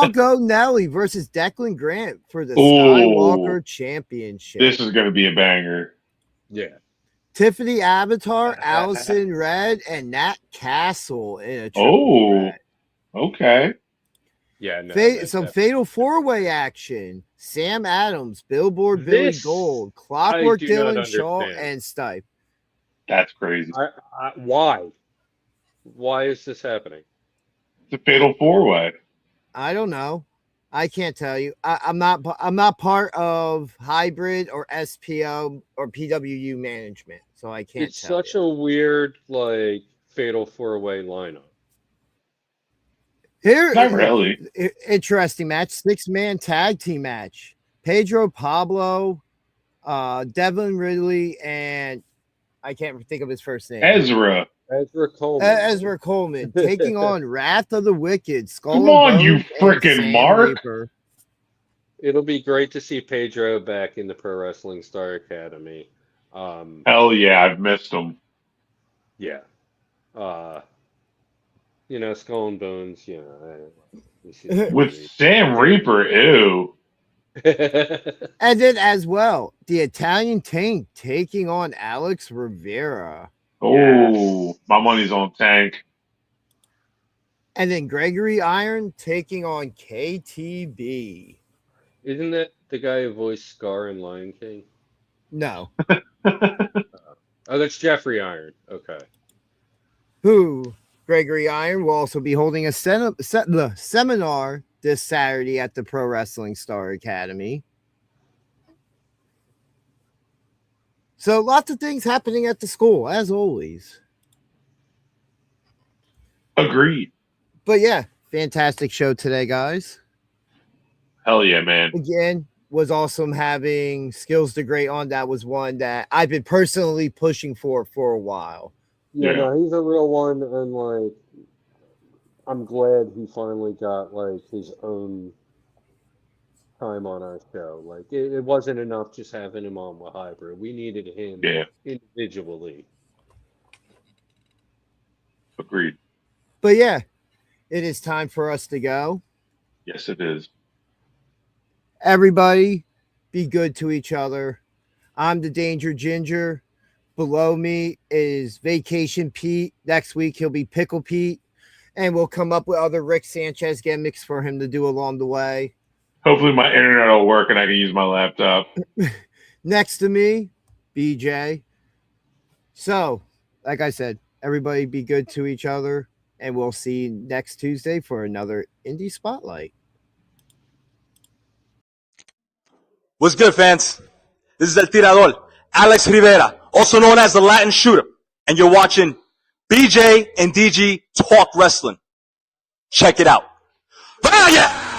I'll go Nelly versus Declan Grant for the Ooh. Skywalker Championship. This is going to be a banger. Yeah. Tiffany Avatar, Allison Red, and Nat Castle in a triple Oh, threat. okay. Yeah. No, Some fatal four-way action. Sam Adams, Billboard Billy This Gold, Clockwork I do not Dylan Shaw, understand. and Stipe. That's crazy. Why? Why is this happening? It's a fatal four-way. I don't know. I can't tell you. I'm not part of hybrid or SPO or PWU management, so I can't. It's such a weird fatal four-way lineup. Here, Not really. Interesting match. 6-man tag team match. Pedro Pablo, Devin Ridley, and I can't think of his first name. Ezra Coleman. Ezra Coleman taking on Wrath of the Wicked. Skull Come and on, you Bones, and frickin' Sam Mark. Reaper. It'll be great to see Pedro back in the Pro Wrestling Star Academy. Hell yeah, I've missed him. Yeah. Skull and Bones, With Sam Reaper, ew. And then as well, the Italian Tank taking on Alex Rivera. Oh, my money's on Tank. And then Gregory Iron taking on KTB. Isn't that the guy who voiced Scar in Lion King? No. Oh, that's Jeffrey Iron. Okay. Who, Gregory Iron, will also be holding a seminar this Saturday at the Pro Wrestling Star Academy. So lots of things happening at the school, as always. Agreed. But yeah, fantastic show today, guys. Hell yeah, man. Again, was awesome having Skillz the Great on. That was one that I've been personally pushing for a while. Yeah, no, he's a real one, and I'm glad he finally got his own time on our show. It wasn't enough just having him on with Hybrid. We needed him individually. Agreed. But yeah, it is time for us to go. Yes, it is. Everybody, be good to each other. I'm the Danger Ginger. Below me is Vacation Pete. Next week, he'll be Pickle Pete. And we'll come up with other Rick Sanchez gimmicks for him to do along the way. Hopefully my internet will work and I can use my laptop. Next to me, BJ. So, like I said, everybody be good to each other. And we'll see you next Tuesday for another Indie Spotlight. What's good, fans? This is El Tirador, Alex Rivera, also known as the Latin Shooter, and you're watching BJ and DG Talk Wrestling. Check it out. Vaya!